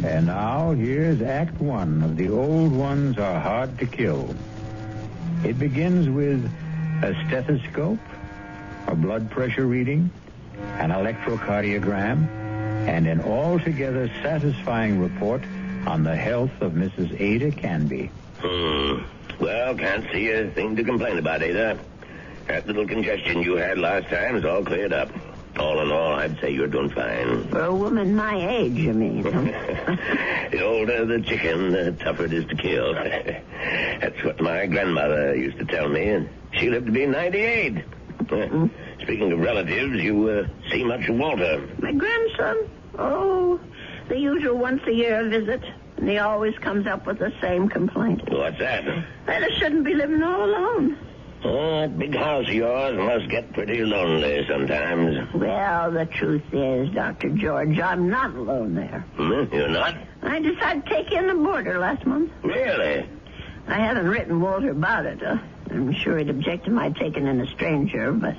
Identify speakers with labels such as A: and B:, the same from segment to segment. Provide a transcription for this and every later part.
A: And now, here's Act One of The Old Ones Are Hard to Kill. It begins with a stethoscope, a blood pressure reading, an electrocardiogram, and an altogether satisfying report on the health of Mrs. Ada Canby.
B: Well, can't see a thing to complain about, Ada. That little congestion you had last time is all cleared up. All in all, I'd say you're doing fine.
C: For a woman my age, you mean?
B: The older the chicken, the tougher it is to kill. That's what my grandmother used to tell me, and she lived to be 98. Speaking of relatives, you see much of Walter?
C: My grandson? Oh, the usual once-a-year visit. And he always comes up with the same complaint.
B: What's that?
C: That I shouldn't be living all alone.
B: That big house of yours must get pretty lonely sometimes.
C: Well, the truth is, Dr. George, I'm not alone there.
B: You're not?
C: I decided to take in the boarder last month.
B: Really?
C: I haven't written Walter about it. I'm sure he'd object to my taking in a stranger, but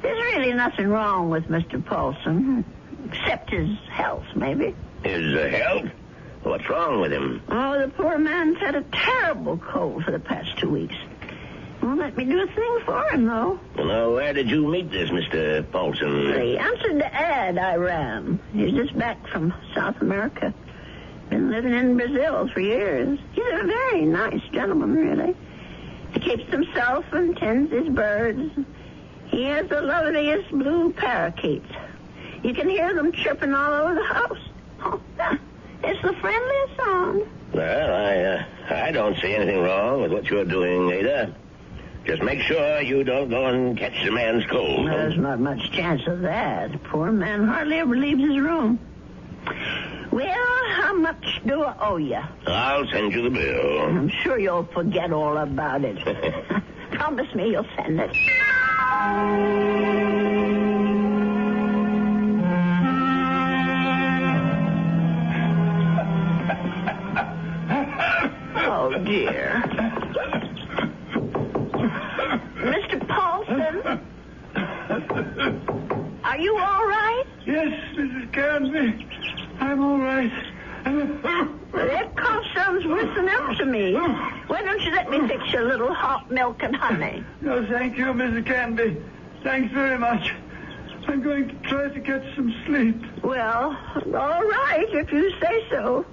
C: there's really nothing wrong with Mr. Paulson, except his health, maybe.
B: His health? What's wrong with him?
C: Oh, the poor man's had a terrible cold for the past 2 weeks. Won't let me do a thing for him, though.
B: Well, where did you meet this Mr. Paulson?
C: He answered the ad I ran. He's just back from South America. Been living in Brazil for years. He's a very nice gentleman, really. He keeps himself and tends his birds. He has the loveliest blue parakeets. You can hear them chirping all over the house. Oh, it's the friendliest sound.
B: Well, I don't see anything wrong with what you're doing, Ada. Just make sure you don't go and catch the man's cold.
C: There's not much chance of that. The poor man hardly ever leaves his room. Well, how much do I owe you?
B: I'll send you the bill.
C: I'm sure you'll forget all about it. Promise me you'll send it. Oh, dear. Mr. Paulson? Are you all right?
D: Yes, Mrs. Canby. I'm all right.
C: That cough sounds worse than ever to me. Why don't you let me fix you a little hot milk and honey?
D: No, thank you, Mrs. Canby. Thanks very much. I'm going to try to get some sleep.
C: Well, all right, if you say so.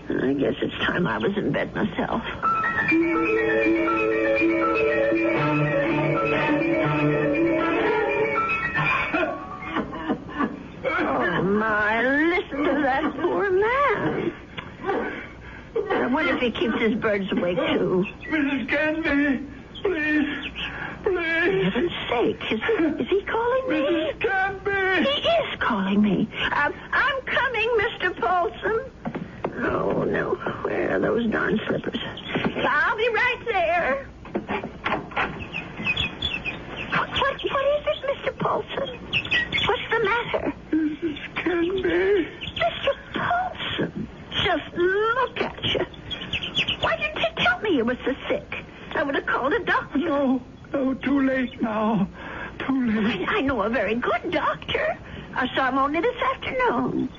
C: I guess it's time I was in bed myself. Oh, my, listen to that poor man. I wonder if he keeps his birds awake, too.
D: Mrs. Canby, please, please.
C: For heaven's sake, is he calling me?
D: Mrs. Canby.
C: He is calling me. I'm coming, Mr. Paulson. Oh, no. Where are those darn slippers? I'll be right there. What is it, Mr. Paulson? What's the matter?
D: Mrs. Canby.
C: Mr. Paulson, just look at you. Why didn't you tell me you were so sick? I would have called a doctor.
D: No, too late now. Too late.
C: I know a very good doctor. I saw him only this afternoon.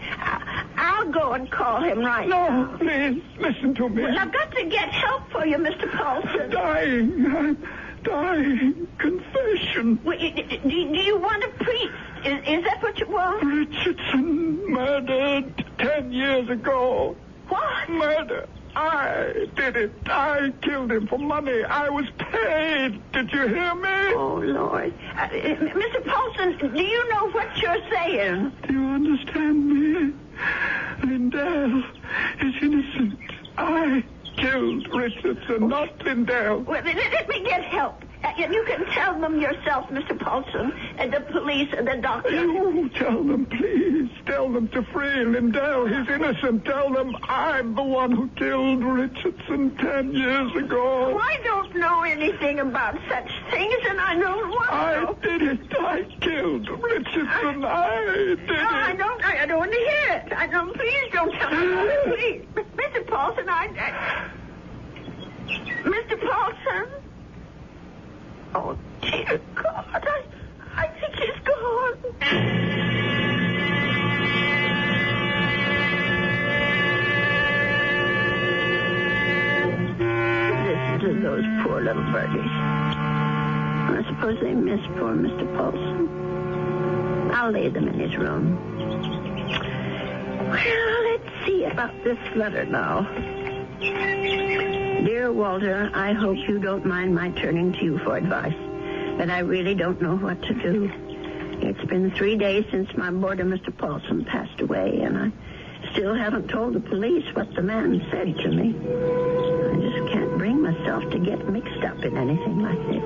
C: I'll go and call him right now.
D: No, please, listen to me.
C: Well, I've got to get help for you, Mr. Paulson.
D: I'm dying. Confession.
C: Well, do you want a priest? Is that what you want?
D: Richardson murdered 10 years ago.
C: What?
D: Murder. I did it. I killed him for money. I was paid. Did you hear me?
C: Oh, Lord. Mr. Paulson, do you know what you're saying?
D: Do you understand me? Lindell is innocent. I killed Richardson, not Lindell.
C: Well, let me get help. You can tell them yourself, Mr. Paulson, and the police and the doctor.
D: You tell them, please. Tell them to free Lindell. He's innocent. Tell them I'm the one who killed Richardson 10 years ago.
C: Oh, I don't know anything about such things, and I don't want to.
D: I did it. I killed Richardson. I did it.
C: I don't want to hear it. I don't. Please don't tell me. Please, Mr. Paulson. Mr. Paulson. Oh, dear God, I think he's gone. little birdies. I suppose they miss poor Mr. Paulson. I'll lay them in his room. Well, let's see about this letter now. Dear Walter, I hope you don't mind my turning to you for advice, but I really don't know what to do. It's been 3 days since my boarder, Mr. Paulson, passed away, and I still haven't told the police what the man said to me. I just can't bring myself to get mixed up in anything like this.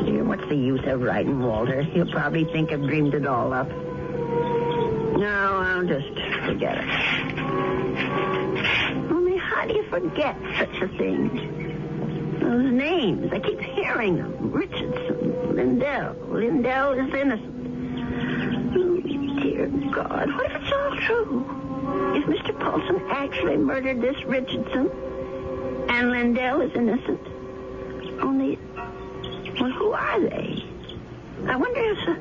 C: Dear, what's the use of writing Walter? He'll probably think I've dreamed it all up. No, I'll just forget it. Only how do you forget such a thing? Those names, I keep hearing them. Richardson, Lindell. Lindell is innocent. Oh, dear God, what if it's all true? If Mr. Paulson actually murdered this Richardson and Lindell is innocent? Only, well, who are they? I wonder if a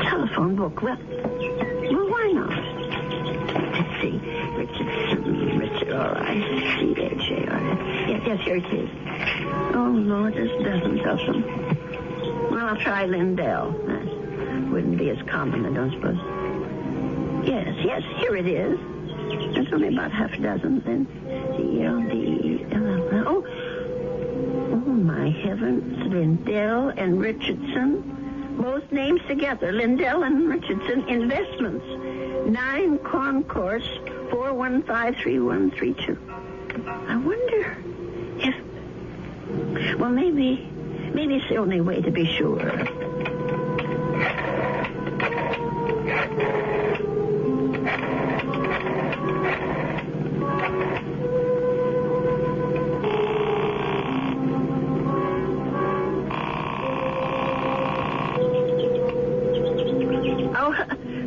C: telephone book, well, why not? Let's see. Richard, all right. C-H-A-R-S. Yes, here it is. Oh, Lord, there's dozens of them. Well, I'll try Lindell. That wouldn't be as common, I don't suppose. Yes, here it is. There's only about half a dozen. Then oh, my heavens. Lindell and Richardson. Both names together. Lindell and Richardson Investments. 9 Concourse 4153132. I wonder if... Well, maybe it's the only way to be sure.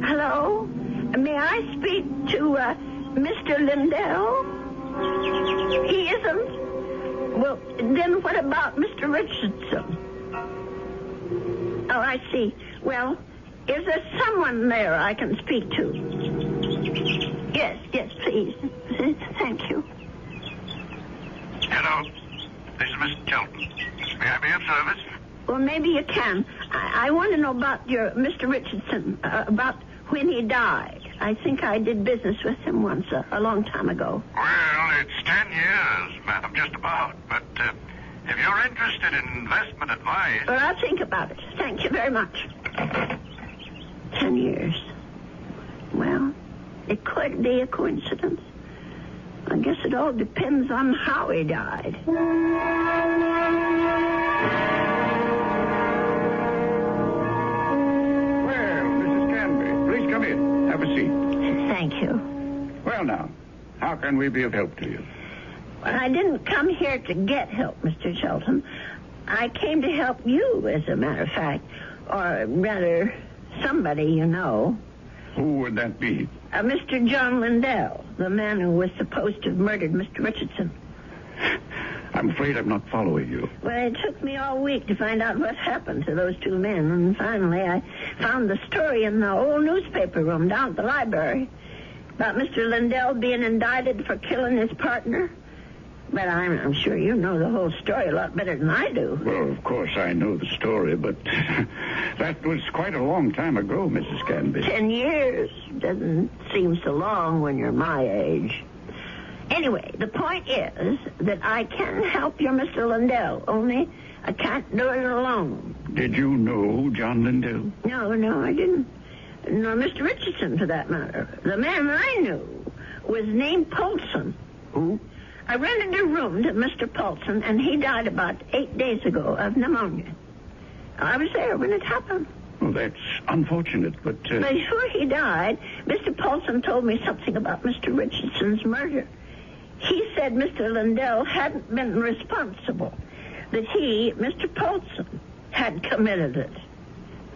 C: Hello? May I speak to Mr. Lindell? He isn't? Well, then what about Mr. Richardson? Oh, I see. Well, is there someone there I can speak to? Yes, please. Thank you.
D: Hello. This is Mr. Chelton. May I be of service?
C: Well, maybe you can. I want to know about your Mr. Richardson, about when he died. I think I did business with him once, a long time ago.
D: Well, it's 10 years, madam, just about. But if you're interested in investment advice...
C: Well, I'll think about it. Thank you very much. 10 years. Well, it could be a coincidence. I guess it all depends on how he died.
D: Come in. Have a seat.
C: Thank you.
D: Well, now, how can we be of help to you?
C: Well, I didn't come here to get help, Mr. Shelton. I came to help you, as a matter of fact. Or rather, somebody you know.
D: Who would that be?
C: Mr. John Lindell, the man who was supposed to have murdered Mr. Richardson.
D: I'm afraid I'm not following you.
C: Well, it took me all week to find out what happened to those two men, and finally I found the story in the old newspaper room down at the library about Mr. Lindell being indicted for killing his partner. But I'm sure you know the whole story a lot better than I do.
D: Well, of course I know the story, but that was quite a long time ago, Mrs. Canby.
C: 10 years doesn't seem so long when you're my age. Anyway, the point is that I can help your Mr. Lindell, only I can't do it alone.
D: Did you know John Lindell?
C: No, I didn't. Nor Mr. Richardson, for that matter. The man I knew was named Paulson.
D: Who?
C: I rented a room to Mr. Paulson, and he died about 8 days ago of pneumonia. I was there when it happened.
D: Well, that's unfortunate, but...
C: Before he died, Mr. Paulson told me something about Mr. Richardson's murder. He said Mr. Lindell hadn't been responsible, that he, Mr. Paulson, had committed it.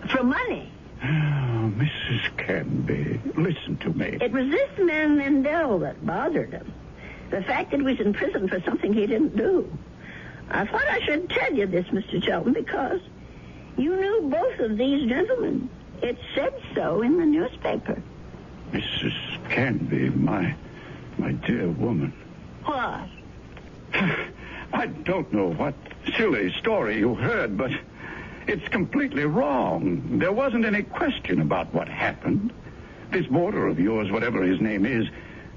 C: For money.
D: Oh, Mrs. Canby, listen to me.
C: It was this man Lindell that bothered him. The fact that he was in prison for something he didn't do. I thought I should tell you this, Mr. Shelton, because you knew both of these gentlemen. It said so in the newspaper.
D: Mrs. Canby, my dear woman.
C: What?
D: I don't know what silly story you heard, but it's completely wrong. There wasn't any question about what happened. This boarder of yours, whatever his name is,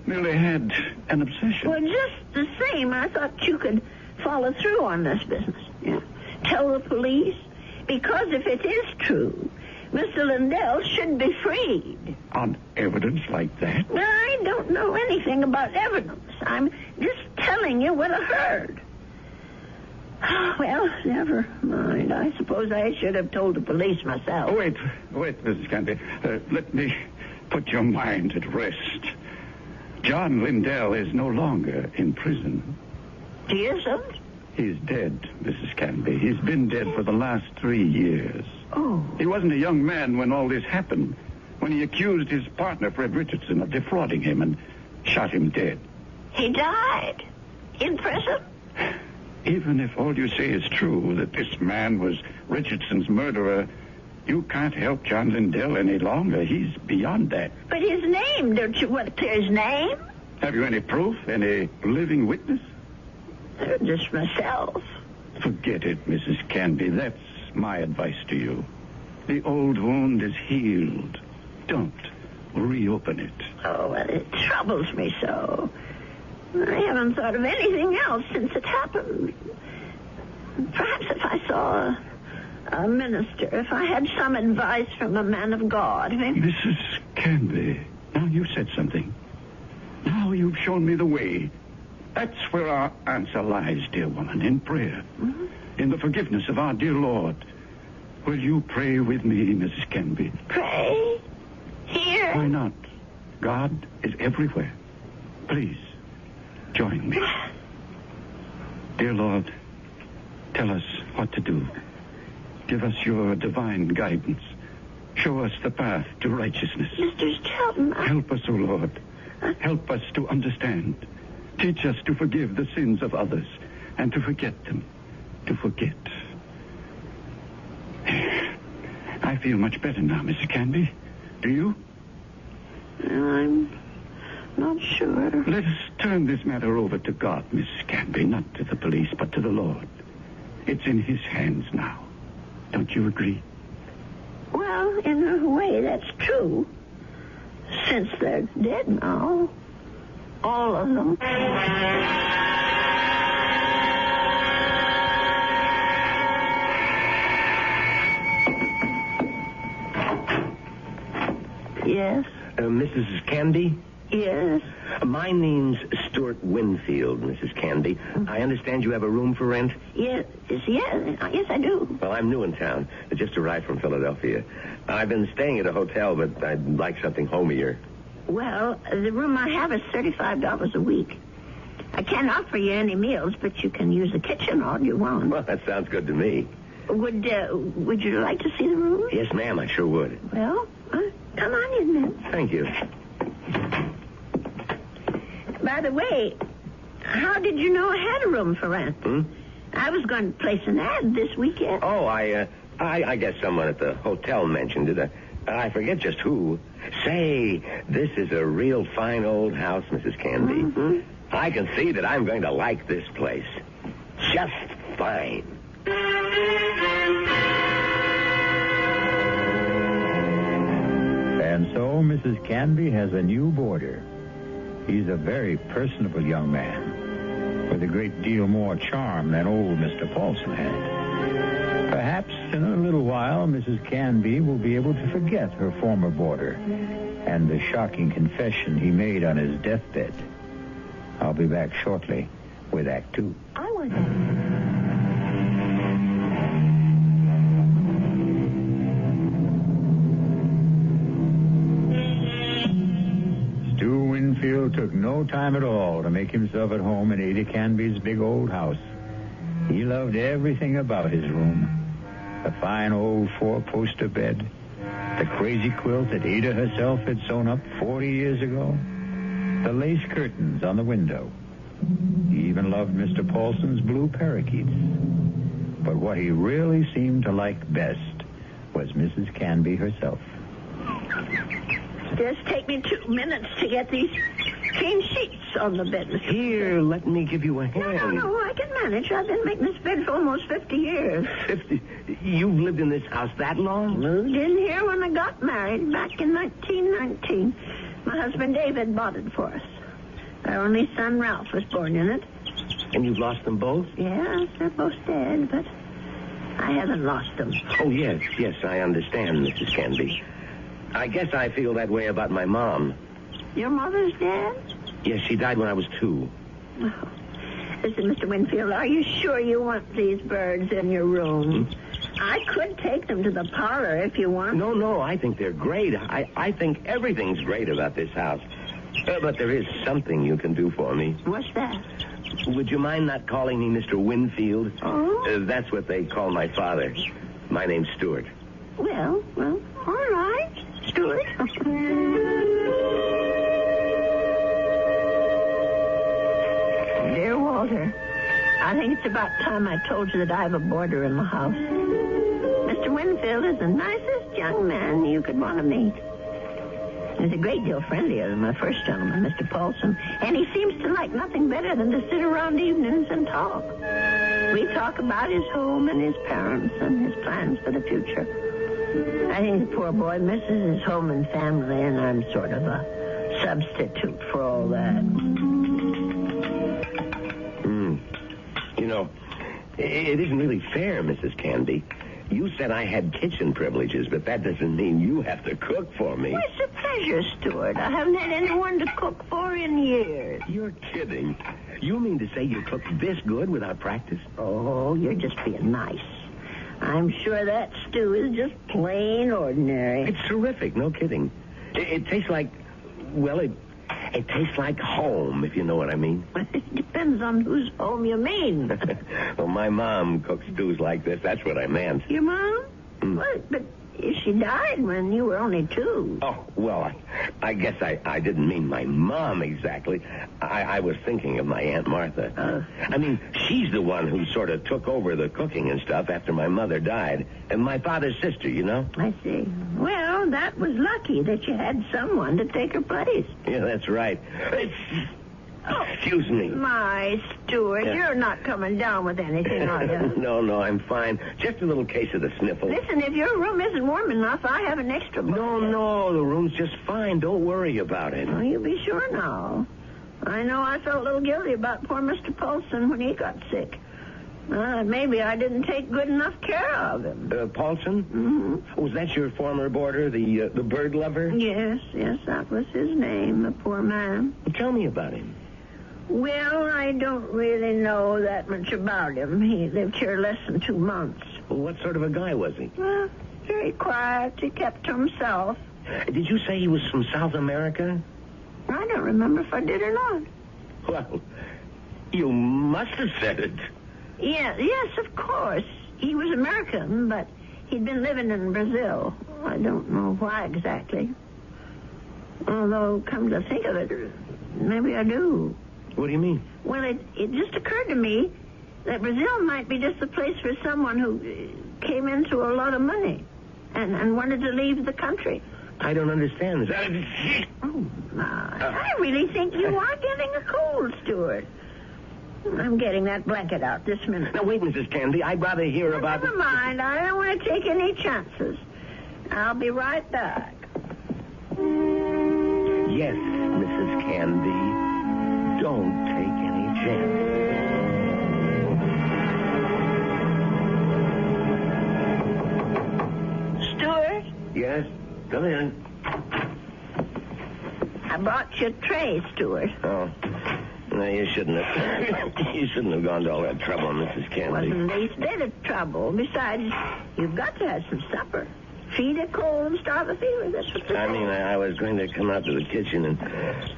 D: merely had an obsession.
C: Well, just the same, I thought you could follow through on this business. Yeah. Tell the police. Because if it is true, Mr. Lindell should be freed.
D: On evidence like that?
C: Well, I don't know anything about evidence. I'm just telling you what I heard. Well, never mind. I suppose I should have told the police myself.
D: Oh, wait, Mrs. Canby. Let me put your mind at rest. John Lindell is no longer in prison.
C: He isn't?
D: He's dead, Mrs. Canby. He's been dead for the last 3 years.
C: Oh.
D: He wasn't a young man when all this happened, when he accused his partner, Fred Richardson, of defrauding him and shot him dead.
C: He died? In prison?
D: Even if all you say is true, that this man was Richardson's murderer, you can't help John Lindell any longer. He's beyond that.
C: But his name, don't you want to clear his name?
D: Have you any proof? Any living witness?
C: Just myself.
D: Forget it, Mrs. Canby. That's my advice to you. The old wound is healed. Don't reopen it.
C: Oh, well, it troubles me so. I haven't thought of anything else since it happened. Perhaps if I saw a minister, if I had some advice from a man of God.
D: Mrs. Canby, now you've said something. Now you've shown me the way. That's where our answer lies, dear woman, in prayer. Mm-hmm. In the forgiveness of our dear Lord. Will you pray with me, Mrs. Canby?
C: Pray? Here?
D: Why not? God is everywhere. Please, join me. Dear Lord, tell us what to do. Give us your divine guidance. Show us the path to righteousness.
C: Mr. Shelton,
D: Help us, O Lord. Help us to understand. Teach us to forgive the sins of others and to forget them. To forget. I feel much better now, Mrs. Canby. Do you?
C: I'm not sure.
D: Let us turn this matter over to God, Mrs. Canby. Not to the police, but to the Lord. It's in his hands now. Don't you agree?
C: Well, in a way, that's true. Since they're dead now. All of them. Yes?
B: Mrs. Canby?
C: Yes?
B: My name's Stuart Winfield, Mrs. Canby. I understand you have a room for rent?
C: Yes, yes, I do.
B: Well, I'm new in town. I just arrived from Philadelphia. I've been staying at a hotel, but I'd like something homier.
C: Well, the room I have is $35 a week. I can't offer you any meals, but you can use the kitchen all you want.
B: Well, that sounds good to me.
C: Would you like to see the room?
B: Yes, ma'am, I sure would.
C: Well, come on in then.
B: Thank you.
C: By the way, how did you know I had a room for rent? I was going to place an ad this weekend.
B: Oh, I guess someone at the hotel mentioned it. I forget just who. Say, this is a real fine old house, Mrs. Canby.
C: Mm-hmm.
B: I can see that I'm going to like this place. Just fine.
A: And so Mrs. Canby has a new boarder. He's a very personable young man, with a great deal more charm than old Mr. Paulson had. Perhaps in a little while, Mrs. Canby will be able to forget her former boarder and the shocking confession he made on his deathbed. I'll be back shortly with Act 2.
C: I was...
A: Stu Winfield took no time at all to make himself at home in Ada Canby's big old house. He loved everything about his room. The fine old four-poster bed, the crazy quilt that Ada herself had sewn up 40 years ago, the lace curtains on the window. He even loved Mr. Paulson's blue parakeets. But what he really seemed to like best was Mrs. Canby herself.
C: Just take me 2 minutes to get these clean sheets on the bed, Mr.
B: Here, let me give you a hand.
C: No, I can manage. I've been making this bed for almost 50 years.
B: 50? You've lived in this house that long?
C: Moved in here when I got married back in 1919. My husband David bought it for us. Our only son Ralph was born in it.
B: And you've lost them both?
C: Yes, they're both dead, but I haven't lost them.
B: Oh, yes, I understand, Mrs. Canby. I guess I feel that way about my mom.
C: Your mother's dead?
B: Yes, she died when I was 2.
C: Oh. Listen, Mr. Winfield, are you sure you want these birds in your room? I could take them to the parlor if you want.
B: No, I think they're great. I think everything's great about this house. But there is something you can do for me.
C: What's that?
B: Would you mind not calling me Mr. Winfield?
C: Oh?
B: That's what they call my father. My name's Stuart.
C: Well, all right, Stuart. Dear Walter, I think it's about time I told you that I have a boarder in my house. Mr. Winfield is the nicest young man you could want to meet. He's a great deal friendlier than my first gentleman, Mr. Paulson, and he seems to like nothing better than to sit around evenings and talk. We talk about his home and his parents and his plans for the future. I think the poor boy misses his home and family, and I'm sort of a substitute for all that.
B: You know, it isn't really fair, Mrs. Canby. You said I had kitchen privileges, but that doesn't mean you have to cook for me.
C: Well, it's a pleasure, Stuart. I haven't had anyone to cook for in years.
B: You're kidding. You mean to say you cook this good without practice?
C: Oh, you're just being nice. I'm sure that stew is just plain ordinary.
B: It's terrific, no kidding. It tastes like, well, it tastes like home, if you know what I mean.
C: It depends on whose home you mean.
B: Well, my mom cooks stews like this. That's what I meant.
C: Your mom? What? But she died when you were only 2.
B: Oh, well, I guess I didn't mean my mom exactly. I was thinking of my Aunt Martha. I mean, she's the one who sort of took over the cooking and stuff after my mother died. And my father's sister, you know?
C: I see. Well, that was lucky that you had someone to take her place.
B: Yeah, that's right. Excuse me.
C: My, Stuart, you're not coming down with anything, are you?
B: No, I'm fine. Just a little case of the sniffles.
C: Listen, if your room isn't warm enough, I have an extra book.
B: No, the room's just fine. Don't worry about it.
C: Oh, you be sure now. I know I felt a little guilty about poor Mr. Paulson when he got sick. Maybe I didn't take good enough care of him.
B: Paulson?
C: Mm-hmm.
B: Was that your former boarder, the bird lover?
C: Yes, that was his name, the poor man.
B: Well, tell me about him.
C: Well, I don't really know that much about him. He lived here less than 2 months.
B: Well, what sort of a guy was he?
C: Well, very quiet. He kept to himself.
B: Did you say he was from South America?
C: I don't remember if I did or not.
B: Well, you must have said it.
C: Yes, of course. He was American, but he'd been living in Brazil. I don't know why exactly. Although, come to think of it, maybe I do.
B: What do you mean?
C: Well, it just occurred to me that Brazil might be just the place for someone who came into a lot of money and wanted to leave the country.
B: I don't understand. Is that
C: Oh, my. I really think you are getting a cold, Stuart. I'm getting that blanket out this minute.
B: Now, wait, Mrs. Candy. I'd rather hear about...
C: Never mind. I don't want to take any chances. I'll be right back.
B: Yes, Mrs. Candy. Don't take any chances.
C: Stuart?
B: Yes? Come in.
C: I brought you a tray, Stuart.
B: Oh. No, you shouldn't have gone to all that trouble, Mrs. Candy.
C: Wasn't the least bit of trouble. Besides, you've got to have some supper. Feed a cold and starve a fever. That's what
B: I mean, I was going to come out to the kitchen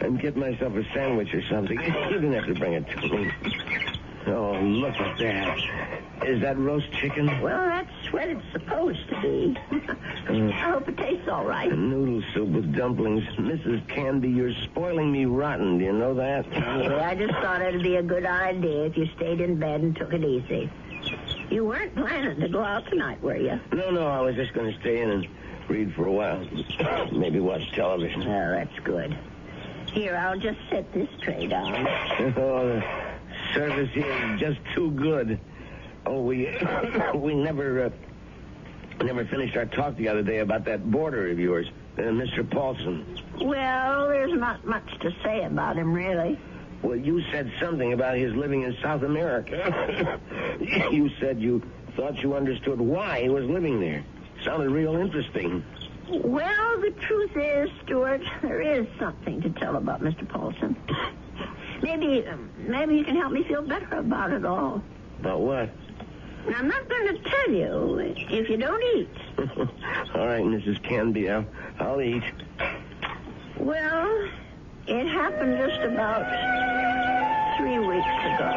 B: and get myself a sandwich or something. You didn't have to bring it to me. Oh, look at that. Is that roast chicken?
C: Well, that's what it's supposed to be. I hope it tastes all right.
B: Noodle soup with dumplings. Mrs. Candy, you're spoiling me rotten. Do you know that?
C: Yeah, I just thought it'd be a good idea if you stayed in bed and took it easy. You weren't planning to go out tonight, were you?
B: No, I was just going to stay in and read for a while. Maybe watch television.
C: Oh, that's good. Here, I'll just set this tray down.
B: Oh, the service here is just too good. Oh, we never finished our talk the other day about that boarder of yours, Mr. Paulson.
C: Well, there's not much to say about him, really.
B: Well, you said something about his living in South America. You said you thought you understood why he was living there. Sounded real interesting.
C: Well, the truth is, Stuart, there is something to tell about Mr. Paulson. Maybe you can help me feel better about it all.
B: About what?
C: I'm not going to tell you if you don't eat.
B: All right, Mrs. Canby, I'll eat.
C: Well, it happened just about 3 weeks ago.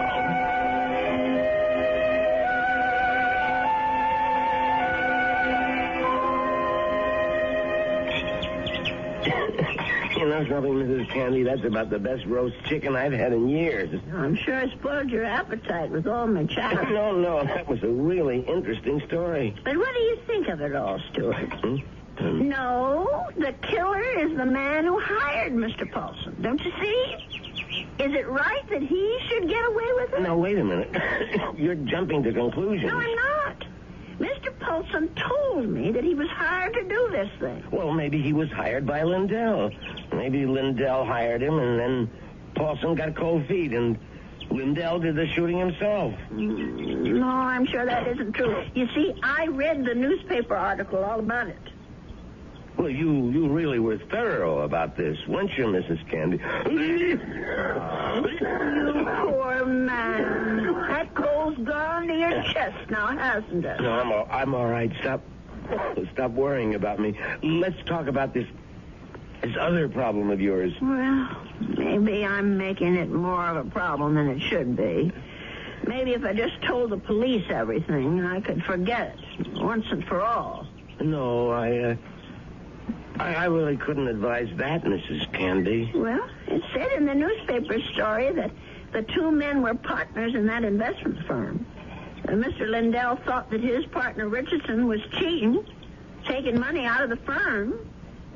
B: You know something, Mrs. Candy? That's about the best roast chicken I've had in years.
C: I'm sure I spoiled your appetite with all my chatter.
B: No, that was a really interesting story.
C: But what do you think of it all, Stuart? No, the killer is the man who hired Mr. Paulson. Don't you see? Is it right that he should get away with it?
B: No, wait a minute. You're jumping to conclusions.
C: No, I'm not. Mr. Paulson told me that he was hired to do this thing.
B: Well, maybe he was hired by Lindell. Maybe Lindell hired him, and then Paulson got cold feet, and Lindell did the shooting himself.
C: No, I'm sure that isn't true. You see, I read the newspaper article all about it.
B: Well, you really were thorough about this, weren't you, Mrs. Candy?
C: You poor man. That coal's gone to your chest now, hasn't it?
B: No, I'm all right. Stop worrying about me. Let's talk about this other problem of yours.
C: Well, maybe I'm making it more of a problem than it should be. Maybe if I just told the police everything, I could forget it once and for all.
B: No, I really couldn't advise that, Mrs. Candy.
C: Well, it said in the newspaper story that the two men were partners in that investment firm. Mr. Lindell thought that his partner Richardson was cheating, taking money out of the firm,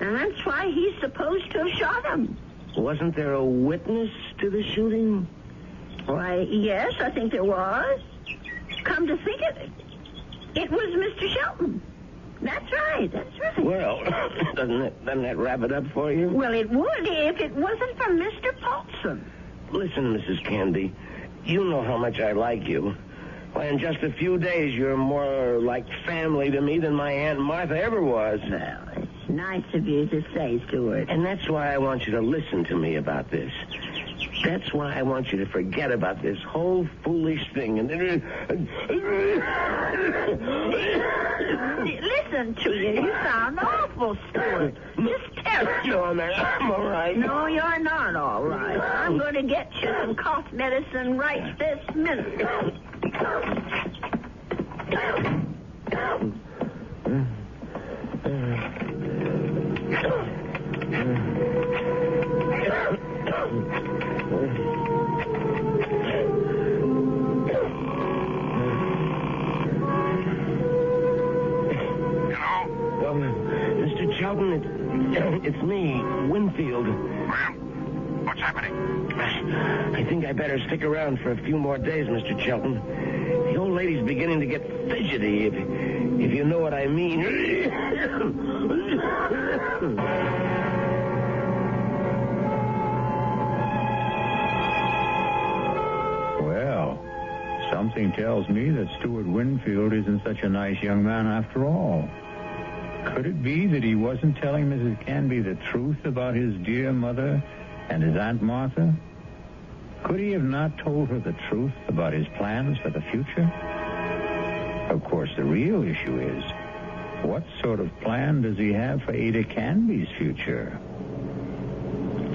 C: and that's why he's supposed to have shot him.
B: Wasn't there a witness to the shooting?
C: Why, yes, I think there was. Come to think of it, it was Mr. Shelton. That's right.
B: Well, doesn't that wrap it up for you?
C: Well, it would if it wasn't for Mr. Paulson.
B: Listen, Mrs. Candy, you know how much I like you. Why, in just a few days, you're more like family to me than my Aunt Martha ever was.
C: Well, it's nice of you to say, Stuart.
B: And that's why I want you to listen to me about this. That's why I want you to forget about this whole foolish thing. And
C: listen to you. You sound awful, Stuart. Just terrible.
B: No, I'm all right.
C: No, you're not all right. I'm going to get you some cough medicine right this minute.
B: Mr. Shelton, it's me, Winfield.
E: Well, what's happening?
B: I think I better stick around for a few more days, Mr. Shelton. The old lady's beginning to get fidgety, if you know what I mean.
A: Well, something tells me that Stuart Winfield isn't such a nice young man after all. Could it be that he wasn't telling Mrs. Canby the truth about his dear mother and his Aunt Martha? Could he have not told her the truth about his plans for the future? Of course, the real issue is, what sort of plan does he have for Ada Canby's future?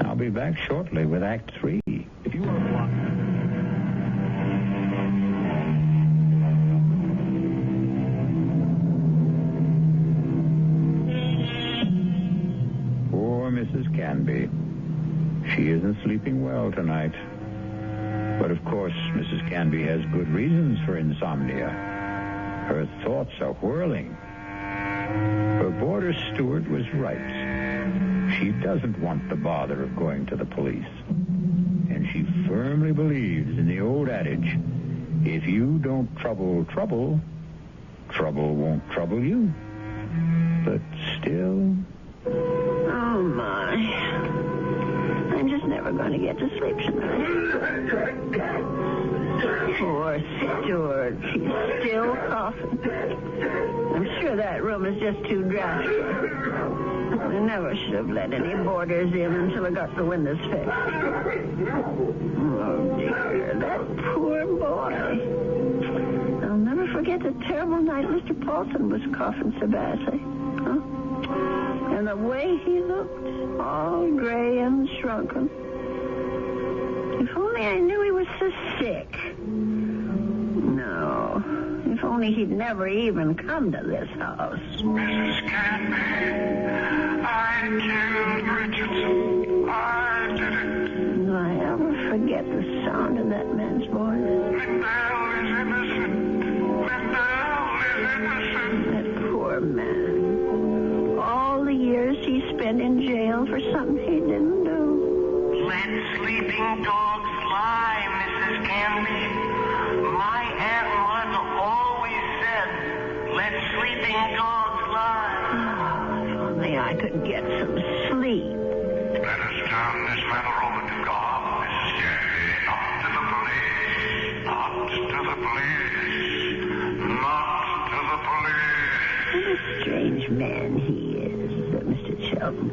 A: I'll be back shortly with Act 3. If you want to... Mrs. Canby. She isn't sleeping well tonight. But of course, Mrs. Canby has good reasons for insomnia. Her thoughts are whirling. Her boarder Stuart was right. She doesn't want the bother of going to the police. And she firmly believes in the old adage, if you don't trouble trouble, trouble won't trouble you. But still...
C: Oh, my. I'm just never going to get to sleep tonight. Poor Stuart. He's still coughing. I'm sure that room is just too drafty. I never should have let any boarders in until I got the windows fixed. Oh, dear. That poor boy. I'll never forget the terrible night Mr. Paulson was coughing so badly. Huh? And the way he looked, all gray and shrunken. If only I knew he was so sick. No. If only he'd never even come to this house.
E: Mrs. Canby, I killed Richardson. I did it.
C: Will I ever forget the sound of that man's voice?
E: Lindell is innocent. Lindell is innocent.
C: That poor man. All the years he spent in jail for something he didn't do.
F: Let sleeping dogs lie, Mrs. Canby. My Aunt Martha always said, let sleeping dogs lie.
C: Oh, if only I could get some sleep.
E: Let us turn this matter over to God, Mrs. Canby. Not to the police. Not to the police. Not to the police.
C: What a strange man he is, Mr. Shelton.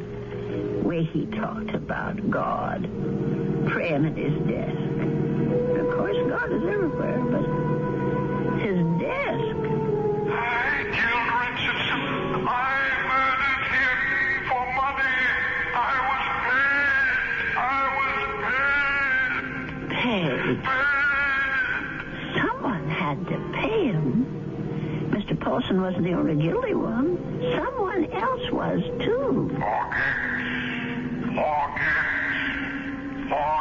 C: The way he talked about God, praying at his desk. Of course, God is everywhere, but his desk.
E: I killed Richardson. I murdered him for money. I was paid.
C: Paid. Someone had to pay him. Mr. Paulson wasn't the only guilty one. Someone else was, too.
E: Forget.
C: Oh,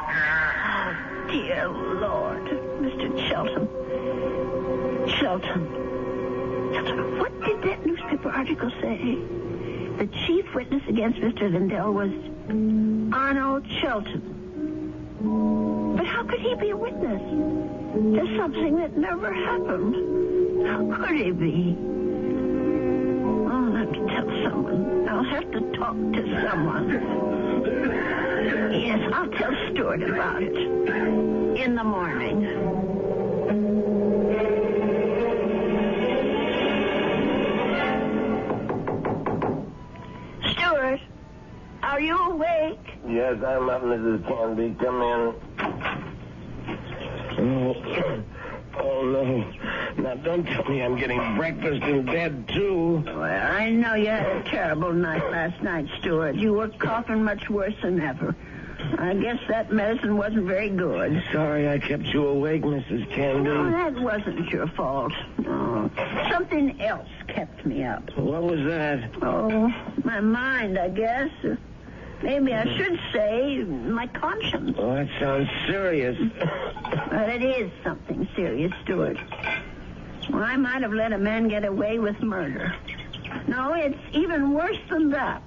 C: dear Lord. Mr. Shelton. What did that newspaper article say? The chief witness against Mr. Lindell was Arnold Shelton. But how could he be a witness to something that never happened? How could he be? I'll have to tell someone. I'll have to talk to someone. Yes, I'll tell Stuart about it. In the morning. Stuart, are you awake?
B: Yes, I'm up, Mrs. Canby. Come in. Oh, no. Now, don't tell me I'm getting breakfast in bed, too.
C: Well, I know you had a terrible night last night, Stuart. You were coughing much worse than ever. I guess that medicine wasn't very good.
B: Sorry I kept you awake, Mrs. Canby.
C: No, that wasn't your fault. No. Something else kept me up.
B: What was that?
C: Oh, my mind, I guess. Maybe I should say my conscience.
B: Oh, that sounds serious.
C: But it is something serious, Stuart. Well, I might have let a man get away with murder. No, it's even worse than that.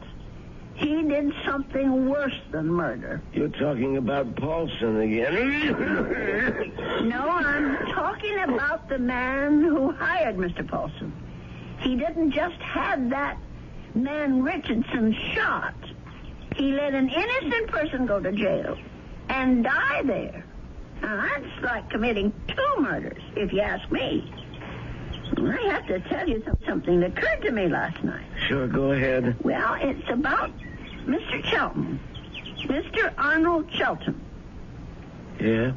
C: He did something worse than murder.
B: You're talking about Paulson again.
C: No, I'm talking about the man who hired Mr. Paulson. He didn't just have that man Richardson shot. He let an innocent person go to jail and die there. Now, that's like committing 2 murders, if you ask me. I have to tell you something that occurred to me last night.
B: Sure, go ahead.
C: Well, it's about Mr. Shelton. Mr. Arnold Shelton.
B: Yeah?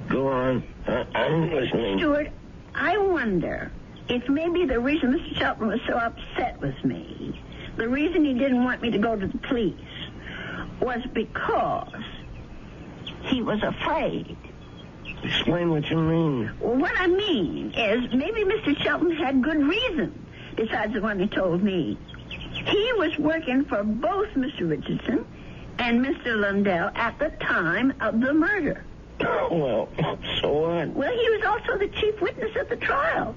B: Go on. I'm listening.
C: Stuart, I wonder if maybe the reason Mr. Shelton was so upset with me, the reason he didn't want me to go to the police, was because he was afraid.
B: Explain what you mean.
C: Well, what I mean is maybe Mr. Shelton had good reason, besides the one he told me. He was working for both Mr. Richardson and Mr. Lindell at the time of the murder.
B: Well, so what?
C: Well, he was also the chief witness at the trial.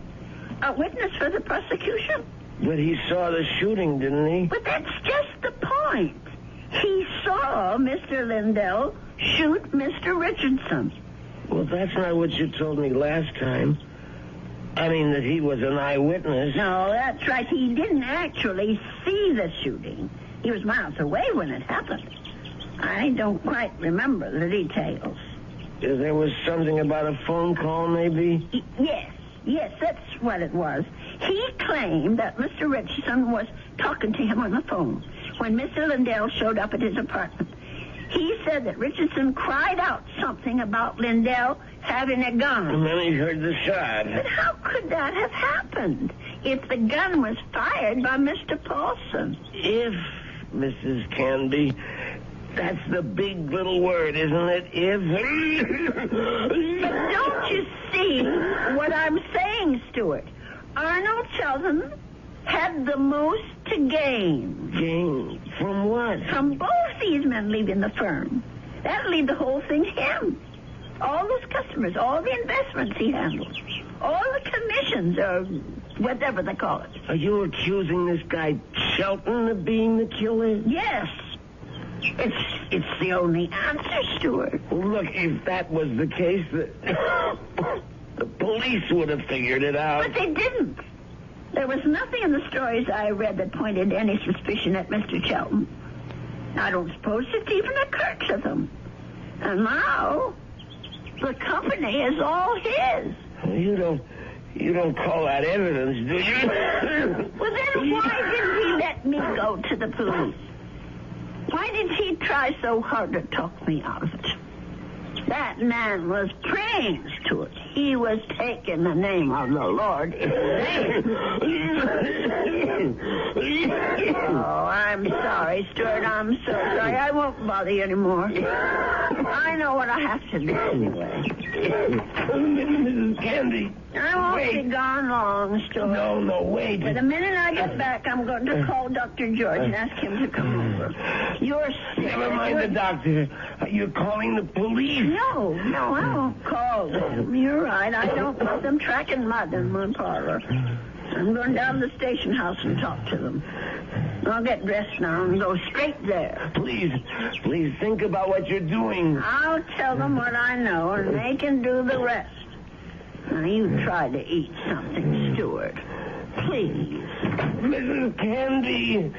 C: A witness for the prosecution.
B: But he saw the shooting, didn't he?
C: But that's just the point. He saw Mr. Lindell shoot Mr. Richardson.
B: Well, that's not what you told me last time. I mean, that he was an eyewitness.
C: No, that's right. He didn't actually see the shooting. He was miles away when it happened. I don't quite remember the details.
B: There was something about a phone call, maybe?
C: Yes, that's what it was. He claimed that Mr. Richardson was talking to him on the phone when Mr. Lindell showed up at his apartment. He said that Richardson cried out something about Lindell having a gun.
B: And then he heard the shot.
C: But how could that have happened if the gun was fired by Mr. Paulson?
B: If, Mrs. Canby, that's the big little word, isn't it? If.
C: But don't you see what I'm saying, Stuart? Arnold Sheldon had the most to gain.
B: Gain? From what?
C: From both these men leaving the firm. That'll leave the whole thing to him. All those customers, all the investments he handles, all the commissions, or whatever they call it.
B: Are you accusing this guy Shelton of being the killer?
C: Yes. It's the only answer, Stuart.
B: Well, look, if that was the case, the police would have figured it out.
C: But they didn't. There was nothing in the stories I read that pointed any suspicion at Mr. Shelton. I don't suppose it even occurred to them. And now, the company is all his.
B: You don't call that evidence, do you?
C: Well, then why didn't he let me go to the police? Why did he try so hard to talk me out of it? That man was praying to it. He was taking the name of the Lord. Oh, I'm sorry, Stuart. I'm so sorry. I won't bother you anymore. I know what I have to do anyway.
B: Mrs. Candy.
C: I won't be gone long, Stuart.
B: No, wait.
C: But the minute I get back, I'm going to call Dr. George and ask him to come over. You're sick.
B: Never mind the doctor. You're calling the police.
C: No, I won't call them. You're right. I don't want them tracking mud in my parlor. I'm going down to the station house and talk to them. I'll get dressed now and go straight there.
B: Please think about what you're doing.
C: I'll tell them what I know, and they can do the rest. Now, you try to eat something, Stuart. Please.
B: Mrs. Candy.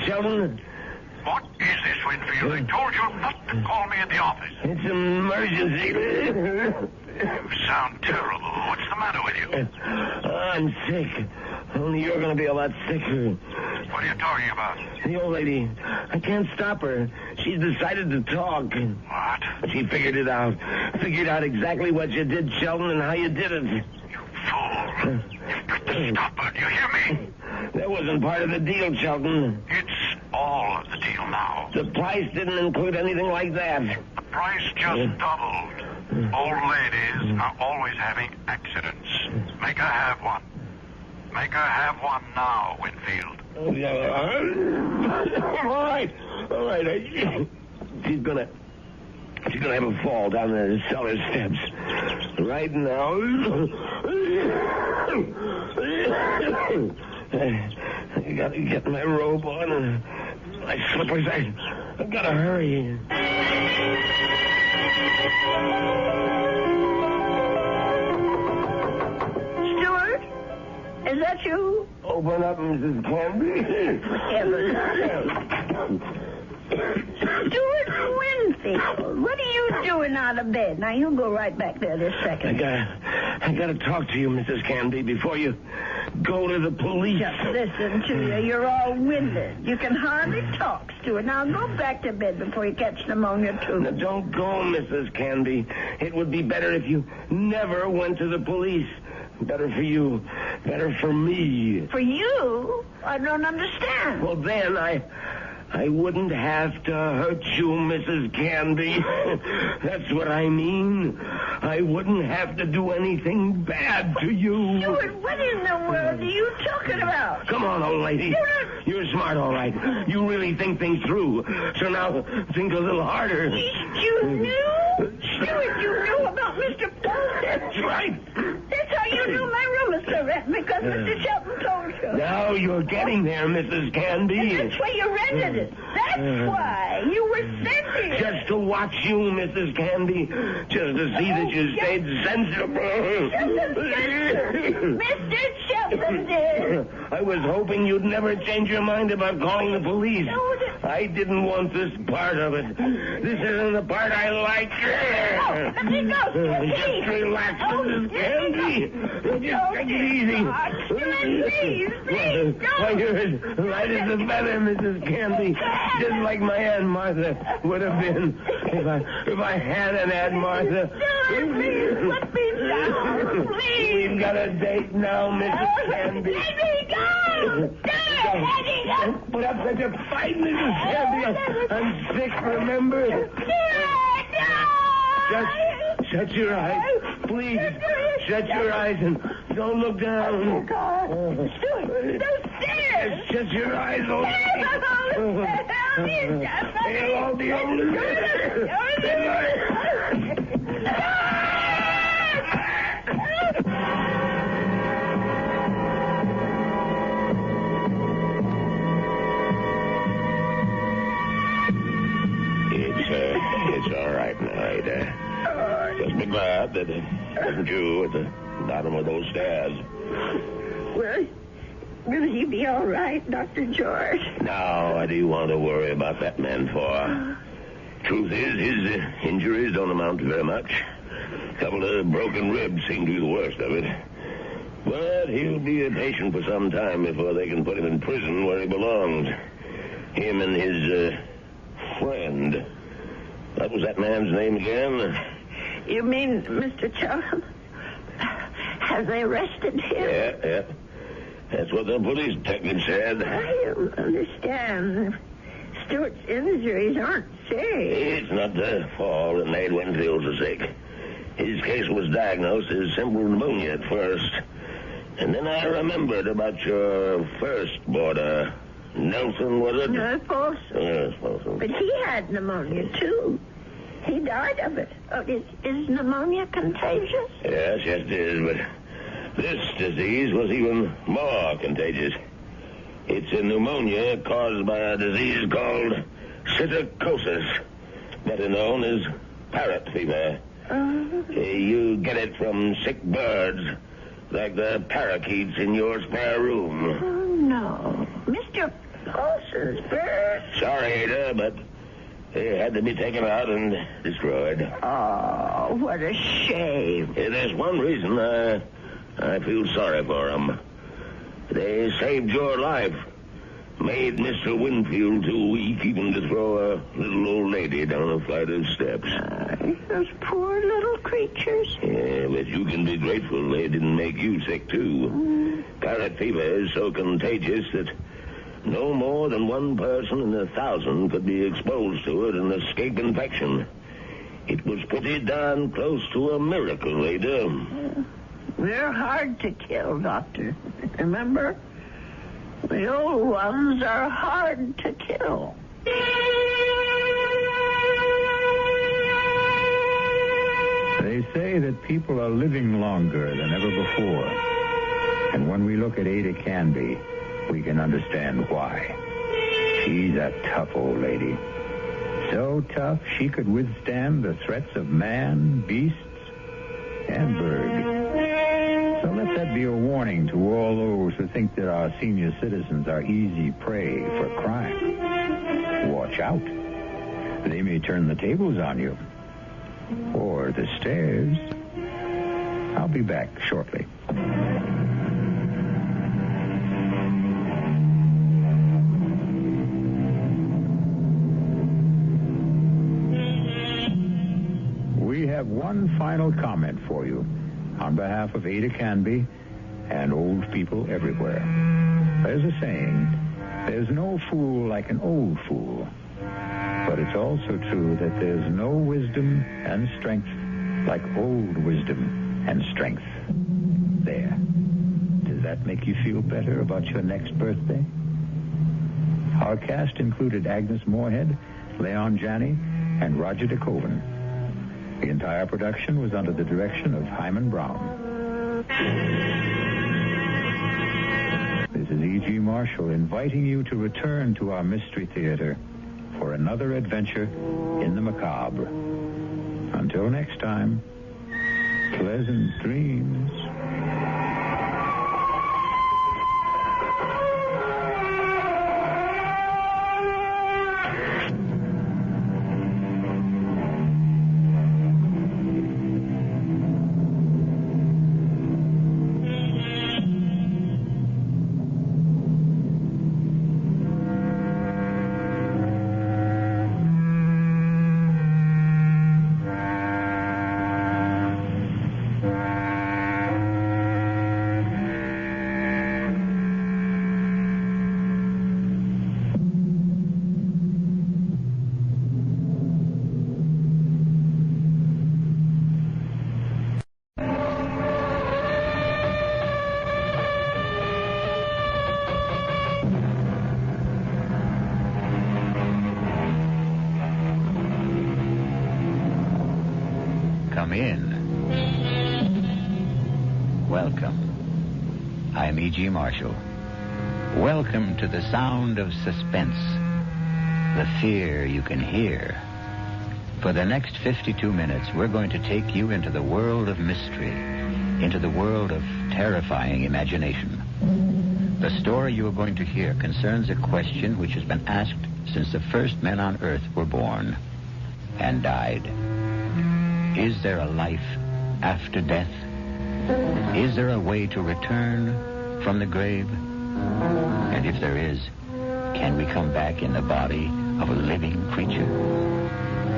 B: Sheldon?
E: What is this, Winfield? I told you not to call me at the office.
B: It's an emergency.
E: You sound terrible. What's the matter with you?
B: I'm sick. Only you're going to be a lot sicker.
E: What are you talking about?
B: The old lady. I can't stop her. She's decided to talk.
E: What?
B: She figured it out. Figured out exactly what you did, Sheldon, and how you did it.
E: You fool. You've got to stop her. Do you hear me?
B: That wasn't part of the deal, Sheldon.
E: It's all of the deal now.
B: The price didn't include anything like that.
E: The price just doubled. Old ladies are always having accidents. Make her have one. Make her have one now, Winfield.
B: All right. She's gonna have a fall down the cellar steps. Right now. I gotta get my robe on and my slippers. I gotta hurry.
C: Stuart? Is that you?
B: Open up, Mrs. Canby.
C: Stuart Winfield, what are you doing out of bed? Now, you go right back there this second.
B: I gotta talk to you, Mrs. Canby, before you go to the police.
C: Just listen to you. You're all winded. You can hardly talk, Stuart. Now, go back to bed before you catch pneumonia, too.
B: Now, don't go, Mrs. Canby. It would be better if you never went to the police. Better for you. Better for me.
C: For you? I don't understand.
B: Well, then I wouldn't have to hurt you, Mrs. Canby. That's what I mean. I wouldn't have to do anything bad to you.
C: Stuart, what in the world are you talking about?
B: Come on, old lady. You're smart, all right. You really think things through. So now think a little harder.
C: You knew? Stuart, you knew about Mr. Paulson.
B: That's right.
C: That's how you knew my room was so rent, because Mr. Shelton told you.
B: Now you're getting there, Mrs. Canby.
C: That's why you rented it. That's why you were sent here.
B: Just to watch you, Mrs. Canby. Just to see that you stayed sensible.
C: Mr. Shelton did.
B: I was hoping you'd never change your mind about calling the police. I didn't want this part of it. This isn't the part I like.
C: Let me go, Stuart.
B: Just relax, Mrs. Canby. Just take it easy.
C: Please,
B: Why, you're as light as a feather, Mrs. Canby. Just like my Aunt Martha would have been if I had an Aunt Martha.
C: Please, let me down. Please.
B: We've got a date now, Mrs. Canby.
C: Let me go. Let me go.
B: Don't put up such a fight, Mrs. Canby. I'm sick, remember? Just shut your eyes. Please, shut your eyes and don't look down.
C: Oh, God. Stuart, those stairs.
B: Shut your eyes, old lady. They'll all be over. It's all right now, Ada. Just be glad that it wasn't you at the bottom of those stairs.
C: Well, will he be all right, Dr. George?
B: Now, what do you want to worry about that man for? Truth is, his injuries don't amount to very much. A couple of broken ribs seem to be the worst of it. But he'll be a patient for some time before they can put him in prison where he belongs. Him and his friend. What was that man's name again?
C: You mean Mr. Chelton? Have they arrested him?
B: Yeah. That's what the police detective said.
C: I don't understand. Stuart's injuries aren't serious.
B: It's not the fall that made Winfield so sick. His case was diagnosed as simple pneumonia at first. And then I remembered about your first boarder. Nelson, was it?
C: No, Paulson.
B: Yes, Paulson.
C: But he had pneumonia, too. He died of it. Oh, is pneumonia contagious?
B: Yes, it is, but this disease was even more contagious. It's a pneumonia caused by a disease called psittacosis, better known as parrot fever. You get it from sick birds, like the parakeets in your spare room.
C: Oh, no. Mr. Paulson's bird.
B: Sorry, Ada, but they had to be taken out and destroyed.
C: Oh, what a shame.
B: There's one reason I feel sorry for them. They saved your life. Made Mr. Winfield too weak even to throw a little old lady down a flight of steps.
C: Those poor little creatures.
B: Yeah, but you can be grateful they didn't make you sick, too. Parrot fever is so contagious that no more than one person in 1,000 could be exposed to it and escape infection. It was pretty darn close to a miracle, Ada.
C: They're hard to kill, Doctor. Remember? The old ones are hard to kill.
A: They say that people are living longer than ever before. And when we look at Ada Canby, we can understand why. She's a tough old lady. So tough she could withstand the threats of man, beasts, and bird. So let that be a warning to all those who think that our senior citizens are easy prey for crime. Watch out. They may turn the tables on you. Or the stairs. I'll be back shortly. We have one final comment for you on behalf of Ada Canby and old people everywhere. There's a saying, there's no fool like an old fool. But it's also true that there's no wisdom and strength like old wisdom and strength. There. Does that make you feel better about your next birthday? Our cast included Agnes Moorehead, Leon Janney, and Roger DeCoven. The entire production was under the direction of Hyman Brown. This is E.G. Marshall inviting you to return to our Mystery Theater for another adventure in the macabre. Until next time, pleasant dreams.
G: Come in. Welcome. I'm E.G. Marshall. Welcome to the sound of suspense, the fear you can hear. For the next 52 minutes, we're going to take you into the world of mystery, into the world of terrifying imagination. The story you are going to hear concerns a question which has been asked since the first men on Earth were born and died. Is there a life after death? Is there a way to return from the grave? And if there is, can we come back in the body of a living creature?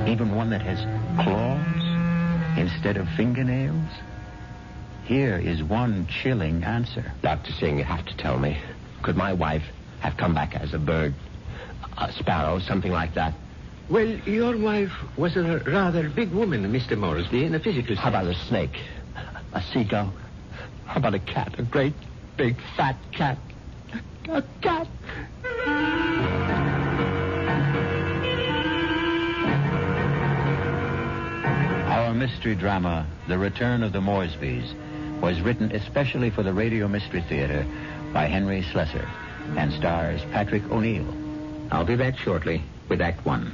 G: Even one that has claws instead of fingernails? Here is one chilling answer.
B: Dr. Singh, you have to tell me. Could my wife have come back as a bird? A sparrow, something like that?
H: Well, your wife was a rather big woman, Mr. Moresby, in a physical sense.
B: How about a snake? A seagull? How about a cat? A great, big, fat cat? A cat?
G: Our mystery drama, The Return of the Moresbys, was written especially for the Radio Mystery Theater by Henry Slessor and stars Patrick O'Neill. I'll be back shortly with Act One.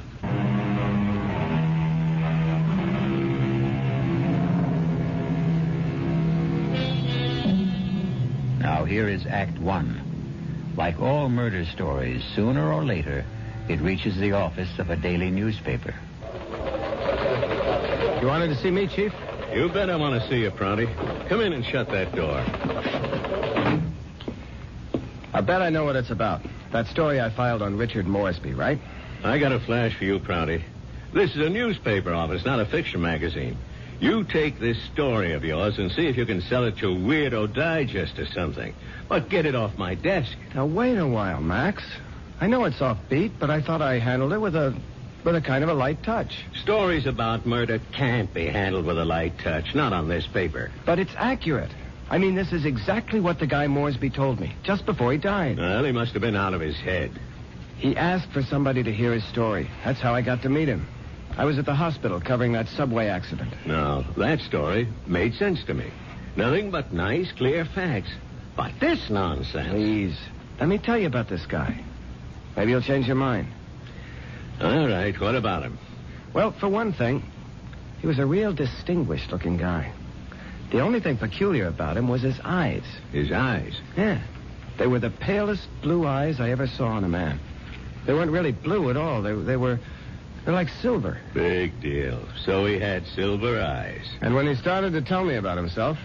G: Now here is Act One. Like all murder stories, sooner or later, it reaches the office of a daily newspaper.
H: You wanted to see me, Chief?
I: You bet I want to see you, Prouty. Come in and shut that door.
H: I bet I know what it's about. That story I filed on Richard Moresby, right?
I: I got a flash for you, Prouty. This is a newspaper office, not a fiction magazine. You take this story of yours and see if you can sell it to Weirdo Digest or something. But get it off my desk.
H: Now, wait a while, Max. I know it's offbeat, but I thought I handled it with a kind of a light touch.
I: Stories about murder can't be handled with a light touch, not on this paper.
H: But it's accurate. I mean, this is exactly what the guy Moresby told me, just before he died.
I: Well, he must have been out of his head.
H: He asked for somebody to hear his story. That's how I got to meet him. I was at the hospital covering that subway accident.
I: Now, that story made sense to me. Nothing but nice, clear facts. But this nonsense...
H: Please, let me tell you about this guy. Maybe you'll change your mind.
I: All right, what about him?
H: Well, for one thing, he was a real distinguished-looking guy. The only thing peculiar about him was his eyes.
I: His eyes?
H: Yeah. They were the palest blue eyes I ever saw on a man. They weren't really blue at all. They're like silver.
I: Big deal. So he had silver eyes.
H: And when he started to tell me about himself,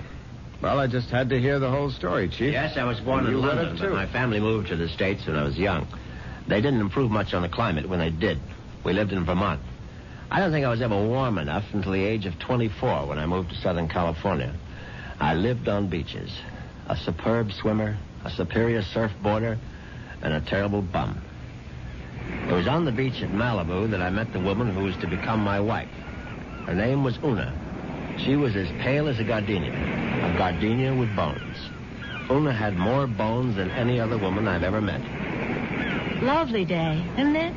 H: well, I just had to hear the whole story, Chief.
B: Yes, I was born in
H: You read
B: London,
H: it,
B: but
H: too.
B: my family moved to the States when I was young. They didn't improve much on the climate when they did. We lived in Vermont. I don't think I was ever warm enough until the age of 24 when I moved to Southern California. I lived on beaches. A superb swimmer, a superior surfboarder, and a terrible bum. It was on the beach at Malibu that I met the woman who was to become my wife. Her name was Una. She was as pale as a gardenia with bones. Una had more bones than any other woman I've ever met.
J: Lovely day, isn't it?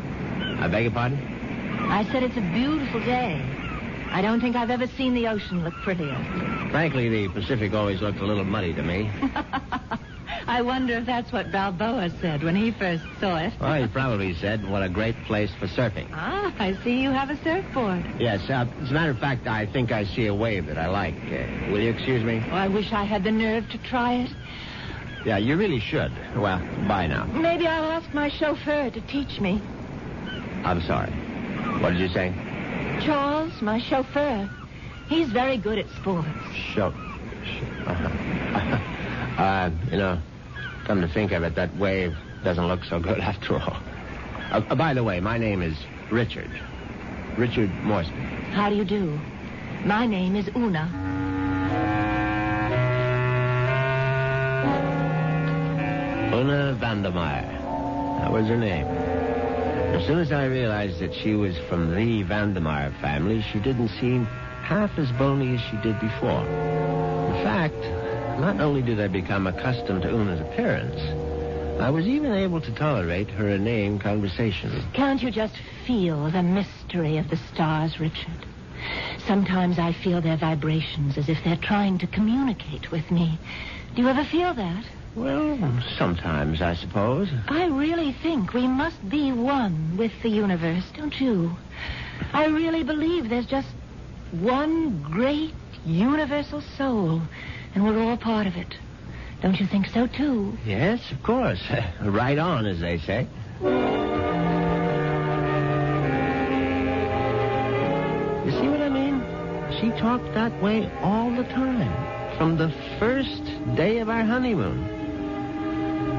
B: I beg your pardon?
J: I said it's a beautiful day. I don't think I've ever seen the ocean look prettier.
H: Frankly, the Pacific always looked a little muddy to me.
J: I wonder if that's what Balboa said when he first saw it.
H: Well, he probably said, what a great place for surfing.
J: Ah, I see you have a surfboard.
H: Yes, as a matter of fact, I think I see a wave that I like. Will you excuse me?
J: Oh, I wish I had the nerve to try it.
H: Yeah, you really should. Well, bye now.
J: Maybe I'll ask my chauffeur to teach me.
H: I'm sorry. What did you say?
J: Charles, my chauffeur. He's very good at sports.
H: Come to think of it, that wave doesn't look so good after all. By the way, my name is Richard. Richard Moresby.
J: How do you do? My name is Una.
H: Una Vandermeyer. That was her name. As soon as I realized that she was from the Vandermeyer family, she didn't seem half as bony as she did before. In fact, not only did I become accustomed to Una's appearance, I was even able to tolerate her inane conversation.
J: Can't you just feel the mystery of the stars, Richard? Sometimes I feel their vibrations as if they're trying to communicate with me. Do you ever feel that?
H: Well, sometimes, I suppose.
J: I really think we must be one with the universe, don't you? I really believe there's just one great universal soul, and we're all part of it. Don't you think so, too?
H: Yes, of course. Right on, as they say. You see what I mean? She talked that way all the time, from the first day of our honeymoon.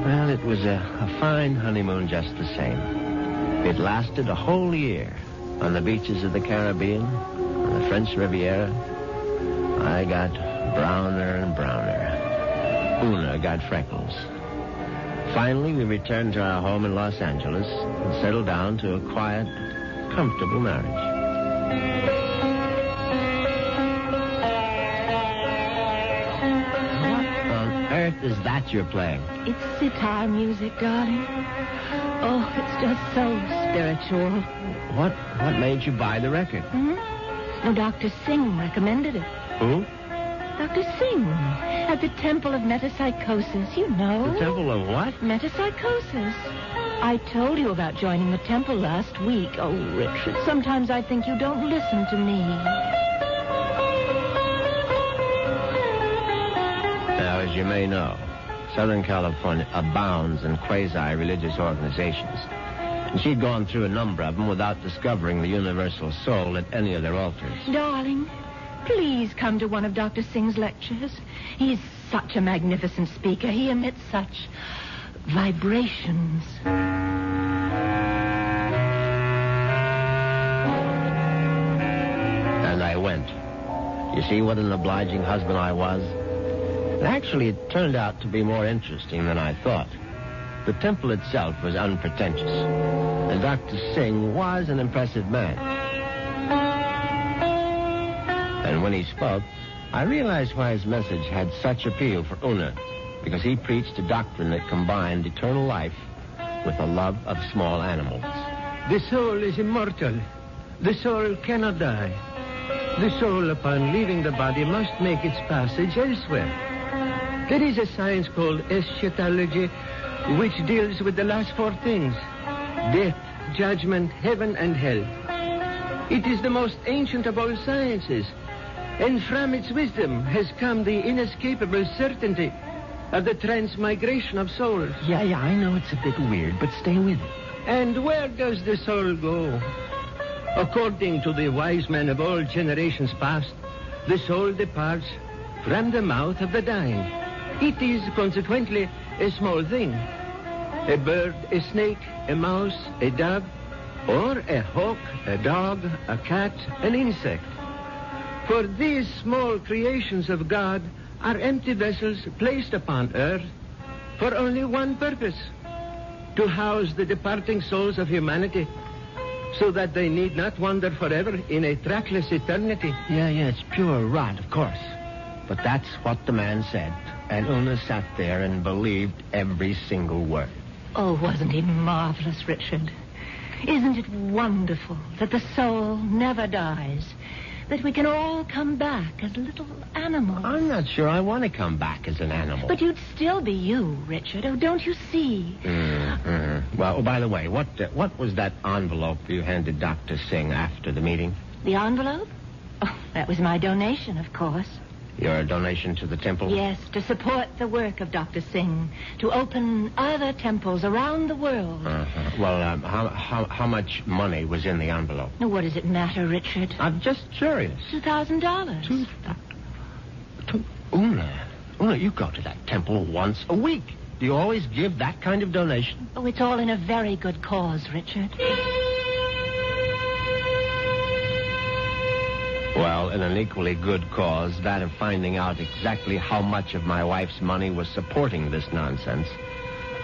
H: Well, it was a fine honeymoon just the same. It lasted a whole year on the beaches of the Caribbean, on the French Riviera. I got browner and browner. Una got freckles. Finally, we returned to our home in Los Angeles and settled down to a quiet, comfortable marriage. Is that you're playing?
J: It's sitar music, darling. Oh, it's just so spiritual.
H: What made you buy the record?
J: No, Dr. Singh recommended it.
H: Who?
J: Dr. Singh, at the Temple of Metapsychosis, you know.
H: The Temple of what?
J: Metapsychosis. I told you about joining the temple last week. Oh, Richard, sometimes I think you don't listen to me.
H: Now, as you may know, Southern California abounds in quasi-religious organizations. And she'd gone through a number of them without discovering the universal soul at any of their altars.
J: Darling, please come to one of Dr. Singh's lectures. He's such a magnificent speaker. He emits such vibrations.
H: And I went. You see what an obliging husband I was? Actually, it turned out to be more interesting than I thought. The temple itself was unpretentious, and Dr. Singh was an impressive man. And when he spoke, I realized why his message had such appeal for Una, because he preached a doctrine that combined eternal life with a love of small animals.
K: The soul is immortal. The soul cannot die. The soul, upon leaving the body, must make its passage elsewhere. There is a science called eschatology, which deals with the last four things: death, judgment, heaven, and hell. It is the most ancient of all sciences, and from its wisdom has come the inescapable certainty of the transmigration of souls.
H: Yeah, I know it's a bit weird, but stay with it.
K: And where does the soul go? According to the wise men of all generations past, the soul departs from the mouth of the dying. It is, consequently, a small thing. A bird, a snake, a mouse, a dove, or a hawk, a dog, a cat, an insect. For these small creations of God are empty vessels placed upon earth for only one purpose: to house the departing souls of humanity, so that they need not wander forever in a trackless eternity.
H: Yeah, it's pure rot, of course. But that's what the man said. And Una sat there and believed every single word.
J: Oh, wasn't he marvelous, Richard? Isn't it wonderful that the soul never dies, that we can all come back as little animals.
H: I'm not sure I want to come back as an animal.
J: But you'd still be you, Richard. Oh, don't you see?
H: Well, oh, by the way, what was that envelope you handed Dr. Singh after the meeting?
J: The envelope? Oh, that was my donation, of course.
H: Your donation to the temple?
J: Yes, to support the work of Dr. Singh, to open other temples around the world.
H: Well, how much money was in the envelope?
J: Now, what does it matter, Richard?
H: I'm just curious.
J: $2,000.
H: Una, you go to that temple once a week. Do you always give that kind of donation?
J: Oh, it's all in a very good cause, Richard.
H: Well, in an equally good cause, that of finding out exactly how much of my wife's money was supporting this nonsense,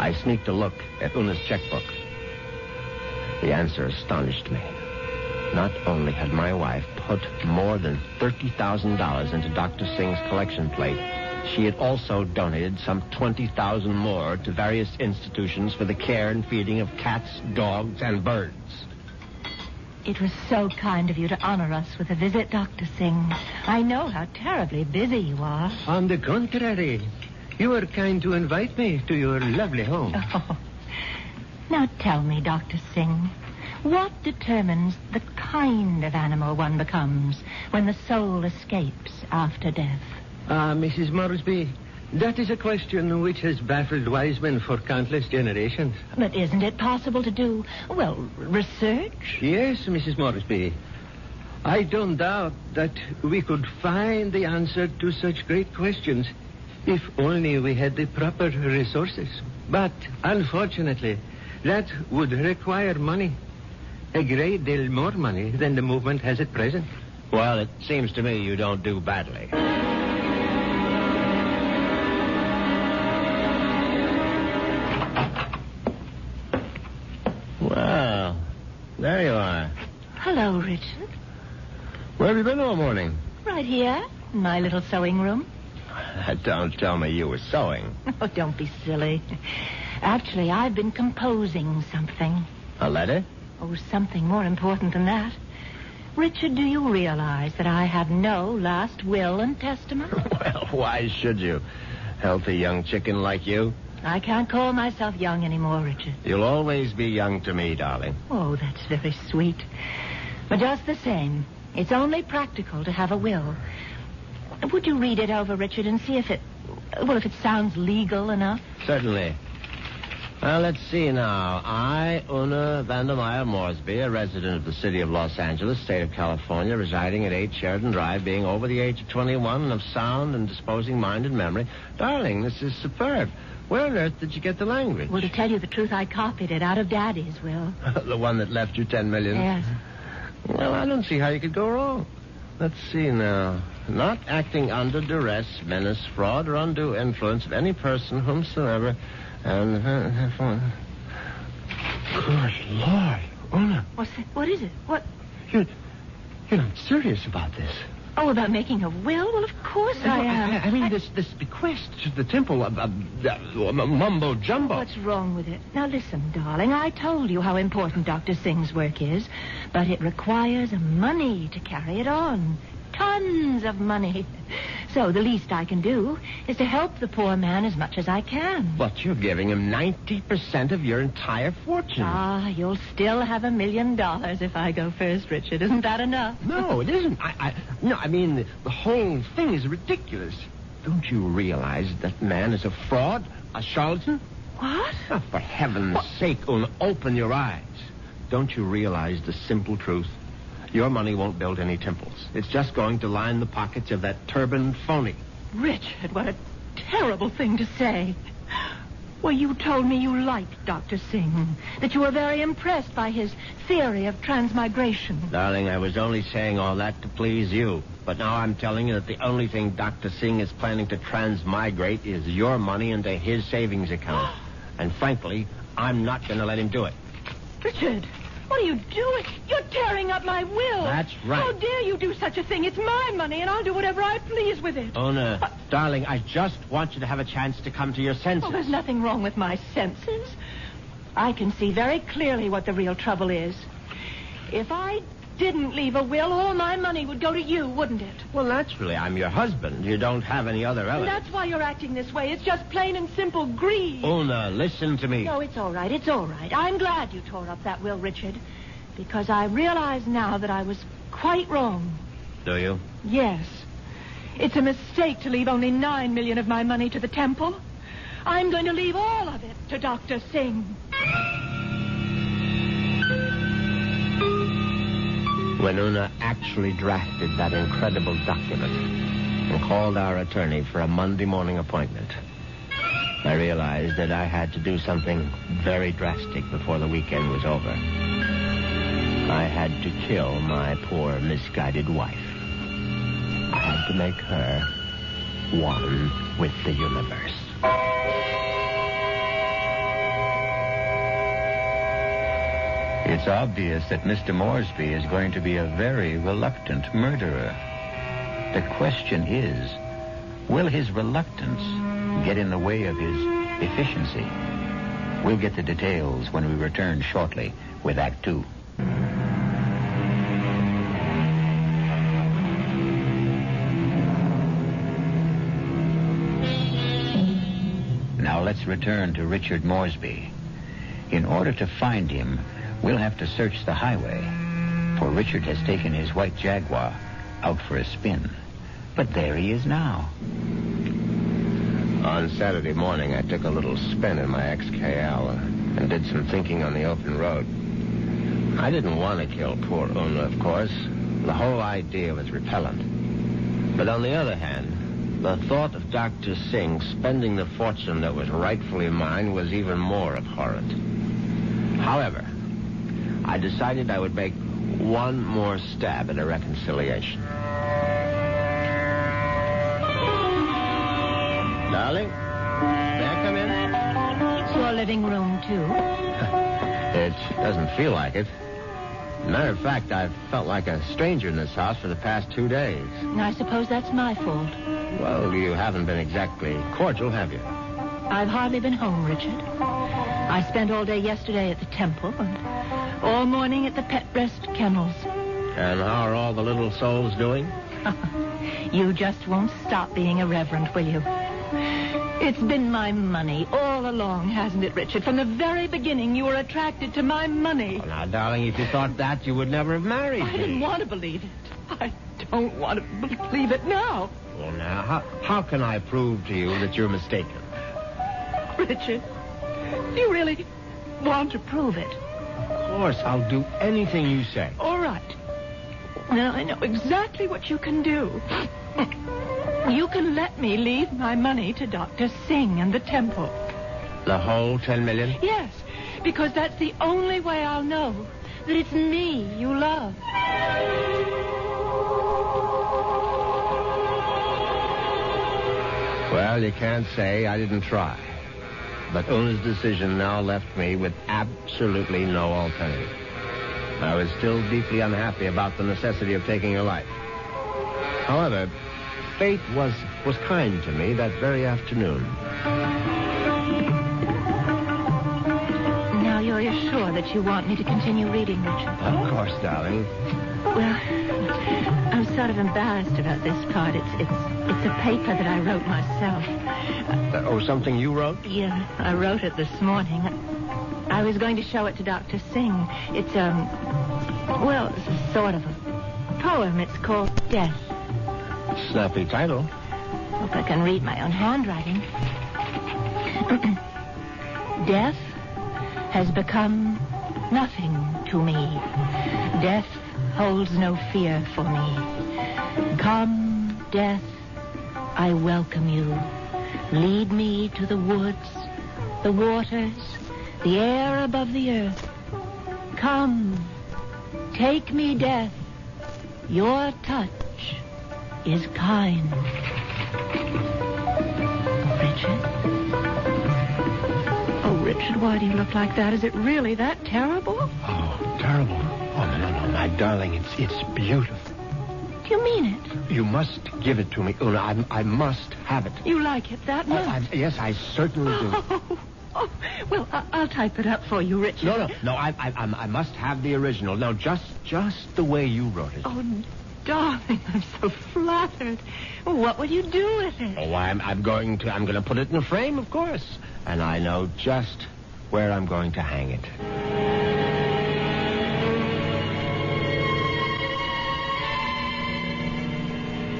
H: I sneaked a look at Una's checkbook. The answer astonished me. Not only had my wife put more than $30,000 into Dr. Singh's collection plate, she had also donated some $20,000 more to various institutions for the care and feeding of cats, dogs, and birds.
J: It was so kind of you to honor us with a visit, Dr. Singh. I know how terribly busy you are.
K: On the contrary, you were kind to invite me to your lovely home.
J: Oh. Now tell me, Dr. Singh, what determines the kind of animal one becomes when the soul escapes after death?
K: Mrs. Moresby, that is a question which has baffled wise men for countless generations.
J: But isn't it possible to do, well, research?
K: Yes, Mrs. Moresby. I don't doubt that we could find the answer to such great questions if only we had the proper resources. But, unfortunately, that would require money. A great deal more money than the movement has at present.
H: Well, it seems to me you don't do badly. Well, there you are.
J: Hello, Richard.
H: Where have you been all morning?
J: Right here, in my little sewing room.
H: Don't tell me you were sewing.
J: Oh, don't be silly. Actually, I've been composing something.
H: A letter?
J: Oh, something more important than that. Richard, do you realize that I have no last will and testament?
H: Well, why should you? Healthy young chicken like you.
J: I can't call myself young anymore, Richard.
H: You'll always be young to me, darling.
J: Oh, that's very sweet. But just the same, it's only practical to have a will. Would you read it over, Richard, and see if it sounds legal enough?
H: Certainly. Well, let's see now. I, Una Vandermeyer Moresby, a resident of the city of Los Angeles, state of California, residing at 8 Sheridan Drive, being over the age of 21 and of sound and disposing mind and memory. Darling, this is superb. Where on earth did you get the language?
J: Well, to tell you the truth, I copied it out of Daddy's will.
H: The one that left you $10 million?
J: Yes.
H: Well, I don't see how you could go wrong. Let's see now. Not acting under duress, menace, fraud, or undue influence of any person whomsoever... And, good Lord, Una.
J: What's that? What is it? What?
H: You're not serious about this.
J: Oh, about making a will? Well, of course I am.
H: I mean, this bequest to the temple of mumbo-jumbo.
J: What's wrong with it? Now, listen, darling. I told you how important Dr. Singh's work is, but it requires money to carry it on. Tons of money. So the least I can do is to help the poor man as much as I can.
H: But you're giving him 90% of your entire fortune.
J: Ah, you'll still have $1 million if I go first, Richard. Isn't that enough?
H: No, it isn't. I mean, the whole thing is ridiculous. Don't you realize that man is a fraud, a charlatan?
J: What?
H: Oh, for heaven's sake, Una, open your eyes. Don't you realize the simple truth? Your money won't build any temples. It's just going to line the pockets of that turbaned phony.
J: Richard, what a terrible thing to say. Well, you told me you liked Dr. Singh, that you were very impressed by his theory of transmigration.
H: Darling, I was only saying all that to please you. But now I'm telling you that the only thing Dr. Singh is planning to transmigrate is your money into his savings account. And frankly, I'm not going to let him do it.
J: Richard, what are you doing? You're tearing up my will.
H: That's right.
J: How dare you do such a thing? It's my money, and I'll do whatever I please with it.
H: Ona, darling, I just want you to have a chance to come to your senses.
J: Oh, there's nothing wrong with my senses. I can see very clearly what the real trouble is. If I didn't leave a will, all my money would go to you, wouldn't it?
H: Well, naturally, I'm your husband. You don't have any other
J: And
H: relatives.
J: that's why you're acting this way. It's just plain and simple greed.
H: Una, listen to me.
J: No, it's all right. It's all right. I'm glad you tore up that will, Richard, because I realize now that I was quite wrong.
H: Do you?
J: Yes. It's a mistake to leave only $9 million of my money to the temple. I'm going to leave all of it to Dr. Singh.
H: When Una actually drafted that incredible document and called our attorney for a Monday morning appointment, I realized that I had to do something very drastic before the weekend was over. I had to kill my poor, misguided wife. I had to make her one with the universe.
G: It's obvious that Mr. Moresby is going to be a very reluctant murderer. The question is, will his reluctance get in the way of his efficiency? We'll get the details when we return shortly with Act 2. Now let's return to Richard Moresby. In order to find him, we'll have to search the highway, for Richard has taken his white Jaguar out for a spin. But there he is now.
H: On Saturday morning, I took a little spin in my XKL and did some thinking on the open road. I didn't want to kill poor Una, of course. The whole idea was repellent. But on the other hand, the thought of Dr. Singh spending the fortune that was rightfully mine was even more abhorrent. However, I decided I would make one more stab at a reconciliation. Darling, may I come in?
J: It's your living room, too.
H: It doesn't feel like it. Matter of fact, I've felt like a stranger in this house for the past 2 days.
J: I suppose that's my fault.
H: Well, you haven't been exactly cordial, have you?
J: I've hardly been home, Richard. I spent all day yesterday at the temple and all morning at the Pet Breast Kennels.
H: And how are all the little souls doing?
J: You just won't stop being irreverent, will you? It's been my money all along, hasn't it, Richard? From the very beginning, you were attracted to my money.
H: Well, now, darling, if you thought that, you would never have married me.
J: I didn't want to believe it. I don't want to believe it now.
H: Well, now, how can I prove to you that you're mistaken?
J: Richard, do you really want to prove it?
H: Of course, I'll do anything you say.
J: All right. Now, I know exactly what you can do. You can let me leave my money to Dr. Singh and the temple.
H: The whole $10 million?
J: Yes, because that's the only way I'll know that it's me you love.
H: Well, you can't say I didn't try. But Una's decision now left me with absolutely no alternative. I was still deeply unhappy about the necessity of taking her life. However, fate was kind to me that very afternoon.
J: Now you're sure that you want me to continue reading, Richard?
H: Of course, darling.
J: Well, I'm sort of embarrassed about this part. It's a paper that I wrote myself.
H: Something you wrote?
J: Yeah, I wrote it this morning. I was going to show it to Dr. Singh. It's it's sort of a poem. It's called Death.
H: Snappy title.
J: Hope I can read my own handwriting. Death has become nothing to me. Death holds no fear for me. Come, death, I welcome you. Lead me to the woods, the waters, the air above the earth. Come, take me, death. Your touch is kind. Richard? Oh, Richard, why do you look like that? Is it really that terrible?
H: Oh, terrible. Oh, no, my darling, it's beautiful.
J: Do you mean it?
H: You must give it to me, Una. I must have it.
J: You like it that much?
H: Yes, I certainly do.
J: Oh, Oh, well, I'll type it up for you, Richard.
H: No. I must have the original. No, just the way you wrote it.
J: Oh, darling, I'm so flattered. What will you do with it?
H: Oh, I'm going to put it in a frame, of course. And I know just where I'm going to hang it.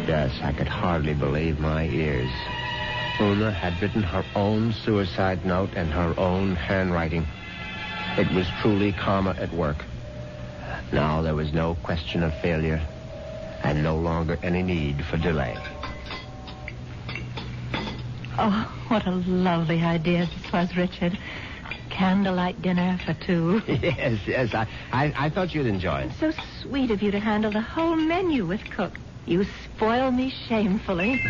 H: Yes, I could hardly believe my ears. Una had written her own suicide note in her own handwriting. It was truly karma at work. Now there was no question of failure, and no longer any need for delay.
J: Oh, what a lovely idea this was, Richard. Candlelight dinner for two.
H: Yes, I thought you'd enjoy it.
J: So sweet of you to handle the whole menu with Cook. You spoil me shamefully.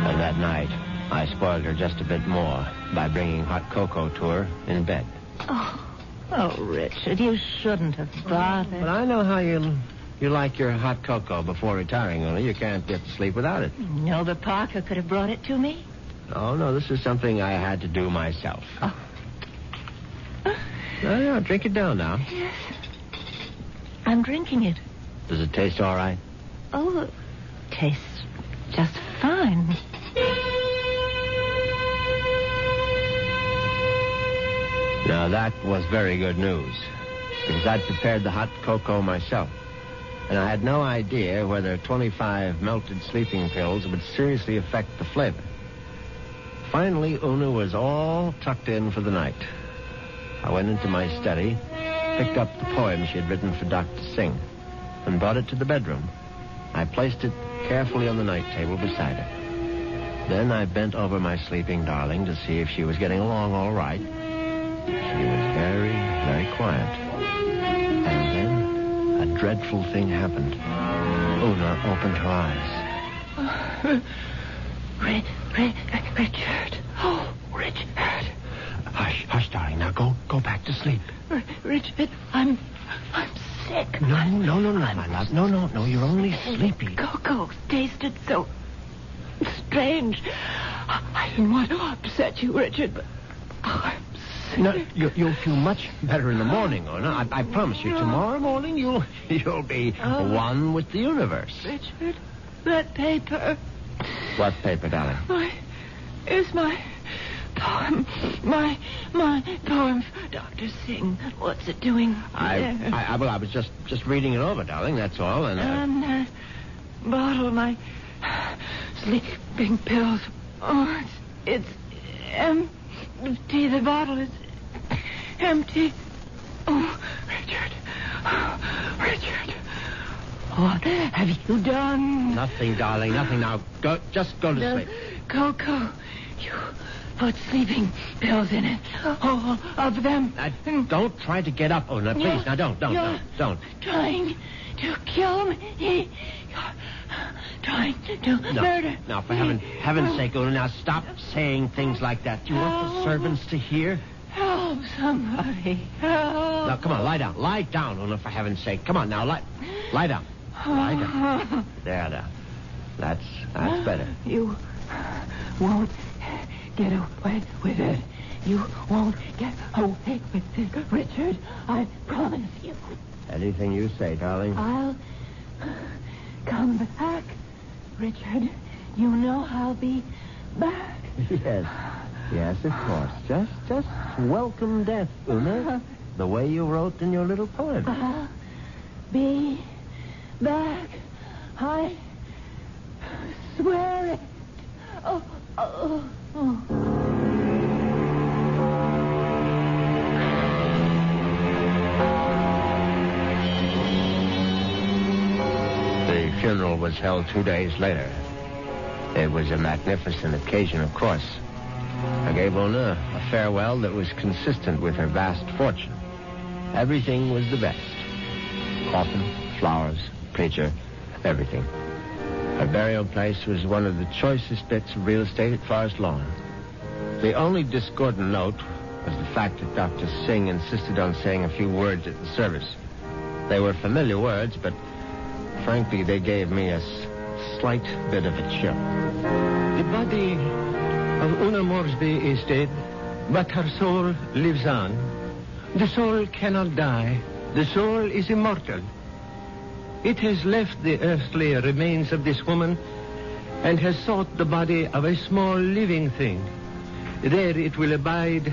H: And that night, I spoiled her just a bit more by bringing hot cocoa to her in bed.
J: Oh, Richard, you shouldn't have bothered.
H: But I know how you like your hot cocoa before retiring, Una. You can't get to sleep without it.
J: No, but Parker could have brought it to me.
H: Oh, no, this is something I had to do myself.
J: Oh.
H: No, drink it down now.
J: Yes. I'm drinking it.
H: Does it taste all right?
J: Oh, it tastes just fine.
H: Now, that was very good news, because I'd prepared the hot cocoa myself, and I had no idea whether 25 melted sleeping pills would seriously affect the flavor. Finally, Una was all tucked in for the night. I went into my study, picked up the poem she had written for Dr. Singh, and brought it to the bedroom. I placed it carefully on the night table beside her. Then I bent over my sleeping darling to see if she was getting along all right. She was very, very quiet. And then a dreadful thing happened. Una opened her eyes.
J: Richard. Oh, Richard.
H: Hush, darling. Now go back to sleep.
J: Richard, I'm sick.
H: No, my love. No, you're only sleepy.
J: Cocoa tasted so strange. I didn't want to upset you, Richard, but I'm sick.
H: No, you'll feel much better in the morning, Una. I promise you. Tomorrow morning, you'll be one with the universe.
J: Richard, that paper.
H: What paper, darling?
J: It's my poem. My poem for Dr. Singh. What's it doing there?
H: I was just reading it over, darling, that's all. And
J: that bottle, my sleeping pills. Oh, it's empty. The bottle is empty. Oh, Richard. What have you done?
H: Nothing, darling, nothing. Now, just go to sleep.
J: Cocoa. You put sleeping pills in it. All of them.
H: Don't try to get up, Una, please. Now, don't.
J: Trying to kill me. You're trying to murder.
H: Now, for heaven's sake, Una, now stop saying things like that. Do you want the servants to hear?
J: Help somebody. Help.
H: Now, come on, lie down. Lie down, Una, for heaven's sake. Come on, now, lie down. Lie down. There. That's better.
J: You won't get away with it. You won't get away with it, Richard. I promise you.
H: Anything you say, darling.
J: I'll come back, Richard. You know I'll be back.
H: Yes, of course. Just welcome death, Una. The way you wrote in your little poem.
J: I'll be back. I swear it. Oh.
H: The funeral was held 2 days later. It was a magnificent occasion, of course. I gave Una a farewell that was consistent with her vast fortune. Everything was the best. Coffin, flowers, preacher, everything. Her burial place was one of the choicest bits of real estate at Forest Lawn. The only discordant note was the fact that Dr. Singh insisted on saying a few words at the service. They were familiar words, but frankly, they gave me a slight bit of a chill.
K: The body of Una Moresby is dead, but her soul lives on. The soul cannot die. The soul is immortal. It has left the earthly remains of this woman and has sought the body of a small living thing. There it will abide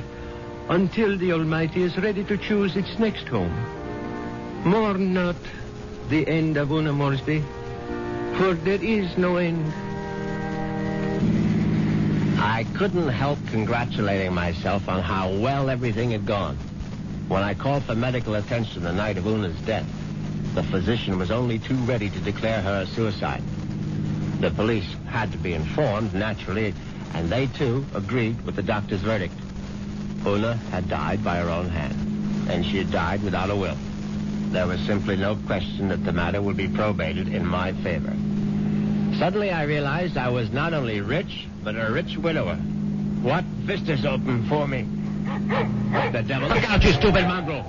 K: until the Almighty is ready to choose its next home. Mourn not the end of Una Moresby, for there is no end.
H: I couldn't help congratulating myself on how well everything had gone. When I called for medical attention the night of Una's death, the physician was only too ready to declare her a suicide. The police had to be informed, naturally, and they, too, agreed with the doctor's verdict. Una had died by her own hand, and she had died without a will. There was simply no question that the matter would be probated in my favor. Suddenly I realized I was not only rich, but a rich widower. What vistas opened for me? What the devil? Look out, you stupid mongrel!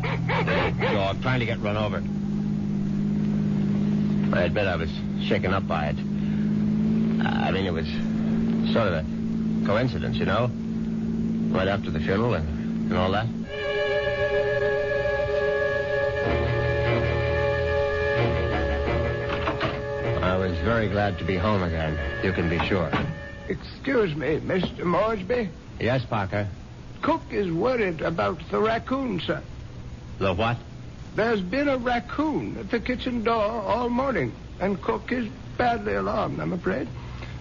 H: The dog trying to get run over. I admit I was shaken up by it. I mean, it was sort of a coincidence, you know? Right after the funeral and all that. I was very glad to be home again, you can be sure.
L: Excuse me, Mr. Moresby.
H: Yes, Parker?
L: Cook is worried about the raccoon, sir.
H: The what?
L: There's been a raccoon at the kitchen door all morning, and Cook is badly alarmed, I'm afraid.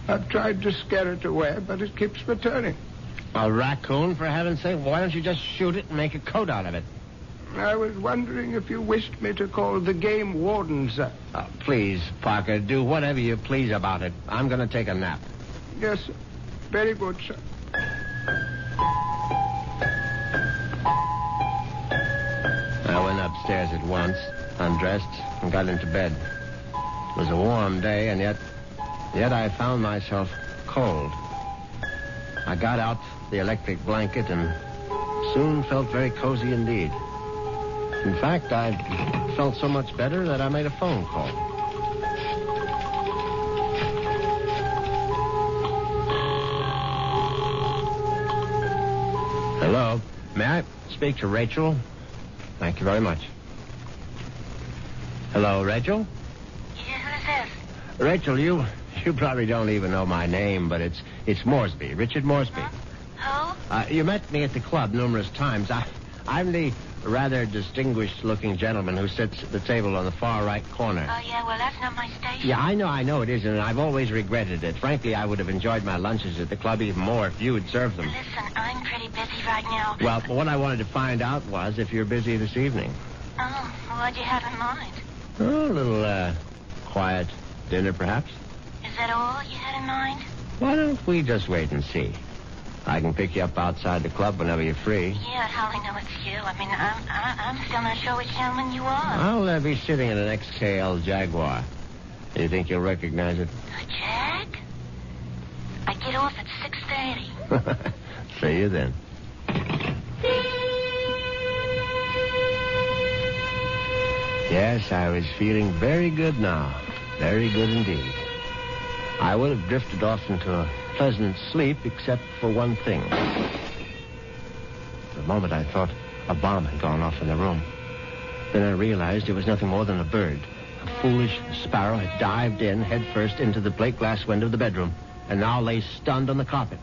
L: I've tried to scare it away, but it keeps returning.
H: A raccoon, for heaven's sake? Why don't you just shoot it and make a coat out of it?
L: I was wondering if you wished me to call the game warden, sir.
H: Oh, please, Parker, do whatever you please about it. I'm going to take a nap.
L: Yes, sir. Very good, sir.
H: I went upstairs at once, undressed, and got into bed. It was a warm day, and yet I found myself cold. I got out the electric blanket and soon felt very cozy indeed. In fact, I felt so much better that I made a phone call. Hello. May I speak to Rachel? Thank you very much. Hello, Rachel?
J: Yeah, who's this?
H: Rachel, you probably don't even know my name, but it's Moresby, Richard Moresby.
J: Who?
H: You met me at the club numerous times. I'm the rather distinguished-looking gentleman who sits at the table on the far right corner.
J: Oh, yeah, well, that's not my station.
H: Yeah, I know it isn't, and I've always regretted it. Frankly, I would have enjoyed my lunches at the club even more if you had served them.
J: Listen, I'm pretty busy right now.
H: Well, what I wanted to find out was if you're busy this evening.
J: Oh, what'd you have in mind?
H: Oh, a little, quiet dinner, perhaps.
J: Is that all you had in mind?
H: Why don't we just wait and see? I can pick you up outside the club whenever you're free.
J: Yeah, how I know it's you. I mean, I'm still not sure which gentleman you are.
H: I'll be sitting in an XKL Jaguar. You think you'll recognize it?
J: A Jag? I get off at 6:30.
H: See you then. Yes, I was feeling very good now. Very good indeed. I would have drifted off into a pleasant sleep except for one thing. For a moment I thought a bomb had gone off in the room. Then I realized it was nothing more than a bird. A foolish sparrow had dived in headfirst into the plate glass window of the bedroom and now lay stunned on the carpet.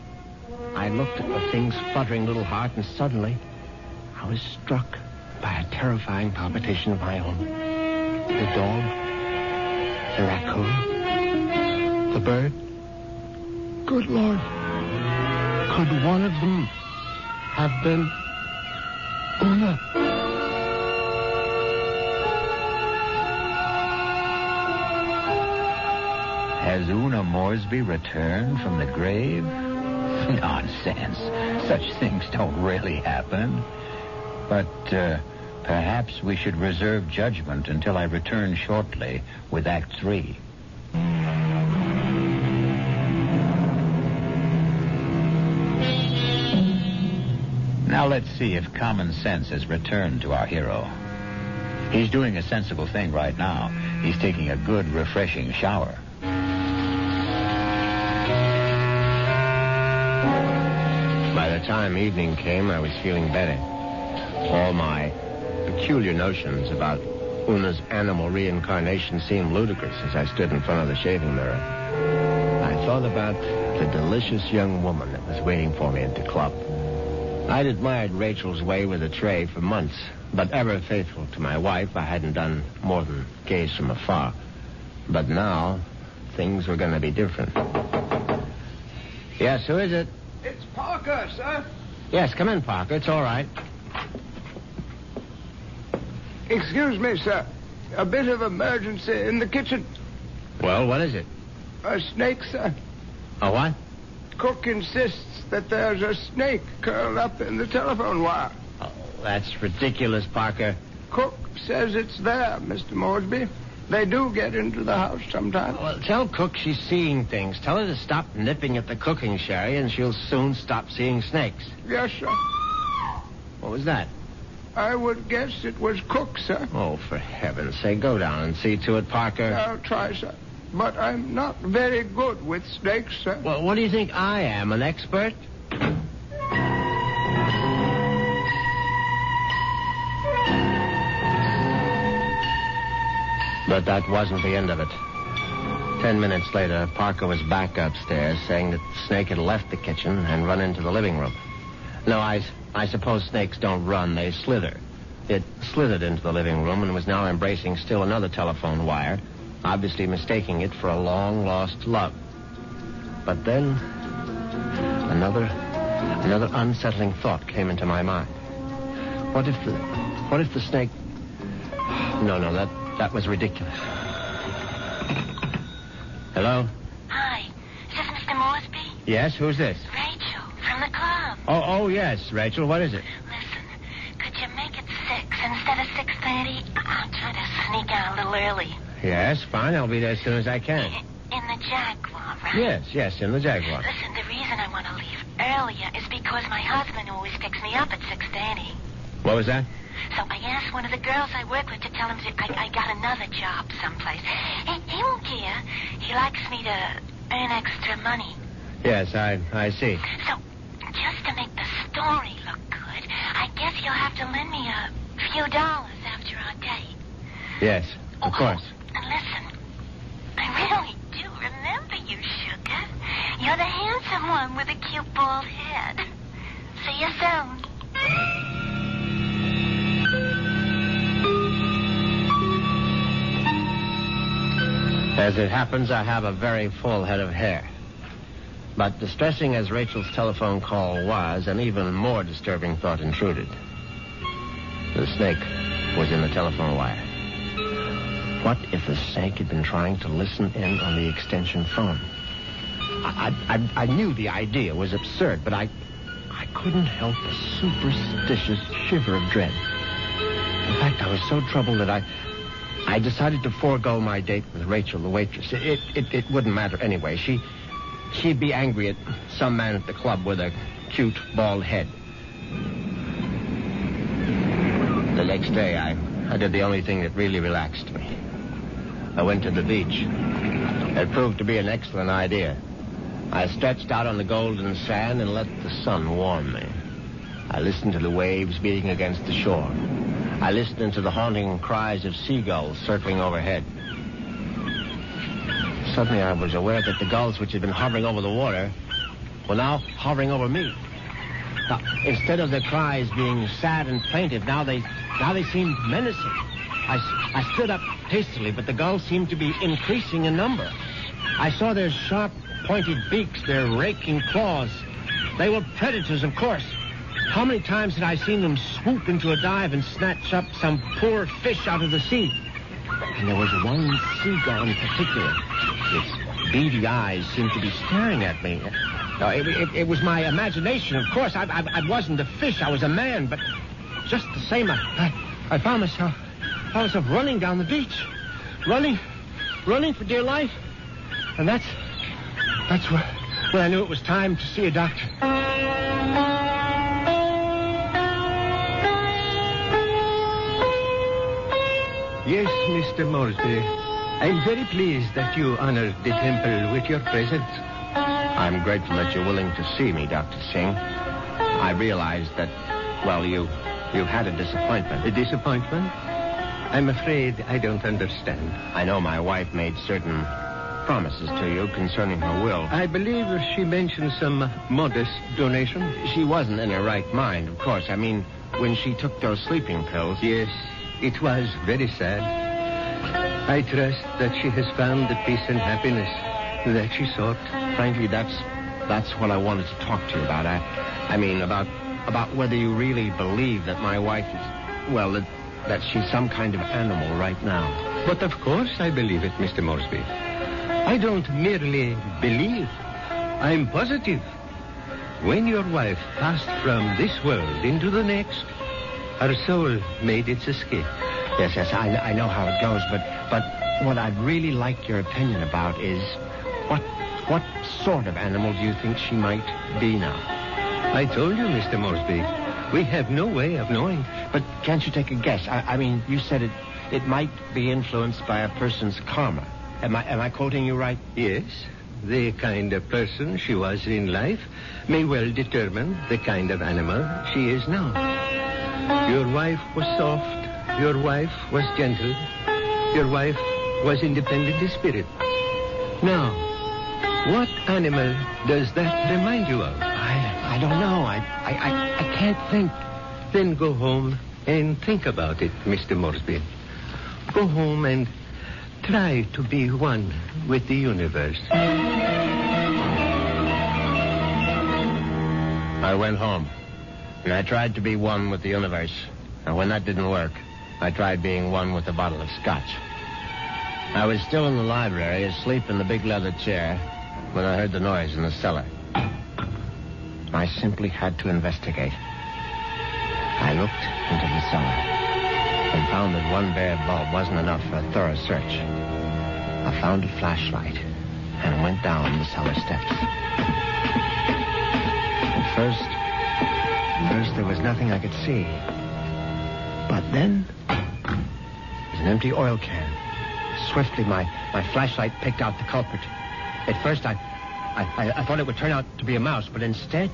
H: I looked at the thing's fluttering little heart, and suddenly I was struck by a terrifying palpitation of my own. The dog, the raccoon, the bird. Good Lord. Could one of them have been Una?
G: Has Una Moresby returned from the grave? Nonsense. Such things don't really happen. But perhaps we should reserve judgment until I return shortly with Act 3. Now let's see if common sense has returned to our hero. He's doing a sensible thing right now. He's taking a good, refreshing shower.
H: By the time evening came, I was feeling better. All my peculiar notions about Una's animal reincarnation seemed ludicrous as I stood in front of the shaving mirror. I thought about the delicious young woman that was waiting for me at the club. I'd admired Rachel's way with a tray for months, but ever faithful to my wife, I hadn't done more than gaze from afar. But now, things were going to be different. Yes, who is it?
L: It's Parker, sir.
H: Yes, come in, Parker. It's all right.
L: Excuse me, sir. A bit of emergency in the kitchen.
H: Well, what is it?
L: A snake, sir.
H: A what?
L: Cook insists that there's a snake curled up in the telephone wire.
H: Oh, that's ridiculous, Parker.
L: Cook says it's there, Mr. Moresby. They do get into the house sometimes.
H: Well, tell Cook she's seeing things. Tell her to stop nipping at the cooking sherry, and she'll soon stop seeing snakes.
L: Yes, sir.
H: What was that?
L: I would guess it was Cook, sir.
H: Oh, for heaven's sake, go down and see to it, Parker.
L: I'll try, sir. But I'm not very good with snakes, sir.
H: Well, what do you think I am, an expert? But that wasn't the end of it. 10 minutes later, Parker was back upstairs saying that the snake had left the kitchen and run into the living room. No, I suppose snakes don't run, they slither. It slithered into the living room and was now embracing still another telephone wire, obviously mistaking it for a long-lost love. But then, another unsettling thought came into my mind. What if the snake... No, that was ridiculous. Hello?
J: Hi. Is this Mr. Moresby?
H: Yes, who's this?
J: Rachel, from the club.
H: Oh, yes, Rachel, what is it?
J: Listen, could you make it 6 instead of 6:30? I'm trying to sneak out a little early.
H: Yes, fine, I'll be there as soon as I can.
J: In the Jaguar, right?
H: Yes, in the Jaguar.
J: Listen, the reason I want to leave earlier is because my husband always picks me up at 6:30.
H: What was that?
J: So I asked one of the girls I work with to tell him I got another job someplace. He won't care. He likes me to earn extra money.
H: Yes, I see.
J: So, just to make the story look good, I guess you'll have to lend me a few dollars after our date.
H: Yes, of course.
J: And listen, I really do remember you, sugar. You're the handsome one with a cute bald head. See you soon.
H: As it happens, I have a very full head of hair. But distressing as Rachel's telephone call was, an even more disturbing thought intruded. The snake was in the telephone wire. What if the snake had been trying to listen in on the extension phone? I knew the idea was absurd, but I couldn't help a superstitious shiver of dread. In fact, I was so troubled that I decided to forego my date with Rachel, the waitress. It wouldn't matter anyway. She'd be angry at some man at the club with a cute, bald head. The next day, I did the only thing that really relaxed me. I went to the beach. It proved to be an excellent idea. I stretched out on the golden sand and let the sun warm me. I listened to the waves beating against the shore. I listened to the haunting cries of seagulls circling overhead. Suddenly I was aware that the gulls which had been hovering over the water were now hovering over me. Now, instead of their cries being sad and plaintive, now they seemed menacing. I stood up hastily, but the gulls seemed to be increasing in number. I saw their sharp, pointed beaks, their raking claws. They were predators, of course. How many times had I seen them swoop into a dive and snatch up some poor fish out of the sea? And there was one seagull in particular. Its beady eyes seemed to be staring at me. It was my imagination, of course. I wasn't a fish. I was a man. But just the same, I found myself running down the beach. Running for dear life. And that's when I knew it was time to see a doctor.
K: Yes, Mr. Moresby. I'm very pleased that you honored the temple with your presence.
H: I'm grateful that you're willing to see me, Dr. Singh. I realize that, well, you've had a disappointment.
K: A disappointment? I'm afraid I don't understand.
H: I know my wife made certain promises to you concerning her will.
K: I believe she mentioned some modest donation.
H: She wasn't in her right mind, of course. I mean, when she took those sleeping pills.
K: Yes, it was very sad. I trust that she has found the peace and happiness that she sought.
H: Frankly, that's what I wanted to talk to you about. I mean, about whether you really believe that my wife is, well, that she's some kind of animal right now.
K: But of course I believe it, Mr. Moresby. I don't merely believe. I'm positive. When your wife passed from this world into the next, her soul made its escape.
H: Yes, I know how it goes, but what I'd really like your opinion about is what sort of animal do you think she might be now?
K: I told you, Mr. Moresby, we have no way of knowing.
H: But can't you take a guess? I mean, you said it might be influenced by a person's karma. Am I quoting you right?
K: Yes. The kind of person she was in life may well determine the kind of animal she is now. Your wife was soft. Your wife was gentle. Your wife was independent in spirit. Now, what animal does that remind you of?
H: I don't know. I can't think.
K: Then go home and think about it, Mr. Moresby. Go home and try to be one with the universe.
H: I went home, and I tried to be one with the universe. And when that didn't work, I tried being one with a bottle of scotch. I was still in the library, asleep in the big leather chair, when I heard the noise in the cellar. I simply had to investigate. I looked into the cellar and found that one bare bulb wasn't enough for a thorough search. I found a flashlight and went down the cellar steps. At first there was nothing I could see. But then, there's an empty oil can. Swiftly, my flashlight picked out the culprit. At first, I thought it would turn out to be a mouse, but instead,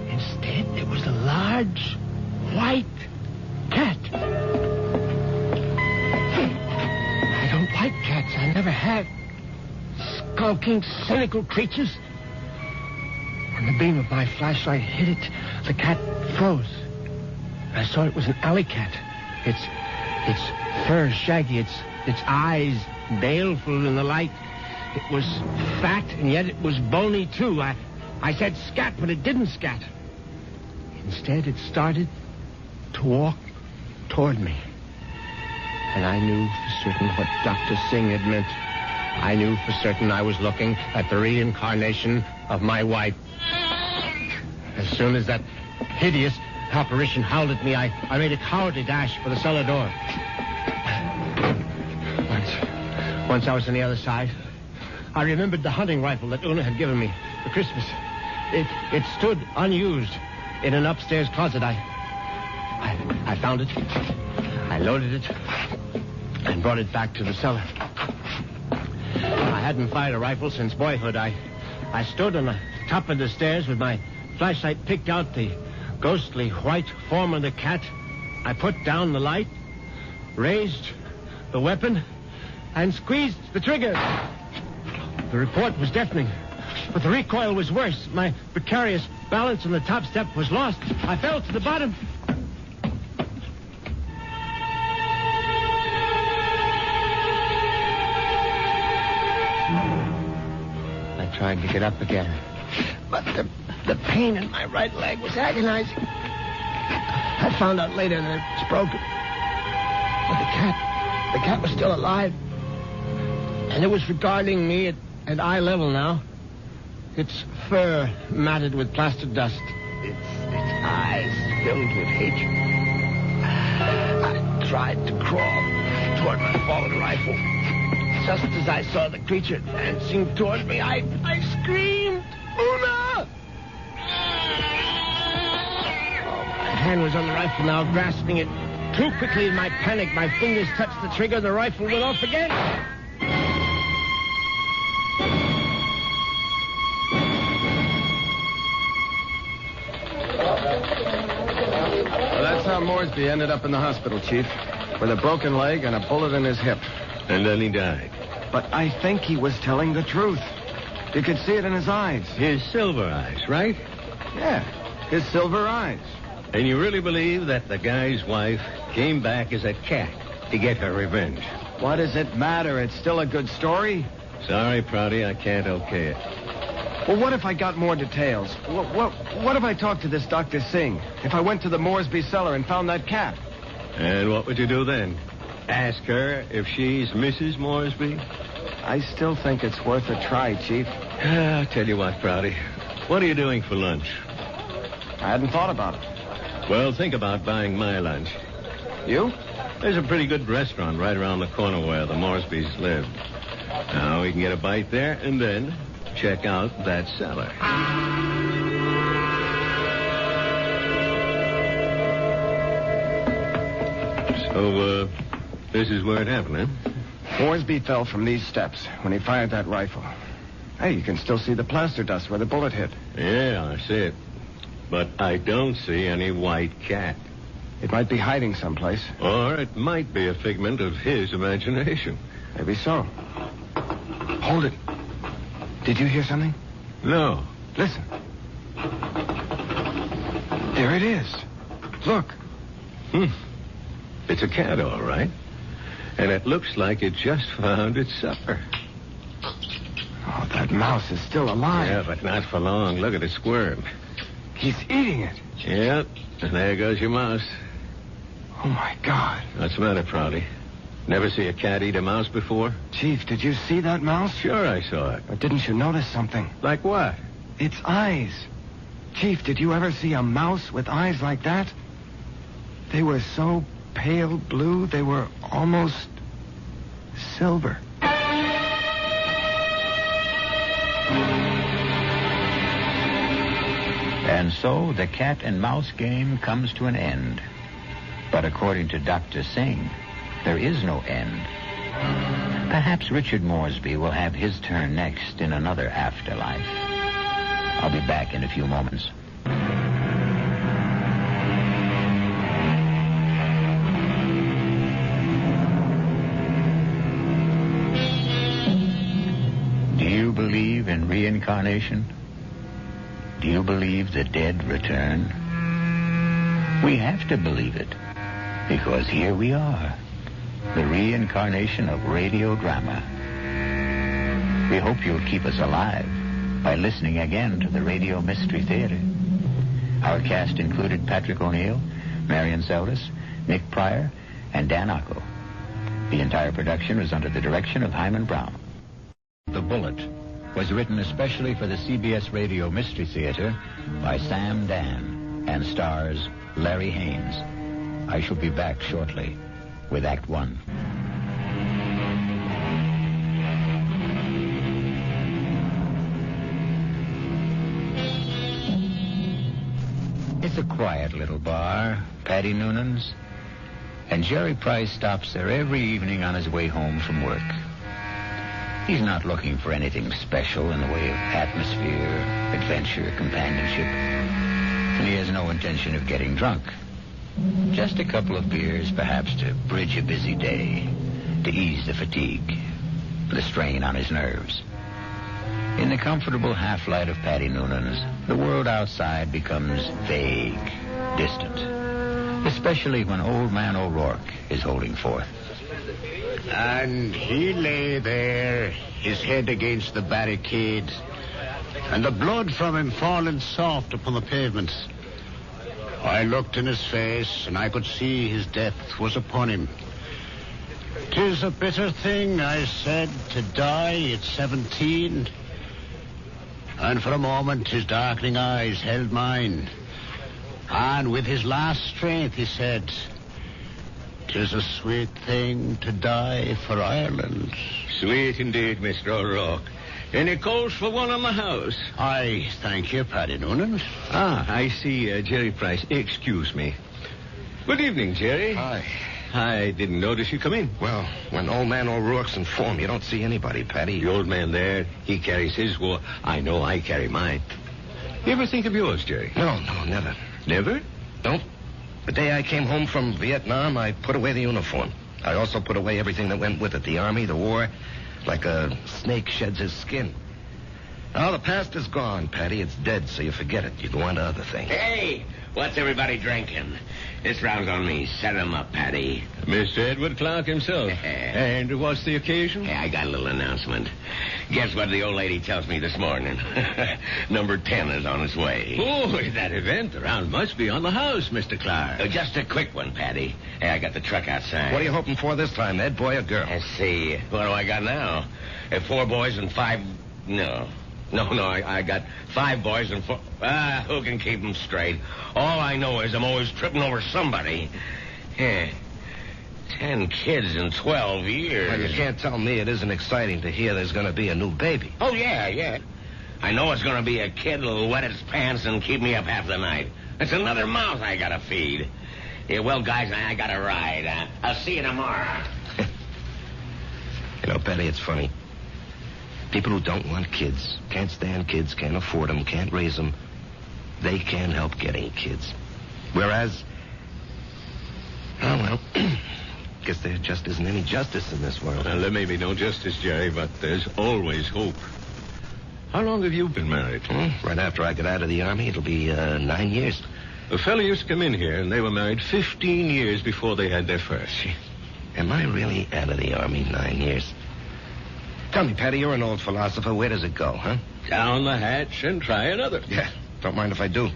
H: it was a large, white cat. I don't like cats. I never have. Skulking, cynical creatures. When the beam of my flashlight hit it, the cat froze. I saw it was an alley cat. Its fur shaggy, its eyes baleful in the light. It was fat, and yet it was bony, too. I said scat, but it didn't scat. Instead, it started to walk toward me. And I knew for certain what Dr. Singh had meant. I knew for certain I was looking at the reincarnation of my wife. As soon as that hideous apparition howled at me, I made a cowardly dash for the cellar door. Once I was on the other side, I remembered the hunting rifle that Una had given me for Christmas. It stood unused in an upstairs closet. I found it. I loaded it and brought it back to the cellar. I hadn't fired a rifle since boyhood. I stood on the top of the stairs with my flashlight, picked out the ghostly white form of the cat. I put down the light, raised the weapon, and squeezed the trigger. The report was deafening, but the recoil was worse. My precarious balance on the top step was lost. I fell to the bottom. I tried to get up again, but the pain in my right leg was agonizing. I found out later that it was broken. But the cat was still alive. And it was regarding me at eye level now. Its fur matted with plaster dust. Its eyes filled with hatred. I tried to crawl toward my fallen rifle. Just as I saw the creature advancing toward me, I screamed, "Una!" Oh, my hand was on the rifle now, grasping it Too quickly in my panic, my fingers touched the trigger, the rifle went off again.
M: Well, that's how Moresby ended up in the hospital, Chief, with a broken leg and a bullet in his hip.
I: And then he died.
M: But I think he was telling the truth. You could see it in his eyes.
I: His silver eyes, right?
M: Yeah, his silver eyes.
I: And you really believe that the guy's wife came back as a cat to get her revenge?
M: What does it matter? It's still a good story.
I: Sorry, Prouty, I can't okay it.
M: Well, what if I got more details? What if I talked to this Dr. Singh? If I went to the Moresby cellar and found that cat?
I: And what would you do then? Ask her if she's Mrs. Moresby?
M: I still think it's worth a try, Chief.
I: I'll tell you what, Prouty. What are you doing for lunch?
M: I hadn't thought about it.
I: Well, think about buying my lunch.
M: You?
I: There's a pretty good restaurant right around the corner where the Moresbys live. Now, we can get a bite there and then check out that cellar. So, this is where it happened, huh?
M: Moresby fell from these steps when he fired that rifle. Hey, you can still see the plaster dust where the bullet hit.
I: Yeah, I see it. But I don't see any white cat.
M: It might be hiding someplace.
I: Or it might be a figment of his imagination.
M: Maybe so. Hold it. Did you hear something?
I: No.
M: Listen. There it is. Look.
I: It's a cat, all right. And it looks like it just found its supper.
M: Oh, that mouse is still alive.
I: Yeah, but not for long. Look at it squirm.
M: He's eating it.
I: Yep. And there goes your mouse.
M: Oh, my God.
I: What's the matter, Prouty? Never see a cat eat a mouse before?
M: Chief, did you see that mouse?
I: Sure I saw it.
M: Or didn't you notice something?
I: Like what?
M: Its eyes. Chief, did you ever see a mouse with eyes like that? They were so pale blue, they were almost silver.
G: And so the cat and mouse game comes to an end. But according to Dr. Singh, there is no end. Perhaps Richard Moresby will have his turn next in another afterlife. I'll be back in a few moments. Do you believe in reincarnation? Do you believe the dead return? We have to believe it, because here we are, the reincarnation of radio drama. We hope you'll keep us alive by listening again to the Radio Mystery Theater. Our cast included Patrick O'Neill, Marion Seldes, Nick Pryor, and Dan Ocko. The entire production was under the direction of Hyman Brown. The Bullet was written especially for the CBS Radio Mystery Theater by Sam Dan and stars Larry Haynes. I shall be back shortly with Act One. It's a quiet little bar, Paddy Noonan's, and Jerry Price stops there every evening on his way home from work. He's not looking for anything special in the way of atmosphere, adventure, companionship. And he has no intention of getting drunk. Just a couple of beers, perhaps, to bridge a busy day, to ease the fatigue, the strain on his nerves. In the comfortable half-light of Paddy Noonan's, the world outside becomes vague, distant, especially when Old Man O'Rourke is holding forth.
N: And he lay there, his head against the barricade, and the blood from him falling soft upon the pavement. I looked in his face, and I could see his death was upon him. "'Tis a bitter thing," I said, "to die at 17. And for a moment his darkening eyes held mine. And with his last strength he said, "'Tis a sweet thing to die for Ireland."
I: Sweet indeed, Mr. O'Rourke. And it calls for one on the house.
N: I thank you, Paddy Noonan.
I: I see, Jerry Price. Excuse me. Good evening, Jerry.
O: Hi.
I: I didn't notice you come in.
O: Well, when old man O'Rourke's in form, you don't see anybody, Patty.
I: The old man there, he carries his war. I know I carry mine. You ever think of yours, Jerry?
O: No, never.
I: Never?
O: Nope. The day I came home from Vietnam, I put away the uniform. I also put away everything that went with it. The army, the war, like a snake sheds his skin. Now, the past is gone, Patty. It's dead, so you forget it. You go on to other things.
B: Hey, what's everybody drinking? This round's on me. Set 'em up, Patty.
I: Mr. Edward Clark himself. And what's the occasion?
B: Hey, I got a little announcement. Guess what the old lady tells me this morning? Number 10 is on its way.
I: Oh, that event. The round must be on the house, Mr. Clark.
B: Just a quick one, Patty. Hey, I got the truck outside.
O: What are you hoping for this time, Ed? Boy or girl?
B: Let's see. What do I got now? 4 boys and 5... No, I got 5 boys and 4... who can keep them straight? All I know is I'm always tripping over somebody. 10 kids in 12 years.
O: Well, you can't tell me it isn't exciting to hear there's going to be a new baby.
B: Oh, yeah. I know it's going to be a kid that'll wet his pants and keep me up half the night. It's another mouth I got to feed. Yeah, well, guys, I got to ride. I'll see you tomorrow.
O: You know, Betty, it's funny. People who don't want kids, can't stand kids, can't afford them, can't raise them, they can't help getting kids. Whereas, guess there just isn't any justice in this world.
I: Well, there may be no justice, Jerry, but there's always hope. How long have you been married?
O: Right after I got out of the Army, it'll be 9 years.
I: A fellow used to come in here, and they were married 15 years before they had their first.
O: Am I really out of the Army 9 years? Tell me, Patty, you're an old philosopher. Where does it go, huh?
I: Down the hatch and try another.
O: Yeah, don't mind if I do.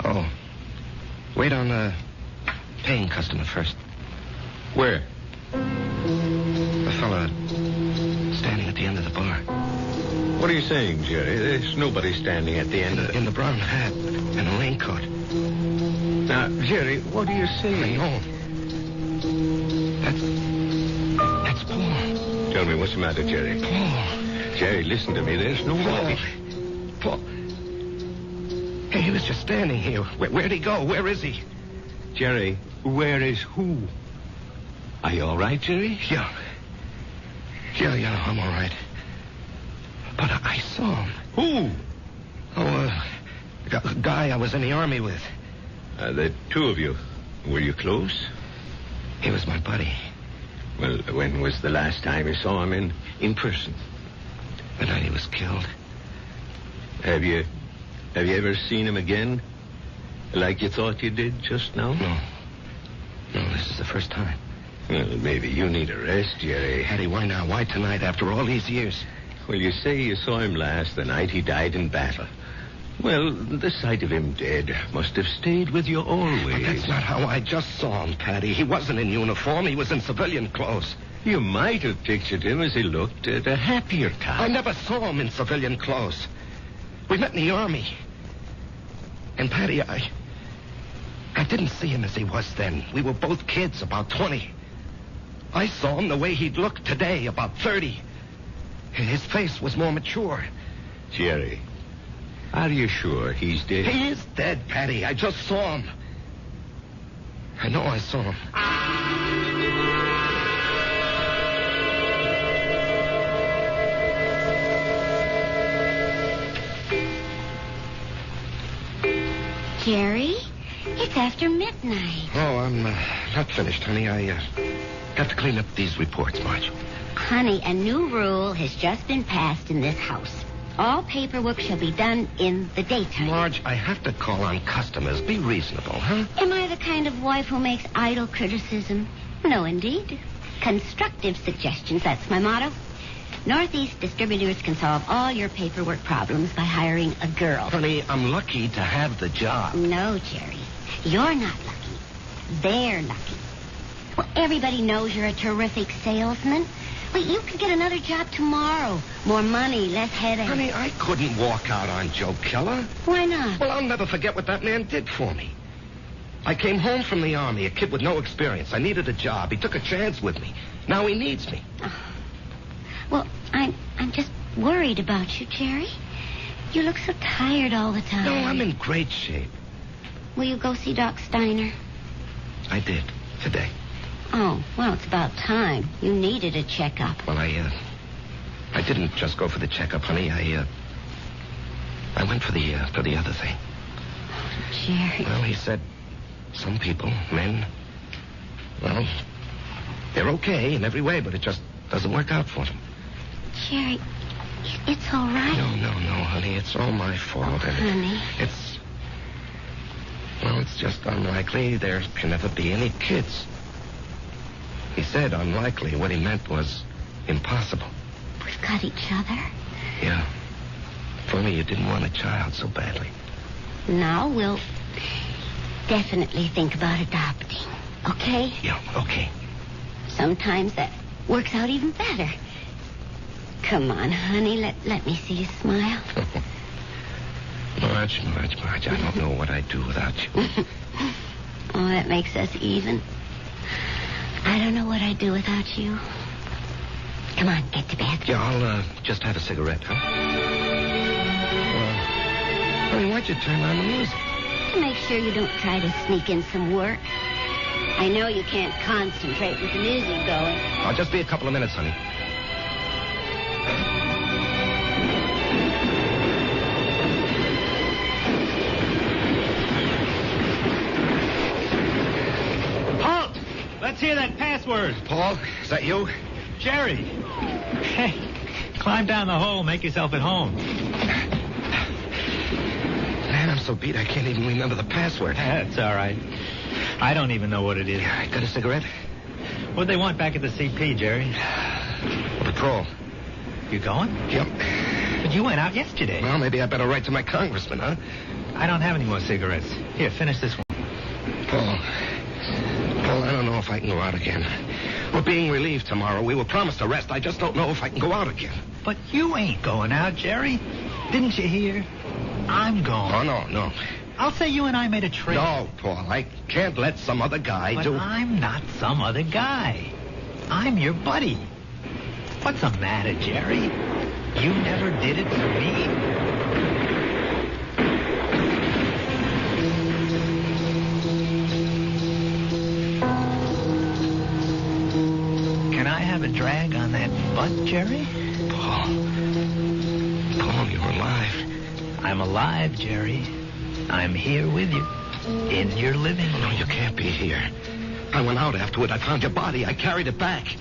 O: Oh, wait on a paying customer first.
I: Where?
O: The fella standing at the end of the bar.
I: What are you saying, Jerry? There's nobody standing at the end of...
O: In the brown hat and a raincoat.
I: Now, Jerry, what are you saying?
O: No. That's Paul.
I: Tell me what's the matter, Jerry.
O: Paul.
I: Jerry, listen to me. There's nobody.
O: Paul. Hey, he was just standing here. Where'd he go? Where is he?
I: Jerry, where is who? Are you all right, Jerry?
O: Yeah, I'm all right. But I saw him.
I: Who?
O: Oh, a guy I was in the Army with.
I: The two of you. Were you close?
O: He was my buddy.
I: Well, when was the last time you saw him in person?
O: The night he was killed.
I: Have you ever seen him again? Like you thought you did just now?
O: No, this is the first time.
I: Well, maybe you need a rest, Jerry.
O: Hattie, why now? Why tonight after all these years?
I: Well, you say you saw him last the night he died in battle. Well, the sight of him dead must have stayed with you always.
O: But that's not how I just saw him, Patty. He wasn't in uniform. He was in civilian clothes.
I: You might have pictured him as he looked at a happier time.
O: I never saw him in civilian clothes. We met in the Army. And, Patty, I didn't see him as he was then. We were both kids, about 20. I saw him the way he'd look today, about 30. His face was more mature.
I: Jerry, are you sure he's dead?
O: He is dead, Patty. I just saw him. I know I saw him.
P: Jerry, it's after midnight.
O: Oh, I'm not finished, honey. I got to clean up these reports, Marge.
P: Honey, a new rule has just been passed in this house. All paperwork shall be done in the daytime.
O: Marge, I have to call on customers. Be reasonable, huh?
P: Am I the kind of wife who makes idle criticism? No, indeed. Constructive suggestions, that's my motto. Northeast Distributors can solve all your paperwork problems by hiring a girl.
O: Honey, I'm lucky to have the job.
P: No, Jerry. You're not lucky. They're lucky. Well, everybody knows you're a terrific salesman. Well, you could get another job tomorrow. More money, less headache.
O: Honey, I couldn't walk out on Joe Keller.
P: Why not?
O: Well, I'll never forget what that man did for me. I came home from the Army, a kid with no experience. I needed a job. He took a chance with me. Now he needs me.
P: Oh. Well, I'm just worried about you, Jerry. You look so tired all the time.
O: No, I'm in great shape.
P: Will you go see Doc Steiner?
O: I did, today.
P: Oh, well, it's about time. You needed a checkup.
O: Well, I didn't just go for the checkup, honey. I went for the other thing.
P: Jerry.
O: Well, he said some people, men, well, they're okay in every way, but it just doesn't work out for them.
P: Jerry, it's all right.
O: No, honey. It's all my fault.
P: Oh, honey.
O: It's just unlikely there can ever be any kids. He said unlikely. What he meant was impossible.
P: We've got each other.
O: Yeah. If only you didn't want a child so badly.
P: Now we'll definitely think about adopting. Okay?
O: Yeah, okay.
P: Sometimes that works out even better. Come on, honey. Let me see you smile.
O: Marge, I don't know what I'd do without you.
P: Oh, that makes us even. I don't know what I'd do without you. Come on, get to bed.
O: Yeah, I'll just have a cigarette, huh? Honey, why'd you turn on the music?
P: To make sure you don't try to sneak in some work. I know you can't concentrate with the music going.
O: I'll just be a couple of minutes, honey.
Q: Halt! Let's hear that password.
O: Paul, is that you?
Q: Jerry. Hey, climb down the hole, make yourself at home.
O: Man, I'm so beat I can't even remember the password.
Q: That's all right. I don't even know what it is.
O: Got a cigarette?
Q: What'd they want back at the CP, Jerry?
O: Patrol.
Q: You going?
O: Yep.
Q: But you went out yesterday.
O: Well, maybe I better write to my congressman, huh?
Q: I don't have any more cigarettes. Here, finish this one.
O: Paul, I don't know if I can go out again. We're being relieved tomorrow. We were promised a rest. I just don't know if I can go out again.
Q: But you ain't going out, Jerry. Didn't you hear? I'm going.
O: Oh, no.
Q: I'll say you and I made a trade.
O: No, Paul, I can't let some other guy
Q: But I'm not some other guy. I'm your buddy. What's the matter, Jerry? You never did it for me. Can I have a drag on that butt, Jerry?
O: Paul, you're alive.
Q: I'm alive, Jerry. I'm here with you. In your living room.
O: No, you can't be here. I went out afterward. I found your body. I carried it back.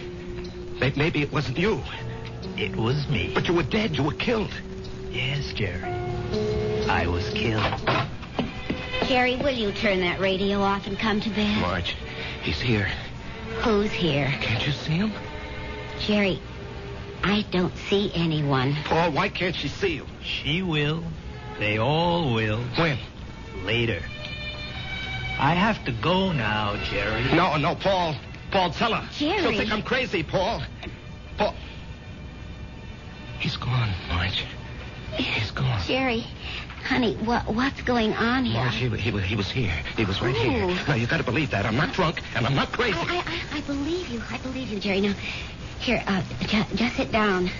O: Maybe it wasn't you.
Q: It was me.
O: But you were dead. You were killed.
Q: Yes, Jerry. I was killed.
P: Jerry, will you turn that radio off and come to bed?
O: Marge, he's here.
P: Who's here?
O: Can't you see him?
P: Jerry, I don't see anyone.
O: Paul, why can't she see you?
Q: She will. They all will.
O: When?
Q: Later. I have to go now, Jerry.
O: No, Paul. Paul, tell her.
P: Jerry.
O: She'll think I'm crazy, Paul. Paul. He's gone, Marge. He's gone.
P: Jerry, honey, what's going on here?
O: Marge, he was here. He was right here. Now, you got to believe that. I'm not drunk, and I'm not crazy.
P: I believe you. I believe you, Jerry. Now, here, just sit down.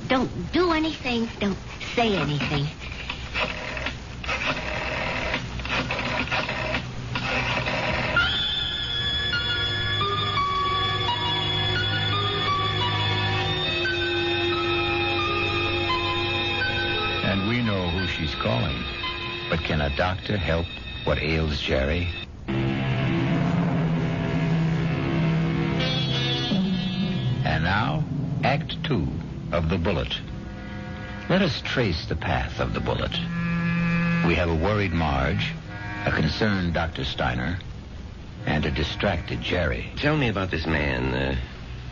P: Don't do anything. Don't say anything.
G: And we know who she's calling. But can a doctor help what ails Jerry? And now, Act 2 of The Bullet. Let us trace the path of the bullet. We have a worried Marge, a concerned Dr. Steiner, and a distracted Jerry.
B: Tell me about this man,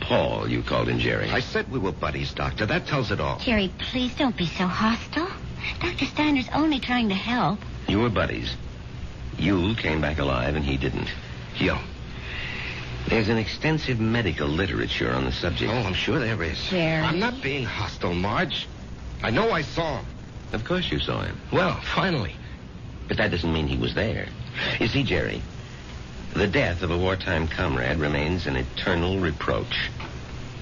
B: Paul, you called him Jerry.
O: I said we were buddies, Doctor. That tells it all.
P: Jerry, please don't be so hostile. Dr. Steiner's only trying to help.
B: You were buddies. You came back alive and he didn't.
O: Yo.
B: There's an extensive medical literature on the subject.
O: Oh, I'm sure there is.
P: Jerry.
O: I'm not being hostile, Marge. I know I saw him.
B: Of course you saw him.
O: Well, finally.
B: But that doesn't mean he was there. You see, Jerry, the death of a wartime comrade remains an eternal reproach.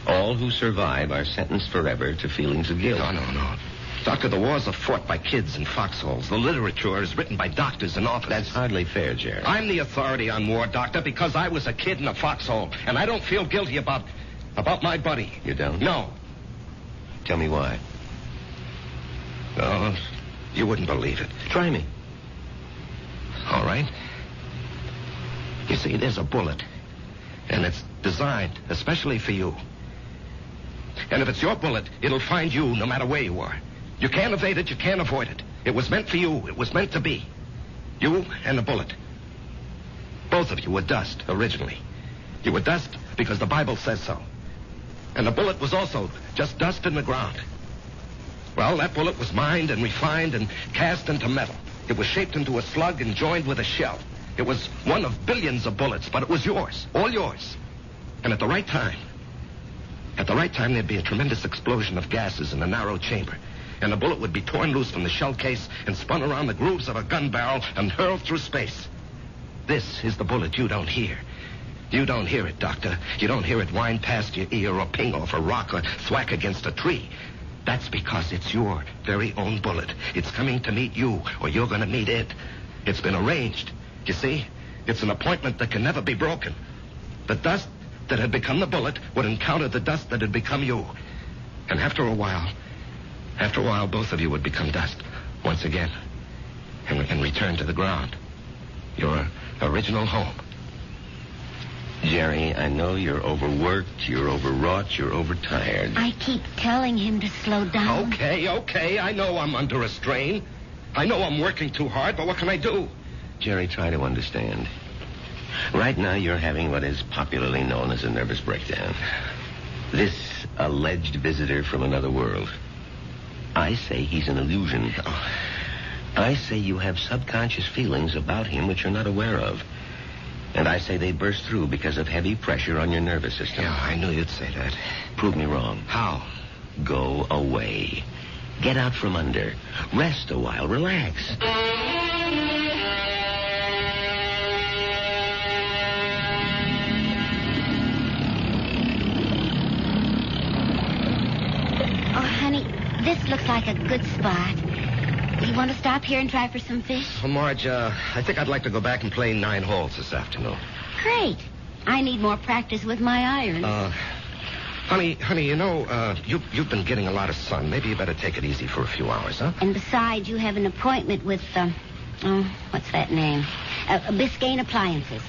B: All who survive are sentenced forever to feelings of guilt.
O: No. Doctor, the wars are fought by kids in foxholes. The literature is written by doctors and authors.
B: That's hardly fair, Jerry.
O: I'm the authority on war, Doctor, because I was a kid in a foxhole, and I don't feel guilty about my buddy.
B: You don't?
O: No.
B: Tell me why.
O: No, you wouldn't believe it.
B: Try me.
O: All right. You see, there's a bullet, and it's designed especially for you. And if it's your bullet, it'll find you no matter where you are. You can't evade it, you can't avoid it. It was meant for you, it was meant to be. You and the bullet. Both of you were dust, originally. You were dust because the Bible says so. And the bullet was also just dust in the ground. Well, that bullet was mined and refined and cast into metal. It was shaped into a slug and joined with a shell. It was one of billions of bullets, but it was yours, all yours. And at the right time, there'd be a tremendous explosion of gases in a narrow chamber. And the bullet would be torn loose from the shell case and spun around the grooves of a gun barrel and hurled through space. This is the bullet you don't hear. You don't hear it, Doctor. You don't hear it whine past your ear or ping off a rock or thwack against a tree. That's because it's your very own bullet. It's coming to meet you, or you're going to meet it. It's been arranged. You see? It's an appointment that can never be broken. The dust that had become the bullet would encounter the dust that had become you. And after a while, both of you would become dust once again and return to the ground. Your original home.
B: Jerry, I know you're overworked, you're overwrought, you're overtired.
P: I keep telling him to slow down.
O: Okay. I know I'm under a strain. I know I'm working too hard, but what can I do?
B: Jerry, try to understand. Right now, you're having what is popularly known as a nervous breakdown. This alleged visitor from another world. I say he's an illusion. I say you have subconscious feelings about him which you're not aware of. And I say they burst through because of heavy pressure on your nervous system.
O: Yeah, I knew you'd say that.
B: Prove me wrong.
O: How?
B: Go away. Get out from under. Rest a while. Relax.
P: Oh, honey, this looks like a good spot. You want to stop here and try for some fish?
O: Well, Marge, I think I'd like to go back and play 9 holes this afternoon.
P: Great. I need more practice with my irons.
O: Honey, you know, you've been getting a lot of sun. Maybe you better take it easy for a few hours, huh?
P: And besides, you have an appointment with, what's that name? Biscayne Appliances.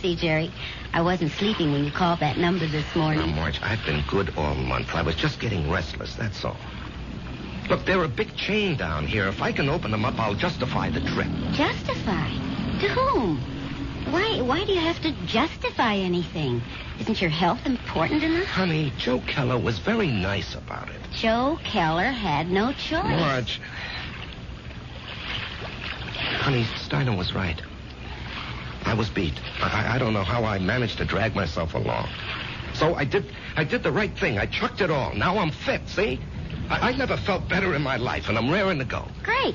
P: See, Jerry, I wasn't sleeping when you called that number this morning.
O: Now, Marge, I've been good all month. I was just getting restless, that's all. Look, they're a big chain down here. If I can open them up, I'll justify the trip.
P: Justify? To whom? Why do you have to justify anything? Isn't your health important enough?
O: Honey, Joe Keller was very nice about it.
P: Joe Keller had no choice.
O: Marge. Honey, Steiner was right. I was beat. I don't know how I managed to drag myself along. So I did the right thing. I chucked it all. Now I'm fit, see? I never felt better in my life, and I'm raring to go.
P: Great.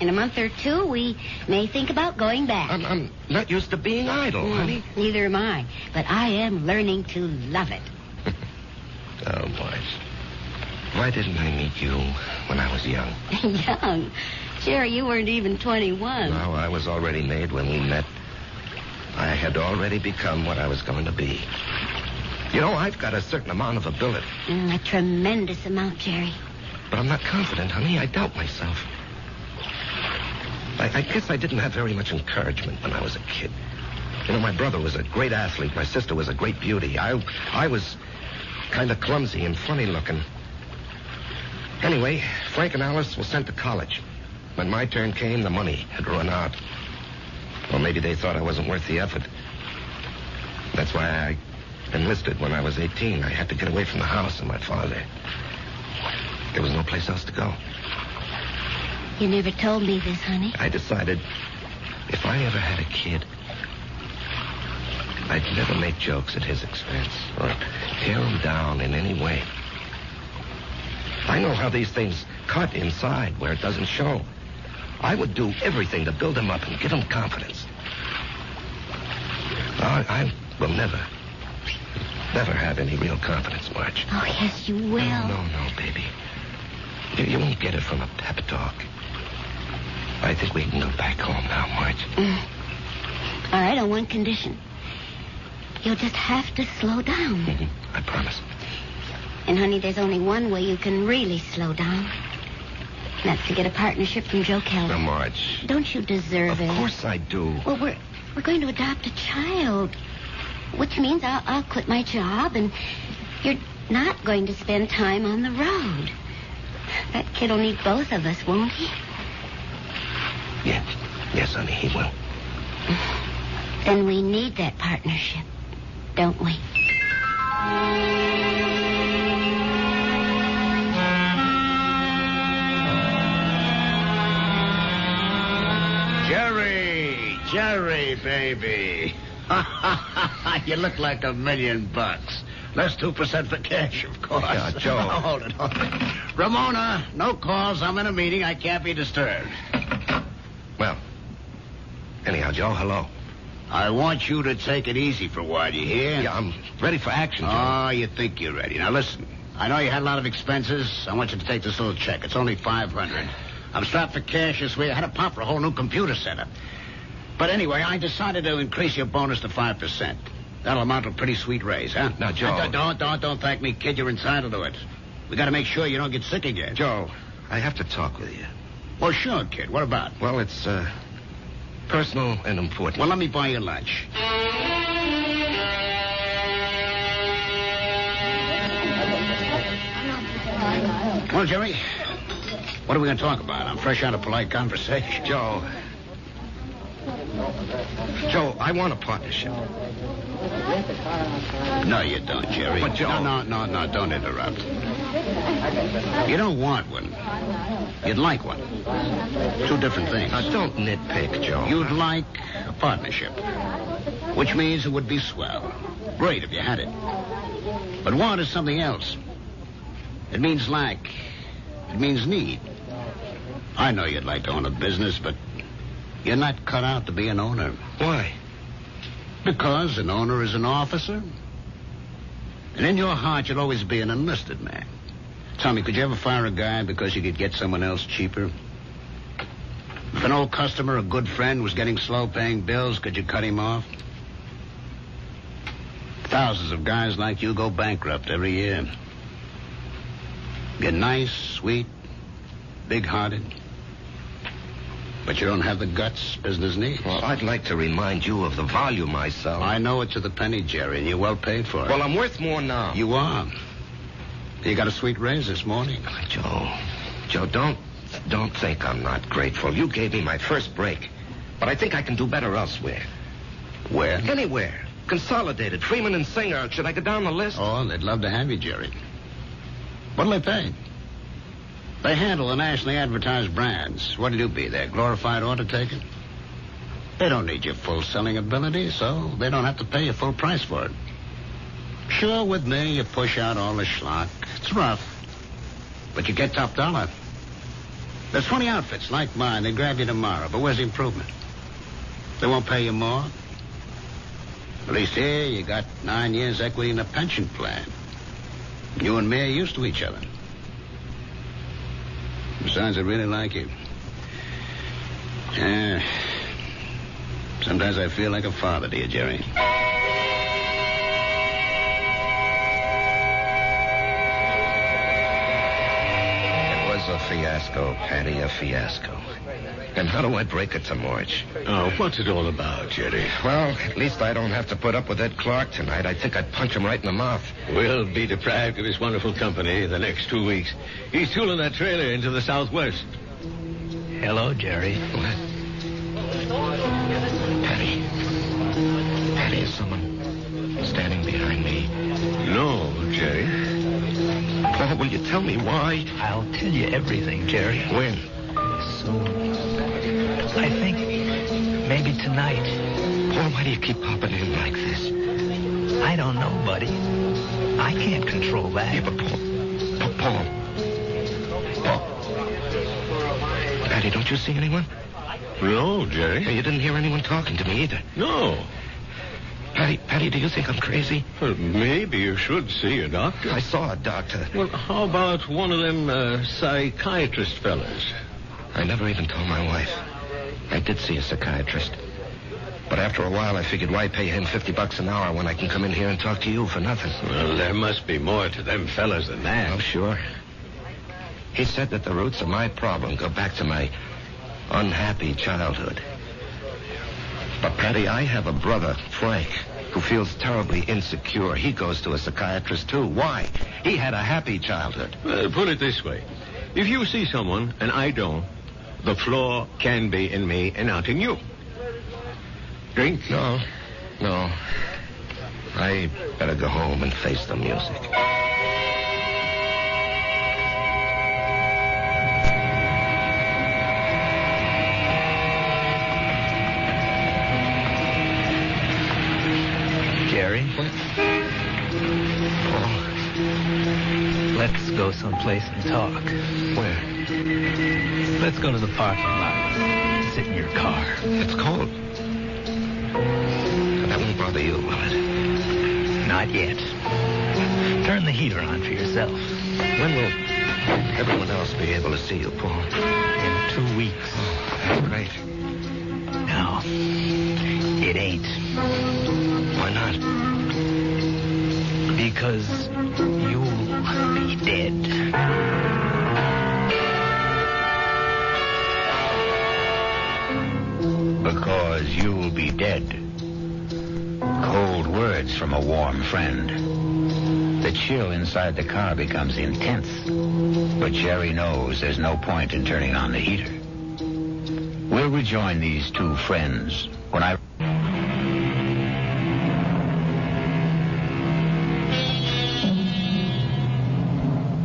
P: In a month or two, we may think about going back.
O: I'm not used to being idle, honey.
P: Neither am I. But I am learning to love it.
O: Oh, Marge. Why didn't I meet you when I was young?
P: Young? Jerry, you weren't even 21.
O: No, I was already made when we met. I had already become what I was going to be. You know, I've got a certain amount of ability.
P: A tremendous amount, Jerry.
O: But I'm not confident, honey. I doubt myself. I guess I didn't have very much encouragement when I was a kid. You know, my brother was a great athlete. My sister was a great beauty. I was kind of clumsy and funny looking. Anyway, Frank and Alice were sent to college. When my turn came, the money had run out. Or maybe they thought I wasn't worth the effort. That's why I enlisted when I was 18. I had to get away from the house and my father. There was no place else to go.
P: You never told me this, honey.
O: I decided if I ever had a kid, I'd never make jokes at his expense or tear him down in any way. I know how these things cut inside where it doesn't show. I would do everything to build him up and give him confidence. I will never have any real confidence, Marge.
P: Oh, yes, you will.
O: No, baby. You won't get it from a pep talk. I think we can go back home now, Marge.
P: All right, on one condition. You'll just have to slow down.
O: I promise.
P: And, honey, there's only one way you can really slow down. And that's to get a partnership from Joe Kelly.
O: Now, Marge.
P: Don't you deserve it?
O: Of course I do.
P: Well, we're going to adopt a child. Which means I'll quit my job, and you're not going to spend time on the road. That kid will need both of us, won't he?
O: Yes. Yes, honey, he will.
P: Then we need that partnership, don't we?
N: Jerry, baby. You look like $1 million. Less 2% for cash, of course.
O: Yeah, Joe.
N: Hold it. Ramona, no calls. I'm in a meeting. I can't be disturbed.
O: Well, anyhow, Joe, hello.
N: I want you to take it easy for a while, you hear?
O: Yeah, I'm ready for action, Joe.
N: Oh, you think you're ready. Now, listen. I know you had a lot of expenses. I want you to take this little check. It's only $500. I'm strapped for cash this week. I had to pop for a whole new computer setup. But anyway, I decided to increase your bonus to 5%. That'll amount to a pretty sweet raise, huh?
O: Now, Joe.
N: Don't thank me, kid. You're entitled to it. We got to make sure you don't get sick again.
O: Joe, I have to talk with you.
N: Well, sure, kid. What about?
O: Well, it's, personal and important.
N: Well, let me buy you lunch. Well, Jerry, what are we going to talk about? I'm fresh out of polite conversation.
O: Joe, I want a partnership.
N: No, you don't, Jerry.
O: But, Joe...
N: No, don't interrupt. You don't want one. You'd like one. Two different things.
O: Now, don't nitpick, Joe.
N: You'd like a partnership, which means it would be swell. Great if you had it. But want is something else. It means lack. It means need. I know you'd like to own a business, but you're not cut out to be an owner.
O: Why?
N: Because an owner is an officer. And in your heart, you'll always be an enlisted man. Tommy, could you ever fire a guy because you could get someone else cheaper? If an old customer, a good friend, was getting slow paying bills, could you cut him off? Thousands of guys like you go bankrupt every year. You're nice, sweet, big-hearted. But you don't have the guts business needs.
O: Well, I'd like to remind you of the volume I sell.
N: I know it to the penny, Jerry, and you're well paid for it.
O: Well, I'm worth more now.
N: You are. You got a sweet raise this morning.
O: Joe, don't think I'm not grateful. You gave me my first break. But I think I can do better elsewhere.
N: Where?
O: Anywhere. Consolidated, Freeman and Singer. Should I go down the list?
N: Oh, they'd love to have you, Jerry. What'll they pay? They handle the nationally advertised brands. What'll you be, their glorified order taker? They don't need your full selling ability, so they don't have to pay you full price for it. Sure, with me, you push out all the schlock. It's rough, but you get top dollar. There's 20 outfits like mine. They grab you tomorrow, but where's the improvement? They won't pay you more. At least here, you got 9 years equity in a pension plan. You and me are used to each other. Besides, I really like you. Sometimes I feel like a father to you, Jerry.
O: It was a fiasco, Patty, a fiasco. And how do I break it to Marge?
I: Oh, what's it all about, Jerry?
O: Well, at least I don't have to put up with Ed Clark tonight. I think I'd punch him right in the mouth.
I: We'll be deprived of his wonderful company the next 2 weeks. He's tooling that trailer into the southwest.
Q: Hello, Jerry.
O: What? Patty, is someone standing behind me?
I: No, Jerry.
O: Paul, will you tell me why?
Q: I'll tell you everything, Jerry.
O: When?
Q: Soon. I think maybe tonight.
O: Paul, why do you keep popping in like this?
Q: I don't know, buddy. I can't control that.
O: Yeah, but Paul. Patty, don't you see anyone?
I: No, Jerry.
O: You didn't hear anyone talking to me either.
I: No.
O: Patty, do you think I'm crazy?
I: Well, maybe you should see a doctor.
O: I saw a doctor.
I: Well, how about one of them psychiatrist fellas?
O: I never even told my wife. I did see a psychiatrist. But after a while, I figured why pay him $50 an hour when I can come in here and talk to you for nothing?
I: Well, there must be more to them fellas than that.
O: Oh, sure. He said that the roots of my problem go back to my unhappy childhood. But, Patty, I have a brother, Frank, who feels terribly insecure. He goes to a psychiatrist, too. Why? He had a happy childhood.
I: Put it this way. If you see someone and I don't, the flaw can be in me and not in you. Drink?
O: No. I better go home and face the music.
Q: Jerry? Let's go someplace and talk.
O: Where?
Q: Let's go to the parking lot. Sit in your car.
O: It's cold. That won't bother you, will it?
Q: Not yet. Turn the heater on for yourself.
O: When will everyone else be able to see you, Paul?
Q: In 2 weeks.
O: Oh, that's great.
Q: No, it ain't.
O: Why not?
Q: Because you'll be dead.
G: Because you'll be dead. Cold words from a warm friend. The chill inside the car becomes intense. But Jerry knows there's no point in turning on the heater. We'll rejoin these two friends when I...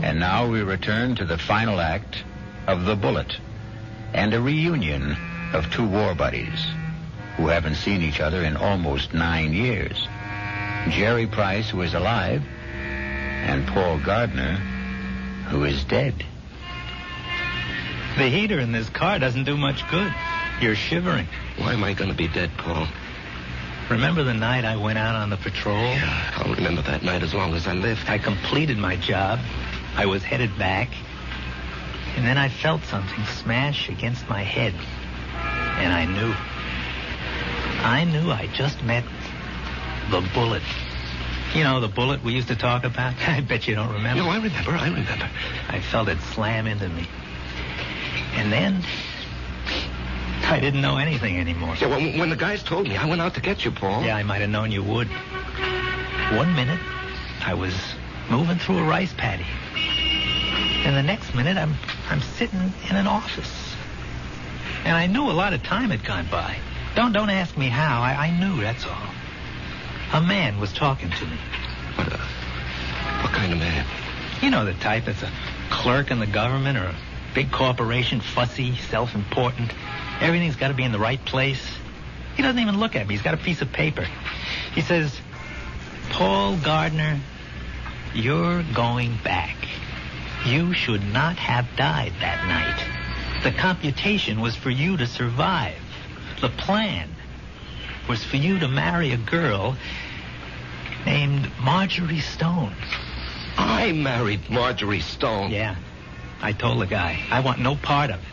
G: And now we return to the final act of The Bullet and a reunion of two war buddies who haven't seen each other in almost 9 years. Jerry Price, who is alive, and Paul Gardner, who is dead.
Q: The heater in this car doesn't do much good. You're shivering.
O: Why am I going to be dead, Paul?
Q: Remember the night I went out on the patrol?
O: Yeah, I'll remember that night as long as I live.
Q: I completed my job. I was headed back. And then I felt something smash against my head. And I knew I just met the bullet. You know, the bullet we used to talk about? I bet you don't remember.
O: No, I remember.
Q: I felt it slam into me. And then I didn't know anything anymore.
O: Yeah, well, when the guys told me, I went out to get you, Paul.
Q: Yeah, I might have known you would. 1 minute, I was moving through a rice paddy. And the next minute, I'm sitting in an office. And I knew a lot of time had gone by. Don't ask me how. I knew, that's all. A man was talking to me.
O: What kind of man?
Q: You know the type that's a clerk in the government or a big corporation, fussy, self-important. Everything's got to be in the right place. He doesn't even look at me. He's got a piece of paper. He says, Paul Gardner, you're going back. You should not have died that night. The computation was for you to survive. The plan was for you to marry a girl named Marjorie Stone.
O: I married Marjorie Stone?
Q: Yeah. I told the guy, I want no part of it.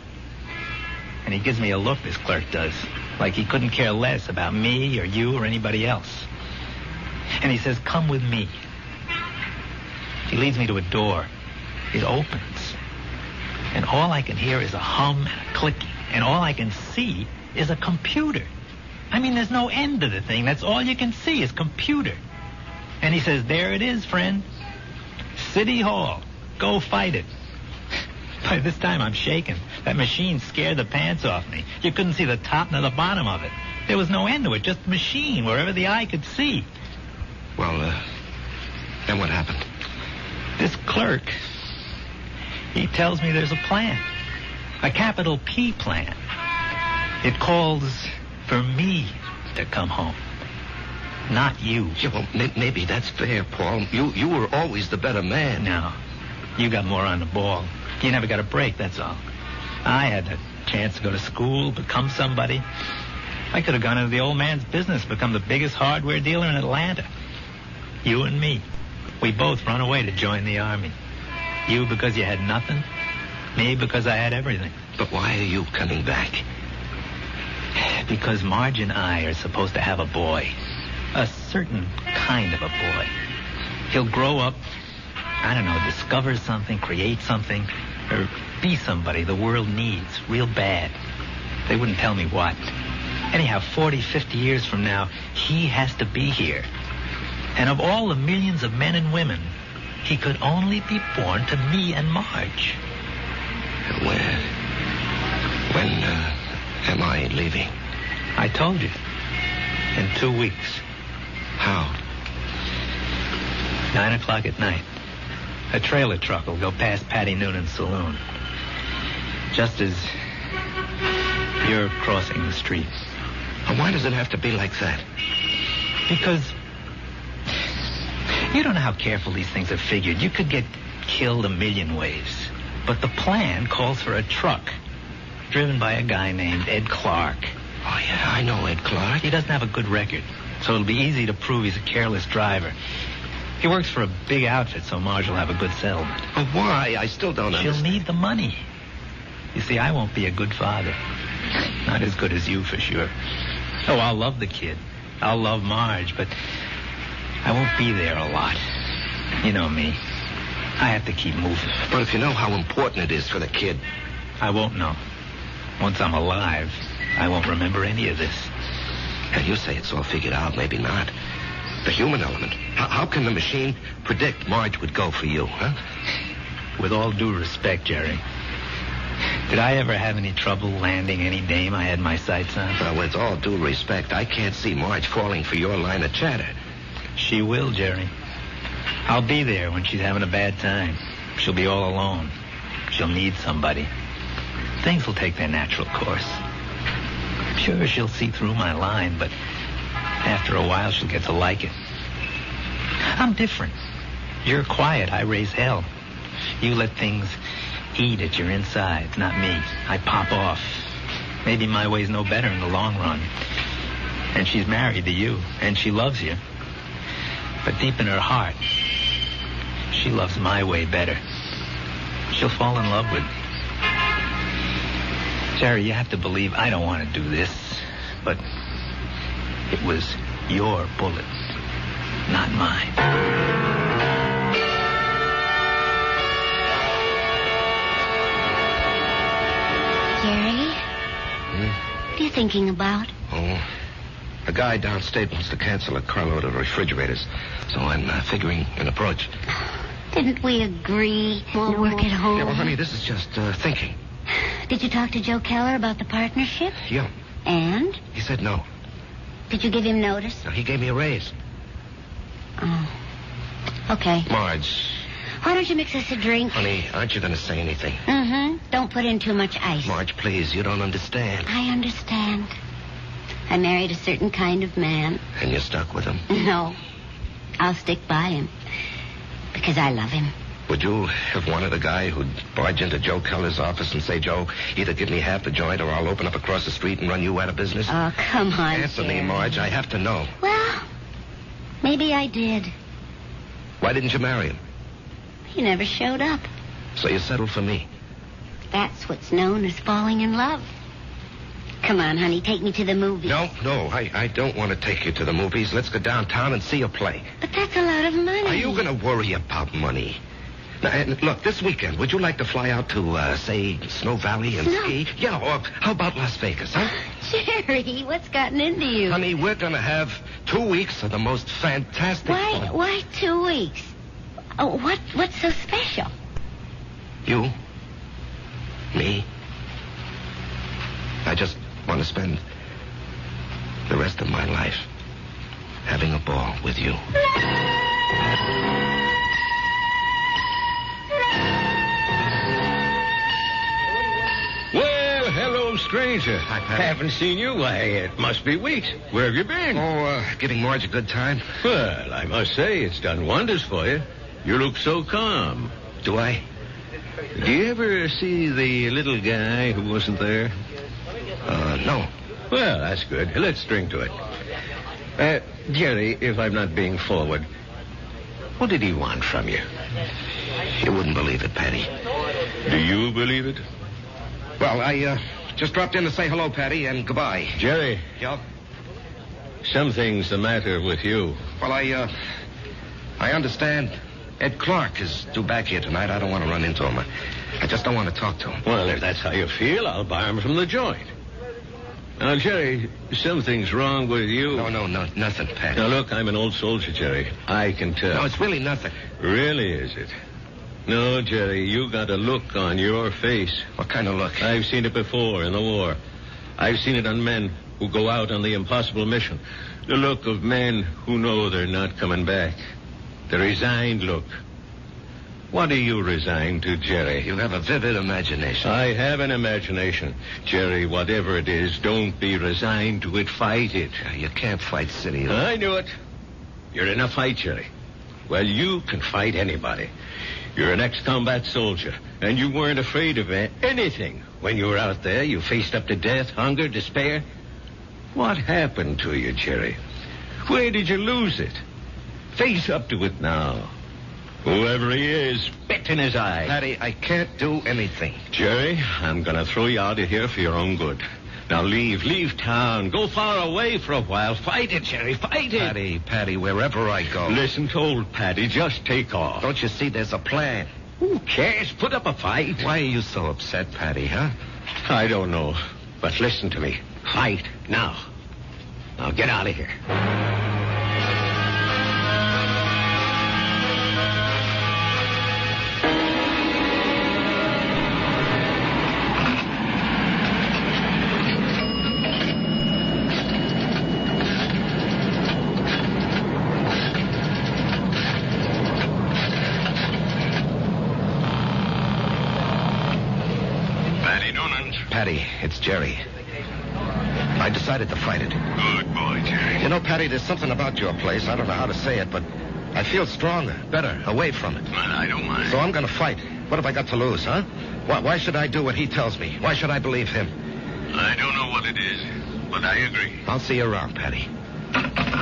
Q: And he gives me a look, this clerk does, like he couldn't care less about me or you or anybody else. And he says, come with me. He leads me to a door. It opens. And all I can hear is a hum and a clicking. And all I can see is a computer. I mean, there's no end to the thing. That's all you can see is computer. And he says, there it is, friend. City Hall. Go fight it. By this time, I'm shaking. That machine scared the pants off me. You couldn't see the top nor the bottom of it. There was no end to it, just a machine wherever the eye could see.
O: Well, then what happened?
Q: This clerk, he tells me there's a plan. A capital P plan. It calls for me to come home. Not you.
O: Yeah, well, maybe that's fair, Paul. You were always the better man.
Q: No. You got more on the ball. You never got a break, that's all. I had a chance to go to school, become somebody. I could have gone into the old man's business, become the biggest hardware dealer in Atlanta. You and me. We both run away to join the army. You because you had nothing. Me because I had everything.
O: But why are you coming back?
Q: Because Marge and I are supposed to have a boy. A certain kind of a boy. He'll grow up, I don't know, discover something, create something, or be somebody the world needs real bad. They wouldn't tell me what. Anyhow, 40, 50 years from now, he has to be here. And of all the millions of men and women, he could only be born to me and Marge.
O: When am I leaving?
Q: I told you. In 2 weeks.
O: How?
Q: 9 o'clock at night. A trailer truck will go past Patty Noonan's saloon. Just as you're crossing the street.
O: And why does it have to be like that?
Q: Because you don't know how careful these things are figured. You could get killed a million ways. But the plan calls for a truck driven by a guy named Ed Clark.
O: Oh, yeah, I know Ed Clark.
Q: He doesn't have a good record, so it'll be easy to prove he's a careless driver. He works for a big outfit, so Marge will have a good settlement.
O: But why? I still don't understand.
Q: She'll need the money. You see, I won't be a good father. Not as good as you, for sure. Oh, I'll love the kid. I'll love Marge, but I won't be there a lot. You know me. I have to keep moving.
O: But if you know how important it is for the kid...
Q: I won't know. Once I'm alive, I won't remember any of this.
O: Now, you say it's all figured out, maybe not. The human element. How can the machine predict Marge would go for you, huh?
Q: With all due respect, Jerry, did I ever have any trouble landing any dame I had my sights on?
O: Well, with all due respect, I can't see Marge falling for your line of chatter.
Q: She will, Jerry. I'll be there when she's having a bad time. She'll be all alone. She'll need somebody. Things will take their natural course. Sure, she'll see through my line, but after a while she'll get to like it. I'm different. You're quiet. I raise hell. You let things eat at your insides, not me. I pop off. Maybe my way's no better in the long run. And she's married to you, and she loves you. But deep in her heart, she loves my way better. She'll fall in love with me. Jerry, you have to believe I don't want to do this, but it was your bullet, not mine.
P: Jerry? What are you thinking about?
O: Oh, a guy downstate wants to cancel a carload of refrigerators, so I'm figuring an approach.
P: Didn't we agree we'll work at home?
O: Yeah, well, honey, this is just thinking.
P: Did you talk to Joe Keller about the partnership?
O: Yeah.
P: And?
O: He said no.
P: Did you give him notice?
O: No, he gave me a raise.
P: Oh. Okay.
O: Marge.
P: Why don't you mix us a drink?
O: Honey, aren't you going to say anything?
P: Mm-hmm. Don't put in too much ice.
O: Marge, please, you don't understand.
P: I understand. I married a certain kind of man.
O: And you're stuck with him?
P: No. I'll stick by him. Because I love him.
O: Would you have wanted a guy who'd barge into Joe Keller's office and say, Joe, either give me half the joint or I'll open up across the street and run you out of business?
P: Oh, come on,
O: Answer me,
P: Jerry.
O: Marge. I have to know.
P: Well, maybe I did.
O: Why didn't you marry him?
P: He never showed up.
O: So you settled for me.
P: That's what's known as falling in love. Come on, honey, take me to the movies.
O: No, I don't want to take you to the movies. Let's go downtown and see a play.
P: But that's a lot of money.
O: Are you going to worry about money? Now, and look, this weekend, would you like to fly out to, say, Snow Valley and ski? Yeah, or how about Las Vegas, huh?
P: Jerry, what's gotten into you?
O: Honey, we're going to have 2 weeks of the most fantastic fun.
P: Why 2 weeks? Oh, what's so special?
O: You? Me? I just want to spend the rest of my life having a ball with you.
I: Well, hello, stranger.
O: Hi, Patty.
I: Haven't seen you. Why, it must be weeks. Where have you been?
O: Oh, giving Marge a good time.
I: Well, I must say, it's done wonders for you. You look so calm.
O: Do I?
I: Do you ever see the little guy who wasn't there?
O: No.
I: Well, that's good. Let's drink to it. Jerry, if I'm not being forward, what did he want from you?
O: You wouldn't believe it, Patty.
I: Do you believe it?
O: Well, I just dropped in to say hello, Patty, and goodbye.
I: Jerry.
O: Yup.
I: Something's the matter with you.
O: Well, I understand Ed Clark is due back here tonight. I don't want to run into him. I just don't want to talk to him.
I: Well, if that's how you feel, I'll bar him from the joint. Now, Jerry, something's wrong with you.
O: No, nothing, Patty.
I: Now, look, I'm an old soldier, Jerry. I can tell.
O: No, it's really nothing.
I: Really, is it? No, Jerry, you got a look on your face.
O: What kind of look?
I: I've seen it before in the war. I've seen it on men who go out on the impossible mission. The look of men who know they're not coming back. The resigned look. What are you resigned to, Jerry?
O: You have a vivid imagination.
I: I have an imagination. Jerry, whatever it is, don't be resigned to it. Fight it.
O: You can't fight City.
I: I knew it. You're in a fight, Jerry. Well, you can fight anybody. You're an ex-combat soldier, and you weren't afraid of anything. When you were out there, you faced up to death, hunger, despair. What happened to you, Jerry? Where did you lose it? Face up to it now. Whoever he is, spit in his eye.
O: Patty, I can't do anything.
I: Jerry, I'm going to throw you out of here for your own good. Now leave town. Go far away for a while. Fight it, Jerry, fight it.
O: Patty, wherever I go.
I: Listen to old Patty. Just take off.
O: Don't you see there's a plan?
I: Who cares? Put up a fight.
O: Why are you so upset, Patty, huh?
I: I don't know. But listen to me. Fight now. Now get out of here.
O: Patty, it's Jerry. I decided to fight it.
E: Good boy, Jerry.
O: You know, Patty, there's something about your place. I don't know how to say it, but I feel stronger, better, away from it.
E: Well, I don't mind.
O: So I'm going to fight. What have I got to lose, huh? Why should I do what he tells me? Why should I believe him?
E: I don't know what it is, but I agree.
O: I'll see you around, Patty.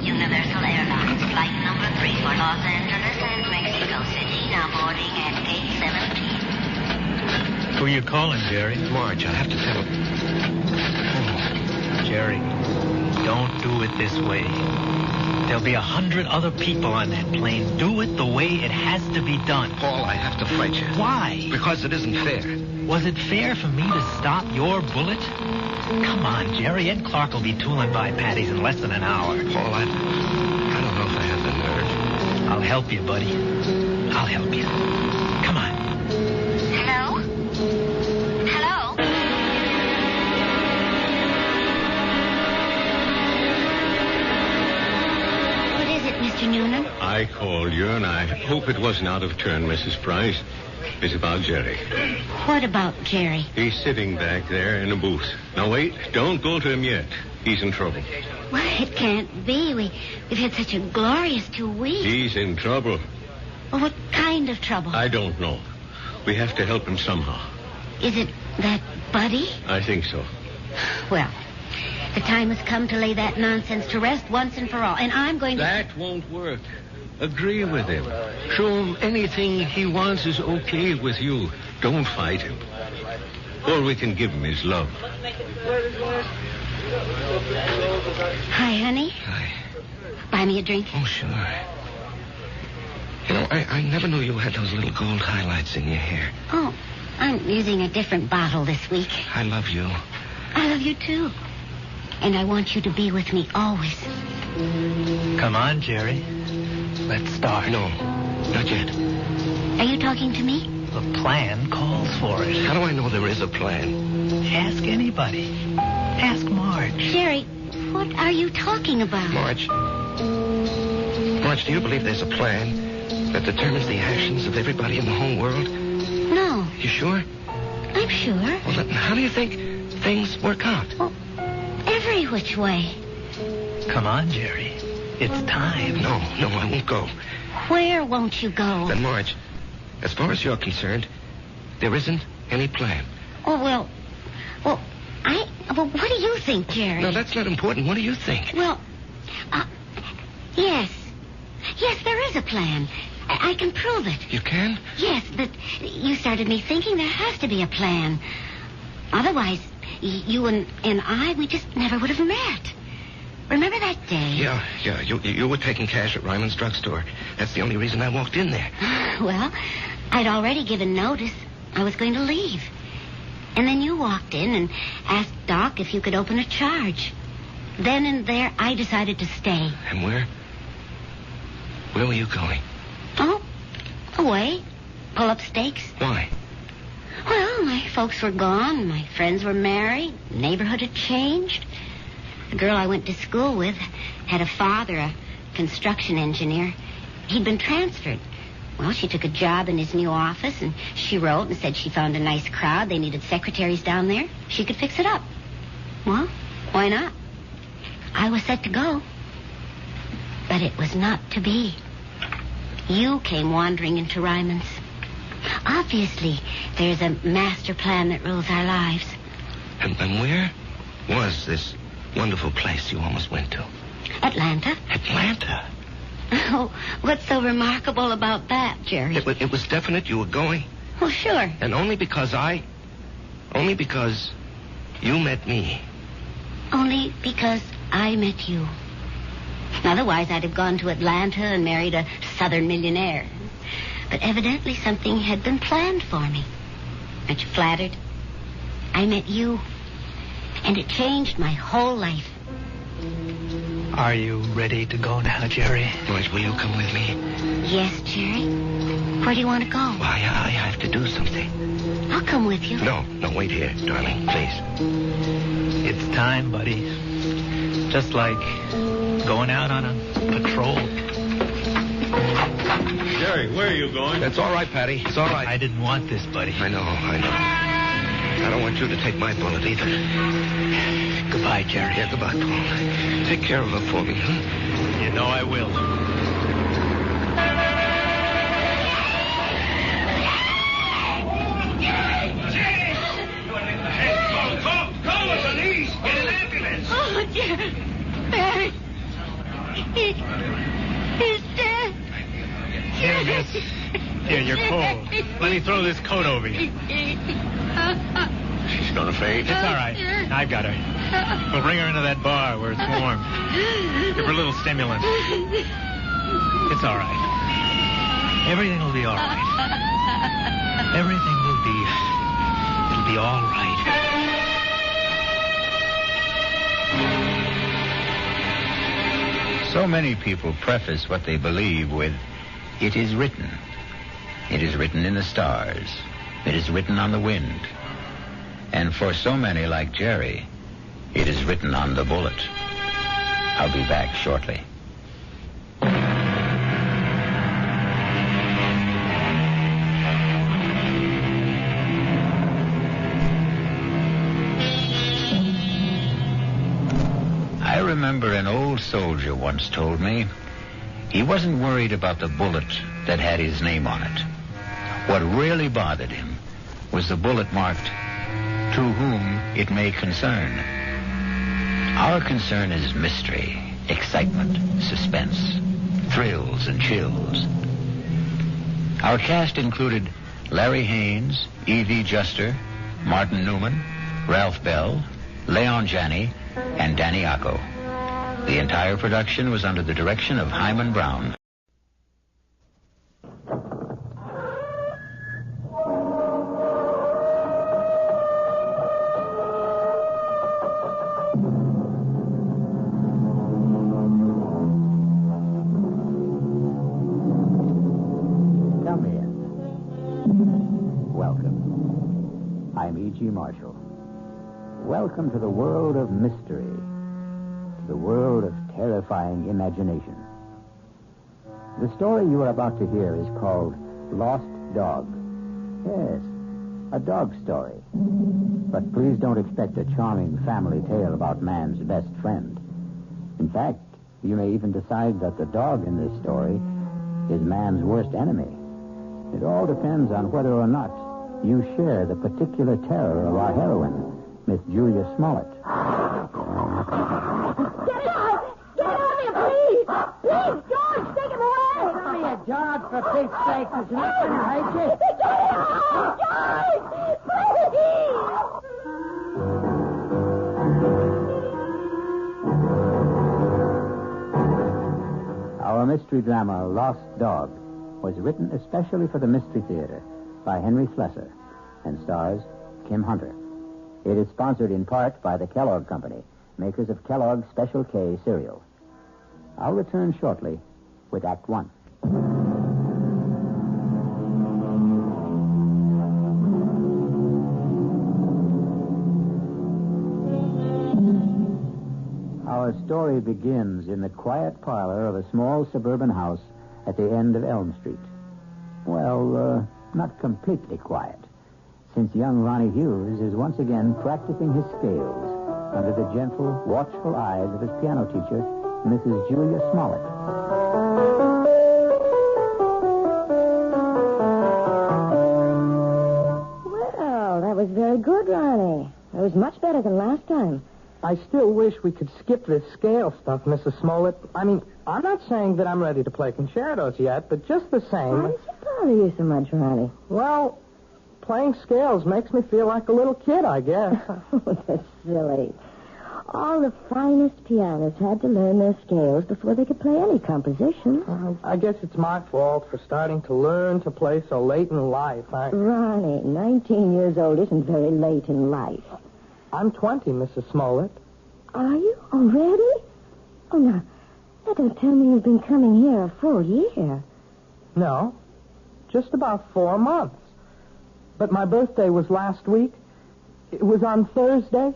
P: Universal Airlines, flight number 3 for Los Angeles and Mexico City, now boarding at gate 17.
Q: Who you calling, Jerry?
O: Marge, I have to tell him.
Q: Oh, Jerry, don't do it this way. There'll be 100 other people on that plane. Do it the way it has to be done.
O: Paul, I have to fight you.
Q: Why?
O: Because it isn't fair.
Q: Was it fair for me to stop your bullet? Come on, Jerry. Ed Clark will be tooling by Patty's in less than an hour.
O: Paul, I don't know if I have the nerve.
Q: I'll help you, buddy. I'll help you. Come on.
P: Hello? Hello? What is it, Mr. Noonan?
I: I called you, and I hope it wasn't out of turn, Mrs. Price. It's about Jerry.
P: What about Jerry?
I: He's sitting back there in a booth. Now, wait. Don't go to him yet. He's in trouble.
P: Well, it can't be. We've had such a glorious 2 weeks.
I: He's in trouble.
P: Well, what kind of trouble?
I: I don't know. We have to help him somehow.
P: Is it that Buddy?
I: I think so.
P: Well, the time has come to lay that nonsense to rest once and for all. And I'm going to...
I: That won't work. Agree with him. Show him anything he wants is okay with you. Don't fight him. All we can give him is love.
P: Hi, honey.
O: Hi.
P: Buy me a drink?
O: Oh, sure. You know, I never knew you had those little gold highlights in your hair.
P: Oh, I'm using a different bottle this week.
O: I love you.
P: I love you, too. And I want you to be with me always.
Q: Come on, Jerry. Let's start.
O: No, not yet.
P: Are you talking to me?
Q: The plan calls for it.
O: How do I know there is a plan?
Q: Ask anybody. Ask Marge.
P: Jerry, what are you talking about?
O: Marge, do you believe there's a plan that determines the actions of everybody in the whole world?
P: No.
O: You sure?
P: I'm sure.
O: Well, then how do you think things work out?
P: Well, every which way.
Q: Come on, Jerry. It's time.
O: No, I won't go.
P: Where won't you go?
O: Then, Marge, as far as you're concerned, there isn't any plan.
P: Oh, well, Well, what do you think, Jerry?
O: No, that's not important. What do you think?
P: Well, yes. Yes, there is a plan. I can prove it.
O: You can?
P: Yes, but you started me thinking there has to be a plan. Otherwise, you and I, we just never would have met. Remember that day?
O: Yeah. You were taking cash at Ryman's drugstore. That's the only reason I walked in there.
P: Well, I'd already given notice. I was going to leave. And then you walked in and asked Doc if you could open a charge. Then and there, I decided to stay.
O: And where? Where were you going?
P: Oh, away. Pull up stakes.
O: Why?
P: Well, my folks were gone. My friends were married. The neighborhood had changed. The girl I went to school with had a father, a construction engineer. He'd been transferred. Well, she took a job in his new office, and she wrote and said she found a nice crowd. They needed secretaries down there. She could fix it up. Well, why not? I was set to go. But it was not to be. You came wandering into Ryman's. Obviously, there's a master plan that rules our lives.
O: And where was this wonderful place you almost went to?
P: Atlanta.
O: Atlanta?
P: Oh, what's so remarkable about that, Jerry?
O: It was definite you were going?
P: Well, sure.
O: And only because you met me.
P: Only because I met you. Otherwise, I'd have gone to Atlanta and married a southern millionaire. But evidently something had been planned for me. Aren't you flattered? I met you, and it changed my whole life.
Q: Are you ready to go now, Jerry?
O: Royce, will you come with me?
P: Yes, Jerry. Where do you want to go?
O: Well, I have to do something.
P: I'll come with you.
O: No, wait here, darling, please.
Q: It's time, buddy. Just like going out on a patrol.
I: Jerry, where are you going?
O: It's all right, Patty. It's all right.
Q: I didn't want this, buddy.
O: I know. I don't want you to take my bullet either.
Q: Goodbye, Jerry.
O: Yeah, goodbye, Paul. Take care of her for me, huh?
Q: You know I will.
F: Call the police. Get an ambulance.
P: Oh, Jerry. Barry. He's dead.
Q: Here, you're cold. Let me throw this coat over you.
O: She's gonna faint.
Q: It's all right. I've got her. We'll bring her into that bar where it's warm. Give her a little stimulant. It's all right. Everything will be all right. Everything will be... It'll be all right.
G: So many people preface what they believe with, "It is written." It is written in the stars. It is written on the wind. And for so many like Jerry, it is written on the bullet. I'll be back shortly. I remember an old soldier once told me he wasn't worried about the bullet that had his name on it. What really bothered him was the bullet marked, "To whom it may concern." Our concern is mystery, excitement, suspense, thrills and chills. Our cast included Larry Haynes, E.V. Juster, Martin Newman, Ralph Bell, Leon Janney, and Danny Acco. The entire production was under the direction of Hyman Brown. Come in. Welcome. I'm E.G. Marshall. Welcome to the world of mystery, to the world of terrifying imagination. The story you are about to hear is called Lost Dog. Yes, a dog story. But please don't expect a charming family tale about man's best friend. In fact, you may even decide that the dog in this story is man's worst enemy. It all depends on whether or not you share the particular terror of our heroine, Miss Julia Smollett.
R: Get it out! Get it out of here, please! Please, George, take him away!
S: Give me a job, for Pete's sake. There's nothing to hurt you.
R: Get it out! George! Please!
G: Our mystery drama, Lost Dog, was written especially for the Mystery Theater by Henry Slesser and stars Kim Hunter. It is sponsored in part by the Kellogg Company, makers of Kellogg's Special K cereal. I'll return shortly with Act One. Our story begins in the quiet parlor of a small suburban house at the end of Elm Street. Well, not completely quiet, since young Ronnie Hughes is once again practicing his scales under the gentle, watchful eyes of his piano teacher, Mrs. Julia Smollett.
T: Well, that was very good, Ronnie. It was much better than last time.
S: I still wish we could skip this scale stuff, Mrs. Smollett. I mean, I'm not saying that I'm ready to play concertos yet, but just the same...
T: Why does it bother you so much, Ronnie?
S: Well, playing scales makes me feel like a little kid, I guess.
T: Oh, that's silly. All the finest pianists had to learn their scales before they could play any composition.
S: I guess it's my fault for starting to learn to play so late in life.
T: Ronnie, 19 years old isn't very late in life.
S: I'm 20, Mrs. Smollett.
T: Are you? Already? Oh, now don't tell me you've been coming here a full year.
S: No, just about 4 months. But my birthday was last week. It was on Thursday.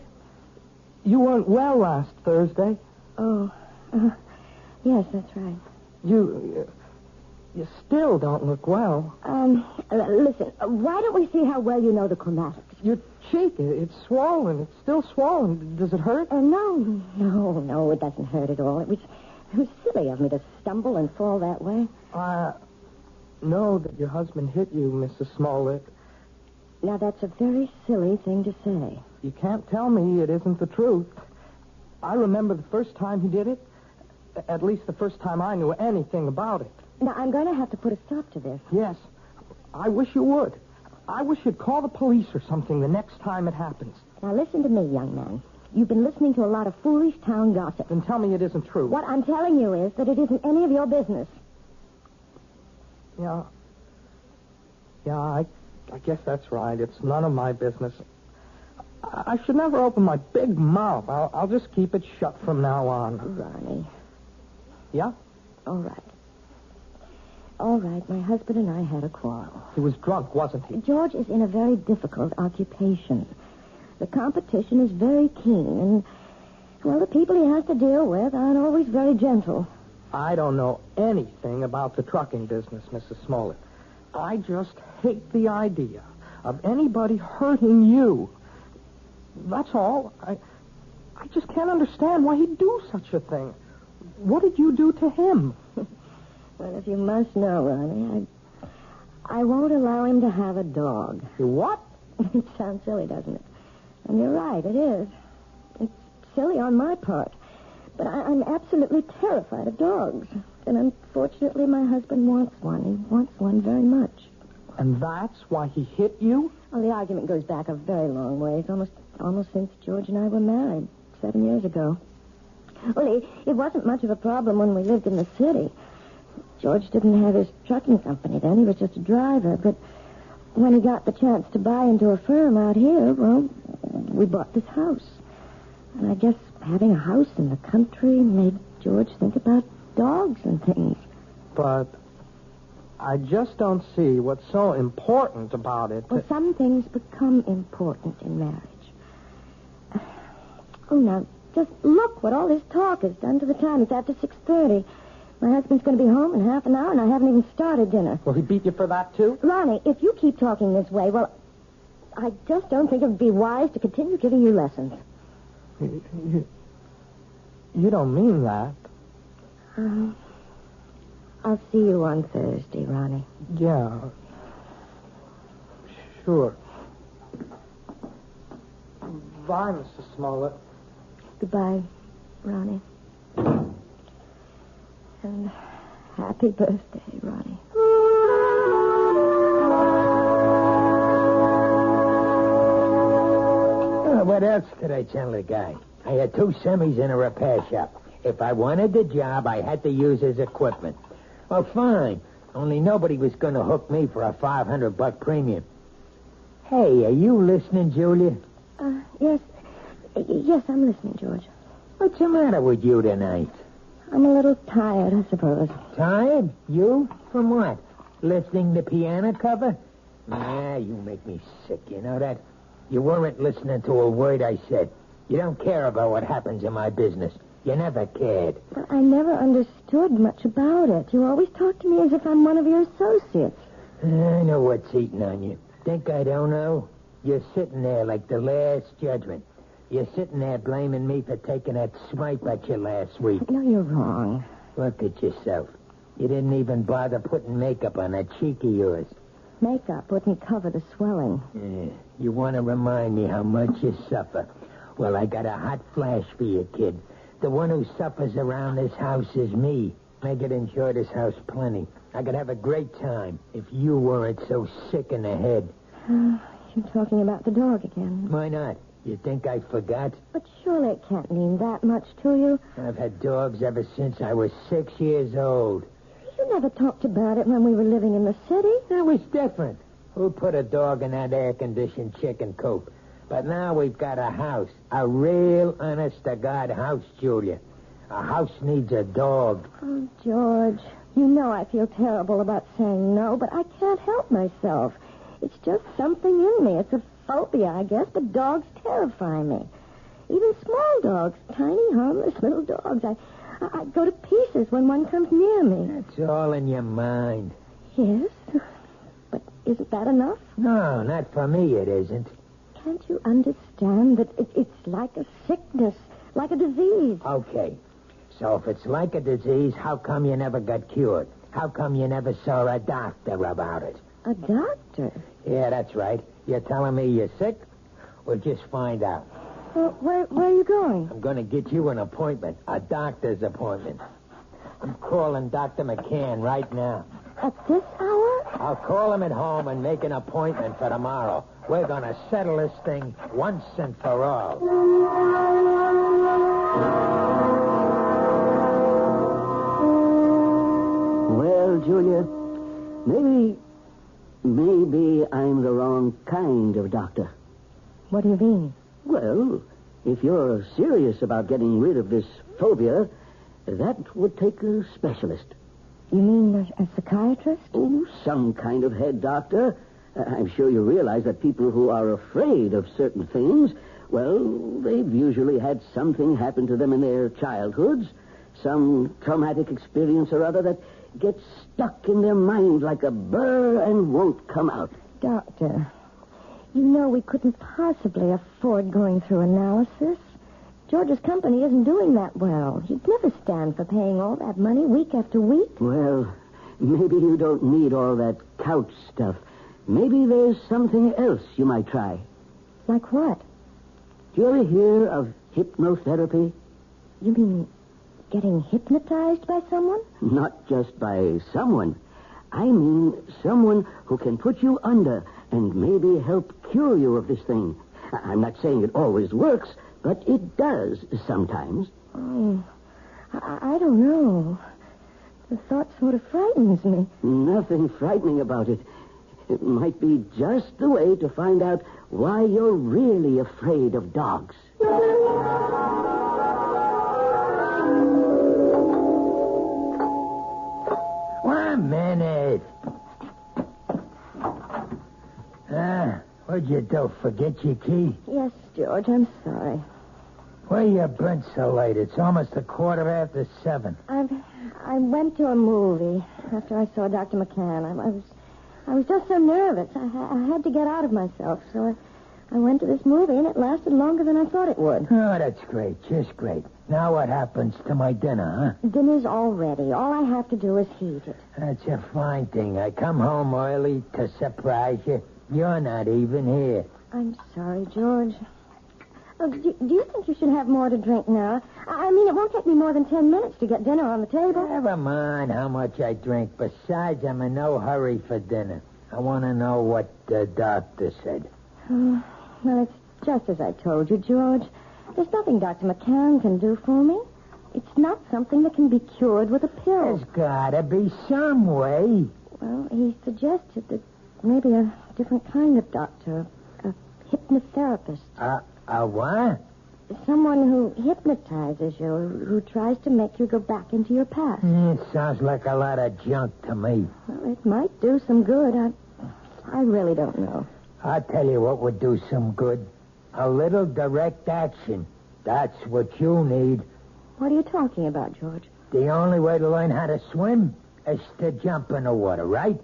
S: You weren't well last Thursday.
T: Oh, yes, that's right.
S: You still don't look well.
T: Listen, why don't we see how well you know the chromatics?
S: Your cheek, it's swollen. It's still swollen. Does it hurt?
T: No, it doesn't hurt at all. It was silly of me to stumble and fall that way.
S: I know that your husband hit you, Mrs. Smollett.
T: Now, that's a very silly thing to say.
S: You can't tell me it isn't the truth. I remember the first time he did it. At least the first time I knew anything about it.
T: Now, I'm going to have to put a stop to this.
S: Yes. I wish you would. I wish you'd call the police or something the next time it happens.
T: Now, listen to me, young man. You've been listening to a lot of foolish town gossip.
S: Then tell me it isn't true.
T: What I'm telling you is that it isn't any of your business.
S: Yeah, I guess that's right. It's none of my business. I should never open my big mouth. I'll just keep it shut from now on.
T: Ronnie.
S: Yeah?
T: All right, my husband and I had a quarrel.
S: He was drunk, wasn't he?
T: George is in a very difficult occupation. The competition is very keen, and, well, the people he has to deal with aren't always very gentle.
S: I don't know anything about the trucking business, Mrs. Smollett. I just hate the idea of anybody hurting you. That's all. I just can't understand why he'd do such a thing. What did you do to him?
T: Well, if you must know, Ronnie, I won't allow him to have a dog.
S: You what?
T: It sounds silly, doesn't it? And you're right, it is. It's silly on my part. But I'm absolutely terrified of dogs. And unfortunately, my husband wants one. He wants one very much.
S: And that's why he hit you?
T: Well, the argument goes back a very long ways, almost since George and I were married 7 years ago. Well, it wasn't much of a problem when we lived in the city. George didn't have his trucking company then. He was just a driver. But when he got the chance to buy into a firm out here, well, we bought this house. And I guess having a house in the country made George think about dogs and things.
S: But I just don't see what's so important about it.
T: Well, some things become important in marriage. Oh, now, just look what all this talk has done to the time. It's after 6:30. My husband's going to be home in half an hour, and I haven't even started dinner.
S: Will he beat you for that, too?
T: Ronnie, if you keep talking this way, well, I just don't think it would be wise to continue giving you lessons.
S: You don't mean that.
T: I'll see you on Thursday, Ronnie.
S: Yeah. Sure. Goodbye, Mrs. Smollett.
T: Goodbye, Ronnie. And happy birthday, Ronnie.
U: What else could I tell the guy? I had 2 semis in a repair shop. If I wanted the job, I had to use his equipment. Well, fine. Only nobody was going to hook me for a $500 premium. Hey, are you listening, Julia?
T: Yes. Yes, I'm listening, George.
U: What's the matter with you tonight?
T: I'm a little tired, I suppose.
U: Tired? You? From what? Listening to piano cover? Nah, you make me sick, you know that? You weren't listening to a word I said. You don't care about what happens in my business. You never cared.
T: But I never understood much about it. You always talk to me as if I'm one of your associates.
U: I know what's eating on you. Think I don't know? You're sitting there like the last judgment. You're sitting there blaming me for taking that swipe at you last week.
T: No, you're wrong.
U: Look at yourself. You didn't even bother putting makeup on that cheek of yours.
T: Makeup wouldn't cover the swelling.
U: Yeah. You want to remind me how much you suffer. Well, I got a hot flash for you, kid. The one who suffers around this house is me. I could enjoy this house plenty. I could have a great time if you weren't so sick in the head.
T: You're talking about the dog again.
U: Why not? You think I forgot?
T: But surely it can't mean that much to you.
U: I've had dogs ever since I was 6 years old.
T: You never talked about it when we were living in the city.
U: That was different. Who put a dog in that air-conditioned chicken coop? But now we've got a house. A real, honest-to-God house, Julia. A house needs a dog.
T: Oh, George, you know I feel terrible about saying no, but I can't help myself. It's just something in me. It's a phobia, I guess, but dogs terrify me. Even small dogs, tiny, harmless little dogs. I go to pieces when one comes near me.
U: It's all in your mind.
T: Yes, but isn't that enough?
U: No, not for me it isn't.
T: Can't you understand that it's like a sickness, like a disease?
U: Okay, so if it's like a disease, how come you never got cured? How come you never saw a doctor about it?
T: A doctor?
U: Yeah, that's right. You're telling me you're sick? We'll just find out.
T: Well, where are you going?
U: I'm going to get you an appointment, a doctor's appointment. I'm calling Dr. McCann right now.
T: At this hour?
U: I'll call him at home and make an appointment for tomorrow. We're going to settle this thing once and for all.
V: Well, Julia, maybe I'm the wrong kind of doctor.
T: What do you mean?
V: Well, if you're serious about getting rid of this phobia, that would take a specialist.
T: You mean a psychiatrist?
V: Oh, some kind of head doctor. I'm sure you realize that people who are afraid of certain things, well, they've usually had something happen to them in their childhoods, some traumatic experience or other that gets stuck in their mind like a burr and won't come out.
T: Doctor, you know we couldn't possibly afford going through analysis. George's company isn't doing that well. He'd never stand for paying all that money week after week.
V: Well, maybe you don't need all that couch stuff. Maybe there's something else you might try.
T: Like what?
V: Do you ever hear of hypnotherapy?
T: You mean getting hypnotized by someone?
V: Not just by someone. I mean someone who can put you under and maybe help cure you of this thing. I'm not saying it always works, but it does sometimes.
T: Oh, I don't know. The thought sort of frightens me.
V: Nothing frightening about it. It might be just the way to find out why you're really afraid of dogs.
U: 1 minute. What'd you do? Forget your key?
T: Yes, George, I'm sorry.
U: Where you been so late? It's almost 7:15.
T: I went to a movie after I saw Dr. McCann. I was just so nervous. I had to get out of myself, so I went to this movie, and it lasted longer than I thought it would.
U: Oh, that's great. Just great. Now what happens to my dinner, huh?
T: Dinner's all ready. All I have to do is heat it.
U: That's a fine thing. I come home early to surprise you. You're not even here.
T: I'm sorry, George. Do you think you should have more to drink now? I mean, it won't take me more than 10 minutes to get dinner on the table.
U: Never mind how much I drink. Besides, I'm in no hurry for dinner. I want to know what the doctor said.
T: Well, it's just as I told you, George. There's nothing Dr. McCann can do for me. It's not something that can be cured with a pill.
U: There's gotta be some way.
T: Well, he suggested that maybe a different kind of doctor, a hypnotherapist.
U: A what?
T: Someone who hypnotizes you, who tries to make you go back into your past.
U: Sounds like a lot of junk to me.
T: Well, it might do some good. I really don't know.
U: I'll tell you what would do some good. A little direct action. That's what you need.
T: What are you talking about, George?
U: The only way to learn how to swim is to jump in the water, right?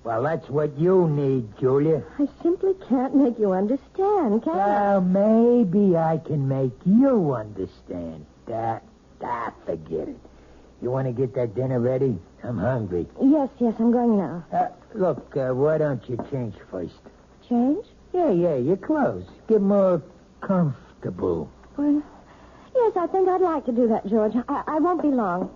U: Well, that's what you need, Julia.
T: I simply can't make you understand, can I?
U: Well, maybe I can make you understand. Forget it. You want to get that dinner ready? I'm hungry.
T: Yes, I'm going now.
U: Look, why don't you change first?
T: Change?
U: Yeah, your clothes. Get more comfortable.
T: Well, yes, I think I'd like to do that, George. I won't be long.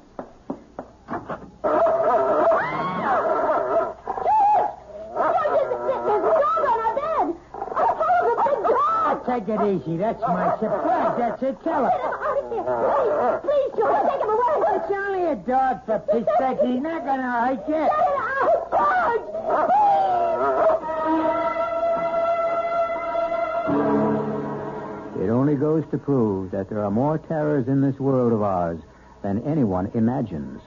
U: Take it easy. That's my surprise. That's it. Tell her.
T: Get him out of here. Please, George, take him away.
U: It's only a dog, for Pete's sake. He's not going to hurt you.
T: Get it out,
G: It only goes to prove that there are more terrors in this world of ours than anyone imagines.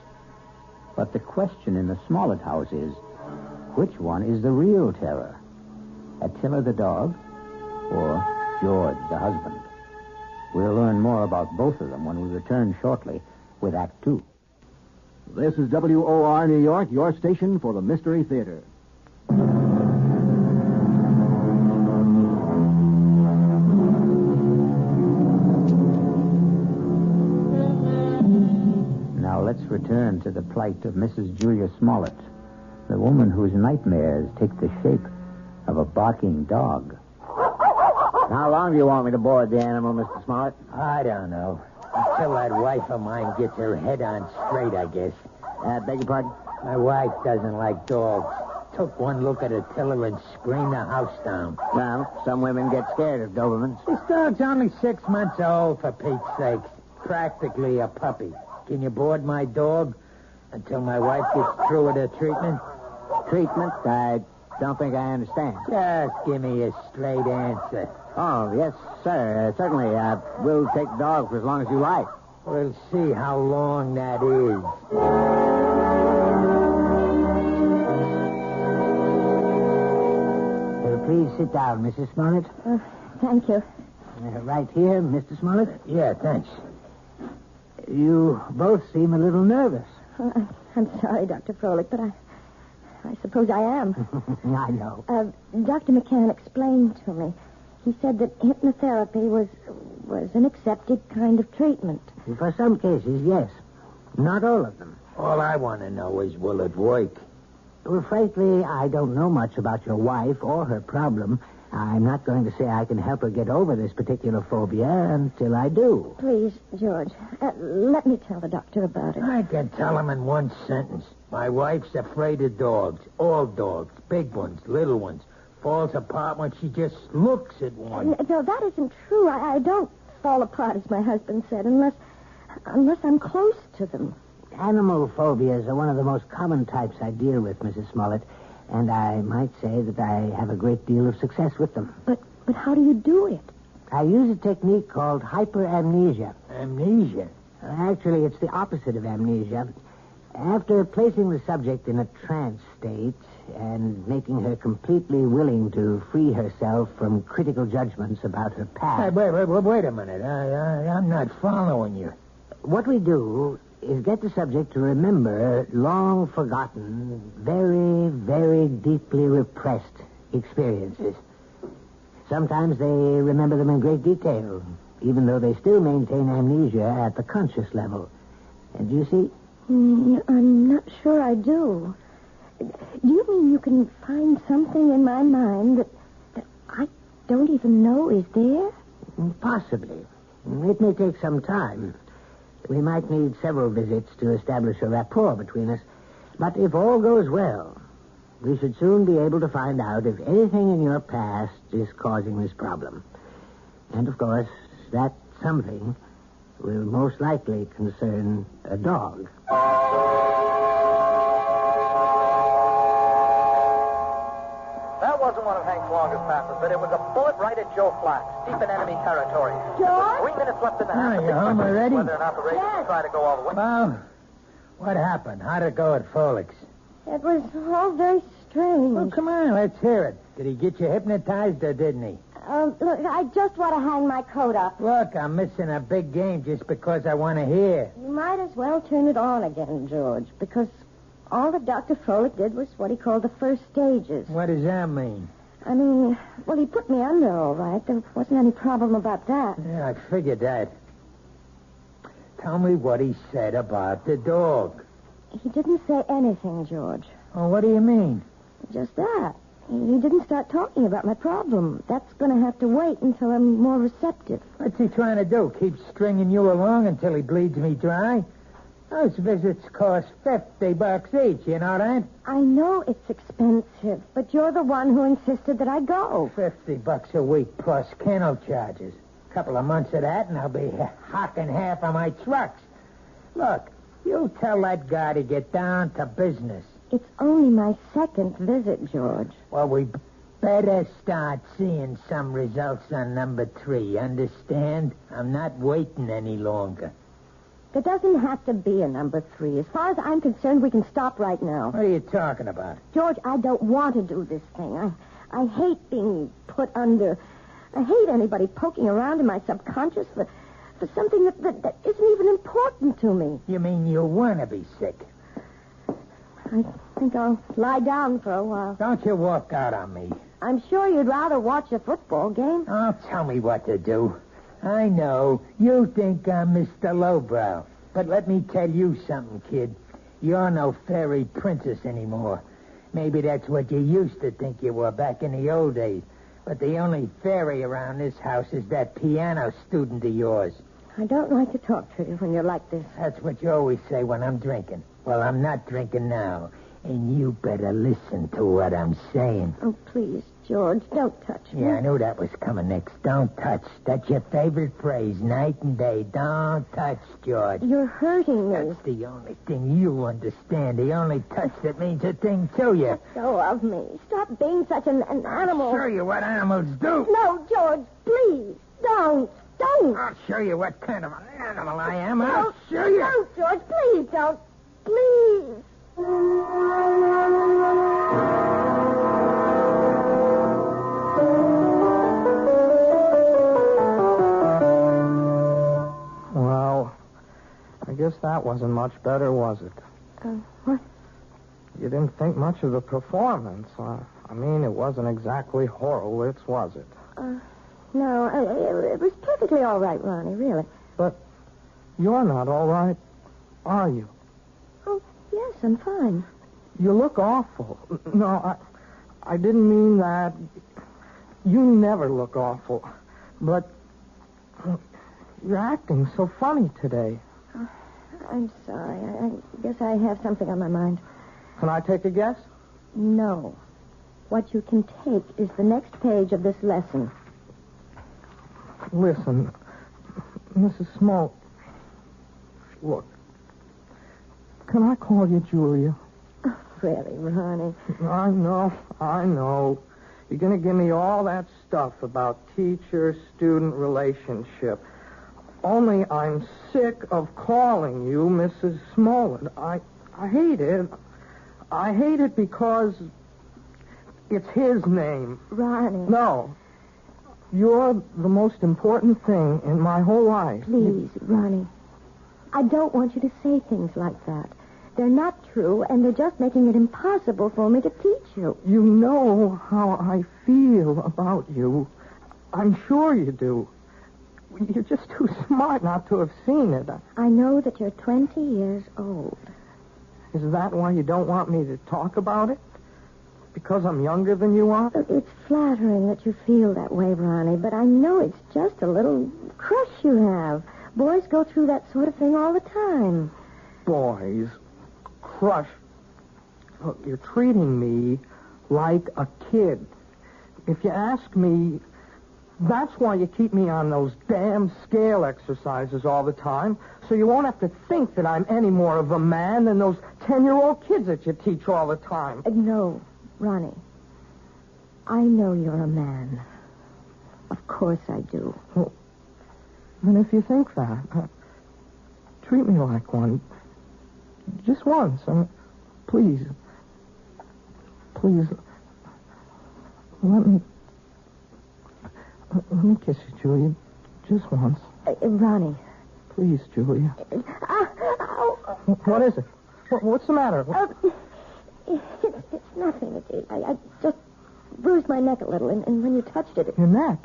G: But the question in the Smollett house is, which one is the real terror? Attila the dog or George the husband? We'll learn more about both of them when we return shortly with Act Two.
C: This is WOR New York, your station for the Mystery Theater.
G: Now let's return to the plight of Mrs. Julia Smollett, the woman whose nightmares take the shape of a barking dog.
V: How long do you want me to board the animal, Mr. Smollett?
U: I don't know. Until that wife of mine gets her head on straight, I guess.
V: Beg your pardon?
U: My wife doesn't like dogs. Took one look at Attila and screamed the house down.
V: Well, some women get scared of Dobermans.
U: This dog's only 6 months old, for Pete's sake. Practically a puppy. Can you board my dog until my wife gets through with her treatment?
V: Treatment? I don't think I understand.
U: Just give me a straight answer.
V: Oh, yes, sir. Certainly. We'll take the dog for as long as you like.
U: We'll see how long that is.
V: Please sit down, Mrs. Smollett.
T: Thank you.
V: Right here, Mr. Smollett?
U: Yeah, thanks.
V: You both seem a little nervous.
T: I'm sorry, Dr. Froelich, but I suppose I am.
V: I know.
T: Dr. McCann explained to me. He said that hypnotherapy was an accepted kind of treatment.
V: For some cases, yes. Not all of them.
U: All I want to know is, will it work?
V: Well, frankly, I don't know much about your wife or her problem. I'm not going to say I can help her get over this particular phobia until I do.
T: Please, George, let me tell the doctor about it.
U: I can tell him in one sentence. My wife's afraid of dogs. All dogs. Big ones, little ones. Falls apart when she just looks at one.
T: No, that isn't true. I don't fall apart, as my husband said, unless I'm close to them.
V: Animal phobias are one of the most common types I deal with, Mrs. Smollett, and I might say that I have a great deal of success with them.
T: But how do you do it?
V: I use a technique called hyperamnesia.
U: Amnesia?
V: Actually, it's the opposite of amnesia. After placing the subject in a trance state and making her completely willing to free herself from critical judgments about her past...
U: Hey, wait a minute. I'm not following you.
V: What we do is get the subject to remember long-forgotten, very, very deeply repressed experiences. Sometimes they remember them in great detail, even though they still maintain amnesia at the conscious level. And you see...
T: I'm not sure I do. Do you mean you can find something in my mind that I don't even know is there?
U: Possibly. It may take some time. We might need several visits to establish a rapport between us. But if all goes well, we should soon be able to find out if anything in your past is causing this problem. And, of course, that something will most likely concern a dog.
S: That wasn't one of Hank's longest passes, but it was a bullet right at Joe Flax, deep in enemy territory.
T: George?
S: 3 minutes left in the half.
U: You home already?
S: Whether or not the Raiders will try to go all the way.
U: Well, what happened? How'd it go at Folix?
T: It was all very strange.
U: Well, come on, let's hear it. Did he get you hypnotized or didn't he?
T: Look, I just want to hang my coat up.
U: Look, I'm missing a big game just because I want to hear.
T: You might as well turn it on again, George, because all that Dr. Froelich did was what he called the first stages.
U: What does that mean?
T: I mean, well, he put me under all right. There wasn't any problem about that.
U: Yeah, I figured that. Tell me what he said about the dog.
T: He didn't say anything, George.
U: Oh, what do you mean?
T: Just that. He didn't start talking about my problem. That's going to have to wait until I'm more receptive.
U: What's he trying to do? Keep stringing you along until he bleeds me dry? Those visits cost $50 each, you know that?
T: I know it's expensive, but you're the one who insisted that I go.
U: $50 a week plus kennel charges. A couple of months of that, and I'll be hocking half of my trucks. Look, you tell that guy to get down to business.
T: It's only my second visit, George.
U: Well, we better start seeing some results on number 3, understand? I'm not waiting any longer.
T: There doesn't have to be a number 3. As far as I'm concerned, we can stop right now.
U: What are you talking about?
T: George, I don't want to do this thing. I hate being put under. I hate anybody poking around in my subconscious for something that isn't even important to me.
U: You mean you want to be sick?
T: I think I'll lie down for a while.
U: Don't you walk out on me.
T: I'm sure you'd rather watch a football game.
U: Oh, tell me what to do. I know. You think I'm Mr. Lowbrow. But let me tell you something, kid. You're no fairy princess anymore. Maybe that's what you used to think you were back in the old days. But the only fairy around this house is that piano student of yours.
T: I don't like to talk to you when you're like this.
U: That's what you always say when I'm drinking. Well, I'm not drinking now. And you better listen to what I'm saying.
T: Oh, please, George, don't touch me.
U: Yeah, I knew that was coming next. Don't touch. That's your favorite phrase, night and day. Don't touch, George.
T: You're hurting me.
U: That's the only thing you understand. The only touch that means a thing to you.
T: Let go of me. Stop being such an animal.
U: I'll show you what animals do.
T: No, George, please, don't.
U: I'll show you what kind of an animal I am. I'll show you.
T: Don't, George, please don't. Please.
S: Well, I guess that wasn't much better, was it?
T: What?
S: You didn't think much of the performance. I mean, it wasn't exactly Horowitz, was it?
T: No, it was perfectly all right, Ronnie, really.
S: But you're not all right, are you?
T: Oh, yes, I'm fine.
S: You look awful. No, I didn't mean that. You never look awful. But you're acting so funny today.
T: I'm sorry. I guess I have something on my mind.
S: Can I take a guess?
T: No. What you can take is the next page of this lesson.
S: Listen, Mrs. Smoke. Look. Can I call you Julia?
T: Oh, really, Ronnie?
S: I know. You're going to give me all that stuff about teacher-student relationship. Only I'm sick of calling you Mrs. Smollett. I hate it. I hate it because it's his name.
T: Ronnie.
S: No. You're the most important thing in my whole life.
T: Please, Ronnie. I don't want you to say things like that. They're not true, and they're just making it impossible for me to teach you.
S: You know how I feel about you. I'm sure you do. You're just too smart not to have seen it.
T: I know that you're 20 years old.
S: Is that why you don't want me to talk about it? because I'm younger than you are?
T: It's flattering that you feel that way, Ronnie, but I know it's just a little crush you have. Boys go through that sort of thing all the time.
S: Boys. Crush. Look, you're treating me like a kid. If you ask me, that's why you keep me on those damn scale exercises all the time, so you won't have to think that I'm any more of a man than those 10-year-old kids that you teach all the time.
T: No, Ronnie. I know you're a man. Of course I do.
S: Well, then if you think that, treat me like one. Just once. Please. Please. Let me kiss you, Julia. Just once.
T: Ronnie.
S: Please, Julia. What is it? What's the matter?
T: It's nothing. I just bruised my neck a little, and when you touched it...
S: Your neck?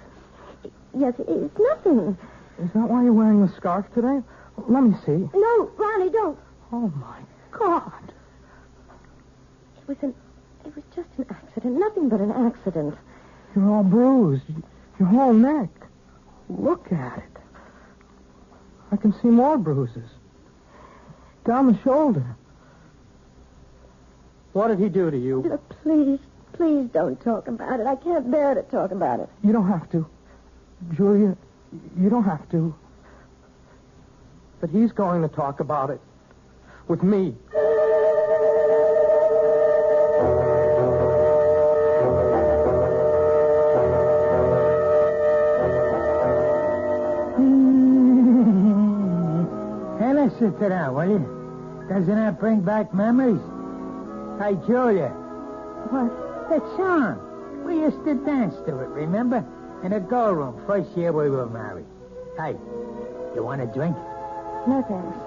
T: Yes, it's nothing.
S: Is that why you're wearing the scarf today? Let me see.
T: No, Ronnie, don't.
S: Oh, my God.
T: It was just an accident. Nothing but an accident.
S: You're all bruised. Your whole neck. Look at it. I can see more bruises. Down the shoulder. What did he do to you?
T: Please don't talk about it. I can't bear to talk about it.
S: You don't have to. Julia, you don't have to. But he's going to talk about it. With me.
U: Sit down, will you? Doesn't that bring back memories? Hey, Julia.
T: What?
U: That song. We used to dance to it, remember? In the girl room, first year we were married. Hey, you want a drink?
T: No, thanks.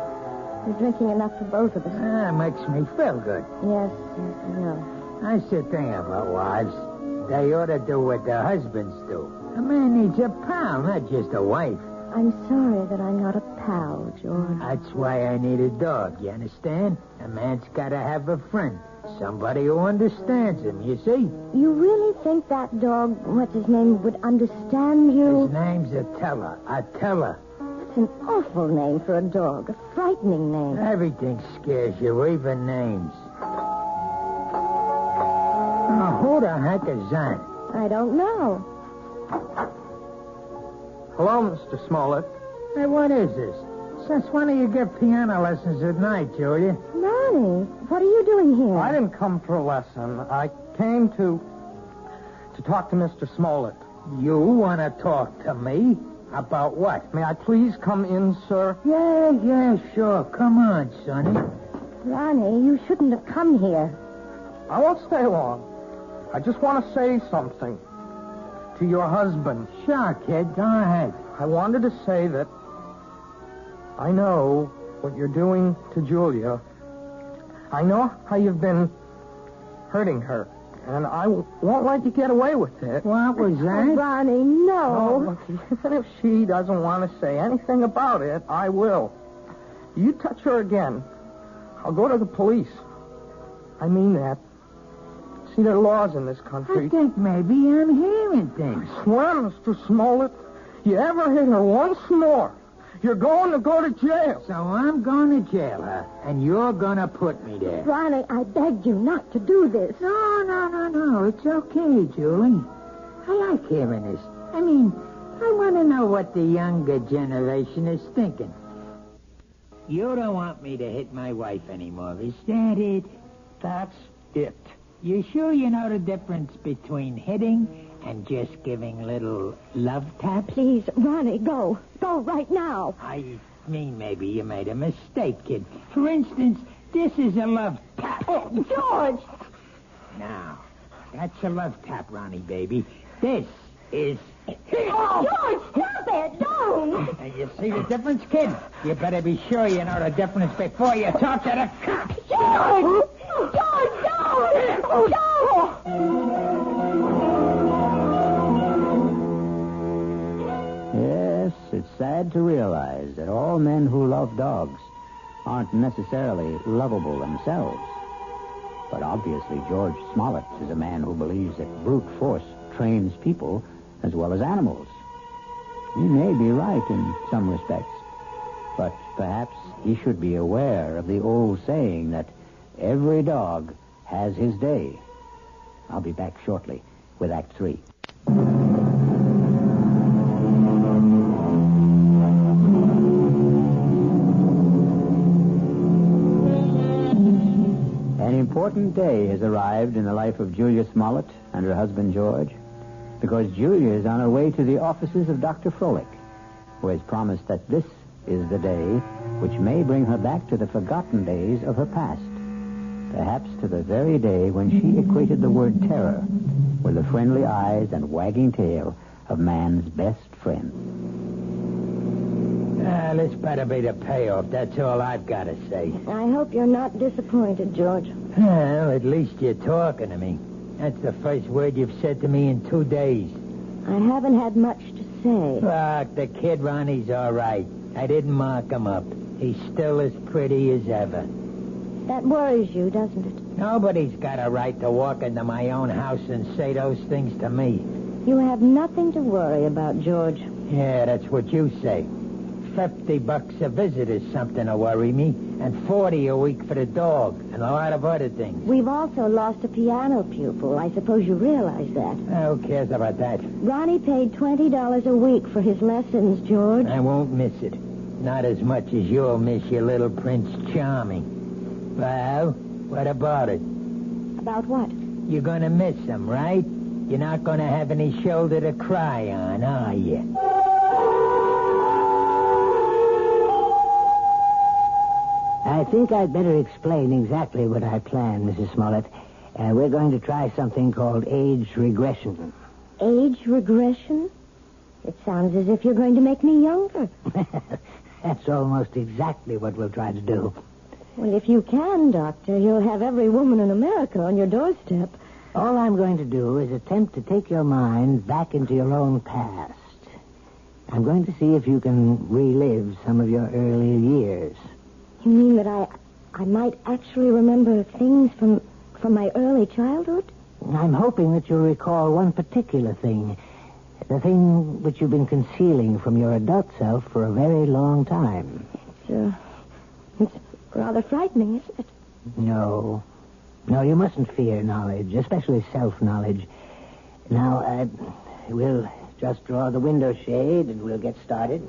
T: You're drinking enough for both of us.
U: Makes me feel good.
T: Yes, I know.
U: That's the thing about wives. They ought to do what their husbands do. A man needs a pal, not just a wife.
T: I'm sorry that I'm not a pal, George.
U: That's why I need a dog, you understand? A man's got to have a friend. Somebody who understands him, you see?
T: You really think that dog, what's his name, would understand you?
U: His name's Attila. Attila.
T: That's an awful name for a dog. A frightening name.
U: Everything scares you, even names. Oh, who the heck is that?
T: I don't know.
S: Hello, Mr. Smollett.
U: Hey, what is this? Since when do you give piano lessons at night, Julia?
T: Ronnie, what are you doing here?
S: I didn't come for a lesson. I came to talk to Mr. Smollett.
U: You want to talk to me? About what?
S: May I please come in, sir?
U: Yeah, sure. Come on, Sonny.
T: Ronnie, you shouldn't have come here.
S: I won't stay long. I just want to say something. To your husband.
U: Sure, kid. Go ahead.
S: I wanted to say that I know what you're doing to Julia. I know how you've been hurting her. And I won't let you get away with it.
U: What was that?
T: Oh, Ronnie, no.
S: Oh, look, even if she doesn't want to say anything about it, I will. You touch her again, I'll go to the police. I mean that. See, there are laws in this country.
U: I think maybe I'm hearing things.
S: I swear, Mr. Smollett, you ever hit her once more, you're going to go to jail.
U: So I'm going to jail, huh? And you're going to put me there.
T: Ronnie, I begged you not to do this.
U: No. It's okay, Julie. I like hearing this. I mean, I want to know what the younger generation is thinking. You don't want me to hit my wife anymore, is that it?
S: That's it.
U: You sure you know the difference between hitting and just giving little love taps?
T: Please, Ronnie, go. Go right now.
U: I mean, maybe you made a mistake, kid. For instance, this is a love tap.
T: Oh, George!
U: Now, that's a love tap, Ronnie, baby. This is...
T: Oh, George, stop it! Don't!
U: And you see the difference, kid? You better be sure you know the difference before you talk to the cops.
T: George! George, don't! Don't!
G: Yes, it's sad to realize that all men who love dogs aren't necessarily lovable themselves. But obviously George Smollett is a man who believes that brute force trains people as well as animals. He may be right in some respects, but perhaps he should be aware of the old saying that every dog has his day. I'll be back shortly with Act 3. An important day has arrived in the life of Julia Smollett and her husband George, because Julia is on her way to the offices of Dr. Froelich, who has promised that this is the day which may bring her back to the forgotten days of her past, perhaps to the very day when she equated the word terror with the friendly eyes and wagging tail of man's best friend.
U: This better be the payoff. That's all I've got to say.
T: I hope you're not disappointed, George.
U: Well, at least you're talking to me. That's the first word you've said to me in 2 days.
T: I haven't had much to say.
U: Look, the kid Ronnie's all right. I didn't mark him up. He's still as pretty as ever.
T: That worries you, doesn't it?
U: Nobody's got a right to walk into my own house and say those things to me.
T: You have nothing to worry about, George.
U: Yeah, that's what you say. $50 a visit is something to worry me, and $40 a week for the dog, and a lot of other things.
T: We've also lost a piano pupil. I suppose you realize that.
U: Who cares about that?
T: Ronnie paid $20 a week for his lessons, George.
U: I won't miss it. Not as much as you'll miss your little Prince Charming. Well, what about it?
T: About what?
U: You're going to miss him, right? You're not going to have any shoulder to cry on, are you?
V: I think I'd better explain exactly what I plan, Mrs. Smollett. We're going to try something called age regression.
T: Age regression? It sounds as if you're going to make me younger.
V: That's almost exactly what we'll try to do.
T: Well, if you can, Doctor, you'll have every woman in America on your doorstep.
V: All I'm going to do is attempt to take your mind back into your own past. I'm going to see if you can relive some of your earlier years.
T: You mean that I might actually remember things from my early childhood?
V: I'm hoping that you'll recall one particular thing. The thing which you've been concealing from your adult self for a very long time.
T: It's rather frightening, isn't it?
V: No, you mustn't fear knowledge, especially self-knowledge. Now, we'll just draw the window shade and we'll get started.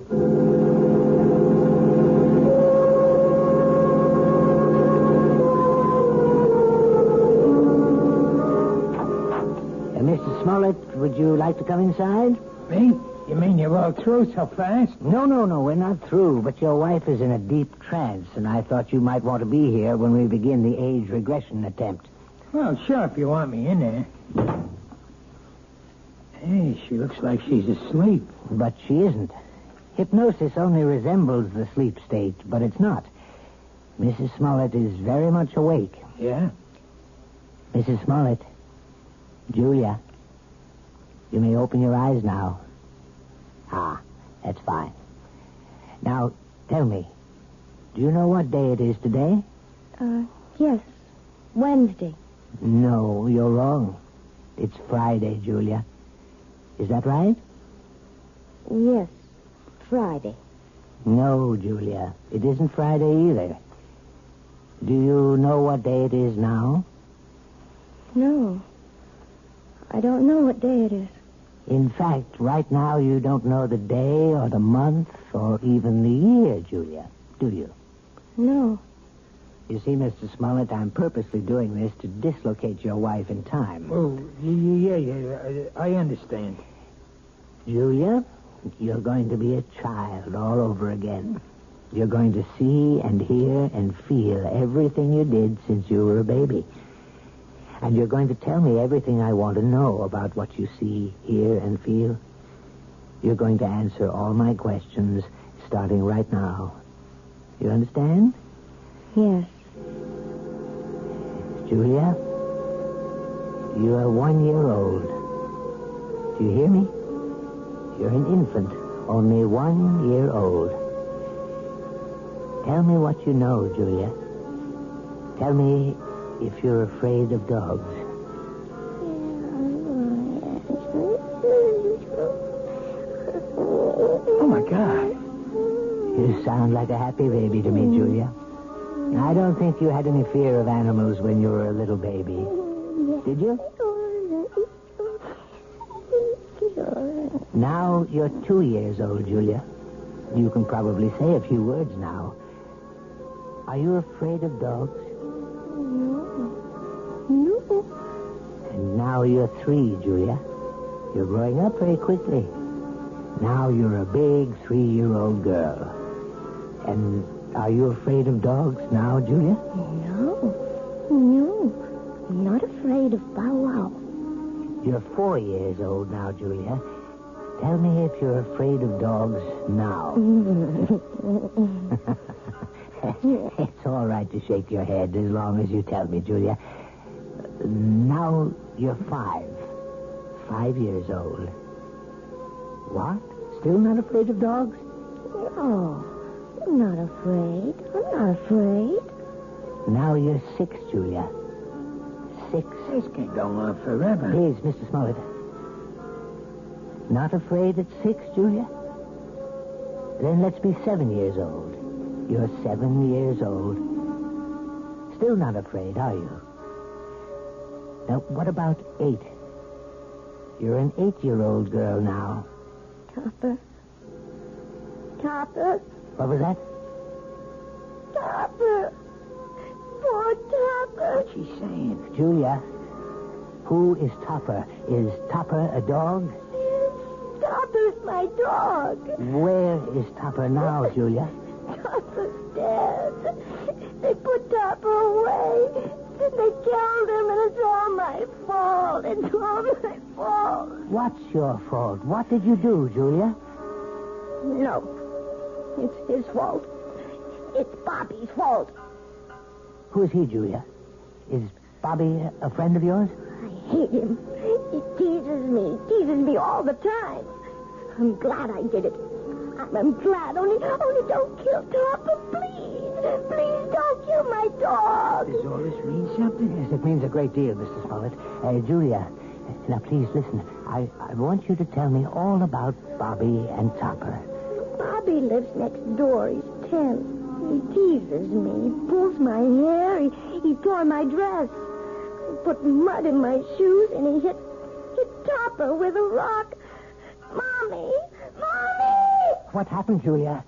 V: Mr. Smollett, would you like to come inside?
U: Me? You mean you're all through so fast?
V: No, we're not through, but your wife is in a deep trance, and I thought you might want to be here when we begin the age regression attempt.
U: Well, sure, if you want me in there. Hey, she looks like she's asleep.
V: But she isn't. Hypnosis only resembles the sleep state, but it's not. Mrs. Smollett is very much awake.
U: Yeah?
V: Mrs. Smollett, Julia, you may open your eyes now. Ah, that's fine. Now, tell me, do you know what day it is today?
T: Yes. Wednesday.
V: No, you're wrong. It's Friday, Julia. Is that right?
T: Yes, Friday.
V: No, Julia, it isn't Friday either. Do you know what day it is now?
T: No. I don't know what day it is.
V: In fact, right now you don't know the day or the month or even the year, Julia, do you?
T: No.
V: You see, Mr. Smollett, I'm purposely doing this to dislocate your wife in time.
U: Oh, yeah, I understand.
V: Julia, you're going to be a child all over again. You're going to see and hear and feel everything you did since you were a baby. And you're going to tell me everything I want to know about what you see, hear, and feel. You're going to answer all my questions starting right now. You understand?
T: Yes.
V: Julia, you are 1 year old. Do you hear me? You're an infant, only 1 year old. Tell me what you know, Julia. Tell me
U: if you're afraid of dogs. Oh, my God. You sound like a happy baby to me, Julia. I don't think you had any fear of animals when you were a little baby. Did you? Now you're 2 years old, Julia. You can probably say a few words now. Are you afraid of dogs?
T: No.
U: And now you're 3, Julia. You're growing up very quickly. Now you're a big 3-year-old girl. And are you afraid of dogs now, Julia?
T: No. I'm not afraid of Bow Wow.
U: You're 4 years old now, Julia. Tell me if you're afraid of dogs now. It's all right to shake your head as long as you tell me, Julia. Now you're 5 years old. What? Still not afraid of dogs?
T: No, I'm not afraid. I'm not afraid.
U: Now you're 6, Julia. 6. This can go on forever. Please, Mr. Smollett. Not afraid at 6, Julia? Then let's be 7 years old. You're 7 years old. Still not afraid, are you? Now, what about 8? You're an 8-year-old girl now.
T: Topper. Topper.
U: What was that?
T: Topper. Poor Topper.
U: What's she saying? Julia, who is Topper? Is Topper a dog?
T: Topper's my dog.
U: Where is Topper now, Julia?
T: Topper's dead. They put Topper away. They killed him, and it's all my fault. It's all my fault.
U: What's your fault? What did you do, Julia?
T: No. It's his fault. It's Bobby's fault.
U: Who is he, Julia? Is Bobby a friend of yours?
T: I hate him. He teases me all the time. I'm glad I did it. I'm glad. Only don't kill Topper, please. Please don't kill my dog.
U: Does all this mean something? Yes, it means a great deal, Mr. Smollett. Julia, now please listen. I want you to tell me all about Bobby and Topper.
T: Bobby lives next door. He's 10. He teases me. He pulls my hair. He tore my dress. He put mud in my shoes, and he hit Topper with a rock. Mommy!
U: What happened, Julia?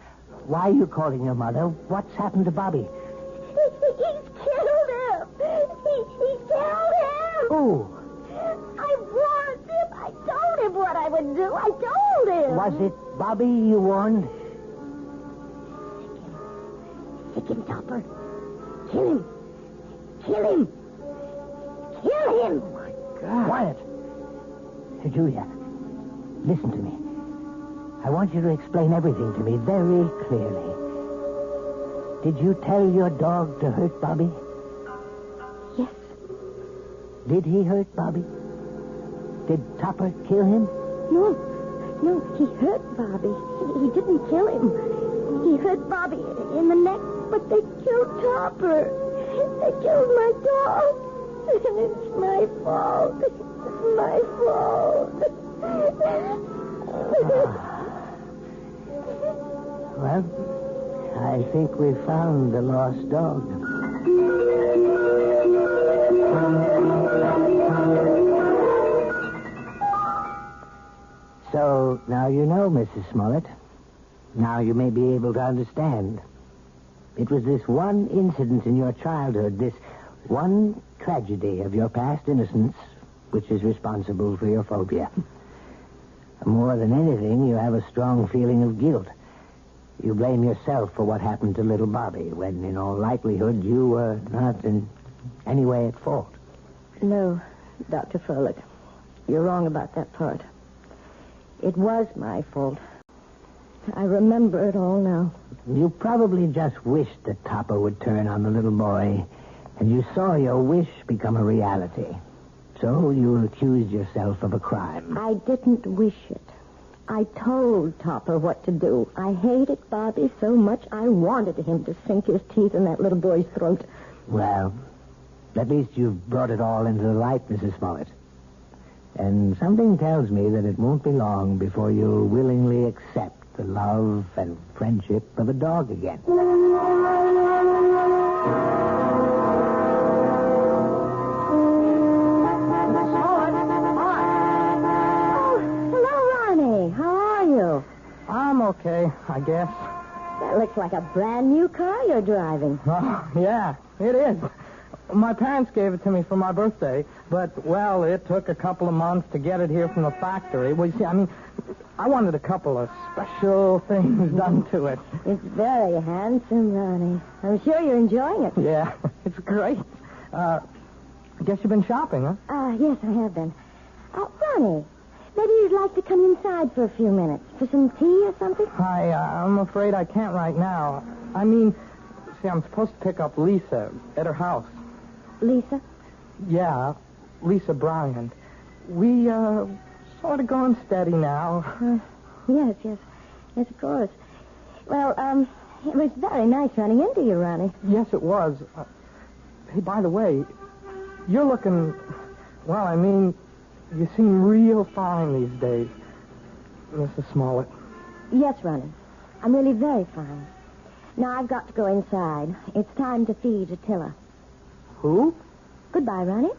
U: Why are you calling your mother? What's happened to Bobby?
T: He's killed him! He killed him!
U: Who?
T: I warned him. I told him what I would do. I told him.
U: Was it Bobby you warned?
T: Sick him, Topper. Kill him. Kill him. Kill him.
U: Oh, my God. Quiet. Julia, listen to me. I want you to explain everything to me very clearly. Did you tell your dog to hurt Bobby?
T: Yes.
U: Did he hurt Bobby? Did Topper kill him?
T: No, he hurt Bobby. He didn't kill him. He hurt Bobby in the neck, but they killed Topper. They killed my dog. And it's my fault. It's my fault.
U: Well, I think we found the lost dog. So, now you know, Mrs. Smollett. Now you may be able to understand. It was this one incident in your childhood, this one tragedy of your past innocence, which is responsible for your phobia. More than anything, you have a strong feeling of guilt. You blame yourself for what happened to little Bobby, when in all likelihood you were not in any way at fault.
T: No, Dr. Furlick. You're wrong about that part. It was my fault. I remember it all now.
U: You probably just wished that Topper would turn on the little boy, and you saw your wish become a reality. So you accused yourself of a crime.
T: I didn't wish it. I told Topper what to do. I hated Bobby so much I wanted him to sink his teeth in that little boy's throat.
U: Well, At least you've brought it all into the light, Mrs. Smollett. And something tells me that it won't be long before you'll willingly accept the love and friendship of a dog again.
T: Hello, Ronnie. How are you?
S: I'm okay, I guess.
T: That looks like a brand new car you're driving.
S: Oh, yeah, it is. My parents gave it to me for my birthday, but, well, it took a couple of months to get it here from the factory. Well, you see, I wanted a couple of special things done to it.
T: It's very handsome, Ronnie. I'm sure you're enjoying it.
S: Yeah, it's great. I guess you've been shopping, huh?
T: Yes, I have been. Ronnie, maybe you'd like to come inside for a few minutes for some tea or something?
S: I'm afraid I can't right now. I'm supposed to pick up Lisa at her house.
T: Lisa?
S: Yeah, Lisa Bryant. We, sort of going steady now.
T: Yes, of course. Well, it was very nice running into you, Ronnie.
S: Yes, it was. Hey, by the way, you're looking, you seem real fine these days, Mrs. Smollett.
T: Yes, Ronnie. I'm really very fine. Now I've got to go inside. It's time to feed Attila.
S: Who?
T: Goodbye, Ronnie.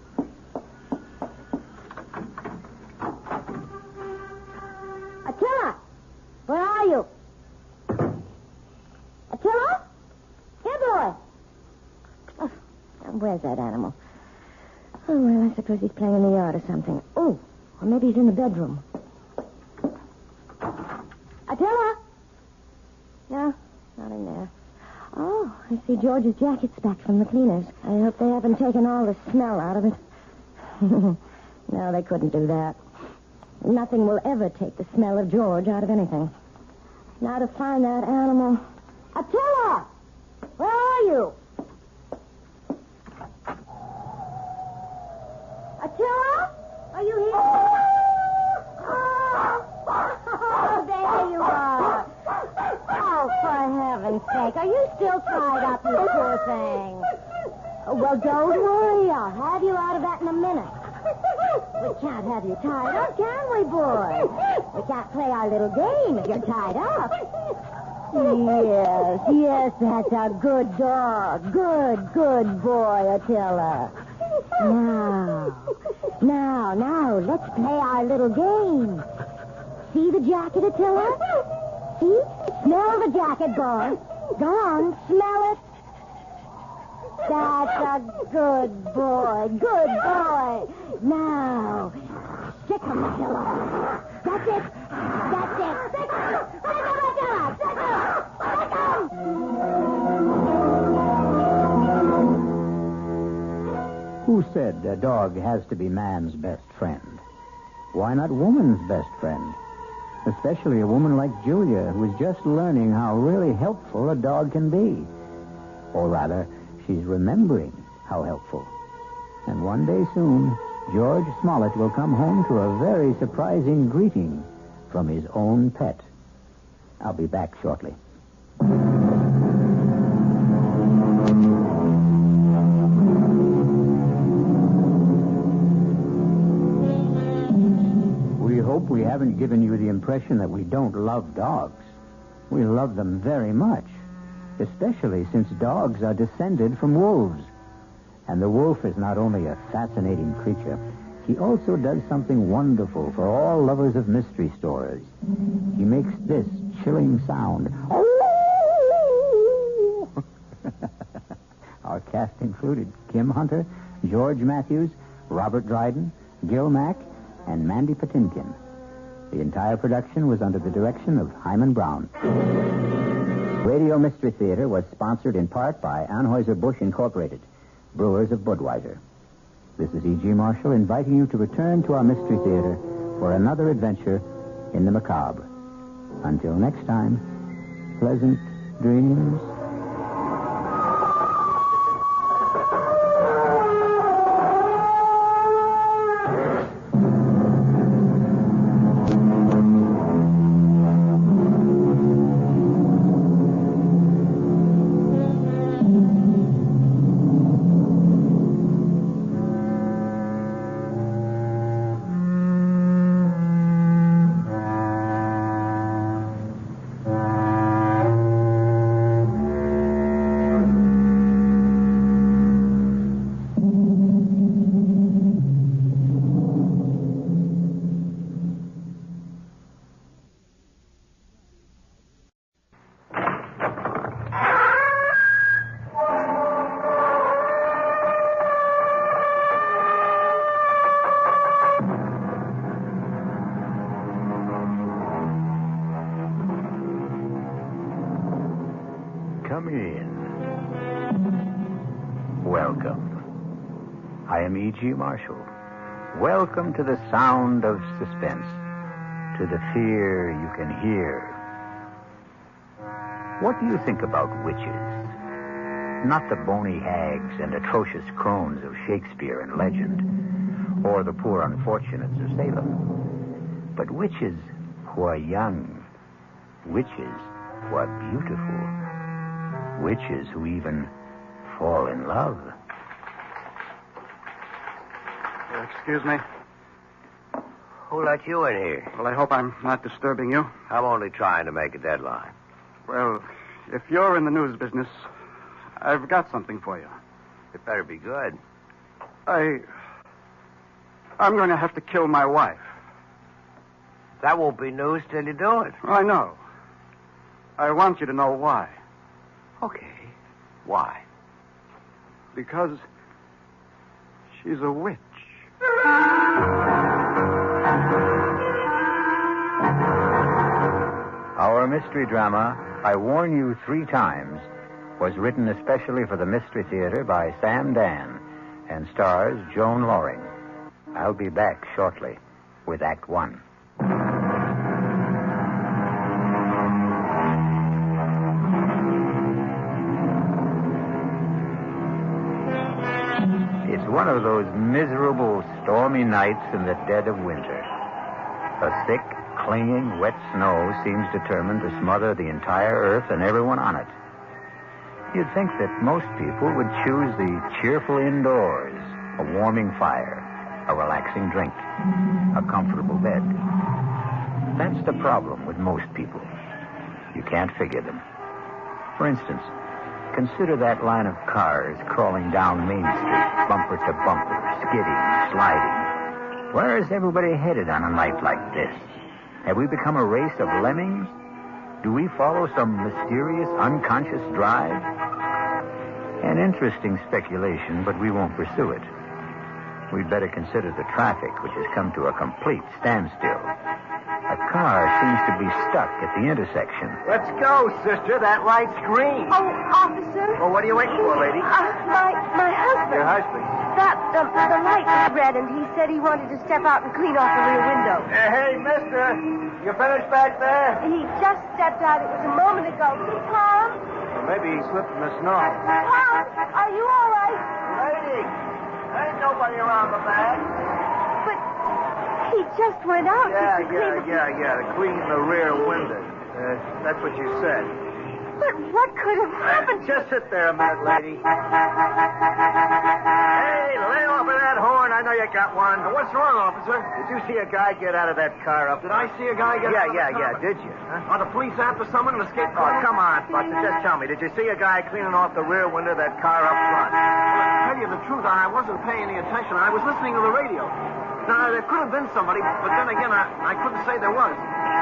T: Attila! Where are you? Attila? Here, boy. Oh, where's that animal? Oh, well, I suppose he's playing in the yard or something. Oh, or maybe he's in the bedroom. Attila? No, not in there. Oh, I see George's jacket's back from the cleaners. I hope they haven't taken all the smell out of it. No, they couldn't do that. Nothing will ever take the smell of George out of anything. Now to find that animal. Attila! Where are you? Attila? Are you here? Oh, there you are. Oh, for heaven's sake. Are you still tied up, you poor thing? Well, don't worry. I'll have you out of that in a minute. We can't have you tied up, can we, boy? We can't play our little game if you're tied up. Yes, that's a good dog. Good boy, Attila. Now, let's play our little game. See the jacket, Attila? See? Smell the jacket, boy. Go on, smell it. That's a good boy. Now, stick him, Attila. That's it. Stick him, Attila. Stick him.
G: Who said a dog has to be man's best friend? Why not woman's best friend? Especially a woman like Julia, who's just learning how really helpful a dog can be. Or rather, she's remembering how helpful. And one day soon, George Smollett will come home to a very surprising greeting from his own pet. I'll be back shortly. We hope we haven't given you the impression that we don't love dogs. We love them very much, especially since dogs are descended from wolves. And the wolf is not only a fascinating creature, he also does something wonderful for all lovers of mystery stories. He makes this chilling sound. Our cast included Kim Hunter, George Matthews, Robert Dryden, Gil Mack, and Mandy Patinkin. The entire production was under the direction of Hyman Brown. Radio Mystery Theater was sponsored in part by Anheuser-Busch Incorporated, brewers of Budweiser. This is E.G. Marshall inviting you to return to our Mystery Theater for another adventure in the macabre. Until next time, pleasant dreams. Come in. Welcome. I am E.G. Marshall. Welcome to the sound of suspense, to the fear you can hear. What do you think about witches? Not the bony hags and atrocious crones of Shakespeare and legend, or the poor unfortunates of Salem, but witches who are young, witches who are beautiful, witches who even fall in love.
A: Excuse me.
B: Who let you in here?
A: Well, I hope I'm not disturbing you.
B: I'm only trying to make a deadline.
A: Well, if you're in the news business, I've got something for you.
B: It better be good.
A: I'm going to have to kill my wife.
B: That won't be news till you do it.
A: I know. I want you to know why.
B: Okay. Why?
A: Because she's a witch.
G: Our mystery drama, I Warn You 3 Times, was written especially for the Mystery Theater by Sam Dan and stars Joan Loring. I'll be back shortly with Act 1. It's one of those miserable, stormy nights in the dead of winter. A thick, clinging, wet snow seems determined to smother the entire earth and everyone on it. You'd think that most people would choose the cheerful indoors, a warming fire, a relaxing drink, a comfortable bed. That's the problem with most people. You can't figure them. For instance, consider that line of cars crawling down Main Street, bumper to bumper, skidding, sliding. Where is everybody headed on a night like this? Have we become a race of lemmings? Do we follow some mysterious, unconscious drive? An interesting speculation, but we won't pursue it. We'd better consider the traffic, which has come to a complete standstill. A car seems to be stuck at the intersection.
D: Let's go, sister. That light's green.
R: Oh, officer.
D: Well, what are you waiting for, lady?
R: My husband.
D: Your husband.
R: The light was red, and he said he wanted to step out and clean off the rear window.
D: Hey, mister. You finished back there?
R: He just stepped out. It was a moment ago. Tom?
D: Well, maybe he slipped in the snow.
R: Tom, are you all right?
D: Lady, ain't nobody around the back.
R: But he just went out.
D: Yeah, to clean the rear window. That's what you said.
R: But what could have happened?
D: Just sit there a minute, lady. Hey, lay off of that horn. I know you got one. What's wrong, officer? Did you see a guy get out of that car up? Did I see a guy get out of the car? Yeah. Did you? Huh? Are the police after someone and escaped? Oh, come on, Buster. Just tell me. Did you see a guy cleaning off the rear window of that car up front? Well, to tell you the truth, I wasn't paying any attention. I was listening to the radio. Now, there could have been somebody, but then again, I couldn't say there was.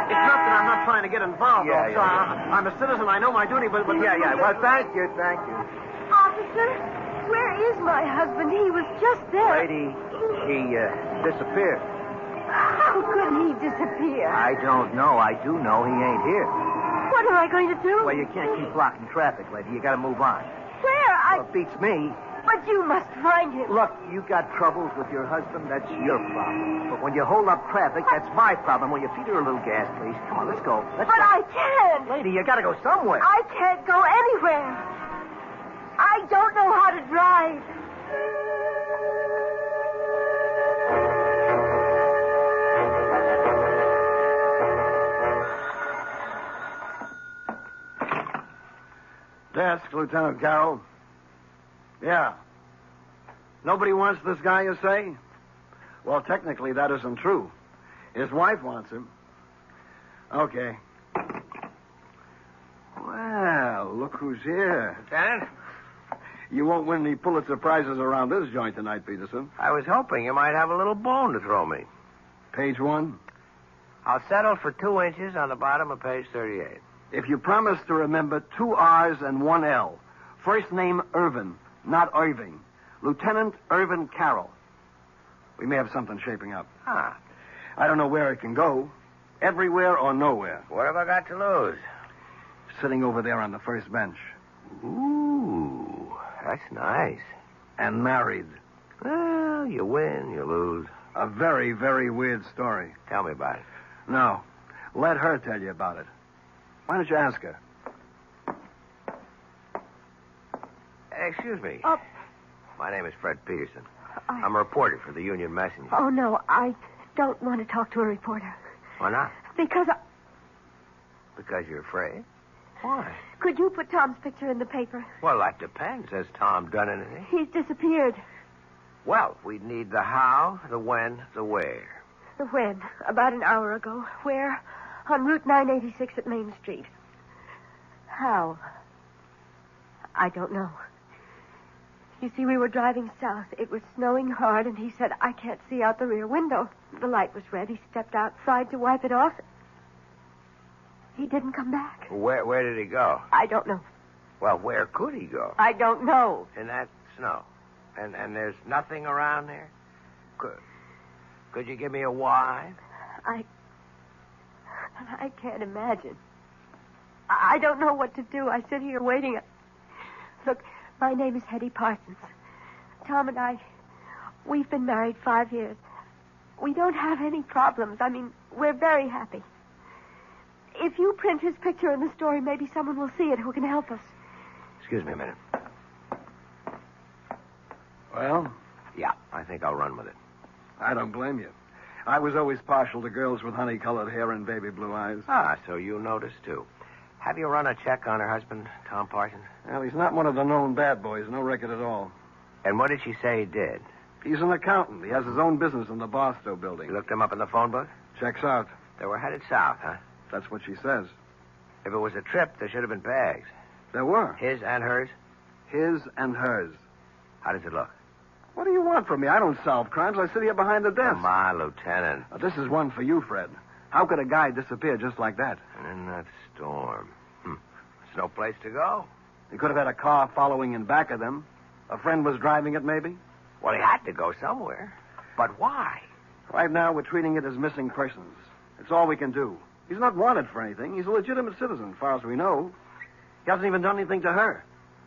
D: It's not that I'm not trying to get involved, officer. I'm a citizen. I know my duty, but... Yeah. Well, thank you.
R: Officer, where is my husband? He was just there.
D: Lady, he disappeared.
R: How could he disappear?
D: I don't know. I do know he ain't here.
R: What am I going to do?
D: Well, you can't keep blocking traffic, lady. You got to move on.
R: Where?
D: Well, it beats me.
R: But you must find him.
D: Look, you got troubles with your husband. That's your problem. But when you hold up traffic, that's my problem. Will you feed her a little gas, please? Come on, let's go.
R: But I can't.
D: Lady, you got to go somewhere.
R: I can't go anywhere. I don't know how to drive.
D: Desk, Lieutenant Carroll. Yeah. Nobody wants this guy, you say? Well, technically, that isn't true. His wife wants him. Okay. Well, look who's here.
B: Lieutenant?
D: You won't win any Pulitzer Prizes around this joint tonight, Peterson.
B: I was hoping you might have a little bone to throw me.
D: Page 1.
B: I'll settle for 2 inches on the bottom of page 38.
D: If you promise to remember 2 R's and 1 L. First name Irvin, not Irving. Lieutenant Irvin Carroll. We may have something shaping up.
B: Ah.
D: I don't know where it can go. Everywhere or nowhere.
B: What have I got to lose?
D: Sitting over there on the first bench.
B: Ooh, that's nice.
D: And married.
B: Well, you win, you lose.
D: A very, very weird story.
B: Tell me about it.
D: No. Let her tell you about it. Why don't you ask her?
B: Excuse me.
J: Oh.
B: My name is Fred Peterson. I'm a reporter for the Union Messenger.
J: Oh, no, I don't want to talk to a reporter.
B: Why not?
J: Because
B: Because you're afraid? Why?
J: Could you put Tom's picture in the paper?
B: Well, that depends. Has Tom done anything?
J: He's disappeared.
B: Well, we'd need the how, the when, the where.
J: The when? About an hour ago. Where? On Route 986 at Main Street. How? I don't know. You see, we were driving south. It was snowing hard, and he said, I can't see out the rear window. The light was red. He stepped outside to wipe it off. He didn't come back.
B: Where did he go?
J: I don't know.
B: Well, where could he go?
J: I don't know.
B: In that snow. And there's nothing around there? Could you give me a why?
J: I can't imagine. I don't know what to do. I sit here waiting. Look, my name is Hetty Parsons. Tom and I, we've been married 5 years. We don't have any problems. I mean, we're very happy. If you print his picture in the story, maybe someone will see it who can help us.
B: Excuse me a minute.
D: Well?
B: Yeah, I think I'll run with it.
D: I don't blame you. I was always partial to girls with honey-colored hair and baby blue eyes.
B: Ah, so you noticed, too. Have you run a check on her husband, Tom Parsons?
D: Well, he's not one of the known bad boys. No record at all.
B: And what did she say he did?
D: He's an accountant. He has his own business in the Barstow building.
B: You looked him up in the phone book?
D: Checks out.
B: They were headed south, huh?
D: That's what she says.
B: If it was a trip, there should have been bags.
D: There were.
B: His and hers?
D: His and hers.
B: How does it look?
D: What do you want from me? I don't solve crimes. I sit here behind the desk.
B: Come on, Lieutenant.
D: Now, this is one for you, Fred. How could a guy disappear just like that?
B: And in that storm. There's no place to go.
D: He could have had a car following in back of them. A friend was driving it, maybe?
B: Well, he had to go somewhere. But why?
D: Right now, we're treating it as missing persons. It's all we can do. He's not wanted for anything. He's a legitimate citizen, as far as we know. He hasn't even done anything to her.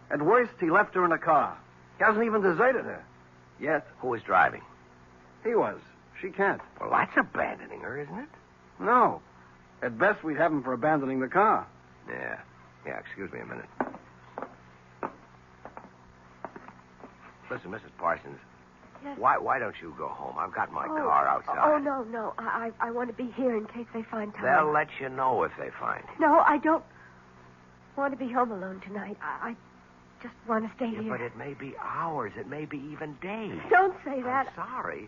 D: At worst, he left her in a car. He hasn't even deserted her. Yet.
B: Who was driving?
D: He was. She can't.
B: Well, that's abandoning her, isn't it?
D: No. At best, we'd have him for abandoning the car.
B: Yeah, excuse me a minute. Listen, Mrs. Parsons.
J: Yes.
B: Why don't you go home? I've got my car outside.
J: Oh, no. I want to be here in case they find Tom.
B: They'll let you know if they find him.
J: No, I don't want to be home alone tonight. I just want to stay here.
B: But it may be hours. It may be even days.
J: Don't say that.
B: I'm sorry.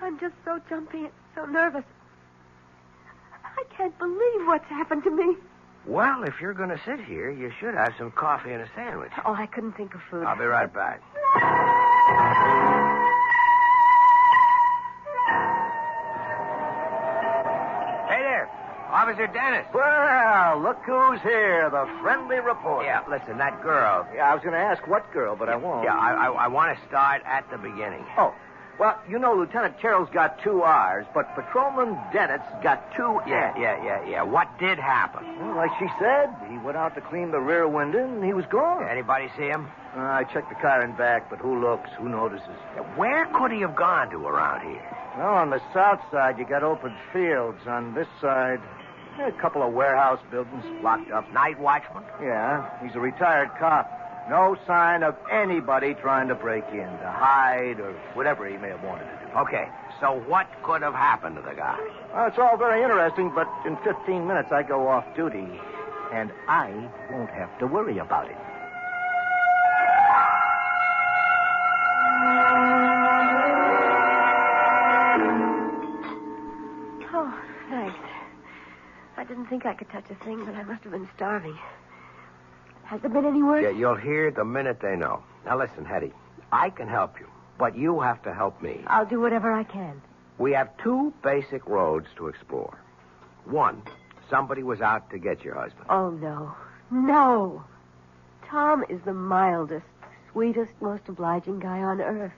J: I'm just so jumpy and so nervous. I can't believe what's happened to me.
B: Well, if you're going to sit here, you should have some coffee and a sandwich.
J: Oh, I couldn't think of food.
B: I'll be right back. Hey there, Officer Dennis.
D: Well, look who's here, the friendly reporter.
B: Yeah, listen, that girl.
D: Yeah, I was going to ask what girl, but I won't.
B: Yeah, I want to start at the beginning.
D: Oh, well, you know, Lieutenant Carroll's got 2 R's, but Patrolman Dennett's got 2 N's.
B: Yeah. What did happen?
D: Well, like she said, he went out to clean the rear window, and he was gone.
B: Anybody see him?
D: I checked the car and back, but who looks, who notices?
B: Where could he have gone to around here?
D: Well, on the south side, you got open fields. On this side, a couple of warehouse buildings locked up.
B: Night watchman?
D: Yeah, he's a retired cop. No sign of anybody trying to break in, to hide, or whatever he may have wanted to do.
B: Okay, so what could have happened to the guy?
D: Well, it's all very interesting, but in 15 minutes I go off duty, and I won't have to worry about it.
J: Oh, thanks. I didn't think I could touch a thing, but I must have been starving. Has there been any word?
B: Yeah, you'll hear the minute they know. Now, listen, Hetty. I can help you, but you have to help me.
J: I'll do whatever I can.
B: We have 2 basic roads to explore. 1, somebody was out to get your husband.
J: Oh, no. No. Tom is the mildest, sweetest, most obliging guy on earth.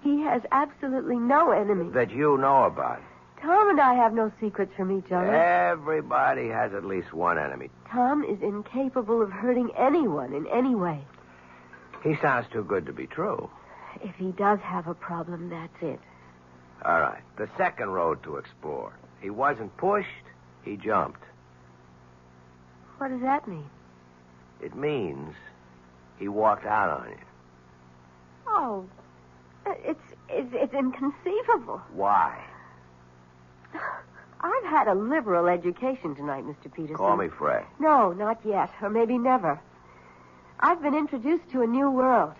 J: He has absolutely no enemy.
B: That you know about.
J: Tom and I have no secrets from each other.
H: Everybody has at least one enemy.
J: Tom is incapable of hurting anyone in any way.
H: He sounds too good to be true.
J: If he does have a problem, that's it.
H: All right. The second road to explore. He wasn't pushed, he jumped.
J: What does that mean?
H: It means he walked out on you.
J: Oh, it's inconceivable.
H: Why?
J: I've had a liberal education tonight, Mr. Peterson.
H: Call me Fred.
J: No, not yet, or maybe never. I've been introduced to a new world.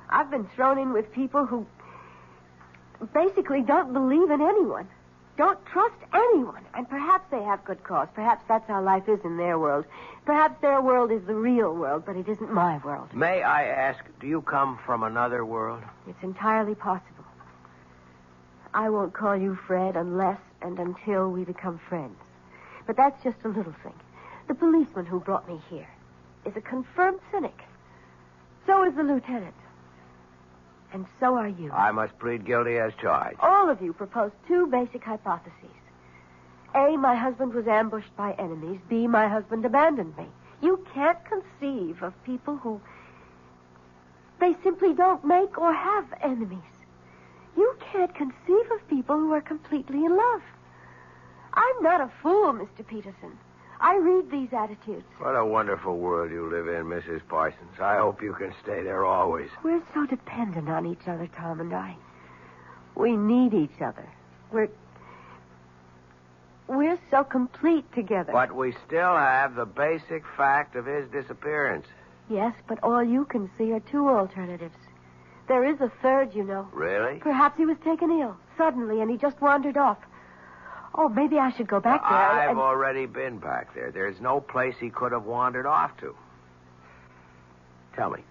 J: I've been thrown in with people who basically don't believe in anyone, don't trust anyone, and perhaps they have good cause. Perhaps that's how life is in their world. Perhaps their world is the real world, but it isn't my world.
H: May I ask, do you come from another world?
J: It's entirely possible. I won't call you Fred unless and until we become friends. But that's just a little thing. The policeman who brought me here is a confirmed cynic. So is the lieutenant. And so are you.
H: I must plead guilty as charged.
J: All of you proposed two basic hypotheses. A, my husband was ambushed by enemies. B, my husband abandoned me. You can't conceive of people who... they simply don't make or have enemies. You can't conceive of people who are completely in love. I'm not a fool, Mr. Peterson. I read these attitudes.
H: What a wonderful world you live in, Mrs. Parsons. I hope you can stay there always.
J: We're so dependent on each other, Tom and I. We need each other. We're so complete together.
H: But we still have the basic fact of his disappearance.
J: Yes, but all you can see are two alternatives. There is a third, you know.
H: Really?
J: Perhaps he was taken ill suddenly and he just wandered off. Oh, maybe I should go back there.
H: I've already been back there. There's no place he could have wandered off to. Tell me,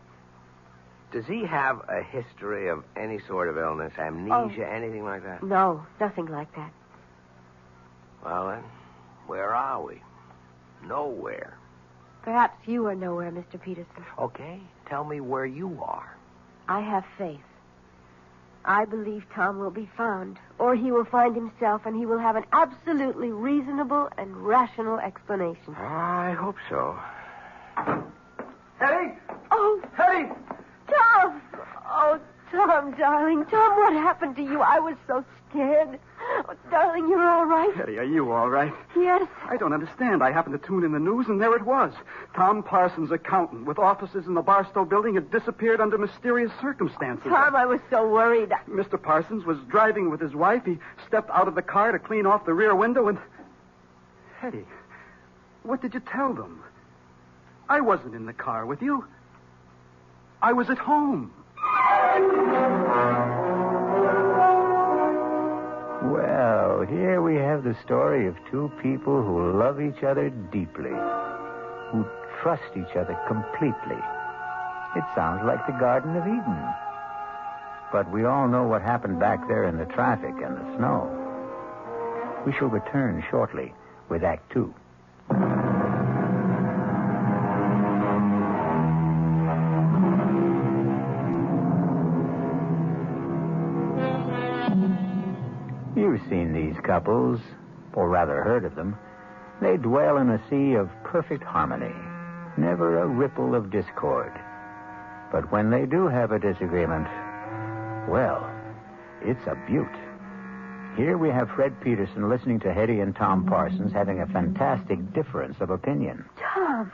H: does he have a history of any sort of illness, amnesia, anything like that?
J: No, nothing like that.
H: Well, then, where are we? Nowhere.
J: Perhaps you are nowhere, Mr. Peterson.
H: Okay, tell me where you are.
J: I have faith. I believe Tom will be found, or he will find himself, and he will have an absolutely reasonable and rational explanation.
H: I hope so.
A: Hetty!
J: Oh!
A: Hetty!
J: Tom! Oh, Tom, darling. Tom, what happened to you? I was so scared. Oh, darling, you're all right?
A: Hetty, are you all right?
J: Yes.
A: I don't understand. I happened to tune in the news, and there it was. Tom Parsons, accountant, with offices in the Barstow building, had disappeared under mysterious circumstances.
J: Tom, I was so worried.
A: Mr. Parsons was driving with his wife. He stepped out of the car to clean off the rear window, and... Hetty, what did you tell them? I wasn't in the car with you. I was at home.
G: Well, here we have the story of two people who love each other deeply, who trust each other completely. It sounds like the Garden of Eden. But we all know what happened back there in the traffic and the snow. We shall return shortly with Act Two. You've seen these couples, or rather heard of them. They dwell in a sea of perfect harmony, never a ripple of discord. But when they do have a disagreement, well, it's a beaut. Here we have Fred Peterson listening to Hetty and Tom Parsons having a fantastic difference of opinion.
J: Tom,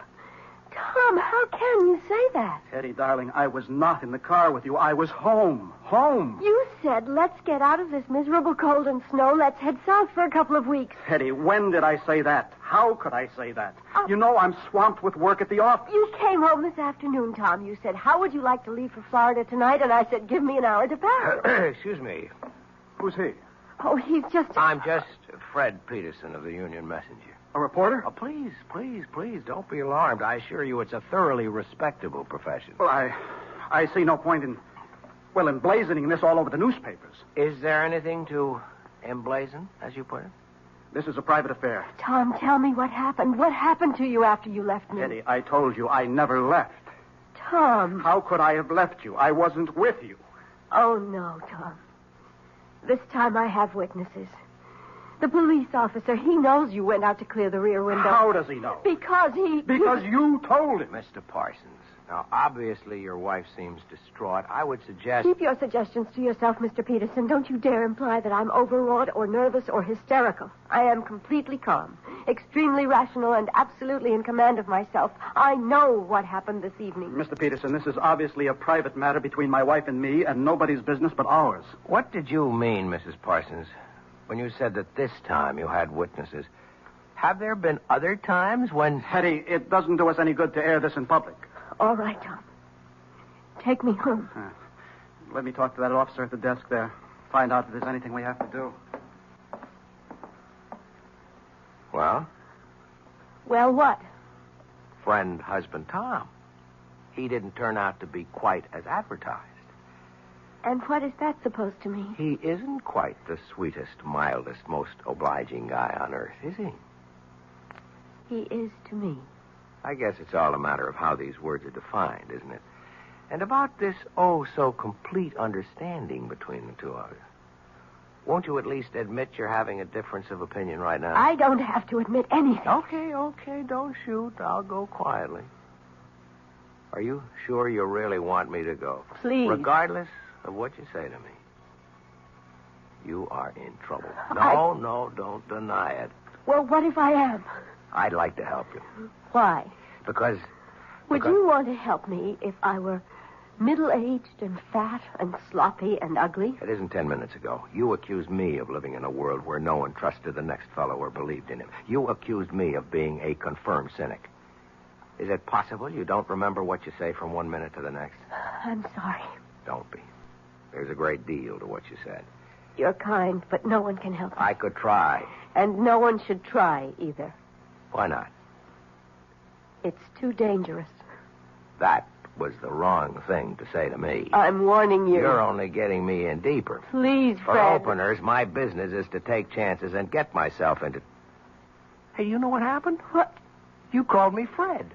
J: how can you say that?
A: Hetty, darling, I was not in the car with you. I was home. Home.
J: You said, let's get out of this miserable cold and snow. Let's head south for a couple of weeks.
A: Hetty, when did I say that? How could I say that? You know I'm swamped with work at the office.
J: You came home this afternoon, Tom. You said, how would you like to leave for Florida tonight? And I said, give me an hour to pack.
H: Excuse me.
A: Who's he?
J: Oh, he's just...
H: I'm just Fred Peterson of the Union Messenger.
A: A reporter?
H: Oh, please, don't be alarmed. I assure you it's a thoroughly respectable profession.
A: Well, I see no point in emblazoning this all over the newspapers.
H: Is there anything to emblazon, as you put it?
A: This is a private affair.
J: Tom, tell me what happened. What happened to you after you left me?
A: Hetty, I told you I never left.
J: Tom.
A: How could I have left you? I wasn't with you.
J: Oh, no, Tom. This time I have witnesses. The police officer, he knows you went out to clear the rear window.
A: How does he know?
J: Because he...
A: Because you told him.
D: Mr. Parsons, now, obviously your wife seems distraught. I would suggest...
J: Keep your suggestions to yourself, Mr. Peterson. Don't you dare imply that I'm overwrought or nervous or hysterical. I am completely calm, extremely rational, and absolutely in command of myself. I know what happened this evening.
A: Mr. Peterson, this is obviously a private matter between my wife and me, and nobody's business but ours.
D: What did you mean, Mrs. Parsons, when you said that this time you had witnesses? Have there been other times when...
A: Hetty, it doesn't do us any good to air this in public.
J: All right, Tom. Take me home.
A: Let me talk to that officer at the desk there. Find out if there's anything we have to do.
D: Well?
J: Well, what?
D: Friend, husband, Tom. He didn't turn out to be quite as advertised.
J: And what is that supposed to mean?
D: He isn't quite the sweetest, mildest, most obliging guy on earth, is he?
J: He is to me.
D: I guess it's all a matter of how these words are defined, isn't it? And about this oh-so-complete understanding between the two of you. Won't you at least admit you're having a difference of opinion right now?
J: I don't have to admit anything.
D: Okay, don't shoot. I'll go quietly. Are you sure you really want me to go?
J: Please.
D: Regardless of what you say to me. You are in trouble. No, don't deny it.
J: Well, what if I am?
D: I'd like to help you.
J: Why?
D: Because...
J: Would you want to help me if I were middle-aged and fat and sloppy and ugly?
D: It isn't 10 minutes ago. You accused me of living in a world where no one trusted the next fellow or believed in him. You accused me of being a confirmed cynic. Is it possible you don't remember what you say from 1 minute to the next?
J: I'm sorry.
D: Don't be. There's a great deal to what you said.
J: You're kind, but no one can help you.
D: I could try.
J: And no one should try either.
D: Why not?
J: It's too dangerous.
D: That was the wrong thing to say to me.
J: I'm warning you.
D: You're only getting me in deeper.
J: Please,
D: For
J: Fred.
D: openers, my business is to take chances and get myself into... Hey, you know what happened?
J: What?
D: You called me Fred.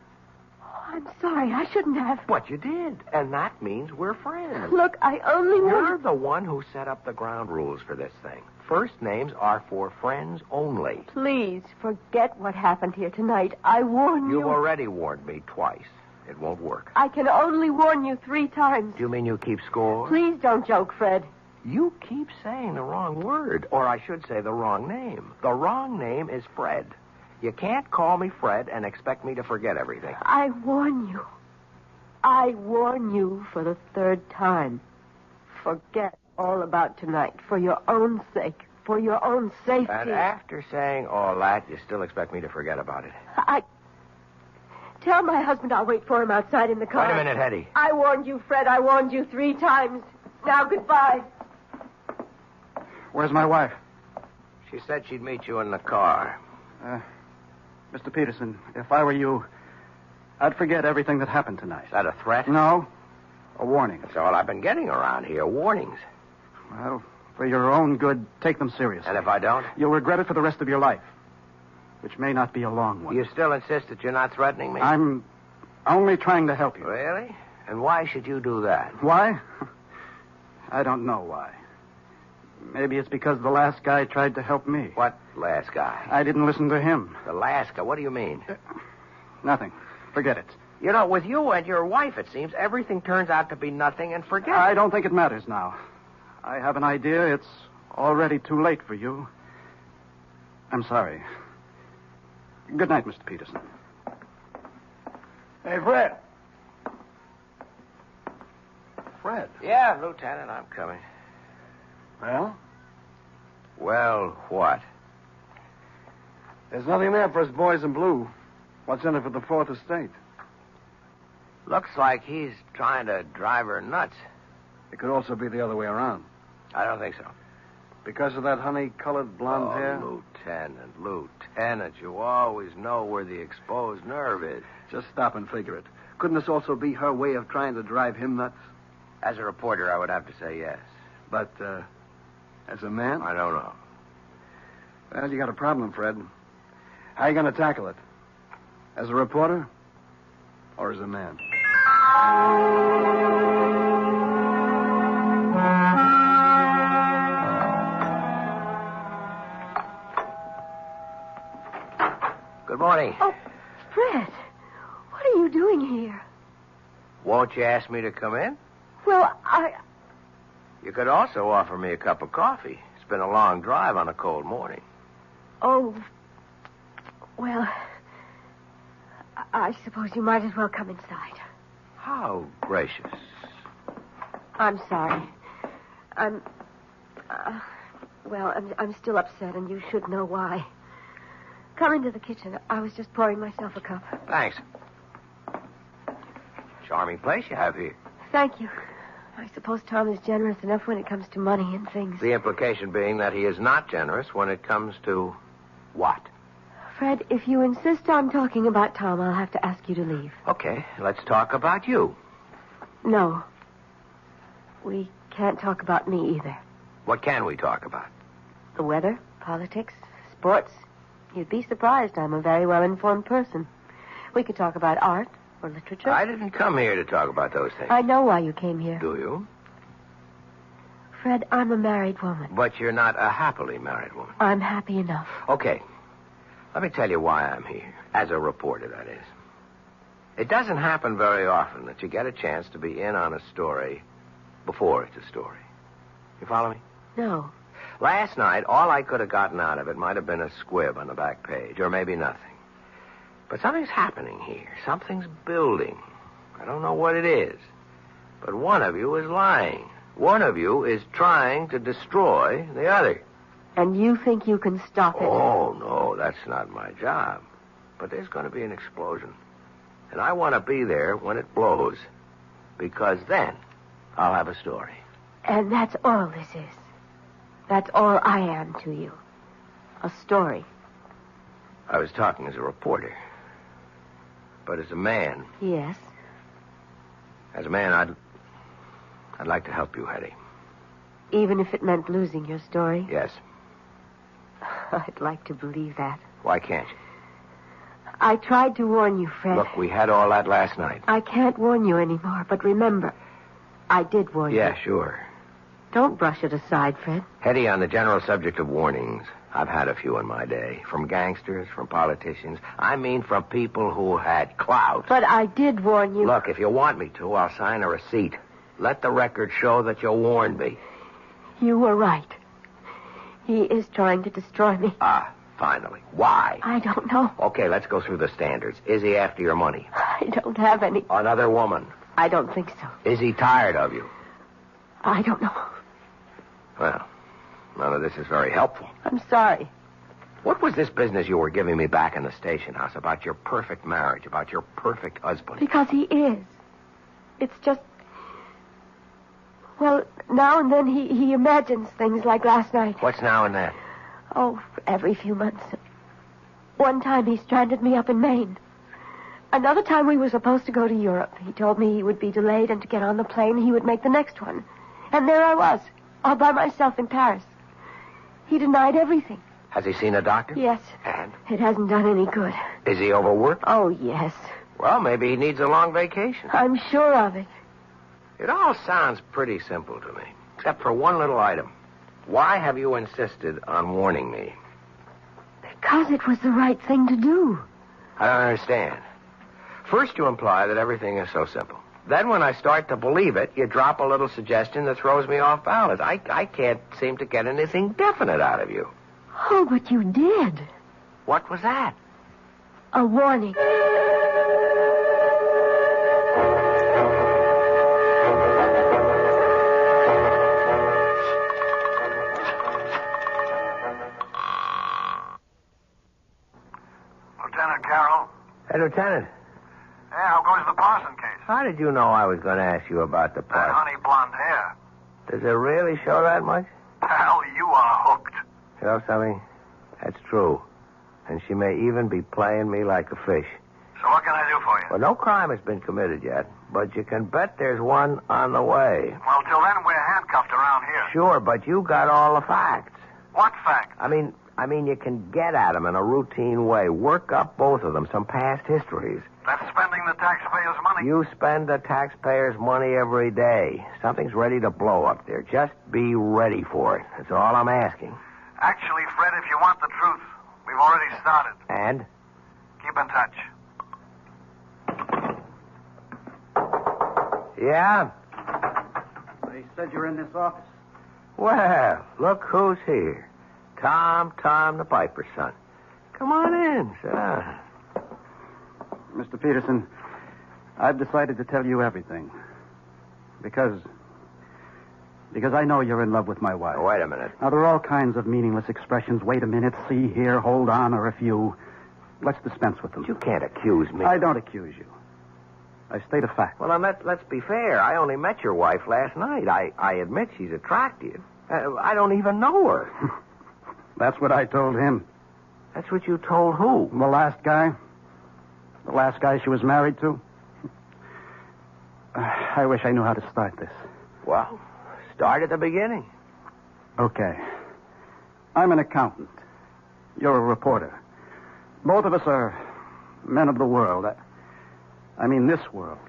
J: Oh, I'm sorry. I shouldn't have.
D: But you did. And that means we're friends.
J: Look, I only want...
D: You're the one who set up the ground rules for this thing. First names are for friends only.
J: Please, forget what happened here tonight. I warn you.
D: You've already warned me twice. It won't work.
J: I can only warn you 3 times.
D: Do you mean you keep score?
J: Please don't joke, Fred.
D: You keep saying the wrong word, or I should say the wrong name. The wrong name is Fred. You can't call me Fred and expect me to forget everything.
J: I warn you. I warn you for the 3rd time. Forget all about tonight for your own sake, for your own safety.
D: And after saying all that, you still expect me to forget about it.
J: Tell my husband I'll wait for him outside in the car.
D: Wait a minute, Hetty.
J: I warned you, Fred. I warned you 3 times. Now, goodbye.
A: Where's my wife?
D: She said she'd meet you in the car.
A: Mr. Peterson, if I were you, I'd forget everything that happened tonight.
D: Is that a threat?
A: No. A warning.
D: That's all I've been getting around here, warnings.
A: Well, for your own good, take them seriously.
D: And if I don't?
A: You'll regret it for the rest of your life, which may not be a long one.
D: You still insist that you're not threatening me?
A: I'm only trying to help you.
D: Really? And why should you do that?
A: Why? I don't know why. Maybe it's because the last guy tried to help me.
D: What last guy?
A: I didn't listen to him.
D: The last guy? What do you mean?
A: Nothing. Forget it.
D: You know, with you and your wife, it seems, everything turns out to be nothing and forget it.
A: I don't think it matters now. I have an idea. It's already too late for you. I'm sorry. Good night, Mr. Peterson.
K: Hey, Fred.
D: Fred? Yeah, Lieutenant, I'm coming.
K: Well?
D: Well, what?
K: There's nothing there for us boys in blue. What's in it for the 4th Estate?
D: Looks like he's trying to drive her nuts.
K: It could also be the other way around.
D: I don't think so.
K: Because of that honey-colored blonde hair?
D: Lieutenant, you always know where the exposed nerve is.
K: Just stop and figure it. Couldn't this also be her way of trying to drive him nuts?
D: As a reporter, I would have to say yes.
K: But, as a man?
D: I don't know.
K: Well, you got a problem, Fred. How are you going to tackle it? As a reporter? Or as a man?
L: Good morning.
J: Oh, Fred, what are you doing here?
L: Won't you ask me to come in?
J: Well,
L: You could also offer me a cup of coffee. It's been a long drive on a cold morning.
J: Oh, well, I suppose you might as well come inside.
L: How gracious.
J: I'm sorry. I'm still upset, and you should know why. Come into the kitchen. I was just pouring myself a cup.
L: Thanks. Charming place you have here.
J: Thank you. I suppose Tom is generous enough when it comes to money and things.
L: The implication being that he is not generous when it comes to what?
J: Fred, if you insist on talking about Tom, I'll have to ask you to leave.
L: Okay, let's talk about you.
J: No. We can't talk about me either.
L: What can we talk about?
J: The weather, politics, sports. You'd be surprised. I'm a very well-informed person. We could talk about art or literature.
L: I didn't come here to talk about those things.
J: I know why you came here.
L: Do you?
J: Fred, I'm a married woman.
L: But you're not a happily married woman.
J: I'm happy enough.
L: Okay. Let me tell you why I'm here. As a reporter, that is. It doesn't happen very often that you get a chance to be in on a story before it's a story. You follow me?
J: No.
L: Last night, all I could have gotten out of it might have been a squib on the back page, or maybe nothing. But something's happening here. Something's building. I don't know what it is. But one of you is lying. One of you is trying to destroy the other.
J: And you think you can stop it?
L: Oh, no, that's not my job. But there's going to be an explosion. And I want to be there when it blows. Because then I'll have a story.
J: And that's all this is. That's all I am to you. A story.
L: I was talking as a reporter. But as a man...
J: Yes?
L: As a man, I'd like to help you, Hetty.
J: Even if it meant losing your story?
L: Yes.
J: I'd like to believe that.
L: Why can't you?
J: I tried to warn you, Fred.
L: Look, we had all that last night.
J: I can't warn you anymore, but remember, I did warn you.
L: Yeah, sure.
J: Don't brush it aside, Fred.
L: Hetty, on the general subject of warnings, I've had a few in my day. From gangsters, from politicians. I mean from people who had clout.
J: But I did warn you.
L: Look, if you want me to, I'll sign a receipt. Let the record show that you warned me.
J: You were right. He is trying to destroy me.
L: Ah, finally. Why?
J: I don't know.
L: Okay, let's go through the standards. Is he after your money?
J: I don't have any.
L: Another woman?
J: I don't think so.
L: Is he tired of you?
J: I don't know.
L: Well, none of this is very helpful.
J: I'm sorry.
L: What was this business you were giving me back in the station house about your perfect marriage, about your perfect husband?
J: Because he is. It's just... Well, now and then he imagines things like last night.
L: What's now and then?
J: Oh, every few months. One time he stranded me up in Maine. Another time we were supposed to go to Europe. He told me he would be delayed and to get on the plane he would make the next one. And there I was, all by myself in Paris. He denied everything.
L: Has he seen a doctor?
J: Yes.
L: And?
J: It hasn't done any good.
L: Is he overworked?
J: Oh, yes.
L: Well, maybe he needs a long vacation.
J: I'm sure of it.
L: It all sounds pretty simple to me, except for one little item. Why have you insisted on warning me?
J: Because it was the right thing to do.
L: I don't understand. First, you imply that everything is so simple. Then, when I start to believe it, you drop a little suggestion that throws me off balance. I can't seem to get anything definite out of you.
J: Oh, but you did.
L: What was that?
J: A warning.
D: Lieutenant Carroll?
L: Hey, Lieutenant.
D: Yeah, how goes the Parson case?
L: How did you know I was going to ask you about the
D: That
L: part?
D: honey blonde hair.
L: Does it really show that much?
D: Pal, you are hooked.
L: You know something? That's true. And she may even be playing me like a fish.
D: So what can I do for you?
L: Well, no crime has been committed yet, but you can bet there's one on the way.
D: Well, till then, we're handcuffed around here.
L: Sure, but you got all the facts.
D: What fact?
L: I mean, you can get at them in a routine way. Work up both of them, some past histories.
D: That's spending the taxpayers' money.
L: You spend the taxpayers' money every day. Something's ready to blow up there. Just be ready for it. That's all I'm asking.
D: Actually, Fred, if you want the truth, we've already started.
L: And?
E: keep in touch.
L: Yeah?
A: They said you're in this office.
L: Well, look who's here. Tom the piper's son. Come on in, sir.
A: Mr. Peterson, I've decided to tell you everything. Because I know you're in love with my wife.
L: Wait a minute.
A: Now, there are all kinds of meaningless expressions. Wait a minute, see here, hold on, or a few. Let's dispense with them.
L: You can't accuse me.
A: I don't accuse you. I state a fact.
L: Well, then let's be fair. I only met your wife last night. I admit she's attractive. I don't even know her.
A: That's what I told him.
L: That's what you told who?
A: The last guy. The last guy she was married to. I wish I knew how to start this.
L: Well, start at the beginning.
A: Okay. I'm an accountant. You're a reporter. Both of us are men of the world. I mean this world.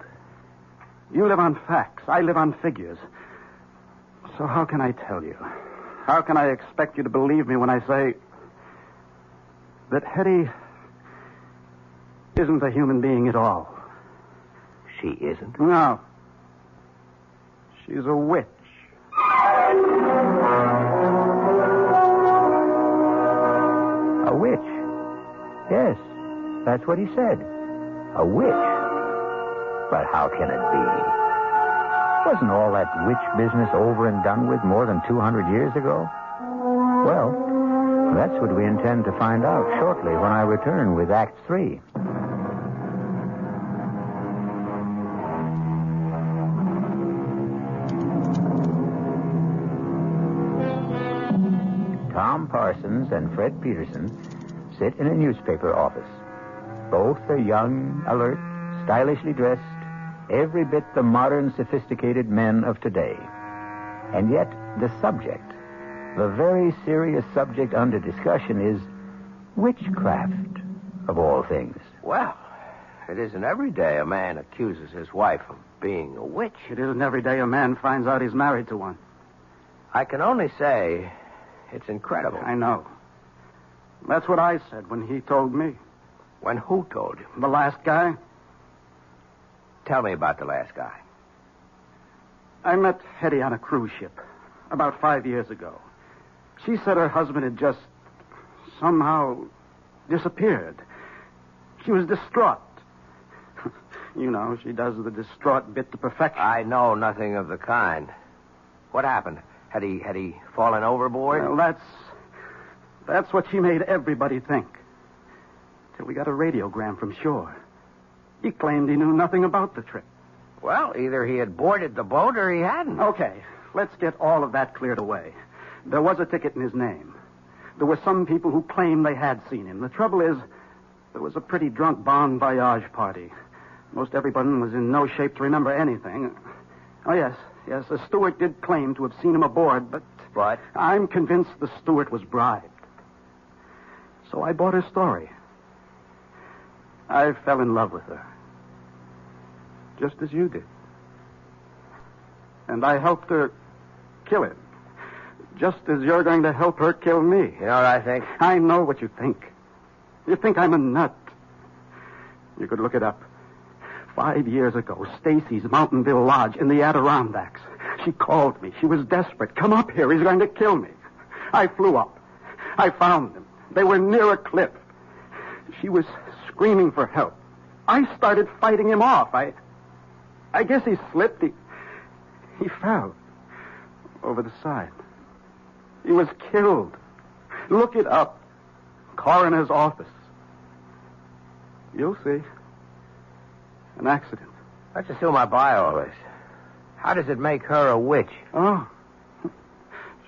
A: You live on facts. I live on figures. So how can I tell you? How can I expect you to believe me when I say that Hetty isn't a human being at all?
L: She isn't?
A: No. She's a witch.
G: A witch? Yes, that's what he said. A witch. But how can it be? Wasn't all that witch business over and done with more than 200 years ago? Well, that's what we intend to find out shortly when I return with Act 3. Tom Parsons and Fred Peterson sit in a newspaper office. Both are young, alert, stylishly dressed, every bit the modern, sophisticated men of today. And yet, the subject, the very serious subject under discussion is witchcraft, of all things.
L: Well, it isn't every day a man accuses his wife of being a witch.
A: It isn't every day a man finds out he's married to one.
L: I can only say it's incredible.
A: I know. That's what I said when he told me.
L: When who told you?
A: The last guy.
L: Tell me about the last guy.
A: I met Hetty on a cruise ship about 5 years ago. She said her husband had just somehow disappeared. She was distraught. You know, she does the distraught bit to perfection.
L: I know nothing of the kind. What happened? Had he fallen overboard?
A: Well, that's what she made everybody think. Till we got a radiogram from shore. He claimed he knew nothing about the trip.
L: Well, either he had boarded the boat or he hadn't.
A: Okay, let's get all of that cleared away. There was a ticket in his name. There were some people who claimed they had seen him. The trouble is, there was a pretty drunk bon voyage party. Most everyone was in no shape to remember anything. Oh, yes, the steward did claim to have seen him aboard, but...
L: What?
A: I'm convinced the steward was bribed. So I bought her story. I fell in love with her. Just as you did. And I helped her kill him. Just as you're going to help her kill me.
L: You know what I think?
A: I know what you think. You think I'm a nut. You could look it up. 5 years ago, Stacy's Mountainville Lodge in the Adirondacks. She called me. She was desperate. Come up here. He's going to kill me. I flew up. I found them. They were near a cliff. She was screaming for help. I started fighting him off. I guess he slipped. He fell over the side. He was killed. Look it up. Coroner's office. You'll see. An accident.
L: Let's assume I buy all this. How does it make her a witch?
A: Oh.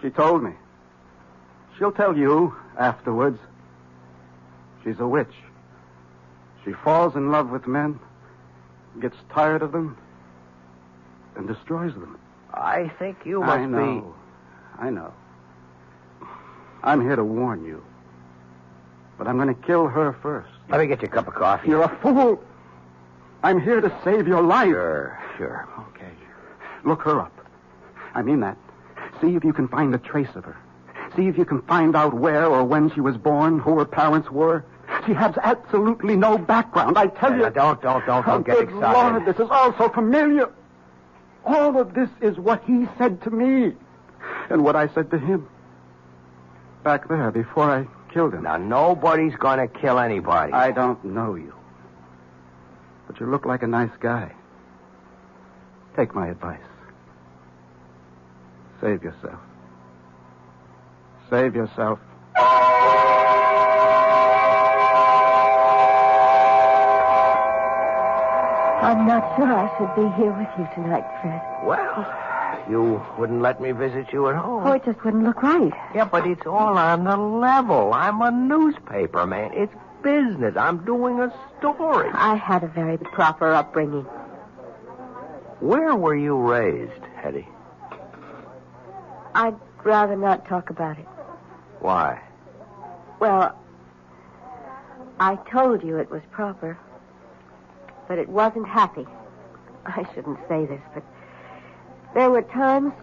A: She told me. She'll tell you afterwards. She's a witch. She falls in love with men, gets tired of them, and destroys them.
L: I think you must
A: I know. I'm here to warn you. But I'm going to kill her first.
L: Let me get you a cup of coffee.
A: You're a fool. I'm here to save your life.
L: Sure.
A: Okay. Look her up. I mean that. See if you can find a trace of her. See if you can find out where or when she was born, who her parents were. She has absolutely no background. I tell you.
L: Don't get
A: Good
L: excited.
A: Lord, this is all so familiar. All of this is what he said to me and what I said to him back there before I killed him.
L: Now, nobody's going to kill anybody.
A: I don't know you. But you look like a nice guy. Take my advice. Save yourself. Save yourself.
J: I'm not sure I should be here with you tonight, Fred.
L: Well, you wouldn't let me visit you at home.
J: Oh, it just wouldn't look right.
L: Yeah, but it's all on the level. I'm a newspaper man. It's business. I'm doing a story.
J: I had a very proper upbringing.
L: Where were you raised, Hetty?
J: I'd rather not talk about it.
L: Why?
J: Well, I told you it was proper, but it wasn't happy. I shouldn't say this, but there were times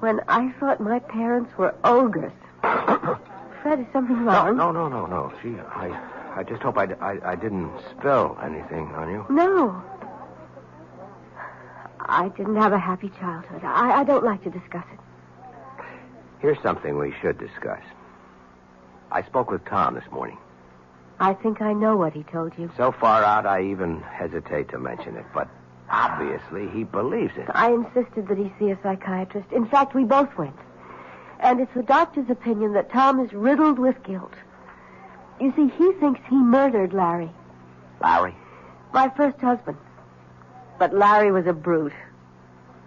J: when I thought my parents were ogres. Fred, is something wrong?
L: No. Gee, I just hope I didn't spill anything on you.
J: No. I didn't have a happy childhood. I don't like to discuss it.
L: Here's something we should discuss. I spoke with Tom this morning.
J: I think I know what he told you.
L: So far out, I even hesitate to mention it, but obviously he believes it.
J: I insisted that he see a psychiatrist. In fact, we both went. And it's the doctor's opinion that Tom is riddled with guilt. You see, he thinks he murdered Larry.
L: Larry?
J: My first husband. But Larry was a brute.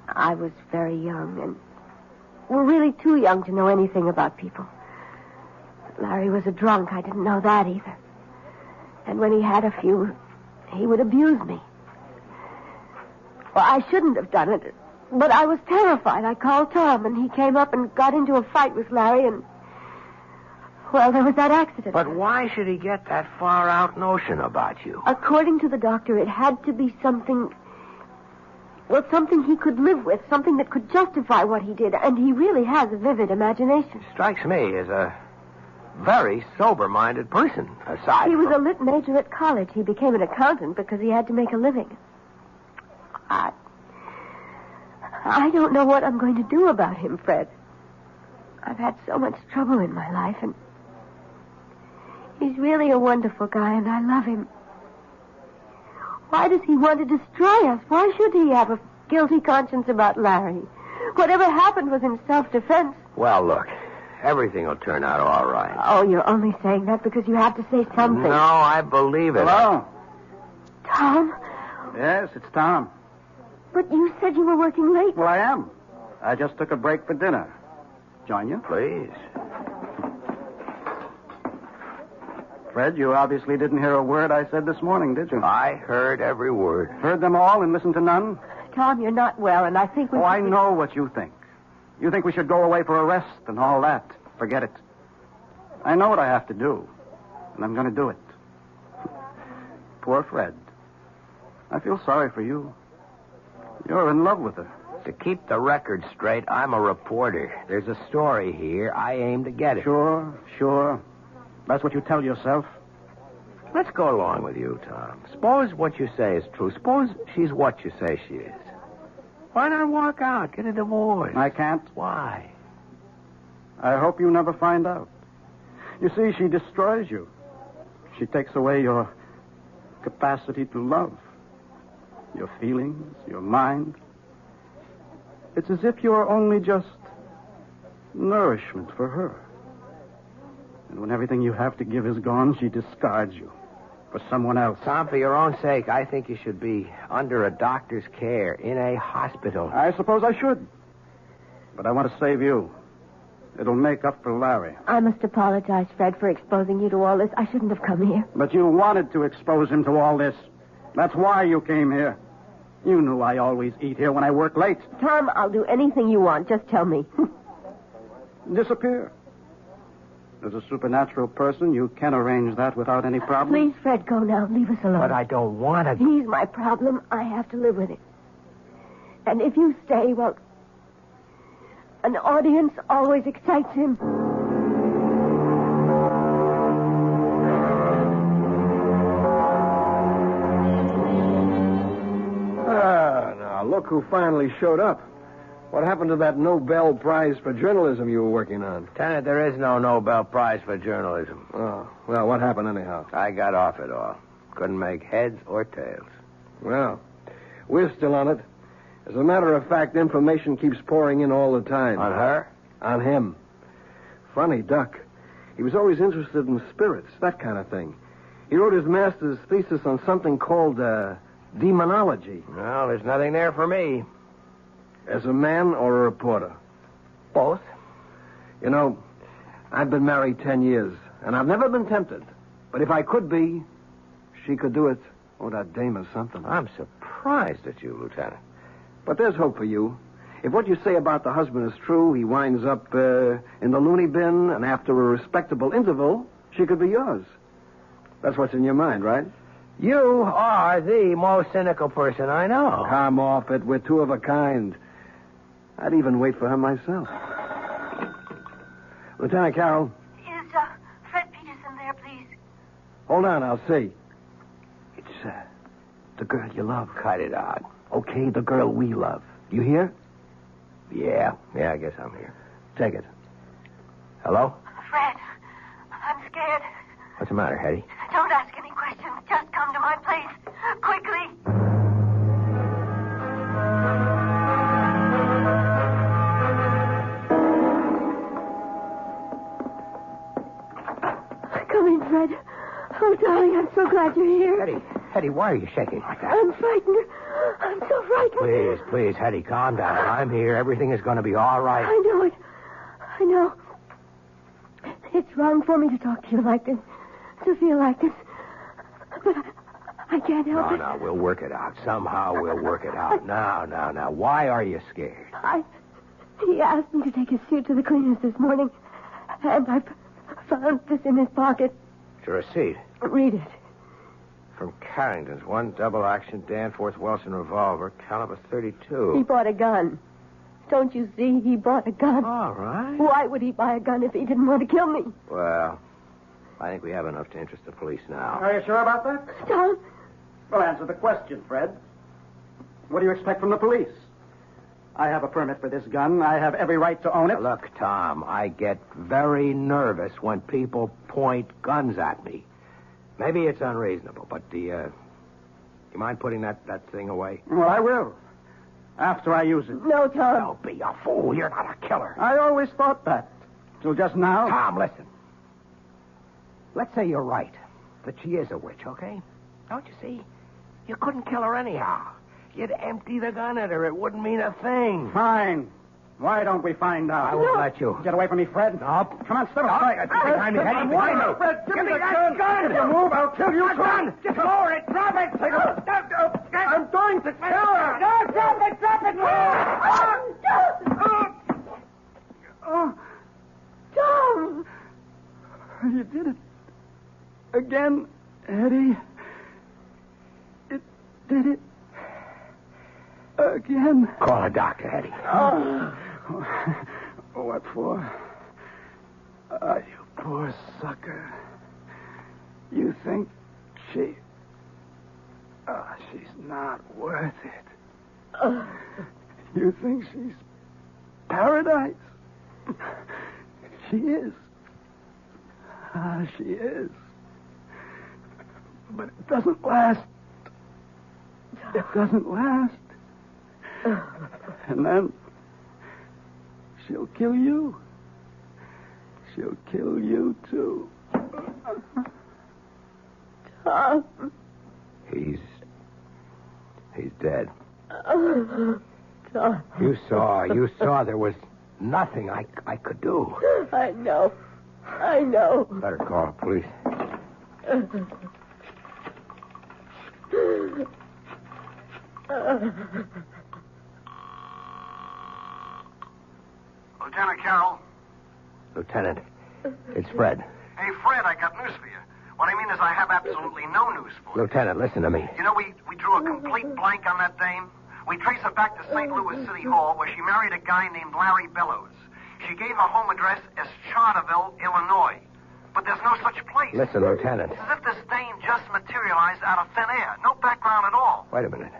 J: I was very young, and we're really too young to know anything about people. Larry was a drunk. I didn't know that either. And when he had a few, he would abuse me. Well, I shouldn't have done it, but I was terrified. I called Tom, and he came up and got into a fight with Larry, and, well, there was that accident.
L: But why should he get that far-out notion about you?
J: According to the doctor, it had to be something... Well, something he could live with, something that could justify what he did, and he really has a vivid imagination.
L: Strikes me as a very sober-minded person, aside
J: He was
L: from...
J: a lit major at college. He became an accountant because he had to make a living. I don't know what I'm going to do about him, Fred. I've had so much trouble in my life, and he's really a wonderful guy, and I love him. Why does he want to destroy us? Why should he have a guilty conscience about Larry? Whatever happened was in self-defense.
L: Well, look, everything will turn out all right.
J: Oh, you're only saying that because you have to say something.
L: No, I believe it.
A: Hello?
J: Tom?
A: Yes, it's Tom.
J: But you said you were working late.
A: Well, I am. I just took a break for dinner. Join you?
L: Please.
A: Fred, you obviously didn't hear a word I said this morning, did you?
L: I heard every word.
A: Heard them all and listened to none?
J: Tom, you're not well, and I think we...
A: Oh, I know what you think. You think we should go away for a rest and all that. Forget it. I know what I have to do, and I'm going to do it. Poor Fred. I feel sorry for you. You're in love with her.
L: To keep the record straight, I'm a reporter. There's a story here. I aim to get it.
A: Sure. That's what you tell yourself.
L: Let's go along with you, Tom. Suppose what you say is true. Suppose she's what you say she is. Why not walk out, get a divorce?
A: I can't.
L: Why?
A: I hope you never find out. You see, she destroys you. She takes away your capacity to love, your feelings, your mind. It's as if you're only just nourishment for her. And when everything you have to give is gone, she discards you for someone else.
L: Tom, for your own sake, I think you should be under a doctor's care in a hospital.
A: I suppose I should. But I want to save you. It'll make up for Larry.
J: I must apologize, Fred, for exposing you to all this. I shouldn't have come here.
A: But you wanted to expose him to all this. That's why you came here. You knew I always eat here when I work late.
J: Tom, I'll do anything you want. Just tell me.
A: Disappear. As a supernatural person, you can arrange that without any problem.
J: Please, Fred, go now. Leave us alone.
L: But I don't want to...
J: He's my problem. I have to live with it. And if you stay, well, an audience always excites him.
K: look who finally showed up. What happened to that Nobel Prize for journalism you were working on?
L: Lieutenant, there is no Nobel Prize for journalism.
K: Oh, well, what happened anyhow?
L: I got off it all. Couldn't make heads or tails.
K: Well, we're still on it. As a matter of fact, information keeps pouring in all the time.
L: On her?
K: On him. Funny duck. He was always interested in spirits, that kind of thing. He wrote his master's thesis on something called demonology.
L: Well, there's nothing there for me.
K: As a man or a reporter?
L: Both.
K: You know, I've been married 10 years, and I've never been tempted. But if I could be, she could do it. Oh, that dame is something.
L: I'm surprised at you, Lieutenant.
K: But there's hope for you. If what you say about the husband is true, he winds up in the loony bin, and after a respectable interval, she could be yours. That's what's in your mind, right?
L: You are the most cynical person I know.
K: Come off it. We're two of a kind. I'd even wait for her myself. Lieutenant Carroll.
J: Is Fred Peterson there, please?
K: Hold on, I'll see. It's the girl you love.
L: Cut it out.
K: Okay, the girl we love. You hear?
L: Yeah, I guess I'm here.
K: Take it.
L: Hello?
J: Fred, I'm scared.
L: What's the matter, Hetty?
J: Don't ask any questions. Just come to my place. Quickly. Come in, Fred. Oh, darling, I'm so glad you're here.
L: Hetty, why are you shaking like that?
J: I'm frightened. I'm so frightened.
L: Please, Hetty, calm down. I'm here. Everything is going to be all right.
J: I know it. I know. It's wrong for me to talk to you like this, to feel like this. But I can't help it.
L: No, we'll work it out. Somehow we'll work it out. Now. Why are you scared?
J: He asked me to take his suit to the cleaners this morning, and I found this in his pocket.
L: It's a receipt.
J: Read it.
L: From Carrington's, one double-action Danforth Wilson revolver, caliber 32.
J: He bought a gun. Don't you see? He bought a gun.
L: All right.
J: Why would he buy a gun if he didn't want to kill me?
L: Well, I think we have enough to interest the police now.
A: Are you sure about that?
J: Tom?
A: Well, answer the question, Fred. What do you expect from the police? I have a permit for this gun. I have every right to own it.
L: Look, Tom, I get very nervous when people point guns at me. Maybe it's unreasonable, but you mind putting that thing away?
A: Well, I will. After I use it.
J: No, Tom.
L: Don't be a fool. You're not a killer.
A: I always thought that. Till just now.
L: Tom, listen. Let's say you're right. That she is a witch, okay? Don't you see? You couldn't kill her anyhow. You'd empty the gun at her. It wouldn't mean a thing.
A: Fine. Why don't we find out?
L: I won't let you.
A: Get away from me, Fred.
L: No.
A: Come on, step aside.
L: Behind me, Hetty. Behind me.
A: Fred, give me that gun. If you move, I'll kill you,
L: gun. Just lower it. Drop it.
A: I'm going to kill her.
L: No, drop it.
J: Tom!
A: You did it. Again, Eddie. It did it. Again.
L: Call a doctor, Eddie.
A: What for? You poor sucker. You think she's not worth it. You think she's paradise? She is. She is. But it doesn't last. It doesn't last. And then she'll kill you. She'll kill you, too.
J: Tom.
L: He's dead.
J: Tom.
L: You saw there was nothing I could do.
J: I know.
L: Better call the police.
D: Lieutenant Carroll.
L: Lieutenant, it's Fred.
D: Hey, Fred, I got news for you. What I mean is I have absolutely no news for you.
L: Lieutenant, listen to me.
D: You know, we drew a complete blank on that dame. We traced her back to St. Louis City Hall, where she married a guy named Larry Bellows. She gave her home address as Charterville, Illinois. But there's no such place.
L: Listen, Lieutenant.
D: It's as if this dame just materialized out of thin air. No background at all.
L: Wait a minute.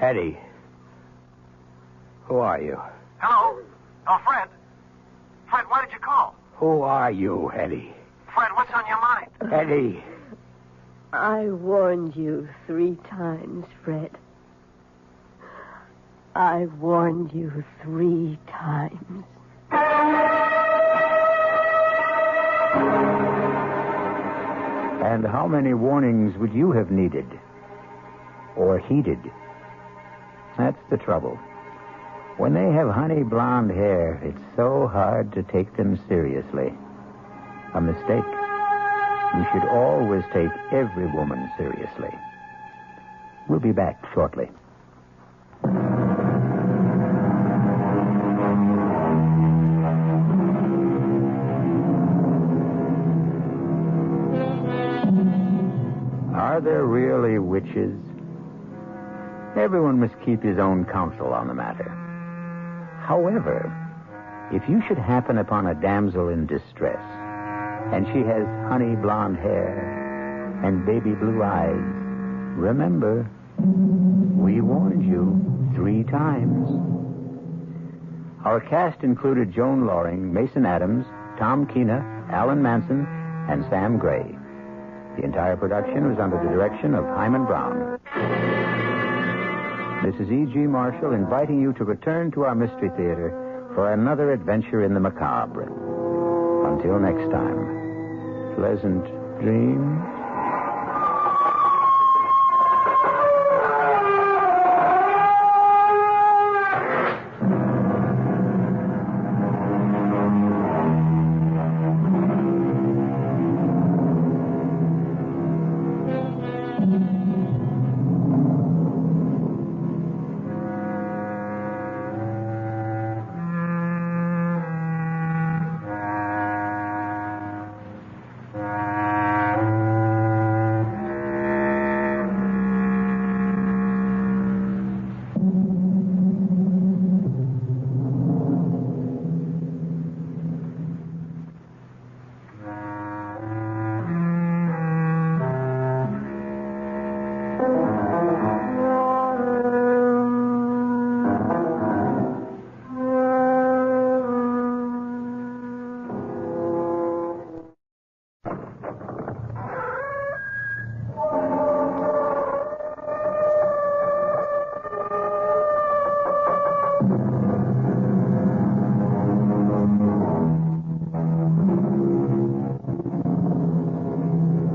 U: Eddie. Who are you?
D: Hello? Oh, Fred. Fred, why did you call?
U: Who are you, Eddie?
D: Fred, what's on your mind?
U: Eddie.
J: I warned you 3 times, Fred. I warned you 3 times.
G: And how many warnings would you have needed? Or heeded? That's the trouble. When they have honey blonde hair, it's so hard to take them seriously. A mistake. You should always take every woman seriously. We'll be back shortly. Are there really witches? Everyone must keep his own counsel on the matter. However, if you should happen upon a damsel in distress, and she has honey blonde hair and baby blue eyes, remember, we warned you 3 times. Our cast included Joan Loring, Mason Adams, Tom Keena, Alan Manson, and Sam Gray. The entire production was under the direction of Hyman Brown. This is E.G. Marshall inviting you to return to our Mystery Theater for another adventure in the macabre. Until next time, pleasant dreams.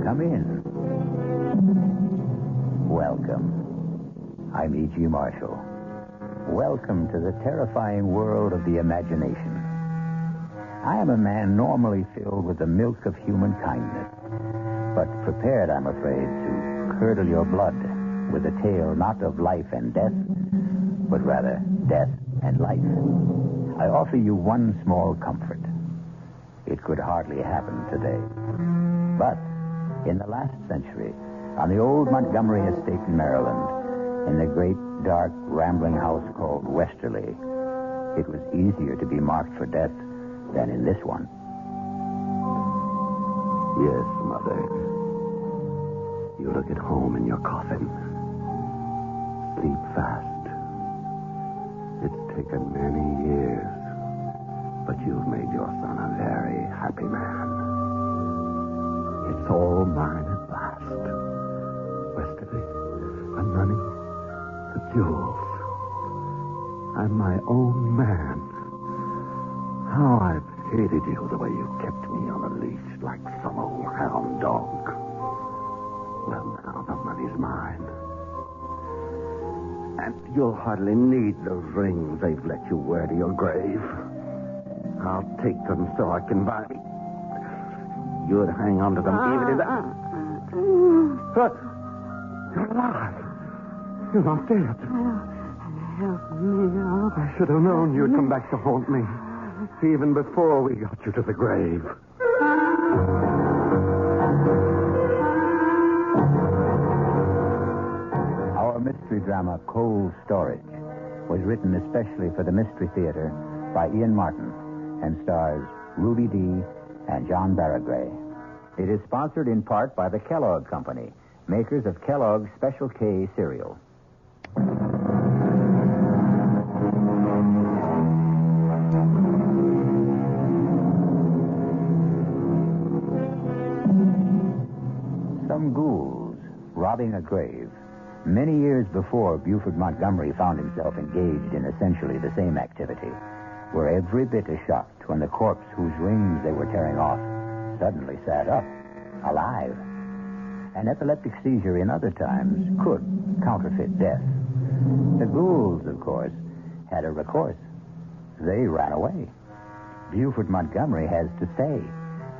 G: Come in. Welcome. I'm E.G. Marshall. Welcome to the terrifying world of the imagination. I am a man normally filled with the milk of human kindness, but prepared, I'm afraid, to curdle your blood with a tale not of life and death, but rather death and life. I offer you one small comfort. It could hardly happen today. But in the last century, on the old Montgomery estate in Maryland, in the great, dark, rambling house called Westerly, it was easier to be marked for death than in this one.
K: Yes, Mother. You look at home in your coffin. Sleep fast. It's taken many years, but you've made your son a very happy man. It's all mine at last. Westerly, the money, the jewels. I'm my own man. How I've hated you the way you kept me on a leash like some old hound dog. Well, now the money's mine. And you'll hardly need those rings they've let you wear to your grave. I'll take them so I can buy... You'd hang on to them even if... But you're alive. You're not dead.
R: Help me out.
K: I should have known you'd come back to haunt me. Even before we got you to the grave.
G: Our mystery drama, Cold Storage, was written especially for the Mystery Theater by Ian Martin and stars Ruby Dee and John Barragray. It is sponsored in part by the Kellogg Company, makers of Kellogg's Special K cereal. Some ghouls robbing a grave. Many years before, Buford Montgomery found himself engaged in essentially the same activity. Were every bit as shocked when the corpse whose rings they were tearing off suddenly sat up, alive. An epileptic seizure in other times could counterfeit death. The ghouls, of course, had a recourse. They ran away. Buford Montgomery has to stay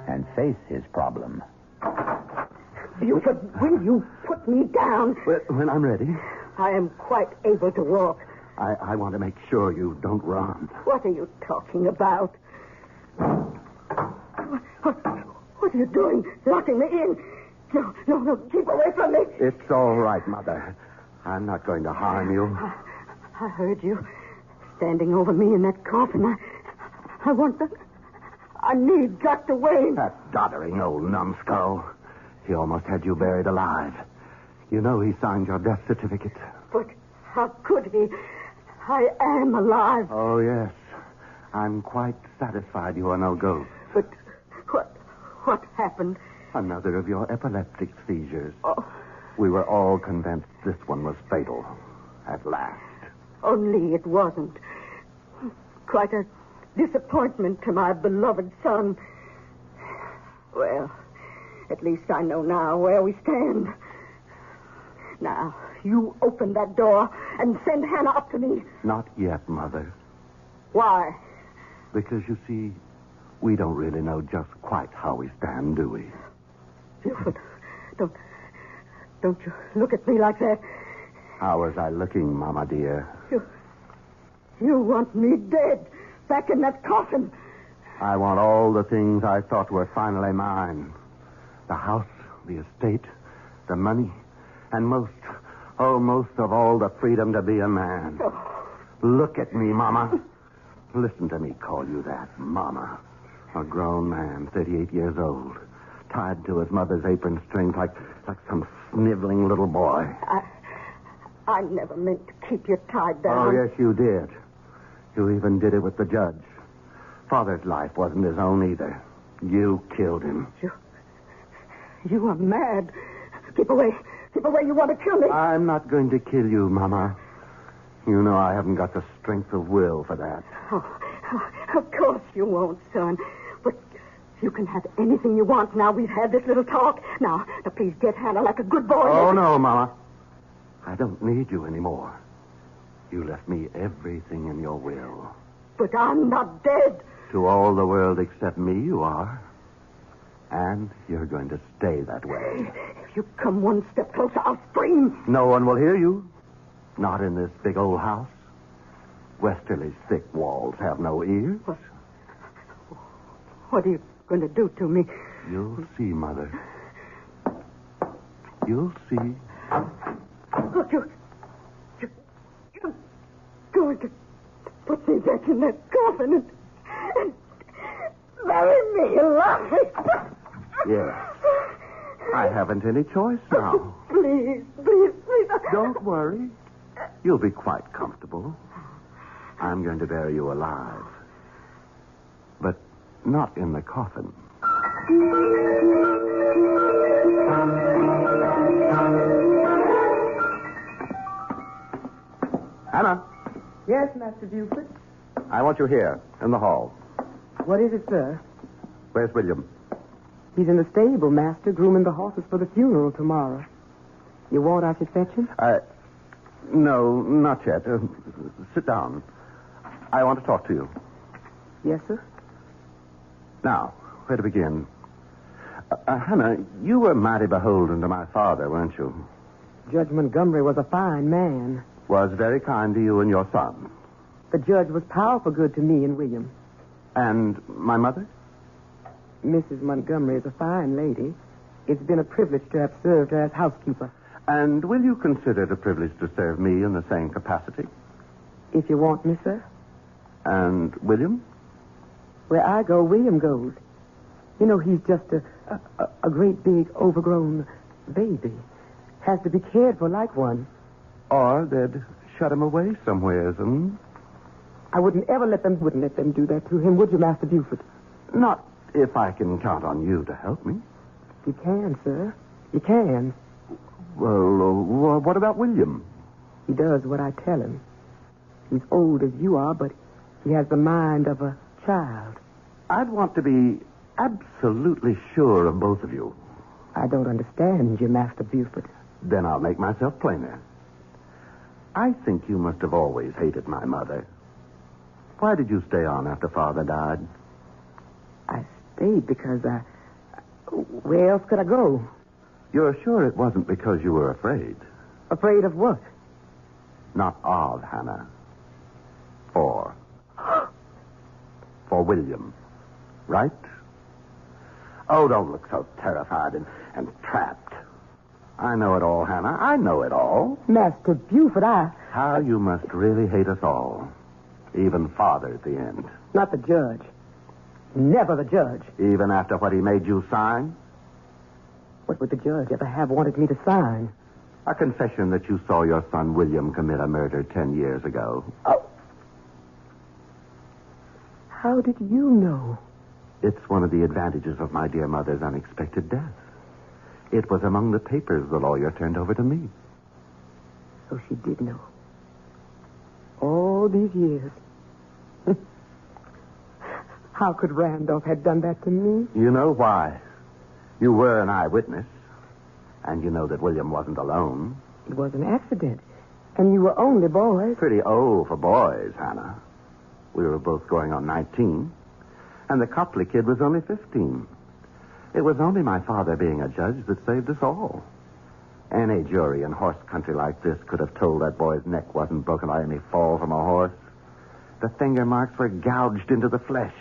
G: and face his problem.
R: Buford, will you put me down?
K: When I'm ready.
R: I am quite able to walk.
K: I want to make sure you don't run.
R: What are you talking about? What are you doing? Locking me in? No, keep away from me.
K: It's all right, Mother. I'm not going to harm you.
R: I heard you standing over me in that coffin. I need Dr. Wayne.
K: That doddering old numbskull. He almost had you buried alive. You know he signed your death certificate.
R: But how could he? I am alive.
K: Oh, yes. I'm quite satisfied you are no ghost.
R: But what happened?
K: Another of your epileptic seizures.
R: Oh.
K: We were all convinced this one was fatal. At last.
R: Only it wasn't. Quite a disappointment to my beloved son. Well, at least I know now where we stand. Now, you open that door and send Hannah up to me.
K: Not yet, Mother.
R: Why?
K: Because, you see, we don't really know just quite how we stand, do we?
R: Buford, don't you look at me like that.
K: How was I looking, Mama dear?
R: You want me dead, back in that coffin.
K: I want all the things I thought were finally mine. The house, the estate, the money, and most of all, the freedom to be a man.
R: Oh.
K: Look at me, Mama. Listen to me call you that, Mama. A grown man, 38 years old, tied to his mother's apron strings like some sniveling little boy.
R: I never meant to keep you tied down.
K: Oh, yes, you did. You even did it with the judge. Father's life wasn't his own either. You killed him.
R: You are mad. Keep away. Keep away. You want to kill me.
K: I'm not going to kill you, Mama. You know I haven't got the strength of will for that.
R: Oh, of course you won't, son. But you can have anything you want now we've had this little talk. Now, please get Hannah like a good boy.
K: Oh, no, Mama. I don't need you anymore. You left me everything in your will.
R: But I'm not dead.
K: To all the world except me, you are. And you're going to stay that way.
R: If you come one step closer, I'll scream.
K: No one will hear you. Not in this big old house. Westerly's thick walls have no ears.
R: What are you going to do to me?
K: You'll see, Mother. You'll see.
R: Look, you're going to put me back in that coffin and bury me alive.
K: Yes. I haven't any choice now.
R: Please.
K: Don't worry. You'll be quite comfortable. I'm going to bury you alive. But not in the coffin. Hannah.
M: Yes, Master Buford.
K: I want you here, in the hall.
M: What is it, sir?
K: Where's William?
M: He's in the stable, Master, grooming the horses for the funeral tomorrow. You want I should fetch him?
K: No, not yet. Sit down. I want to talk to you.
M: Yes, sir?
K: Now, where to begin? Hannah, you were mighty beholden to my father, weren't you?
M: Judge Montgomery was a fine man.
K: Was very kind to you and your son.
M: The judge was powerful good to me and William.
K: And my mother?
M: Mrs. Montgomery is a fine lady. It's been a privilege to have served her as housekeeper.
K: And will you consider it a privilege to serve me in the same capacity?
M: If you want me, sir.
K: And William?
M: Where I go, William goes. You know, he's just a great big overgrown baby. Has to be cared for like one.
K: Or they'd shut him away somewheres,
M: I wouldn't let them do that to him, would you, Master Buford?
K: Not if I can count on you to help me.
M: You can, sir. You can.
K: Well, what about William?
M: He does what I tell him. He's old as you are, but he has the mind of a child.
K: I'd want to be absolutely sure of both of you.
M: I don't understand you, Master Buford.
K: Then I'll make myself plainer. I think you must have always hated my mother. Why did you stay on after Father died?
M: I stayed because where else could I go?
K: You're sure it wasn't because you were afraid?
M: Afraid of what?
K: Not of, Hannah. For William. Right? Oh, don't look so terrified and trapped. I know it all, Hannah. I know it all.
M: Master Buford,
K: How you must really hate us all. Even Father at the end.
M: Not the judge. Never the judge.
K: Even after what he made you sign?
M: What would the judge ever have wanted me to sign?
K: A confession that you saw your son William commit a murder 10 years ago.
M: Oh. How did you know?
K: It's one of the advantages of my dear mother's unexpected death. It was among the papers the lawyer turned over to me.
M: So she did know. All these years. How could Randolph have done that to me?
K: You know why. You were an eyewitness. And you know that William wasn't alone.
M: It was an accident. And you were only boys.
K: Pretty old for boys, Hannah. We were both going on 19. And the Copley kid was only 15. It was only my father being a judge that saved us all. Any jury in horse country like this could have told that boy's neck wasn't broken by any fall from a horse. The finger marks were gouged into the flesh.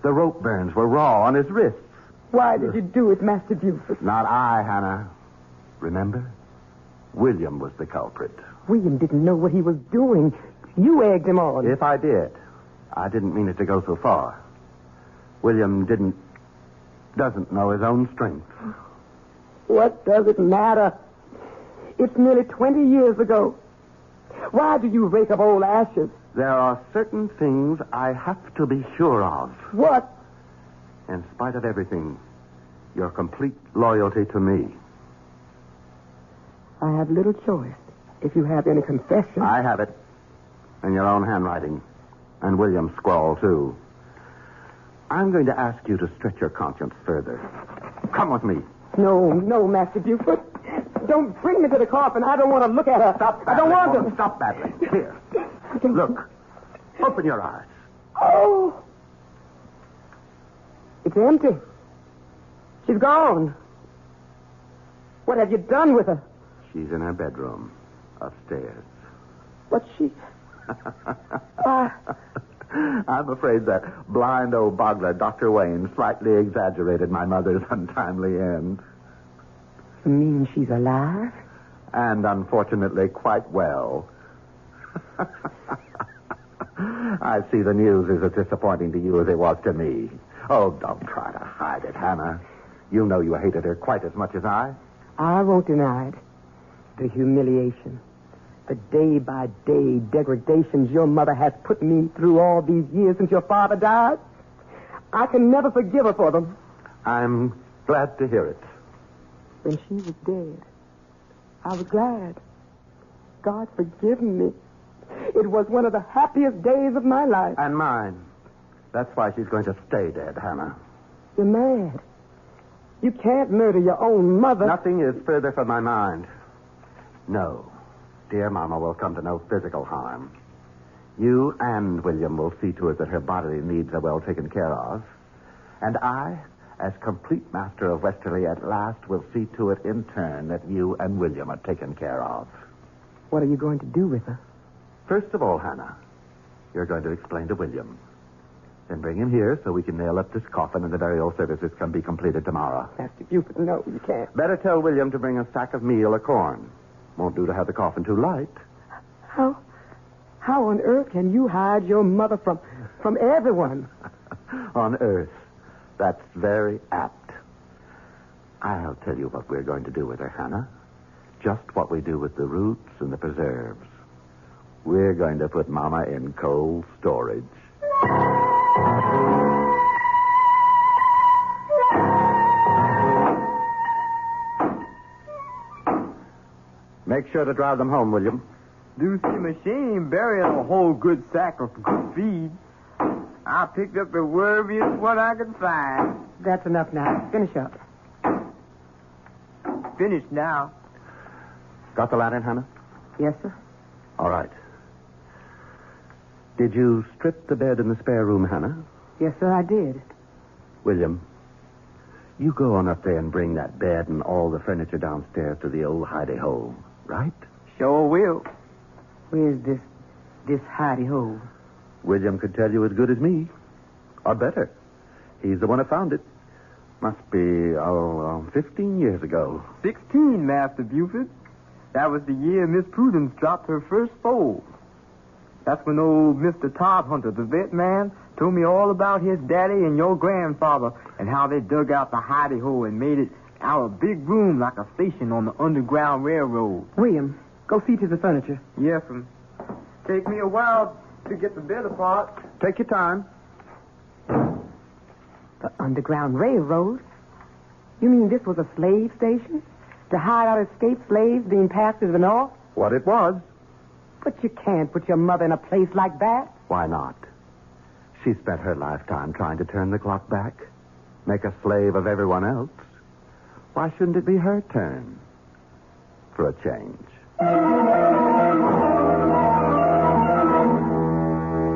K: The rope burns were raw on his wrists.
M: Why did you do it, Master Buford?
K: Not I, Hannah. Remember? William was the culprit.
M: William didn't know what he was doing. You egged him on.
K: If I did, I didn't mean it to go so far. William doesn't know his own strength.
M: What does it matter? It's nearly 20 years ago. Why do you rake up old ashes?
K: There are certain things I have to be sure of.
M: What?
K: In spite of everything, your complete loyalty to me.
M: I have little choice. If you have any confession.
K: I have it. In your own handwriting. And William's scrawl, too. I'm going to ask you to stretch your conscience further. Come with me.
M: No, Master Buford. Don't bring me to the coffin. I don't want to look at her.
K: Stop battling.
M: I don't want to.
K: Stop battling. Here. Look. Open your eyes.
M: Oh. It's empty. She's gone. What have you done with her?
K: She's in her bedroom. Upstairs.
M: But she...
K: I'm afraid that blind old boggler, Dr. Wayne, slightly exaggerated my mother's untimely end.
M: You mean she's alive?
K: And unfortunately quite well. I see the news is as disappointing to you as it was to me. Oh, don't try to hide it, Hannah. You know you hated her quite as much as I.
M: I won't deny it. The humiliation. The day-by-day degradations your mother has put me through all these years since your father died. I can never forgive her for them.
K: I'm glad to hear it.
M: When she was dead, I was glad. God forgive me. It was one of the happiest days of my life.
K: And mine. That's why she's going to stay dead, Hannah.
M: You're mad. You can't murder your own mother.
K: Nothing is further from my mind. No. Dear Mama will come to no physical harm. You and William will see to it that her bodily needs are well taken care of. And I, as complete master of Westerly at last, will see to it in turn that you and William are taken care of.
M: What are you going to do with her?
K: First of all, Hannah, you're going to explain to William. Then bring him here so we can nail up this coffin and the burial services can be completed tomorrow.
M: Master Buford, no, you can't.
K: Better tell William to bring a sack of meal or corn. Won't do to have the coffin too light.
M: How on earth can you hide your mother from everyone?
K: On earth. That's very apt. I'll tell you what we're going to do with her, Hannah. Just what we do with the roots and the preserves. We're going to put Mama in cold storage. Make sure to drive them home, William.
I: Do see machine burying a whole good sack of good feed. I picked up the wormiest one I could find.
M: That's enough now. Finish up.
I: Finished now.
K: Got the lantern, Hannah?
M: Yes, sir.
K: All right. Did you strip the bed in the spare room, Hannah?
M: Yes, sir, I did.
K: William, you go on up there and bring that bed and all the furniture downstairs to the old hidey-hole, right?
I: Sure will.
M: Where's this hidey-hole?
K: William could tell you as good as me. Or better. He's the one who found it. Must be, 15 years ago.
I: 16, Master Buford. That was the year Miss Prudence dropped her first foal. That's when old Mr. Todd Hunter, the vet man, told me all about his daddy and your grandfather and how they dug out the hidey-hole and made it our big room like a station on the Underground Railroad.
M: William, go see to the furniture.
I: Yes, take me a while to get the bed apart.
K: Take your time.
M: The Underground Railroad? You mean this was a slave station? To hide out escaped slaves being passed to the north?
K: What it was.
M: But you can't put your mother in a place like that.
K: Why not? She spent her lifetime trying to turn the clock back, make a slave of everyone else. Why shouldn't it be her turn? For a change.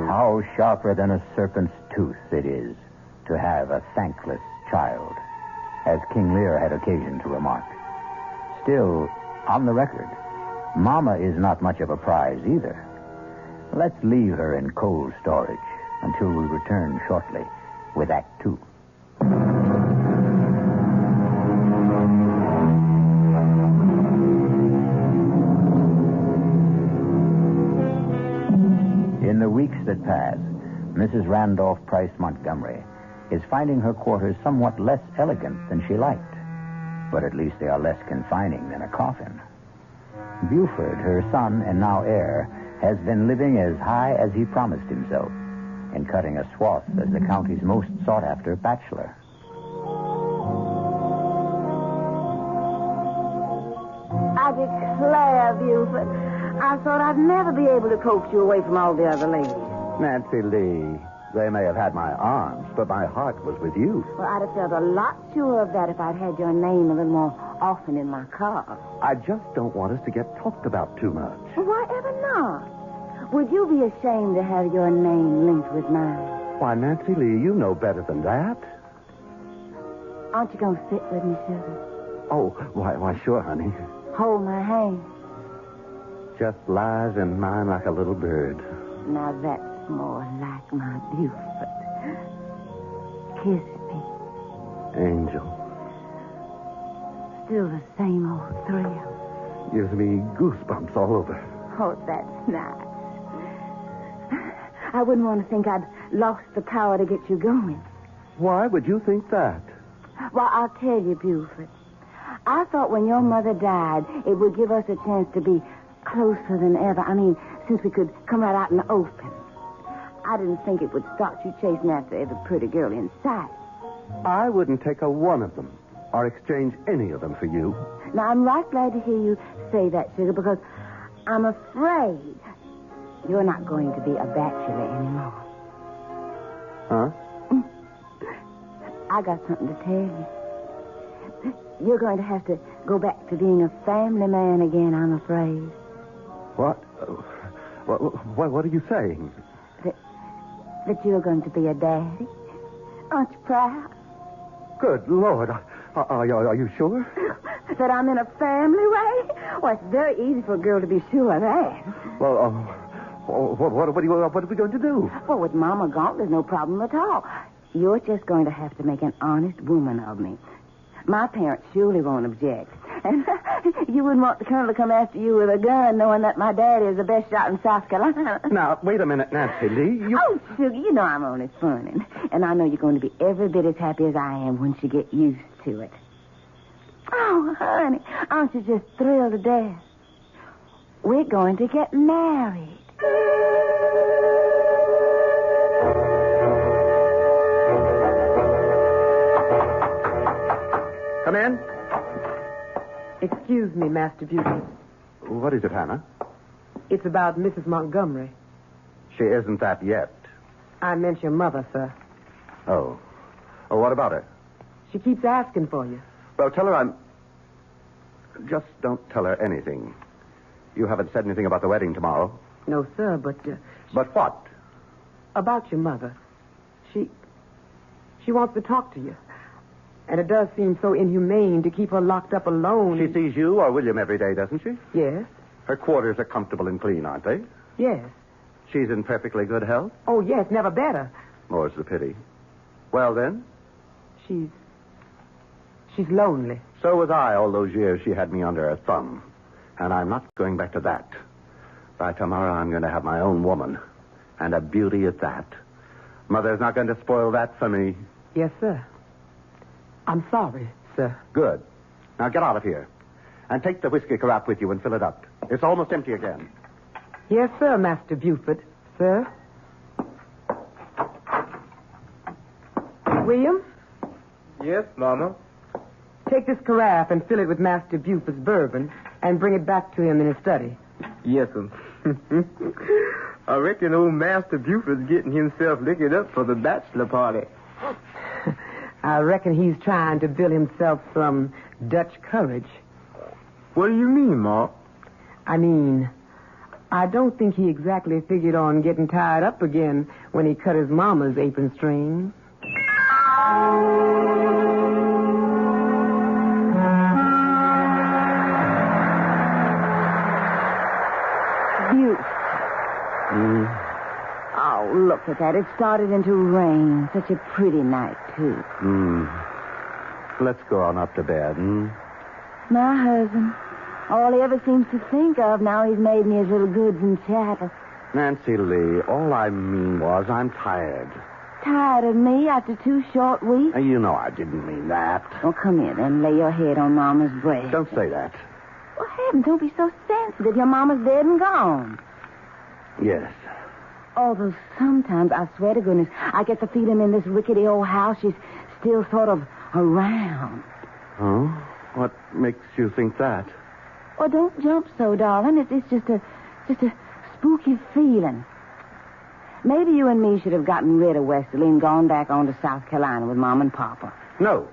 G: How sharper than a serpent's tooth it is to have a thankless child, as King Lear had occasion to remark. Still, on the record, Mama is not much of a prize either. Let's leave her in cold storage until we return shortly with Act 2. In the weeks that pass, Mrs. Randolph Price Montgomery is finding her quarters somewhat less elegant than she liked. But at least they are less confining than a coffin. Buford, her son and now heir, has been living as high as he promised himself in cutting a swath as the county's most sought-after bachelor.
N: I declare, Buford, I thought I'd never be able to coax you away from all the other ladies.
K: Nancy Lee, they may have had my arms, but my heart was with you.
N: Well, I'd have felt a lot sure of that if I'd had your name a little more often in my car.
K: I just don't want us to get talked about too much.
N: Why ever not? Would you be ashamed to have your name linked with mine?
K: Why, Nancy Lee, you know better than that.
N: Aren't you going to sit with me, sugar?
K: Oh, why, sure, honey.
N: Hold my hand.
K: Just lies in mine like a little bird.
N: Now that's more like my Buford. Kiss me.
K: Angel.
N: Still the same old thrill.
K: Gives me goosebumps all over.
N: Oh, that's nice. I wouldn't want to think I'd lost the power to get you going.
K: Why would you think that?
N: Well, I'll tell you, Buford. I thought when your mother died, it would give us a chance to be closer than ever. I mean, since we could come right out in the open. I didn't think it would start you chasing after every pretty girl in sight.
K: I wouldn't take a one of them or exchange any of them for you.
N: Now, I'm right glad to hear you say that, sugar, because I'm afraid you're not going to be a bachelor anymore.
K: Huh?
N: I got something to tell you. You're going to have to go back to being a family man again, I'm afraid.
K: What? What are you saying?
N: That you're going to be a daddy. Aren't you proud?
K: Good Lord. Are you sure?
N: That I'm in a family way? Well, it's very easy for a girl to be sure of that.
K: Well, what are we going to do?
N: Well, with Mama gone, there's no problem at all. You're just going to have to make an honest woman of me. My parents surely won't object. And you wouldn't want the colonel to come after you with a gun knowing that my daddy is the best shot in South Carolina.
K: Now, wait a minute, Nancy Lee.
N: Oh, sugar, you know I'm only funning. And I know you're going to be every bit as happy as I am once you get used to it. Oh, honey, aren't you just thrilled to death? We're going to get married.
K: Come in.
M: Excuse me, Master Buford.
K: What is it, Hannah?
M: It's about Mrs. Montgomery.
K: She isn't that yet.
M: I meant your mother, sir.
K: Oh. Oh, what about her?
M: She keeps asking for you.
K: Well, tell her I'm... Just don't tell her anything. You haven't said anything about the wedding tomorrow.
M: No, sir, but...
K: But what?
M: About your mother. She wants to talk to you. And it does seem so inhumane to keep her locked up alone.
K: She sees you or William every day, doesn't she?
M: Yes.
K: Her quarters are comfortable and clean, aren't they?
M: Yes.
K: She's in perfectly good health?
M: Oh, yes, never better.
K: More's the pity. Well, then?
M: She's lonely.
K: So was I all those years she had me under her thumb. And I'm not going back to that. By tomorrow, I'm going to have my own woman. And a beauty at that. Mother's not going to spoil that for me.
M: Yes, sir. I'm sorry, sir.
K: Good. Now get out of here. And take the whiskey carafe with you and fill it up. It's almost empty again.
M: Yes, sir, Master Buford. Sir? William?
I: Yes, Mama?
M: Take this carafe and fill it with Master Buford's bourbon and bring it back to him in his study.
I: Yes, sir. I reckon old Master Buford's getting himself liquored up for the bachelor party.
M: I reckon he's trying to build himself some Dutch courage.
I: What do you mean, Ma?
M: I mean, I don't think he exactly figured on getting tied up again when he cut his mama's apron strings.
N: Beautiful. Oh, look at that. It started into rain. Such a pretty night, too.
K: Let's go on up to bed,
N: My husband. All he ever seems to think of now he's made me his little goods and chattels.
K: Nancy Lee, all I mean was I'm tired.
N: Tired of me after 2 short weeks?
K: You know I didn't mean that.
N: Well, come here then. Lay your head on Mama's breast.
K: Don't say that.
N: Well, heavens, don't be so sensitive. Your Mama's dead and gone.
K: Yes.
N: Although sometimes, I swear to goodness, I get the feeling in this rickety old house she's still sort of around.
K: Oh? What makes you think that?
N: Well, don't jump so, darling. It's just a spooky feeling. Maybe you and me should have gotten rid of Westerly and gone back on to South Carolina with Mom and Papa.
K: No.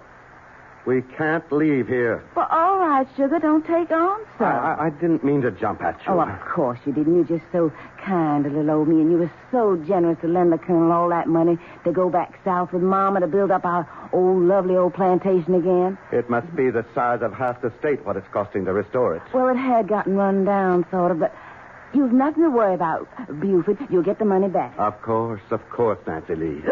K: We can't leave here.
N: Well, all right, sugar. Don't take on so.
K: I didn't mean to jump at you.
N: Oh, of course you didn't. You're just so kind to little old me, and you were so generous to lend the Colonel all that money to go back south with Mama to build up our old, lovely old plantation again.
K: It must be the size of half the state what it's costing to restore it.
N: Well, it had gotten run down, sort of, but you've nothing to worry about, Buford. You'll get the money back.
K: Of course, Nancy Lee.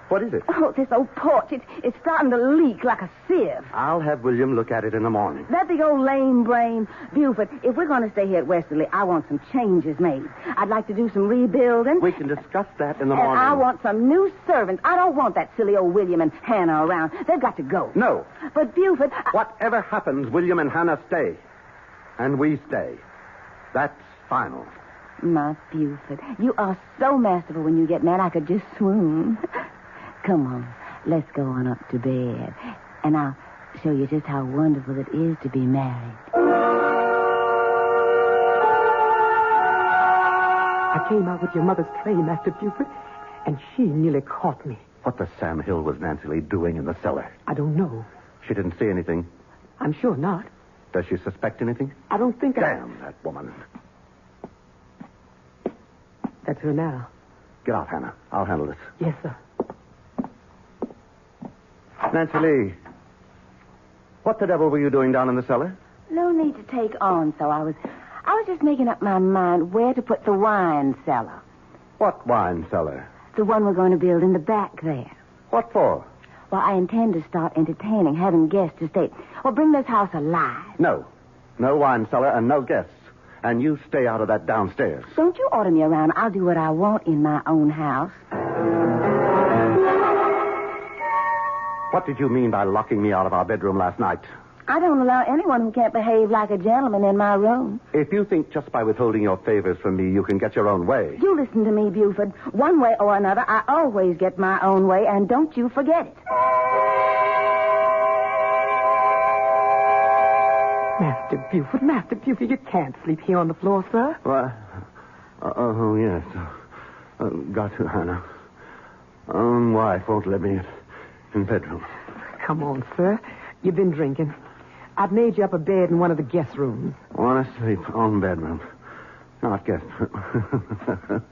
K: What is it?
N: Oh, this old porch. It's starting to leak like a sieve.
K: I'll have William look at it in the morning.
N: That big old lame brain. Buford, if we're going to stay here at Westerly, I want some changes made. I'd like to do some rebuilding.
K: We can discuss that in the
N: and
K: morning.
N: I want some new servants. I don't want that silly old William and Hannah around. They've got to go.
K: No.
N: But, Buford...
K: Whatever happens, William and Hannah stay. And we stay. That's final.
N: My Buford, you are so masterful when you get mad I could just swoon. Come on, let's go on up to bed. And I'll show you just how wonderful it is to be married.
M: I came out with your mother's tray, Master Buford, and she nearly caught me.
K: What the Sam Hill was Nancy Lee doing in the cellar?
M: I don't know.
K: She didn't see anything.
M: I'm sure not.
K: Does she suspect anything?
M: I don't think
K: Damn that woman.
M: That's her now.
K: Get out, Hannah. I'll handle this.
M: Yes, sir.
K: Nancy Lee, what the devil were you doing down in the cellar?
N: No need to take on, so I was just making up my mind where to put the wine cellar.
K: What wine cellar?
N: The one we're going to build in the back there.
K: What for?
N: Well, I intend to start entertaining, having guests to stay. Well, bring this house alive.
K: No. No wine cellar and no guests. And you stay out of that downstairs.
N: Don't you order me around. I'll do what I want in my own house.
K: What did you mean by locking me out of our bedroom last night?
N: I don't allow anyone who can't behave like a gentleman in my room.
K: If you think just by withholding your favors from me you can get your own way...
N: You listen to me, Buford. One way or another, I always get my own way, and don't you forget it.
M: Master Buford, you can't sleep here on the floor, sir.
K: What? Oh, yes. Got to, Hannah. Own wife won't let me in bedroom.
M: Come on, sir. You've been drinking. I've made you up a bed in one of the guest rooms.
K: Want to sleep on bedroom. Not guest room.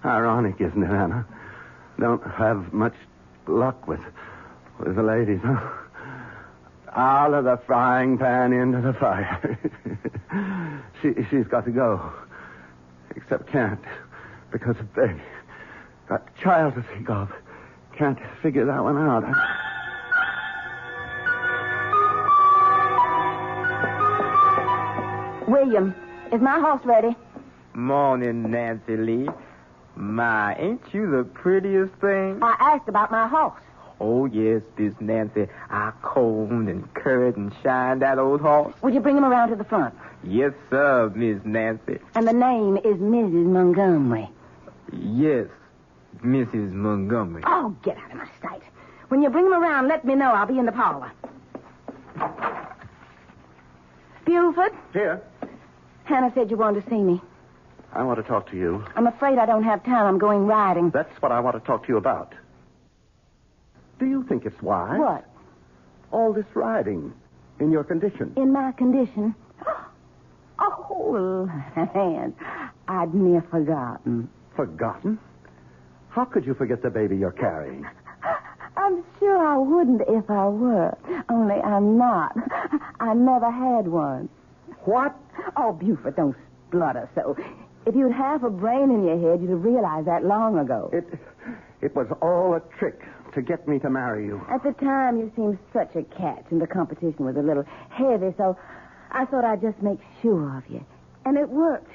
K: Ironic, isn't it, Hannah? Don't have much luck with the ladies, huh? Out of the frying pan into the fire. She's got to go. Except can't. Because of baby. Got a child to think of. Can't figure that one out.
N: William, is my horse ready?
I: Morning, Nancy Lee. My, ain't you the prettiest thing?
N: I asked about my horse.
I: Oh, yes, Miss Nancy. I combed and curried and shined that old horse.
N: Would you bring him around to the front?
I: Yes, sir, Miss Nancy.
N: And the name is Mrs. Montgomery.
I: Yes, Mrs. Montgomery.
N: Oh, get out of my sight. When you bring him around, let me know. I'll be in the parlor. Buford?
K: Here.
N: Hannah said you wanted to see me.
K: I want to talk to you.
N: I'm afraid I don't have time. I'm going riding.
K: That's what I want to talk to you about. Do you think it's wise?
N: What?
K: All this riding in your condition.
N: In my condition? Oh, land. I'd near forgotten.
K: Forgotten? How could you forget the baby you're carrying?
N: I'm sure I wouldn't if I were. Only I'm not. I never had one.
K: What?
N: Oh, Buford, don't splutter so. If you'd half a brain in your head, you'd have realized that long ago.
K: It was all a trick to get me to marry you.
N: At the time, you seemed such a catch, and the competition was a little heavy, so I thought I'd just make sure of you. And it worked.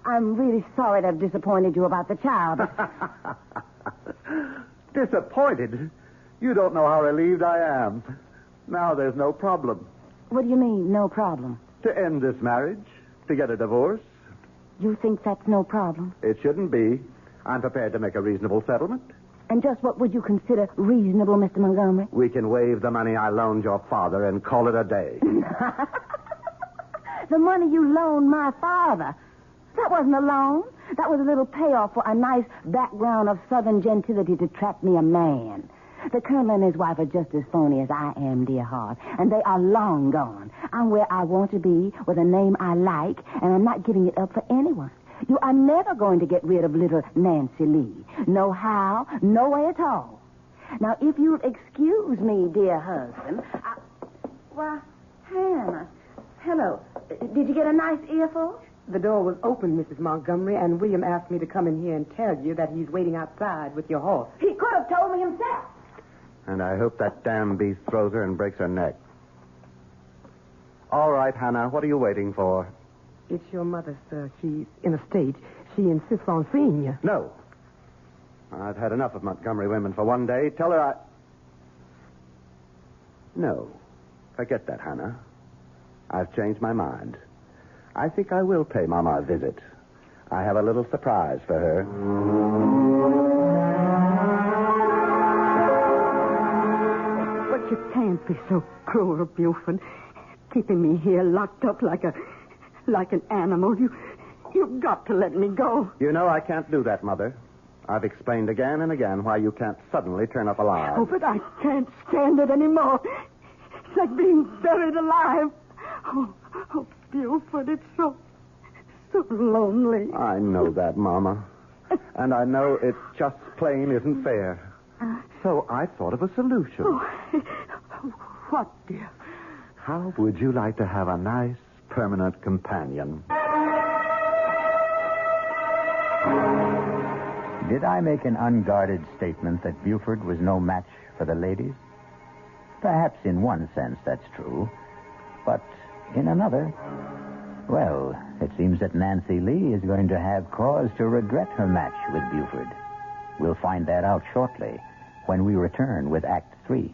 N: I'm really sorry to have disappointed you about the child.
K: Disappointed? You don't know how relieved I am. Now there's no problem.
N: What do you mean, no problem?
K: To end this marriage, to get a divorce.
N: You think that's no problem?
K: It shouldn't be. I'm prepared to make a reasonable settlement.
N: And just what would you consider reasonable, Mr. Montgomery?
K: We can waive the money I loaned your father and call it a day.
N: The money you loaned my father. That wasn't a loan. That was a little payoff for a nice background of Southern gentility to trap me a man. The Colonel and his wife are just as phony as I am, dear heart. And they are long gone. I'm where I want to be, with a name I like, and I'm not giving it up for anyone. You are never going to get rid of little Nancy Lee. No how, no way at all. Now, if you'll excuse me, dear husband, Why, Hannah. Hello. Did you get a nice earful?
M: The door was open, Mrs. Montgomery, and William asked me to come in here and tell you that he's waiting outside with your horse.
N: He could have told me himself.
K: And I hope that damn beast throws her and breaks her neck. All right, Hannah, what are you waiting for?
M: It's your mother, sir. She's in a state. She insists on seeing you.
K: No. I've had enough of Montgomery women for one day. Tell her I... No. Forget that, Hannah. I've changed my mind. I think I will pay Mama a visit. I have a little surprise for her.
R: But you can't be so cruel, Buford. Keeping me here locked up like an animal. You've got to let me go.
K: You know I can't do that, Mother. I've explained again and again why you can't suddenly turn up alive.
R: Oh, but I can't stand it anymore. It's like being buried alive. Oh, Buford, it's so lonely.
K: I know that, Mama. And I know it just plain isn't fair. So I thought of a solution.
R: What, dear?
K: How would you like to have a nice, permanent companion?
G: Did I make an unguarded statement that Buford was no match for the ladies? Perhaps in one sense that's true. But in another, well, it seems that Nancy Lee is going to have cause to regret her match with Buford. We'll find that out shortly when we return with Act 3.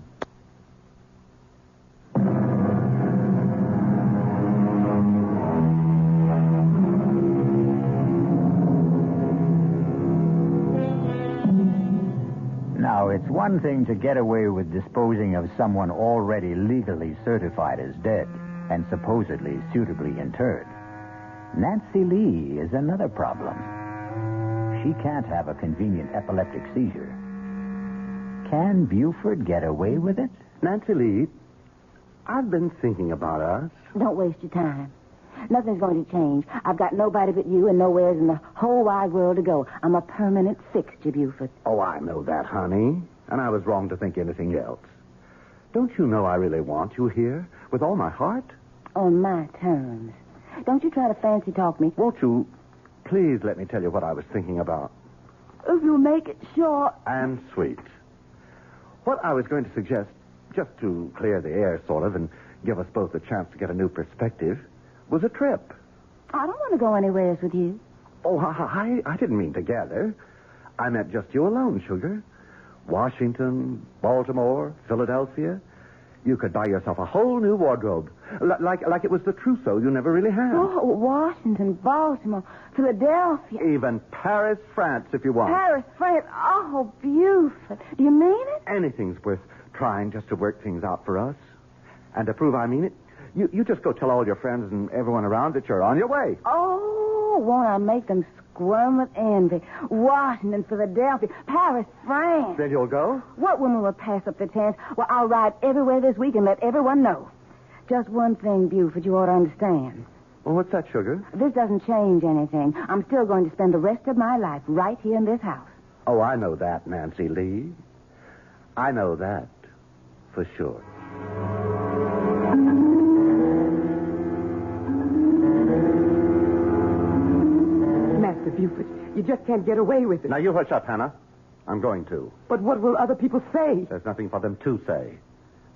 G: Now, it's one thing to get away with disposing of someone already legally certified as dead, and supposedly suitably interred. Nancy Lee is another problem. She can't have a convenient epileptic seizure. Can Buford get away with it?
K: Nancy Lee, I've been thinking about us.
N: Don't waste your time. Nothing's going to change. I've got nobody but you and nowhere in the whole wide world to go. I'm a permanent fixture, Buford.
K: Oh, I know that, honey. And I was wrong to think anything else. Don't you know I really want you here with all my heart?
N: On my terms. Don't you try to fancy talk me.
K: Won't you please let me tell you what I was thinking about?
N: If you make it short.
K: And sweet. What I was going to suggest, just to clear the air, sort of, and give us both a chance to get a new perspective, was a trip.
N: I don't want to go anywhere with you.
K: Oh, I didn't mean together. I meant just you alone, sugar. Washington, Baltimore, Philadelphia. You could buy yourself a whole new wardrobe. Like it was the trousseau you never really had.
N: Oh, Washington, Baltimore, Philadelphia.
K: Even Paris, France, if you want.
N: Paris, France. Oh, Buford. Do you mean it?
K: Anything's worth trying just to work things out for us. And to prove I mean it, you just go tell all your friends and everyone around that you're on your way.
N: Oh, won't I make them squirm with envy? Washington, Philadelphia, Paris, France.
K: Then you'll go?
N: What woman will pass up the chance? Well, I'll ride everywhere this week and let everyone know. Just one thing, Buford, you ought to understand.
K: Well, what's that, sugar?
N: This doesn't change anything. I'm still going to spend the rest of my life right here in this house.
K: Oh, I know that, Nancy Lee. I know that for sure.
M: Master Buford, you just can't get away with it.
K: Now, you hush up, Hannah. I'm going to.
M: But what will other people say?
K: There's nothing for them to say.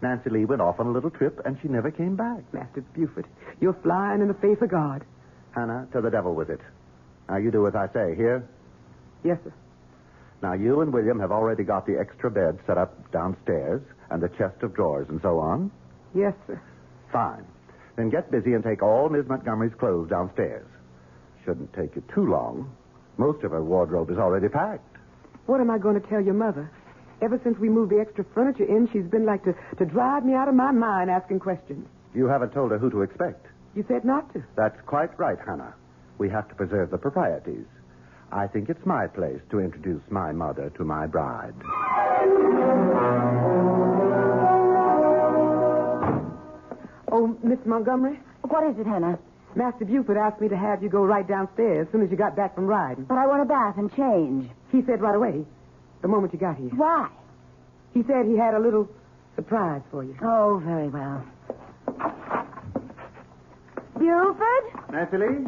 K: Nancy Lee went off on a little trip, and she never came back.
M: Master Buford, you're flying in the face of God.
K: Hannah, to the devil with it. Now, you do as I say. Here?
M: Yes, sir.
K: Now, you and William have already got the extra bed set up downstairs and the chest of drawers and so on.
M: Yes, sir.
K: Fine. Then get busy and take all Miss Montgomery's clothes downstairs. Shouldn't take you too long. Most of her wardrobe is already packed.
M: What am I going to tell your mother? Ever since we moved the extra furniture in, she's been like to drive me out of my mind asking questions.
K: You haven't told her who to expect.
M: You said not to.
K: That's quite right, Hannah. We have to preserve the proprieties. I think it's my place to introduce my mother to my bride.
M: Oh, Miss Montgomery?
N: What is it, Hannah?
M: Master Buford asked me to have you go right downstairs as soon as you got back from riding.
N: But I want a bath and change.
M: He said right away, the moment you got here.
N: Why?
M: He said he had a little surprise for you.
N: Oh, very well. Buford?
K: Nancy Lee?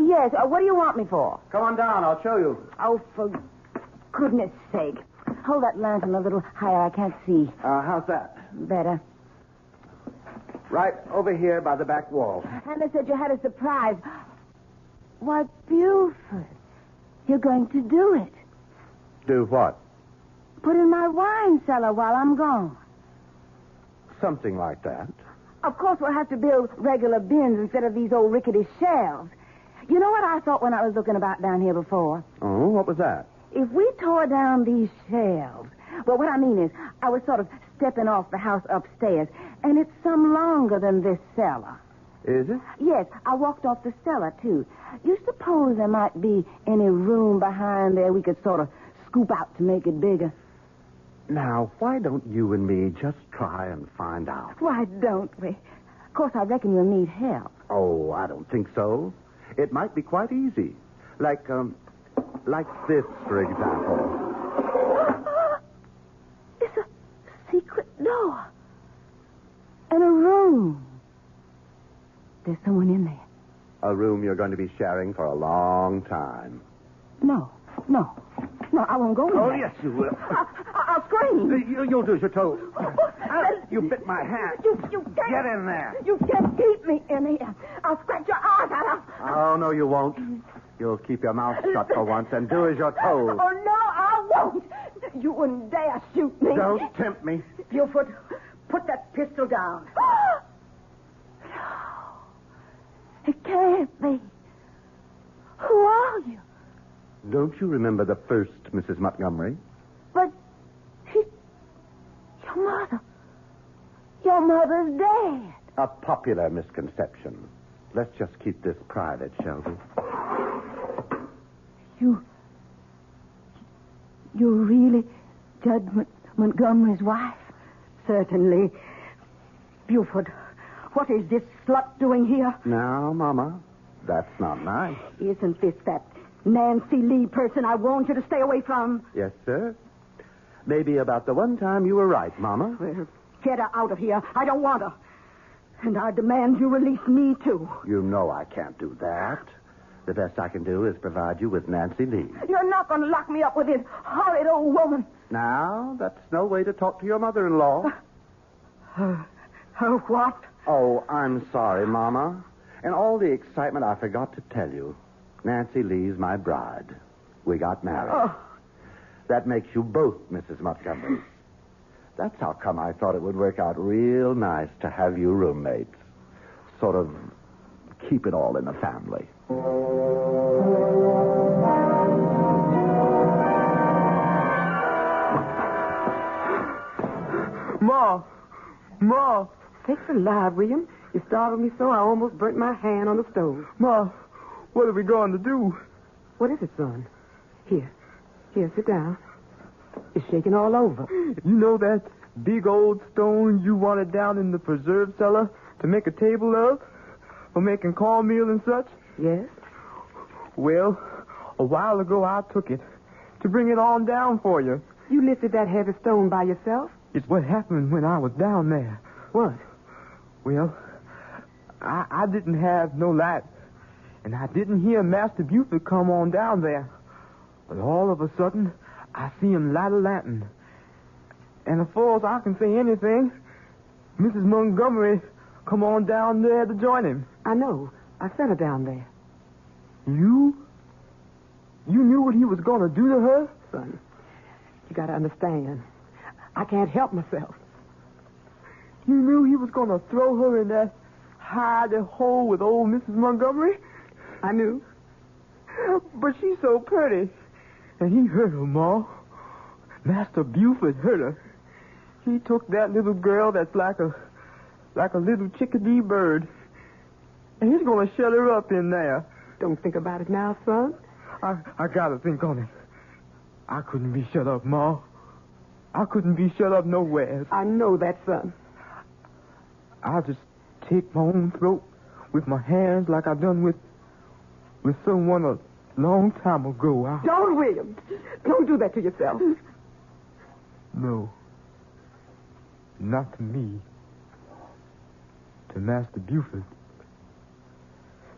N: Yes, what do you want me for?
K: Come on down, I'll show you.
N: Oh, for goodness sake. Hold that lantern a little higher, I can't see.
K: How's that?
N: Better.
K: Right over here by the back wall.
N: Hannah said you had a surprise. Why, Buford, you're going to do it.
K: Do what?
N: Put in my wine cellar while I'm gone.
K: Something like that.
N: Of course, we'll have to build regular bins instead of these old rickety shelves. You know what I thought when I was looking about down here before?
K: Oh, what was that?
N: If we tore down these shelves, well, what I mean is, I was sort of stepping off the house upstairs, and it's some longer than this cellar.
K: Is it?
N: Yes, I walked off the cellar, too. You suppose there might be any room behind there we could sort of scoop out to make it bigger?
K: Now, why don't you and me just try and find out?
N: Why don't we? Of course, I reckon you'll need help.
K: Oh, I don't think so. It might be quite easy. Like this, for example.
N: It's a secret door. And a room. There's someone in there.
K: A room you're going to be sharing for a long time.
N: No, I won't go in
K: Oh,
N: there.
K: yes, you will.
N: I'll scream.
K: You'll do as you're told. You bit my hand.
N: You can't.
K: Get in there.
N: You can't keep me in here. I'll scratch your eyes out.
K: Oh, no, you won't. You'll keep your mouth shut for once and do as you're told.
N: Oh, no, I won't. You wouldn't dare shoot me.
K: Don't tempt me.
N: Buford, put that pistol down. No. It can't be. Who are you?
K: Don't you remember the first Mrs. Montgomery?
N: But your mother. Your mother's dead.
K: A popular misconception. Let's just keep this private, shall we?
R: You're really Judge Montgomery's wife? Certainly. Buford, what is this slut doing here?
K: Now, Mama, that's not nice.
R: Isn't this that Nancy Lee person I warned you to stay away from?
K: Yes, sir. Maybe about the one time you were right, Mama.
R: Well, get her out of here. I don't want her. And I demand you release me, too.
K: You know I can't do that. The best I can do is provide you with Nancy Lee.
R: You're not going to lock me up with this horrid old woman.
K: Now, that's no way to talk to your mother-in-law.
R: Her what?
K: Oh, I'm sorry, Mama. In all the excitement, I forgot to tell you. Nancy Lee's my bride. We got married.
R: Oh.
K: That makes you both Mrs. Montgomery. That's how come I thought it would work out real nice to have you roommates. Sort of keep it all in the family.
I: Ma!
M: Sakes alive, William. You startled me so I almost burnt my hand on the stove.
I: Ma, what are we going to do?
M: What is it, son? Here, sit down. It's shaking all over.
I: You know that big old stone you wanted down in the preserve cellar to make a table of? For making cornmeal and such?
M: Yes.
I: Well, a while ago I took it to bring it on down for you.
M: You lifted that heavy stone by yourself?
I: It's what happened when I was down there.
M: What?
I: Well, I didn't have no light, and I didn't hear Master Buford come on down there. But all of a sudden, I see him light a lantern. And as far as I can say anything, Mrs. Montgomery come on down there to join him.
M: I know. I sent her down there.
I: You? You knew what he was going to do to her?
M: Son, you got to understand. I can't help myself.
I: You knew he was going to throw her in that hidey hole with old Mrs. Montgomery?
M: I knew.
I: But she's so pretty. And he hurt her, Ma. Master Buford hurt her. He took that little girl that's like a little chickadee bird. And he's going to shut her up in there.
M: Don't think about it now, son.
I: I got to think on it. I couldn't be shut up, Ma. I couldn't be shut up nowhere.
M: I know that, son.
I: I'll just take my own throat with my hands like I done with someone a long time ago.
M: Don't, William. Don't do that to yourself.
I: No. Not to me. To Master Buford.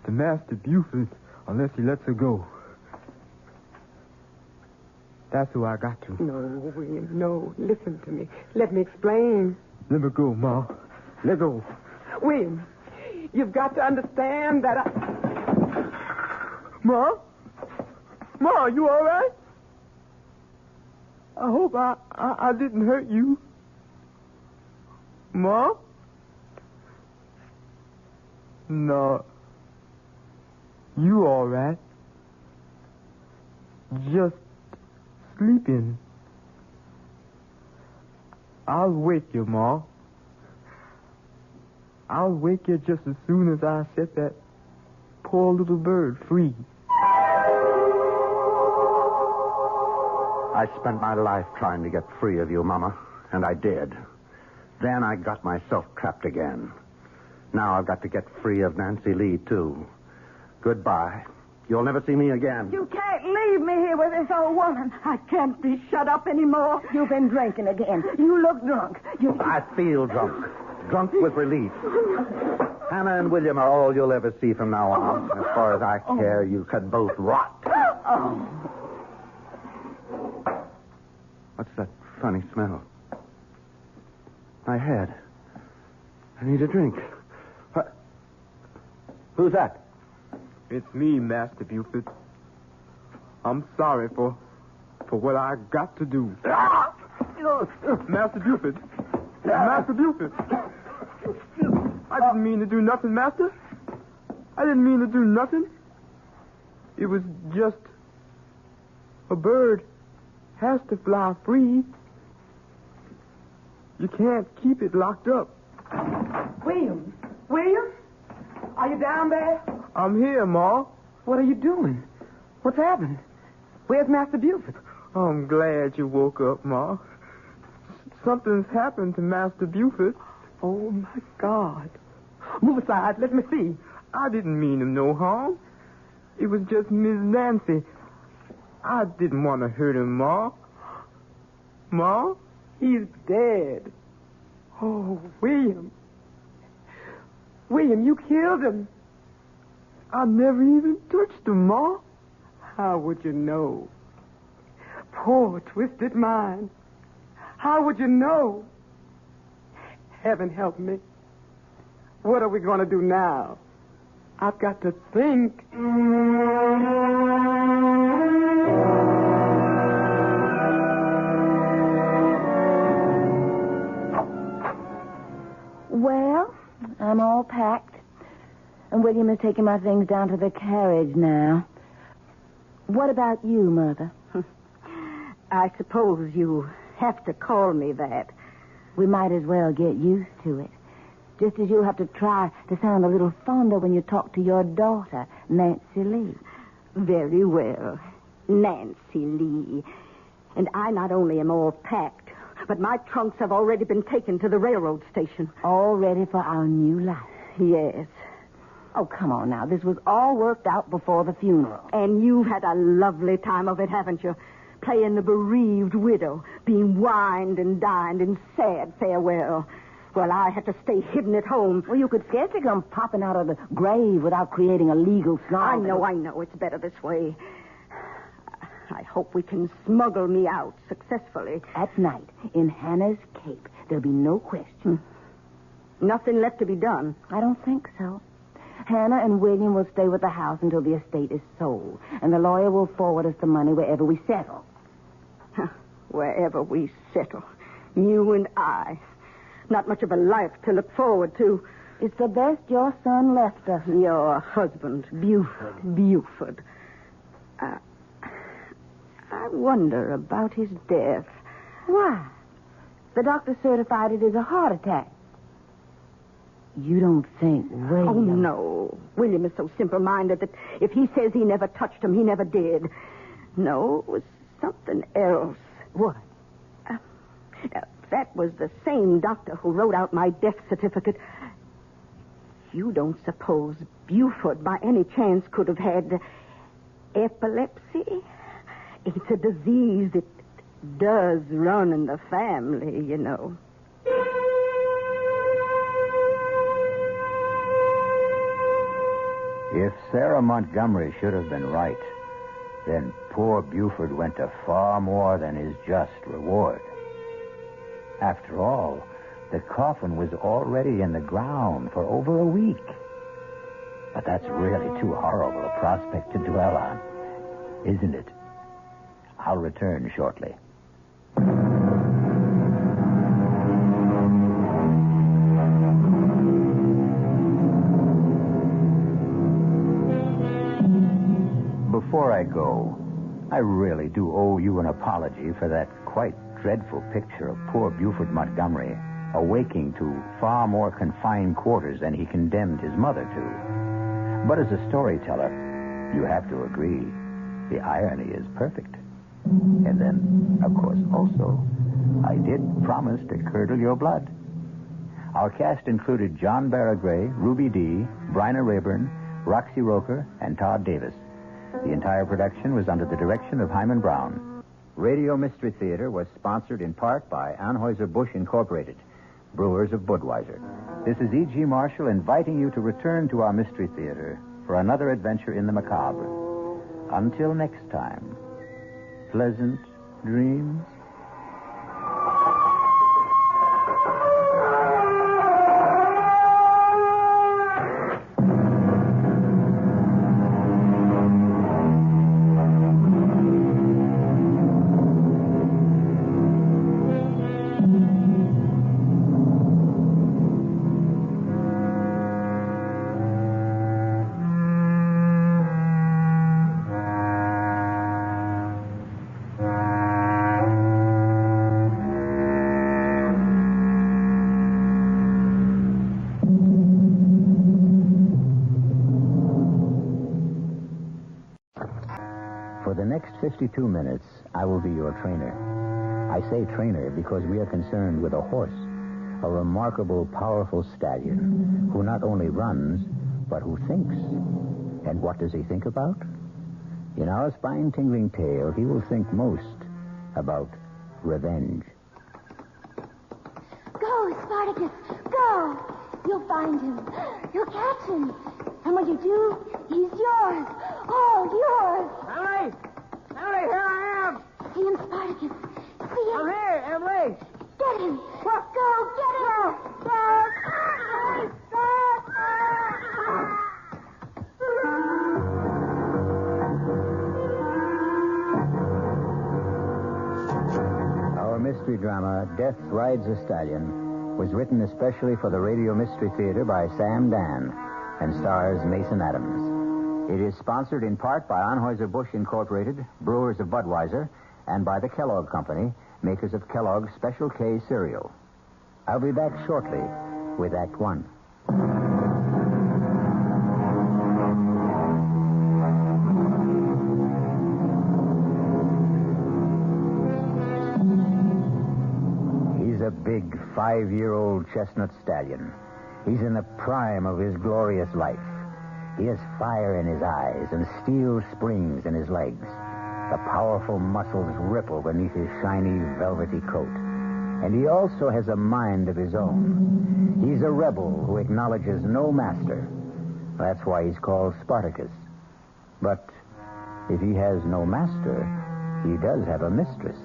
I: To Master Buford, unless he lets her go. That's who I got to.
M: No, William, no. Listen to me. Let me explain.
I: Let me go, Ma. Let go.
M: William, you've got to understand that
I: Ma? Ma, you all right? I hope I didn't hurt you. Ma? No. You all right? Just sleeping. I'll wake you, Ma. I'll wake you just as soon as I set that poor little bird free.
K: I spent my life trying to get free of you, Mama, and I did. Then I got myself trapped again. Now I've got to get free of Nancy Lee, too. Goodbye. You'll never see me again.
R: You can't leave me here with this old woman. I can't be shut up anymore.
N: You've been drinking again. You look drunk.
K: I feel drunk. Drunk with relief. Hannah and William are all you'll ever see from now on. As far as I care, you could both rot.
N: Oh.
K: What's that funny smell? My head. I need a drink. What? Who's that?
I: It's me, Master Buford. I'm sorry for what I got to do. Master Buford. Master Buford. I didn't mean to do nothing, Master. I didn't mean to do nothing. It was just a bird has to fly free. You can't keep it locked up.
R: William,
M: William? Are you down there?
I: I'm here, Ma.
M: What are you doing? What's happened? Where's Master Buford?
I: I'm glad you woke up, Ma. Something's happened to Master Buford.
M: Oh, my God. Move aside. Let me see.
I: I didn't mean him no harm. It was just Miss Nancy. I didn't want to hurt him, Ma. Ma?
M: He's dead. Oh, William. William, you killed him.
I: I never even touched him, Ma.
M: How would you know? Poor twisted mind. How would you know? Heaven help me. What are we going to do now? I've got to think.
N: Well, I'm all packed. And William is taking my things down to the carriage now. What about you, Mother?
R: I suppose you have to call me that.
N: We might as well get used to it. Just as you'll have to try to sound a little fonder when you talk to your daughter, Nancy Lee.
R: Very well. Nancy Lee. And I not only am all packed, but my trunks have already been taken to the railroad station.
N: All ready for our new life.
R: Yes.
N: Oh, come on now. This was all worked out before the funeral.
R: And you've had a lovely time of it, haven't you? Playing the bereaved widow, being wined and dined in sad farewell. Well, I had to stay hidden at home.
N: Well, you could scarcely come popping out of the grave without creating a legal snarl.
R: I know. It's better this way. I hope we can smuggle me out successfully.
N: At night, in Hannah's cape, there'll be no question.
R: Nothing left to be done.
N: I don't think so. Hannah and William will stay with the house until the estate is sold, and the lawyer will forward us the money wherever we settle.
R: Wherever we settle. You and I. Not much of a life to look forward to.
N: It's the best your son left us.
R: Your husband. Buford. I wonder about his death.
N: Why? The doctor certified it as a heart attack. You don't think William...
R: Oh, no. William is so simple-minded that if he says he never touched him, he never did. No, it was something else.
N: What?
R: That was the same doctor who wrote out my death certificate. You don't suppose Buford, by any chance, could have had epilepsy? It's a disease that does run in the family, you know.
G: If Sarah Montgomery should have been right, then poor Buford went to far more than his just reward. After all, the coffin was already in the ground for over a week. But that's really too horrible a prospect to dwell on, isn't it? I'll return shortly. Before I go, I really do owe you an apology for that quite dreadful picture of poor Buford Montgomery awaking to far more confined quarters than he condemned his mother to. But as a storyteller, you have to agree, the irony is perfect. And then, of course, also, I did promise to curdle your blood. Our cast included John Barragray, Ruby Dee, Bryna Rayburn, Roxy Roker, and Todd Davis. The entire production was under the direction of Hyman Brown. Radio Mystery Theater was sponsored in part by Anheuser-Busch Incorporated, brewers of Budweiser. This is E.G. Marshall inviting you to return to our Mystery Theater for another adventure in the macabre. Until next time, pleasant dreams. the next 52 minutes, I will be your trainer. I say trainer because we are concerned with a horse, a remarkable, powerful stallion who not only runs, but who thinks. And what does he think about? In our spine-tingling tale, he will think most about revenge.
T: Go, Spartacus, go. You'll find him. You'll catch him. And when you do, he's yours. All yours.
I: Emily! Emily, here I am!
T: See him, Spartacus. See him.
I: I'm here, Emily!
T: Get him. Go, get him.
G: Our mystery drama, Death Rides a Stallion, was written especially for the Radio Mystery Theater by Sam Dan and stars Mason Adams. It is sponsored in part by Anheuser-Busch Incorporated, brewers of Budweiser, and by the Kellogg Company, makers of Kellogg's Special K cereal. I'll be back shortly with Act One. He's a big 5-year-old chestnut stallion. He's in the prime of his glorious life. He has fire in his eyes and steel springs in his legs. The powerful muscles ripple beneath his shiny, velvety coat. And he also has a mind of his own. He's a rebel who acknowledges no master. That's why he's called Spartacus. But if he has no master, he does have a mistress.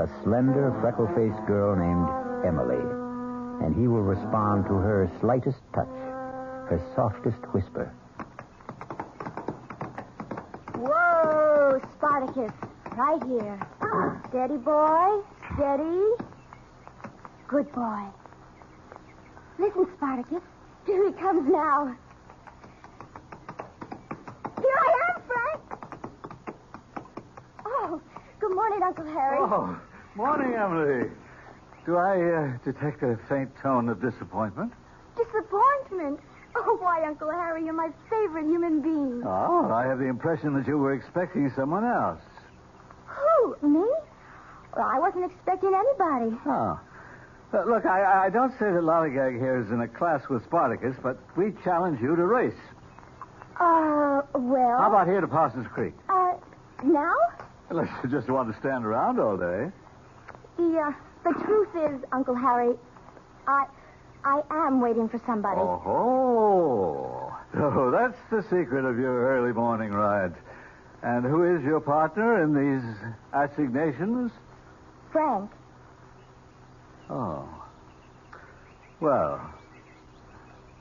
G: A slender, freckle-faced girl named Emily. And he will respond to her slightest touch, her softest whisper.
T: Whoa, Spartacus. Right here. Steady, boy. Steady. Good boy. Listen, Spartacus. Here he comes now. Here I am, Frank. Oh, good morning, Uncle Harry.
F: Oh, morning, Emily. Do I detect a faint tone of disappointment?
T: Disappointment? Oh, why, Uncle Harry, you're my favorite human being.
F: Oh, I have the impression that you were expecting someone else.
T: Who, me? Well, I wasn't expecting anybody.
F: Oh. Look, I don't say that Lollygag here is in a class with Spartacus, but we challenge you to race.
T: Well...
F: How about here to Parsons Creek?
T: Now?
F: Unless you just want to stand around all day.
T: The truth is, Uncle Harry, I am waiting for somebody.
F: Oh, so that's the secret of your early morning rides. And who is your partner in these assignations?
T: Frank.
F: Oh. Well,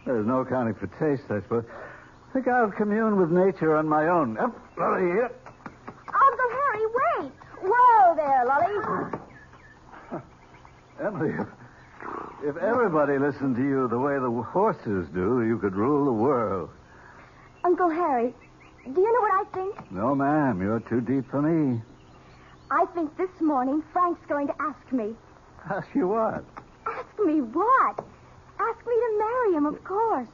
F: there's no accounting for taste, I suppose. I think I'll commune with nature on my own. Up, Lolly, here.
T: Uncle Harry, wait! Whoa there, Lolly.
F: Emily, if everybody listened to you the way the horses do, you could rule the world.
T: Uncle Harry, do you know what I think?
F: No, ma'am. You're too deep for me.
T: I think this morning Frank's going to ask me.
F: Ask you what?
T: Ask me what? Ask me to marry him, of course.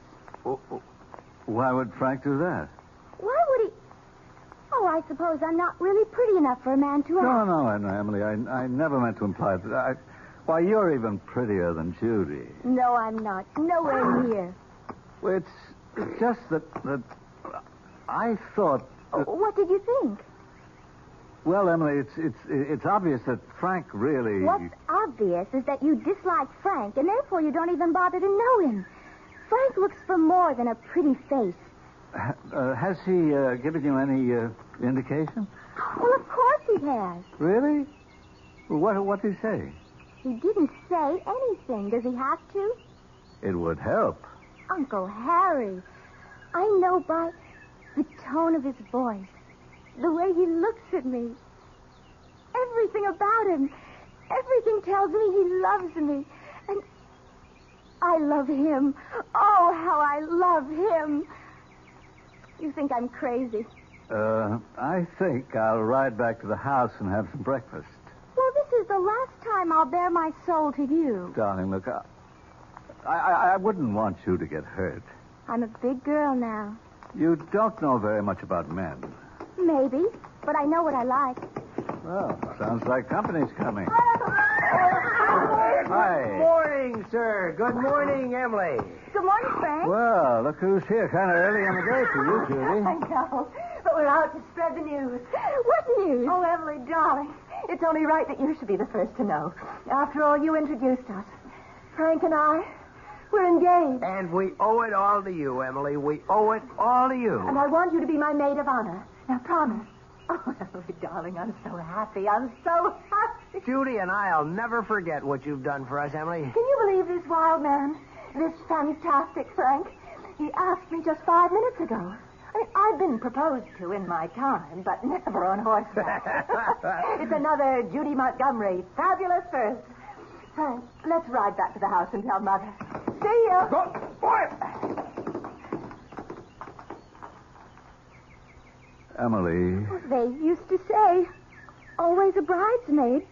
F: Why would Frank do that?
T: Why would he... Oh, I suppose I'm not really pretty enough for a man to ask.
F: No, Emily. I never meant to imply that. Why, you're even prettier than Judy.
T: No, I'm not. Nowhere near.
F: Well, it's just that I thought...
T: What did you think?
F: Well, Emily, it's obvious that Frank really...
T: What's obvious is that you dislike Frank, and therefore you don't even bother to know him. Frank looks for more than a pretty face.
F: Has he given you any indication?
T: Well, of course he has.
F: Really? Well, what did he say?
T: He didn't say anything. Does he have to?
F: It would help.
T: Uncle Harry, I know by the tone of his voice, the way he looks at me, everything about him, everything tells me he loves me. And I love him. Oh, how I love him. You think I'm crazy?
F: I think I'll ride back to the house and have some breakfast.
T: Well, this is the last time I'll bare my soul to you.
F: Darling, look, I wouldn't want you to get hurt.
T: I'm a big girl now.
F: You don't know very much about men.
T: Maybe. but I know what I like.
F: Well, sounds like company's coming.
L: Good
F: Hi.
L: morning, sir. Good morning, Emily.
T: Good morning, Frank.
F: Well, look who's here. Kind of early in the day for you, Judy.
J: I know, but we're out to spread the news.
T: What news?
J: Oh, Emily, darling, it's only right that you should be the first to know. After all, you introduced us. Frank and I, we're engaged.
L: And we owe it all to you, Emily. We owe it all to you.
J: And I want you to be my maid of honor. Now, promise. Oh, Emily, darling, I'm so happy. I'm so happy.
L: Judy and I'll never forget what you've done for us, Emily.
J: Can you believe this wild man? This fantastic Frank? He asked me just 5 minutes ago. I mean, I've been proposed to in my time, but never on horseback. It's another Judy Montgomery. Fabulous first. Frank, let's ride back to the house and tell Mother. See ya.
L: Go. Boy.
F: Emily.
T: They used to say, always a bridesmaid.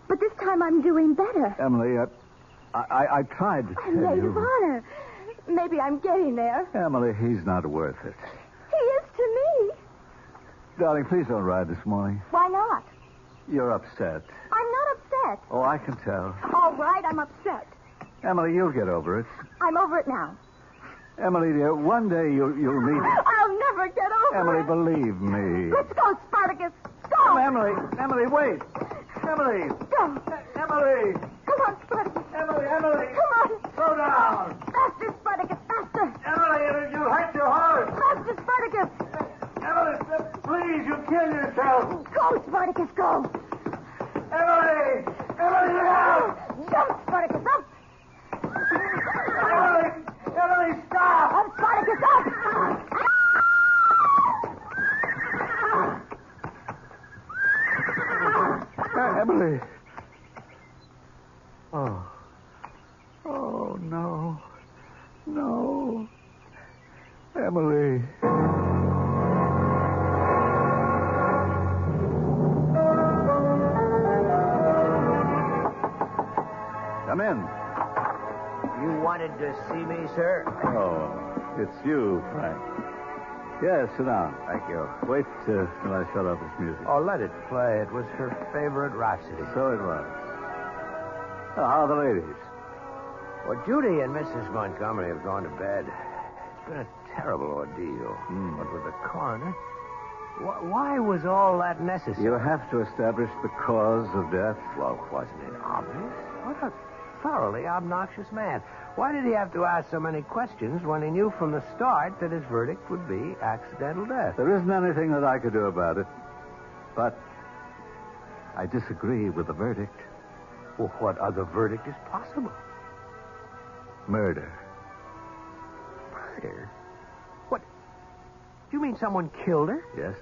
T: But this time I'm doing better.
F: Emily, I tried to
T: I'm
F: tell
T: maid
F: you.
T: of honor. Maybe I'm getting there.
F: Emily, he's not worth it.
T: He is to me.
F: Darling, please don't ride this morning.
T: Why not?
F: You're upset.
T: I'm not upset.
F: Oh, I can tell.
T: All right, I'm upset.
F: Emily, you'll get over it.
T: I'm over it now.
F: Emily, dear, one day you'll meet...
T: I'll never get over
F: Emily,
T: it.
F: believe me.
T: Let's go, Spartacus. Go.
F: Oh, Emily, wait. Emily.
T: Go.
F: Emily.
T: Come on, Spartacus.
F: Emily.
T: Come on.
F: Slow down.
T: Faster, Spartacus, faster.
F: Emily, you hurt your horse.
T: Faster, Spartacus.
F: Emily, please, you'll kill yourself.
T: Go, Spartacus, go.
F: Emily, look out.
T: Jump, Spartacus, up.
F: Emily, stop.
T: Up, Spartacus, up.
F: Emily. Oh, no. No. Emily. Come in.
L: You wanted to see me, sir?
F: Oh, it's you, Frank. Yes, sit down.
L: Thank you.
F: Wait till I shut off this music.
L: Oh, let it play. It was her favorite Rhapsody.
F: So it was. Oh, how are the ladies?
L: Well, Judy and Mrs. Montgomery have gone to bed. It's been a terrible ordeal. But with the coroner, why was all that necessary?
F: You have to establish the cause of death.
L: Well, wasn't it obvious? What a thoroughly obnoxious man. Why did he have to ask so many questions when he knew from the start that his verdict would be accidental death?
F: There isn't anything that I could do about it. But I disagree with the verdict.
L: Well, what other verdict is possible?
F: Murder.
L: Murder? What? Do you mean someone killed her?
F: Yes.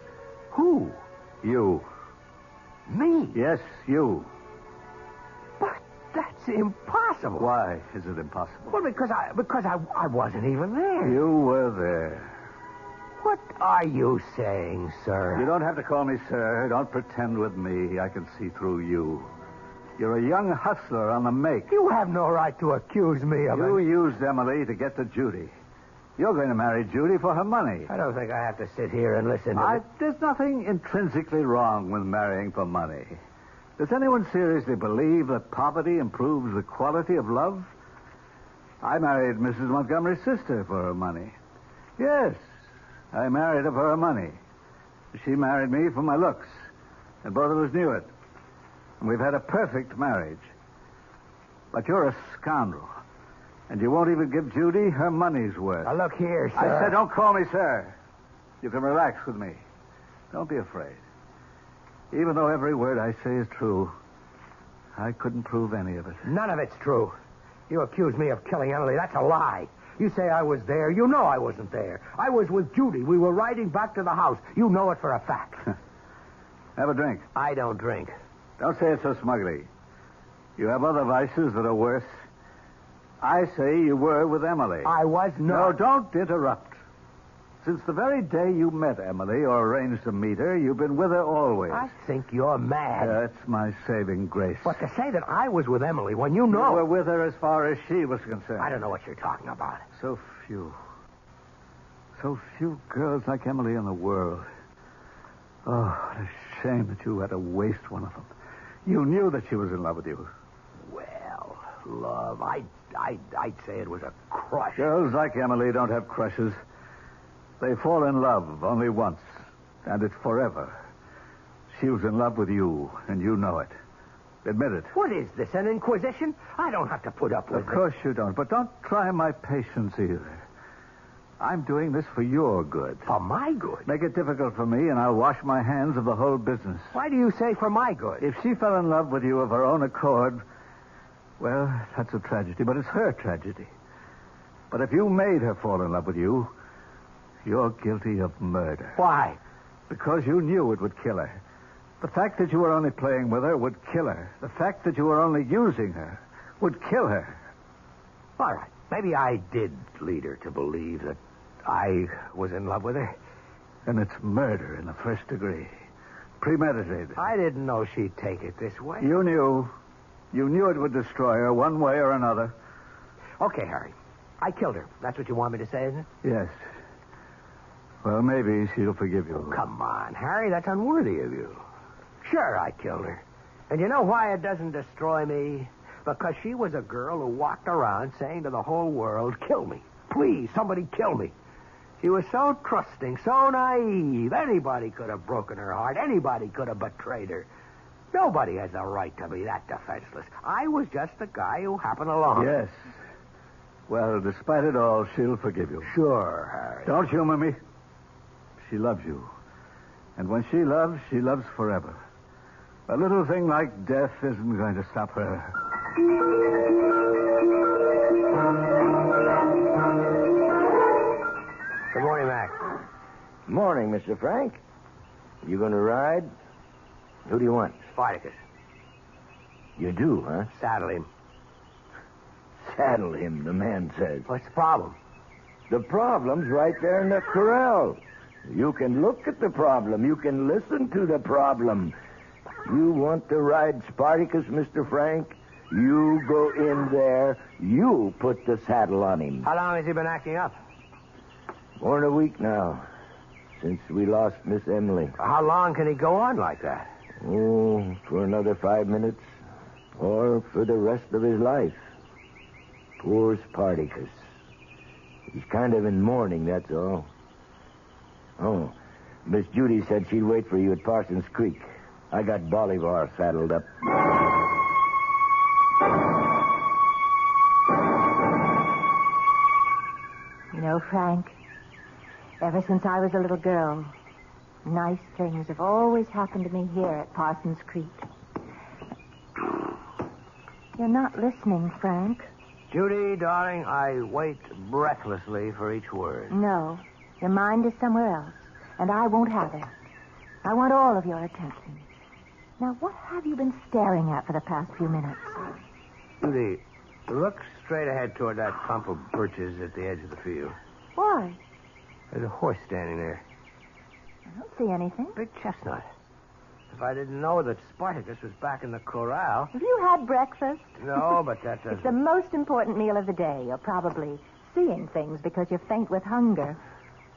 L: Who?
F: You.
L: Me?
F: Yes, you.
L: But that's impossible.
F: Why is it impossible?
L: Well, because I wasn't even there.
F: You were there.
L: What are you saying, sir?
F: You don't have to call me sir. Don't pretend with me. I can see through you. You're a young hustler on the make.
L: You have no right to accuse me of
F: You used Emily to get to Judy. You're going to marry Judy for her money.
L: I don't think I have to sit here and listen to
F: There's nothing intrinsically wrong with marrying for money. Does anyone seriously believe that poverty improves the quality of love? I married Mrs. Montgomery's sister for her money. Yes, I married her for her money. She married me for my looks, and both of us knew it. And we've had a perfect marriage. But you're a scoundrel, and you won't even give Judy her money's worth.
L: Now, look here, sir.
F: I said don't call me sir. You can relax with me. Don't be afraid. Even though every word I say is true, I couldn't prove any of it.
L: None of it's true. You accuse me of killing Emily. That's a lie. You say I was there. You know I wasn't there. I was with Judy. We were riding back to the house. You know it for a fact.
F: Have a drink.
L: I don't drink.
F: Don't say it so smugly. You have other vices that are worse. I say you were with Emily.
L: I was not.
F: No, don't interrupt. Since the very day you met Emily or arranged to meet her, you've been with her always.
L: I think you're mad.
F: That's my saving grace.
L: But to say that I was with Emily when you know...
F: You were with her as far as she was concerned.
L: I don't know what you're talking about.
F: So few girls like Emily in the world. Oh, what a shame that you had to waste one of them. You knew that she was in love with you.
L: Well, love, I'd say it was a crush.
F: Girls like Emily don't have crushes. They fall in love only once, and it's forever. She was in love with you, and you know it. Admit it.
L: What is this, an inquisition? I don't have to put up with it.
F: Of course you don't, but don't try my patience either. I'm doing this for your good.
L: For my good?
F: Make it difficult for me, and I'll wash my hands of the whole business.
L: Why do you say for my good?
F: If she fell in love with you of her own accord, well, that's a tragedy, but it's her tragedy. But if you made her fall in love with you, you're guilty of murder.
L: Why?
F: Because you knew it would kill her. The fact that you were only playing with her would kill her. The fact that you were only using her would kill her.
L: All right. Maybe I did lead her to believe that I was in love with her.
F: And it's murder in the first degree. Premeditated.
L: I didn't know she'd take it this way.
F: You knew. You knew it would destroy her one way or another.
L: Okay, Harry. I killed her. That's what you want me to say, isn't it?
F: Yes. Well, maybe she'll forgive you.
L: Oh, come on, Harry. That's unworthy of you. Sure, I killed her. And you know why it doesn't destroy me? Because she was a girl who walked around saying to the whole world, kill me. Please, somebody kill me. She was so trusting, so naive. Anybody could have broken her heart. Anybody could have betrayed her. Nobody has a right to be that defenseless. I was just the guy who happened along.
F: Yes. Well, despite it all, she'll forgive you.
L: Sure, Harry.
F: Don't humor me. She loves you. And when she loves forever. A little thing like death isn't going to stop her.
L: Good morning, Mac.
B: Morning, Mr. Frank. You going to ride? Who do you want?
L: Spartacus.
B: You do, huh?
L: Saddle him.
B: Saddle him, the man says.
L: What's the problem?
B: The problem's right there in the corral. You can look at the problem. You can listen to the problem. You want to ride Spartacus, Mr. Frank? You go in there. You put the saddle on him.
L: How long has he been acting up?
B: More than a week now, since we lost Miss Emily.
L: How long can he go on like that?
B: Oh, for another 5 minutes. Or for the rest of his life. Poor Spartacus. He's kind of in mourning, that's all. Oh, Miss Judy said she'd wait for you at Parsons Creek. I got Bolivar saddled up.
T: You know, Frank, ever since I was a little girl, nice things have always happened to me here at Parsons Creek. You're not listening, Frank.
L: Judy, darling, I wait breathlessly for each word.
T: No, your mind is somewhere else, and I won't have it. I want all of your attention. Now, what have you been staring at for the past few minutes?
L: Judy, look straight ahead toward that clump of birches at the edge of the field.
T: Why?
L: There's a horse standing there.
T: I don't see anything.
L: Big chestnut. If I didn't know that Spartacus was back in the corral...
T: Have you had breakfast?
L: No, but that doesn't...
T: It's the most important meal of the day. You're probably seeing things because you're faint with hunger.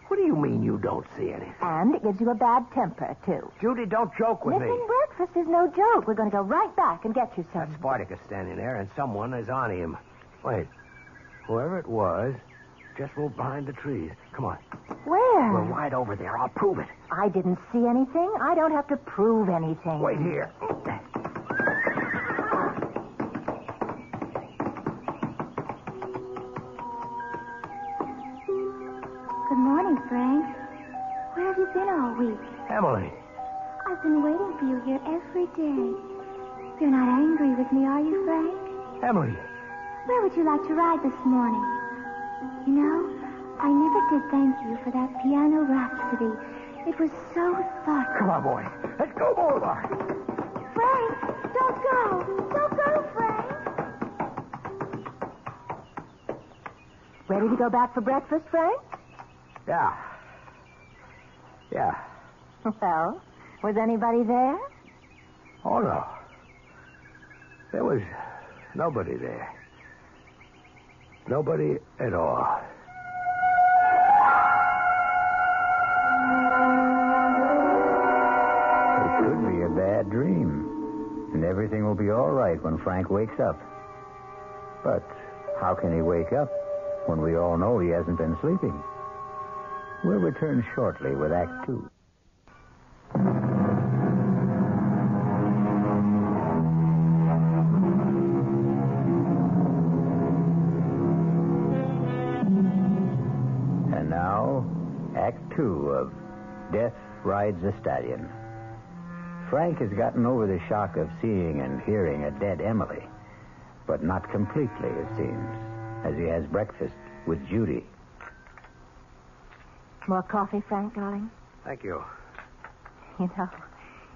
L: What do you mean you don't see anything?
T: And it gives you a bad temper, too.
L: Judy, don't joke with me.
T: Missing breakfast is no joke. We're going to go right back and get you some.
L: That's Spartacus standing there, and someone is on him. Wait. Whoever it was just moved behind the trees. Come on.
T: Where?
L: We're right over there. I'll prove it.
T: I didn't see anything. I don't have to prove anything.
L: Wait here.
O: Good morning, Frank. Where have you been all week?
L: Emily.
O: I've been waiting for you here every day. You're not angry with me, are you, Frank?
L: Emily.
O: Where would you like to ride this morning? You know, I never did thank you for that piano rhapsody. It was so thoughtful.
L: Come on, boy. Let's go, Bolivar.
O: Frank, don't go. Don't go, Frank.
T: Ready to go back for breakfast, Frank?
L: Yeah. Yeah.
T: Well, was anybody there?
L: Oh, no. There was nobody there. Nobody at all.
C: Everything will be all right when Frank wakes up. But how can he wake up when we all know he hasn't been sleeping? We'll return shortly with Act Two. And now, Act Two of Death Rides a Stallion. Frank has gotten over the shock of seeing and hearing a dead Emily, but not completely, it seems, as he has breakfast with Judy.
T: More coffee, Frank, darling?
L: Thank you.
T: You know,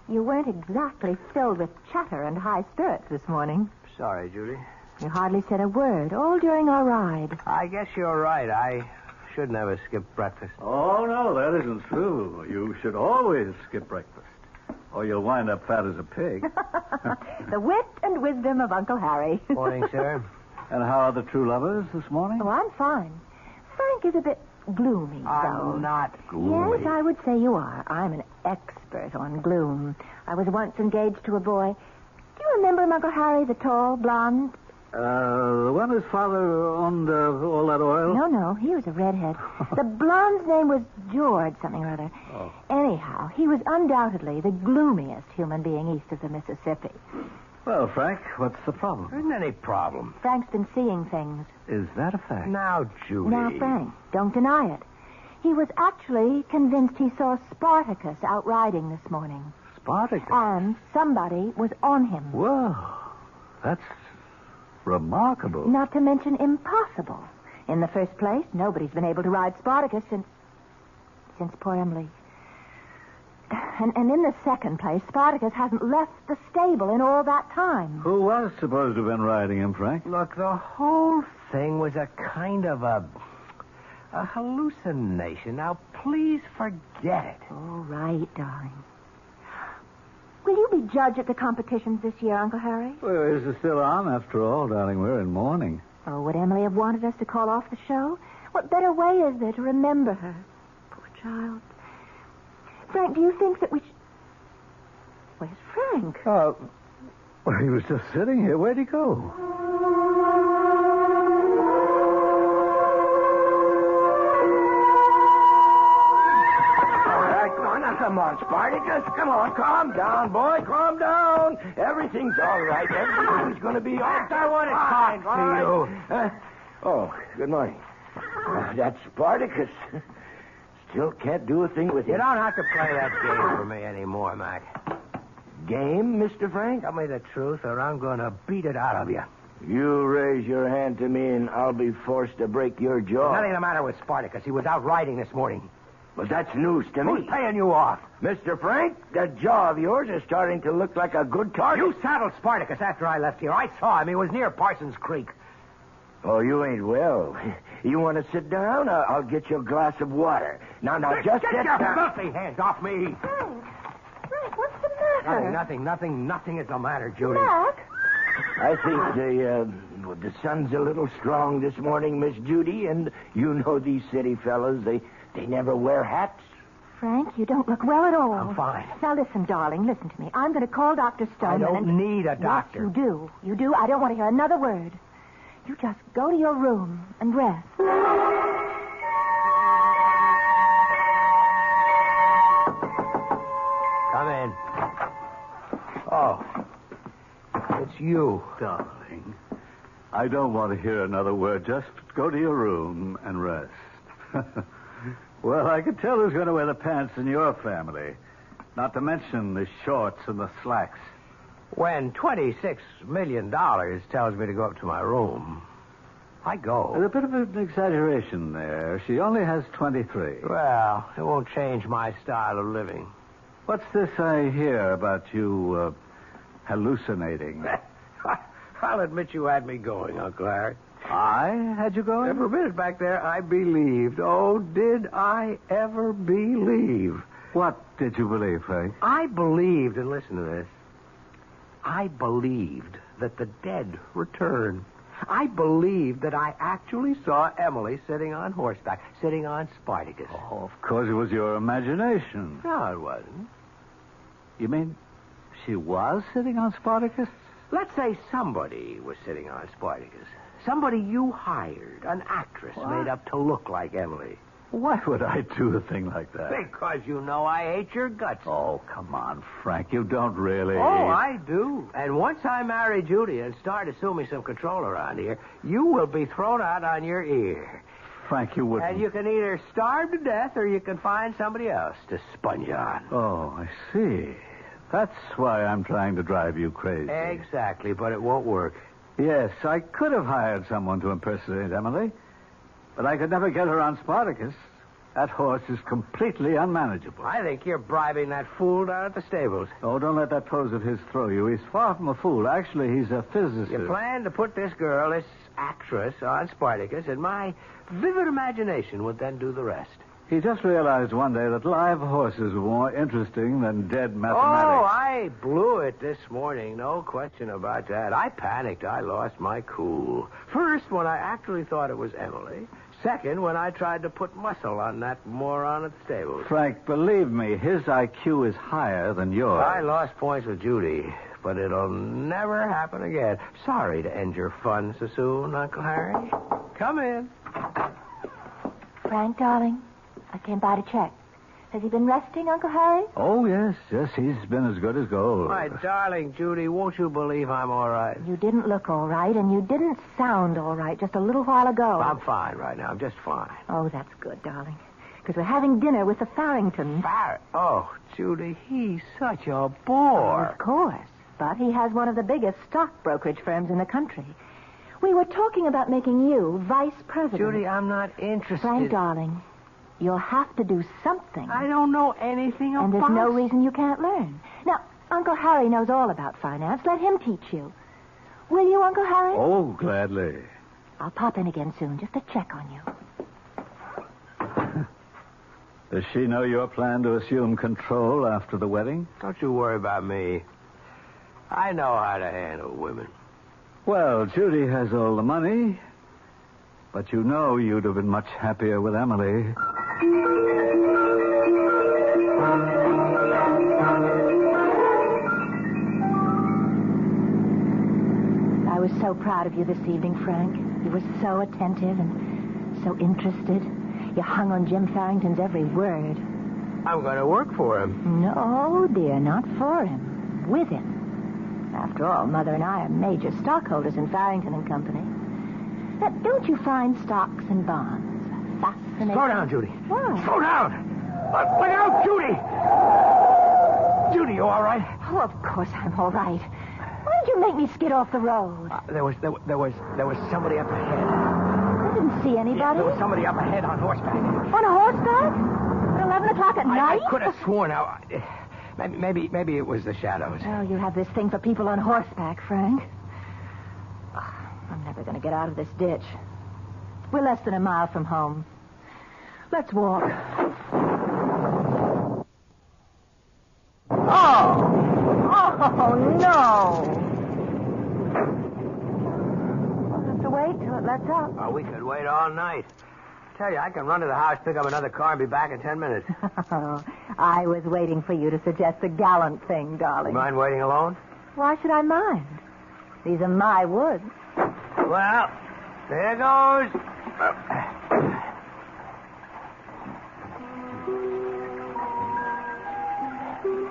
T: you weren't exactly filled with chatter and high spirits this morning.
L: Sorry, Judy.
T: You hardly said a word, all during our ride.
L: I guess you're right. I should never skip breakfast.
F: Oh, no, that isn't true. You should always skip breakfast, or you'll wind up fat as a pig.
T: The wit and wisdom of Uncle Harry.
L: Morning, sir.
F: And how are the true lovers this morning?
T: Oh, I'm fine. Frank is a bit gloomy, though.
L: I'm not gloomy.
T: Yes, I would say you are. I'm an expert on gloom. I was once engaged to a boy. Do you remember him, Uncle Harry, the tall, blonde?
F: The one whose father owned all that oil?
T: No, he was a redhead. The blonde's name was George something or other.
F: Oh.
T: Anyhow, he was undoubtedly the gloomiest human being east of the Mississippi.
F: Well, Frank, what's the problem?
L: There isn't any problem.
T: Frank's been seeing things.
F: Is that a fact?
L: Now, Judy.
T: Now, Frank, don't deny it. He was actually convinced he saw Spartacus out riding this morning.
F: Spartacus?
T: And somebody was on him.
F: Whoa, that's remarkable.
T: Not to mention impossible. In the first place, nobody's been able to ride Spartacus since poor Emily. And in the second place, Spartacus hasn't left the stable in all that time.
F: Who was supposed to have been riding him, Frank?
L: Look, the whole thing was a kind of a hallucination. Now, please forget it.
T: All right, darling. Will you be judge at the competitions this year, Uncle Harry?
F: Well, is it still on? After all, darling, we're in mourning.
T: Oh, would Emily have wanted us to call off the show? What better way is there to remember her? Poor child. Frank, do you think that we should... Where's Frank?
F: Well, he was just sitting here. Where'd he go?
B: Come on, Spartacus. Come on, calm down, boy. Calm down. Everything's all right. Everything's going to be all right.
L: I want to talk to you.
B: Oh, good morning. That's Spartacus. Still can't do a thing with him.
L: You don't have to play that game for me anymore, Mac.
B: Game, Mr. Frank?
L: Tell me the truth, or I'm going to beat it out of you.
B: You raise your hand to me, and I'll be forced to break your jaw.
L: Nothing the matter with Spartacus. He was out riding this morning.
B: But that's news to me.
L: Who's paying you off?
B: Mr. Frank, that jaw of yours is starting to look like a good target.
L: You saddled Spartacus after I left here. I saw him. He was near Parsons Creek.
B: Oh, you ain't well. You want to sit down? I'll get you a glass of water. Now, just
L: get
B: sit
L: your
B: down.
L: filthy hands off me.
T: Frank, what's the matter?
L: Nothing is the matter, Judy.
T: Mac?
B: I think the sun's a little strong this morning, Miss Judy, and you know these city fellas, they never wear hats.
T: Frank, you don't look well at all.
L: I'm fine.
T: Now, listen, darling, listen to me. I'm going to call Dr. Stoneman.
L: I don't need a doctor.
T: Yes, you do. You do. I don't want to hear another word. You just go to your room and rest.
L: Come in. Oh, it's you.
F: Darling, I don't want to hear another word. Just go to your room and rest. Well, I could tell who's going to wear the pants in your family. Not to mention the shorts and the slacks.
L: When $26 million tells me to go up to my room, I go.
F: There's a bit of an exaggeration there. She only has 23.
L: Well, it won't change my style of living.
F: What's this I hear about you hallucinating?
L: I'll admit you had me going, Uncle Harry.
F: I had you going?
L: For a minute back there, I believed. Oh, did I ever believe?
F: What did you believe, Frank?
L: I believed, and listen to this, I believed that the dead return. I believed that I actually saw Emily sitting on horseback, sitting on Spartacus.
F: Oh, of course it was your imagination.
L: No, it wasn't.
F: You mean she was sitting on Spartacus?
L: Let's say somebody was sitting on Spartacus. Somebody you hired, an actress made up to look like Emily.
F: Why would I do a thing like that?
L: Because you know I hate your guts.
F: Oh, come on, Frank. You don't really.
L: Oh, I do. And once I marry Judy and start assuming some control around here, you will be thrown out on your ear.
F: Frank, you wouldn't.
L: And you can either starve to death or you can find somebody else to sponge on.
F: Oh, I see. That's why I'm trying to drive you crazy.
L: Exactly, but it won't work.
F: Yes, I could have hired someone to impersonate Emily, but I could never get her on Spartacus. That horse is completely unmanageable.
L: I think you're bribing that fool down at the stables.
F: Oh, don't let that pose of his throw you. He's far from a fool. Actually, he's a physicist.
L: You plan to put this girl, this actress, on Spartacus, and my vivid imagination would then do the rest.
F: He just realized one day that live horses were more interesting than dead mathematics.
L: Oh, I blew it this morning. No question about that. I panicked. I lost my cool. First, when I actually thought it was Emily. Second, when I tried to put muscle on that moron at the stables.
F: Frank, believe me, his IQ is higher than yours.
L: I lost points with Judy, but it'll never happen again. Sorry to end your fun so soon, Uncle Harry. Come in.
T: Frank, darling, I came by to check. Has he been resting, Uncle Harry?
F: Oh, yes. He's been as good as gold.
L: My darling Judy, won't you believe I'm all right?
T: You didn't look all right, and you didn't sound all right just a little while ago.
L: I'm fine right now. I'm just fine.
T: Oh, that's good, darling. Because we're having dinner with the Farringtons.
L: Oh, Judy, he's such a bore.
T: Of course. But he has one of the biggest stock brokerage firms in the country. We were talking about making you vice president.
L: Judy, I'm not interested.
T: Frank, darling, you'll have to do something.
L: I don't know anything about...
T: And there's no reason you can't learn. Now, Uncle Harry knows all about finance. Let him teach you. Will you, Uncle Harry?
F: Oh, gladly.
T: I'll pop in again soon just to check on you.
F: Does she know your plan to assume control after the wedding?
L: Don't you worry about me. I know how to handle women.
F: Well, Judy has all the money, but you know you'd have been much happier with Emily.
T: I was so proud of you this evening, Frank. You were so attentive and so interested. You hung on Jim Farrington's every word.
L: I'm going to work for him.
T: No, dear, not for him. With him. After all, Mother and I are major stockholders in Farrington and Company. Now, don't you find stocks and bonds fascinating?
L: Slow down, Judy.
T: Why?
L: Slow down! Look out, Judy! Judy, you all right?
T: Oh, of course I'm all right. Why did you make me skid off the road?
L: There was somebody up ahead.
T: I didn't see anybody.
L: Yeah, there was somebody up ahead on horseback.
T: On a horseback? At 11 o'clock at night?
L: I could have sworn. Now, maybe it was the shadows.
T: Oh, you have this thing for people on horseback, Frank. I'm never going to get out of this ditch. We're less than a mile from home. Let's walk. Oh, no. We'll have to wait till it lets up.
L: Oh, we could wait all night. Tell you, I can run to the house, pick up another car, and be back in 10 minutes.
T: Oh, I was waiting for you to suggest a gallant thing, darling.
L: You mind waiting alone?
T: Why should I mind? These are my woods.
L: Well, there goes.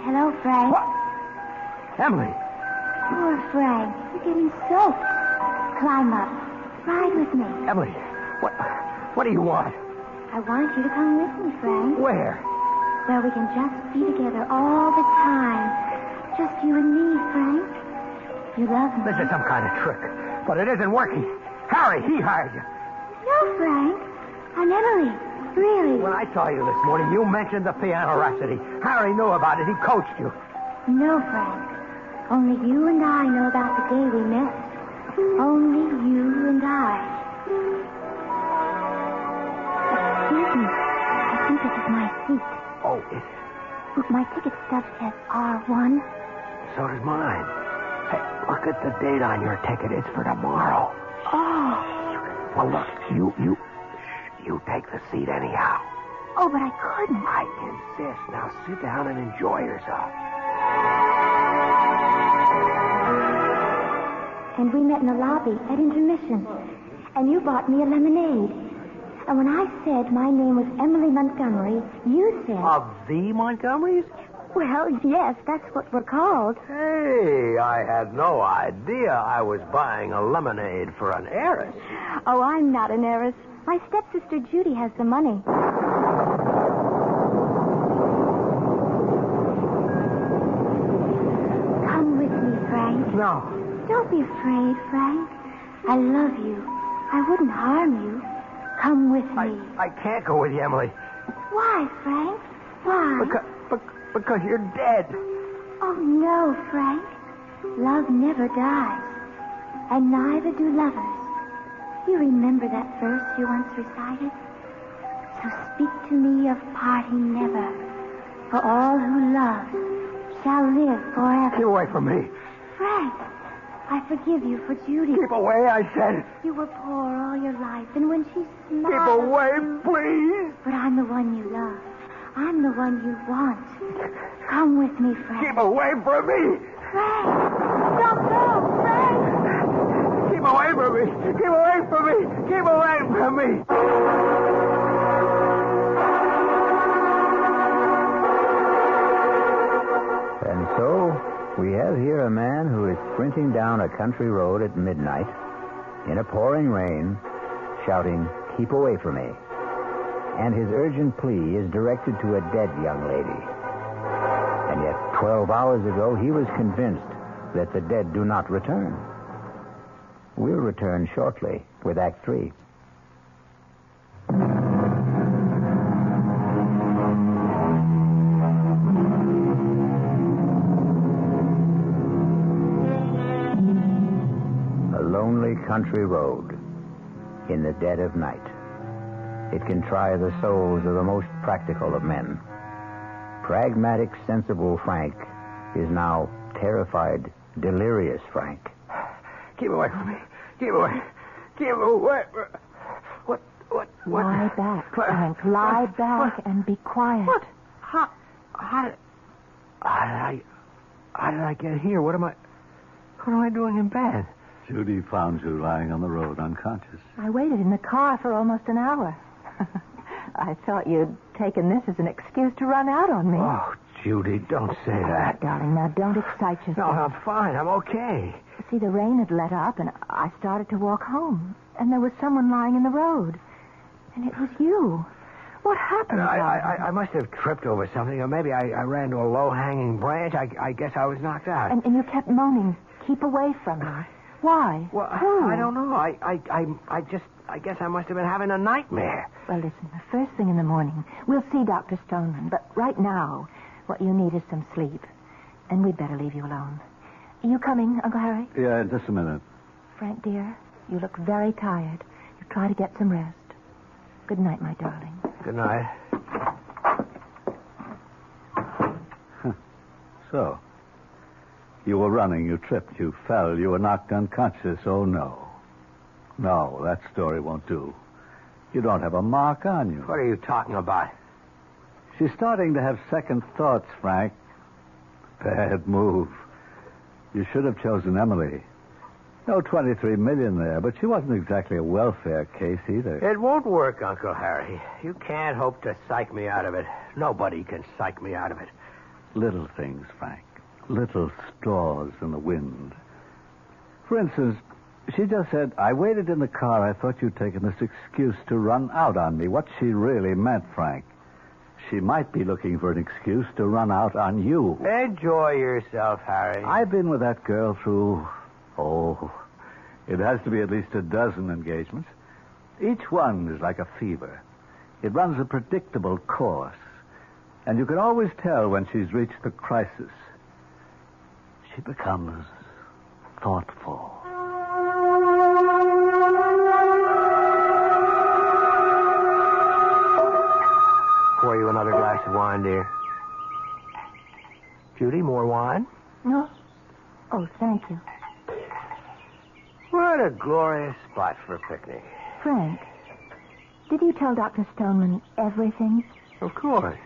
O: Hello, Frank.
L: What? Emily.
O: Poor Frank. You're getting soaked. Climb up. Ride with me.
L: Emily, what do you want?
O: I want you to come with me, Frank.
L: Where?
O: Where we can just be together all the time. Just you and me, Frank. You love me.
L: This is some kind of trick, but it isn't working. Harry, he hired you.
O: No, Frank. I'm Emily. Really.
L: When I saw you this morning, you mentioned the piano rhapsody. Harry knew about it. He coached you.
O: No, Frank. Only you and I know about the day we met. Only you and I. Excuse me. I think this is my seat.
L: Oh,
O: Look, my ticket stub says R1.
L: So does mine. Hey, look at the date on your ticket. It's for tomorrow.
O: Oh.
L: Well, look, you take the seat anyhow.
O: Oh, but I couldn't.
L: I insist. Now sit down and enjoy yourself.
O: and we met in the lobby at intermission. And you bought me a lemonade. And when I said my name was Emily Montgomery, you said...
L: Of the Montgomerys?
O: Well, yes, that's what we're called.
L: Hey, I had no idea I was buying a lemonade for an heiress.
O: Oh, I'm not an heiress. My stepsister Judy has the money. Come with me, Frank.
L: No.
O: Don't be afraid, Frank. I love you. I wouldn't harm you. Come with me.
L: I can't go with you, Emily.
O: Why, Frank? Why?
L: Because you're dead.
O: Oh, no, Frank. Love never dies. And neither do lovers. You remember that verse you once recited? So speak to me of parting never. For all who love shall live forever.
L: Keep away from me.
O: Frank, I forgive you for Judy.
L: Keep away, I said.
O: You were poor all your life, and when she smiled...
L: Keep away, please.
O: But I'm the one you love. I'm the one you want. Come with me, Frank.
L: Keep away from me.
O: Frank! Don't go, Frank!
L: Keep away from me. Keep away from me. Keep away from me.
C: And so, we have here a man who is sprinting down a country road at midnight, in a pouring rain, shouting, "Keep away from me." And his urgent plea is directed to a dead young lady. And yet, 12 hours ago, he was convinced that the dead do not return. We'll return shortly with Act 3. A lonely country road in the dead of night. It can try the souls of the most practical of men. Pragmatic, sensible Frank is now terrified, delirious Frank.
L: Keep away from me. Keep away. Keep away. What?
P: Lie back, Frank. Lie back and be quiet.
L: What? How did I get here? What am I doing in bed?
F: Judy found you lying on the road, unconscious.
P: I waited in the car for almost an hour. I thought you'd taken this as an excuse to run out on me.
L: Oh, Judy, don't say that.
P: Darling, now don't excite yourself.
L: No, I'm fine. I'm okay.
P: See, the rain had let up, and I started to walk home. And there was someone lying in the road. And it was you. What happened?
L: I must have tripped over something, or maybe I ran to a low-hanging branch. I guess I was knocked out.
P: And you kept moaning, "Keep away from me." Why?
L: Well,
P: who?
L: I don't know. I guess I must have been having a nightmare.
P: Well, listen, the first thing in the morning, we'll see Dr. Stoneman. But right now, what you need is some sleep. And we'd better leave you alone. Are you coming, Uncle Harry?
F: Yeah, just a minute.
P: Frank, dear, you look very tired. You try to get some rest. Good night, my darling.
L: Good night.
F: So, you were running, you tripped, you fell, you were knocked unconscious. Oh, no. No, that story won't do. You don't have a mark on you.
L: What are you talking about?
F: She's starting to have second thoughts, Frank. Bad move. You should have chosen Emily. No $23 million there, but she wasn't exactly a welfare case either.
L: It won't work, Uncle Harry. You can't hope to psych me out of it. Nobody can psych me out of it.
F: Little things, Frank. Little straws in the wind. For instance, she just said, "I waited in the car. I thought you'd taken this excuse to run out on me." What she really meant, Frank, she might be looking for an excuse to run out on you.
L: Enjoy yourself, Harry.
F: I've been with that girl through, it has to be at least a dozen engagements. Each one is like a fever. It runs a predictable course. And you can always tell when she's reached the crisis. She becomes thoughtful.
L: Pour you another glass of wine, dear. Judy, more wine?
P: No. Oh, thank you.
L: What a glorious spot for a picnic.
P: Frank, did you tell Dr. Stoneman everything?
L: Of course.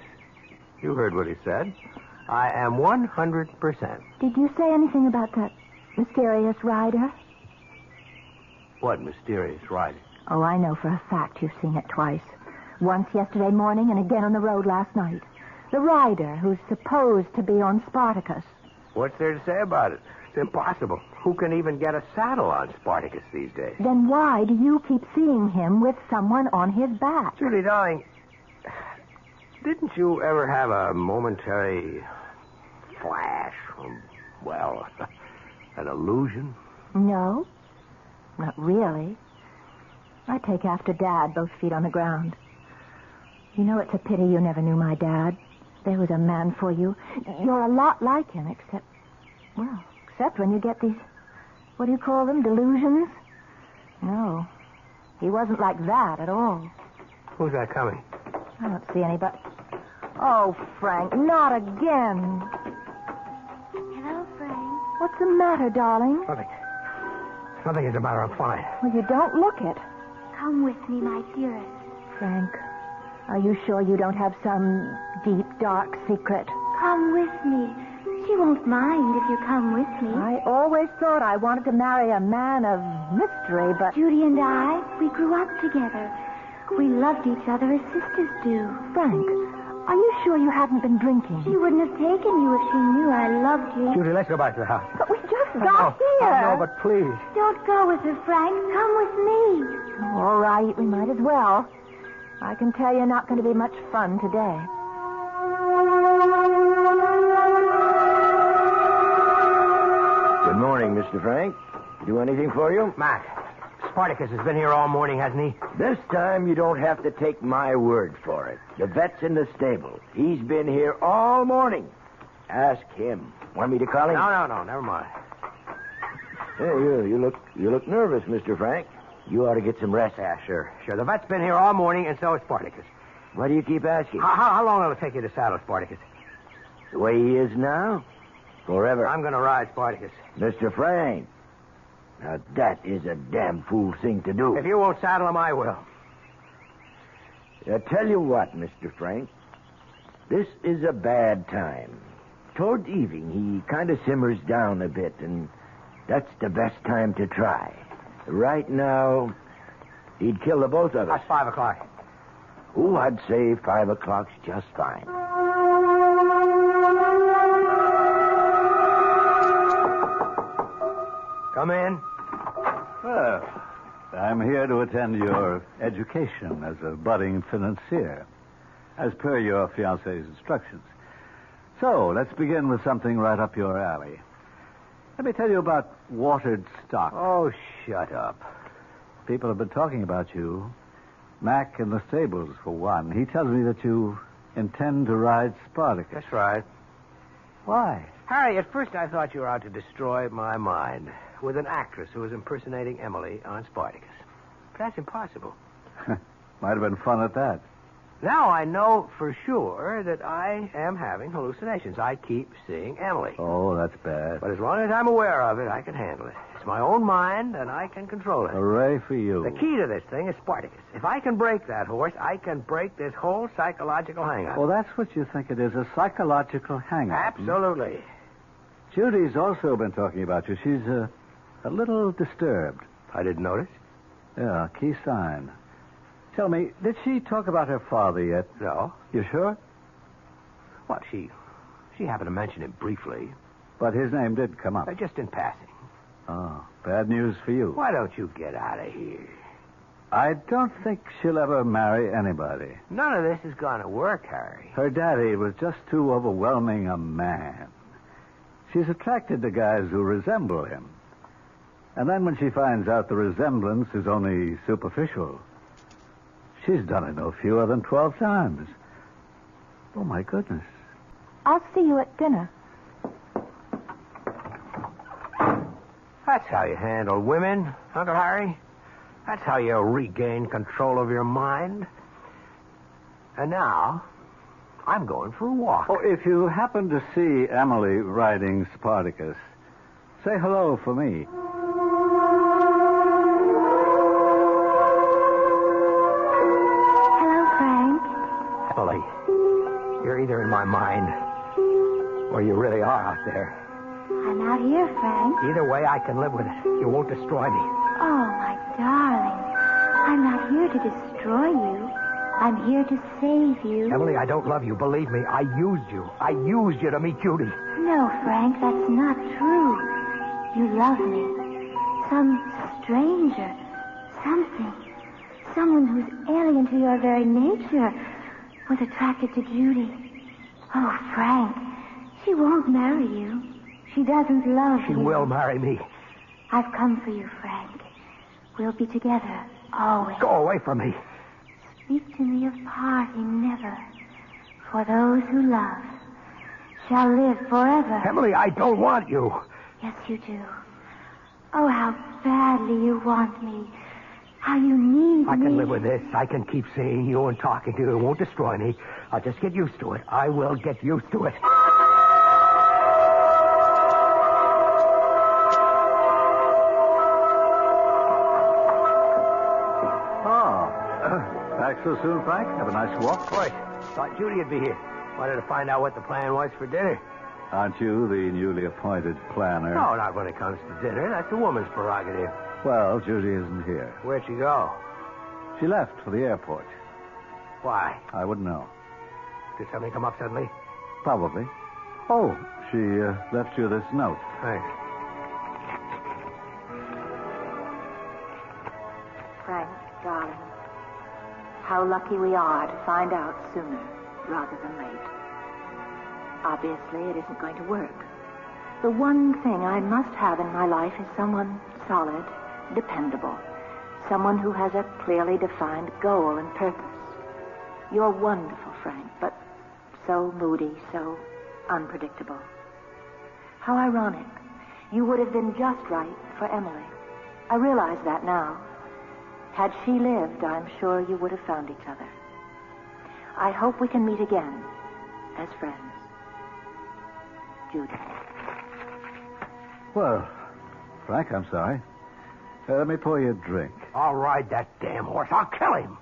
L: You heard what he said. I am 100%.
P: Did you say anything about that mysterious rider?
L: What mysterious writing?
P: Oh, I know for a fact you've seen it twice. Once yesterday morning and again on the road last night. The rider who's supposed to be on Spartacus.
L: What's there to say about it? It's impossible. Who can even get a saddle on Spartacus these days?
P: Then why do you keep seeing him with someone on his back?
L: Judy, darling, didn't you ever have a momentary flash? Well, an illusion?
P: No, not really. I take after Dad, both feet on the ground. You know, it's a pity you never knew my dad. There was a man for you. You're a lot like him, except when you get these, what do you call them, delusions? No, he wasn't like that at all.
L: Who's that coming?
P: I don't see anybody. Oh, Frank, not again.
O: Hello, Frank.
P: What's the matter, darling?
L: Nothing is the matter. I'm fine.
P: Well, you don't look it.
O: Come with me, my dearest.
P: Frank, are you sure you don't have some deep, dark secret?
O: Come with me. She won't mind if you come with me.
P: I always thought I wanted to marry a man of mystery, but...
O: Judy and I, we grew up together. We loved each other as sisters do.
P: Frank, are you sure you haven't been drinking?
O: She wouldn't have taken you if she knew I loved you.
L: Judy, let's go back to the house.
P: But we just got here.
L: No, but please.
O: Don't go with her, Frank. Come with me.
P: All right, we might as well. I can tell you're not going to be much fun today.
B: Good morning, Mr. Frank. Do anything for you?
L: Mac, Spartacus has been here all morning, hasn't he?
B: This time you don't have to take my word for it. The vet's in the stable. He's been here all morning. Ask him. Want me to call him?
L: No, never mind.
B: Hey, you look nervous, Mr. Frank. You ought to get some rest.
L: Yeah, sure. The vet's been here all morning, and so is Spartacus.
B: Why do you keep asking?
L: How long will it take you to saddle Spartacus?
B: The way he is now? Forever.
L: I'm going to ride Spartacus.
B: Mr. Frank, now that is a damn fool thing to do.
L: If you won't saddle him, I will.
B: I tell you what, Mr. Frank. This is a bad time. Toward evening, he kind of simmers down a bit, and that's the best time to try. Right now, he'd kill the both of us.
L: That's 5 o'clock.
B: Oh, I'd say 5 o'clock's just fine.
L: Come in.
F: Well, I'm here to attend your education as a budding financier, as per your fiancé's instructions. So, let's begin with something right up your alley. Let me tell you about watered stock.
L: Oh, shut up.
F: People have been talking about you. Mac in the stables, for one. He tells me that you intend to ride Spartacus.
L: That's right.
F: Why?
L: Harry, at first I thought you were out to destroy my mind with an actress who was impersonating Emily on Spartacus. But that's impossible.
F: Might have been fun at that.
L: Now I know for sure that I am having hallucinations. I keep seeing Emily.
F: Oh, that's bad.
L: But as long as I'm aware of it, I can handle it. It's my own mind, and I can control it.
F: Hooray for you.
L: The key to this thing is Spartacus. If I can break that horse, I can break this whole psychological hang-up.
F: Well, that's what you think it is, a psychological hang-up.
L: Absolutely.
F: Judy's also been talking about you. She's a little disturbed.
L: I didn't notice.
F: Yeah, key sign. Tell me, did she talk about her father yet?
L: No.
F: You sure?
L: Well, she happened to mention it briefly.
F: But his name did come up.
L: Just in passing.
F: Oh, bad news for you.
L: Why don't you get out of here?
F: I don't think she'll ever marry anybody.
L: None of this is going to work, Harry.
F: Her daddy was just too overwhelming a man. She's attracted to guys who resemble him. And then when she finds out the resemblance is only superficial, she's done it no fewer than 12 times. Oh, my goodness.
P: I'll see you at dinner.
L: That's how you handle women, Uncle Harry. That's how you regain control of your mind. And now, I'm going for a walk.
F: Oh, if you happen to see Emily riding Spartacus, say hello for me.
O: Hello, Frank.
L: Emily, you're either in my mind or you really are out there.
O: I'm out here, Frank.
L: Either way, I can live with it. You won't destroy me.
O: Oh, my darling. I'm not here to destroy you. I'm here to save you.
U: Emily, I don't love you. Believe me, I used you. I used you to meet Judy.
O: No, Frank, that's not true. You love me. Some stranger. Something. Someone who's alien to your very nature was attracted to Judy. Oh, Frank, she won't marry you. She doesn't love you.
U: She will marry me.
O: I've come for you, Frank. We'll be together, always.
U: Go away from me.
O: Speak to me of parting never. For those who love shall live forever.
U: Emily, I don't want you.
O: Yes, you do. Oh, how badly you want me. How you need me.
U: I can live with this. I can keep seeing you and talking to you. It won't destroy me. I'll just get used to it. I will get used to it.
F: Back so soon, Frank? Have a nice walk?
U: Of course. Thought Judy'd be here. Wanted to find out what the plan was for dinner.
F: Aren't you the newly appointed planner?
U: No, not when it comes to dinner. That's a woman's prerogative.
F: Well, Judy isn't here.
U: Where'd she go?
F: She left for the airport.
U: Why?
F: I wouldn't know.
U: Did something come up suddenly?
F: Probably. Oh, she left you this note.
U: Thanks.
P: Frank, darling, how lucky we are to find out sooner rather than late. Obviously, it isn't going to work. The one thing I must have in my life is someone solid, dependable, someone who has a clearly defined goal and purpose. You're wonderful, Frank, but so moody, so unpredictable. How ironic. You would have been just right for Emily. I realize that now. Had she lived, I'm sure you would have found each other. I hope we can meet again as friends. Judy.
F: Well, Frank, I'm sorry. Let me pour you a drink.
U: I'll ride that damn horse. I'll kill him.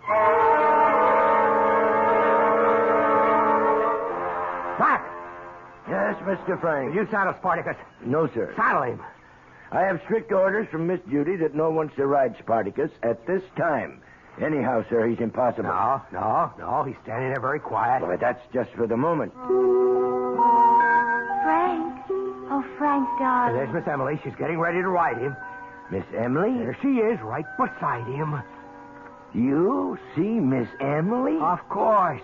U: Frank!
Q: Yes, Mr. Frank.
U: Did you saddle Spartacus?
Q: No, sir.
U: Saddle him.
Q: I have strict orders from Miss Judy that no one's to ride Spartacus at this time. Anyhow, sir, he's impossible.
U: No. He's standing there very quiet.
Q: But that's just for the moment.
O: Frank. Oh, Frank, darling.
U: There's Miss Emily. She's getting ready to ride him.
Q: Miss Emily?
U: There she is, right beside him.
Q: You see Miss Emily?
U: Of course.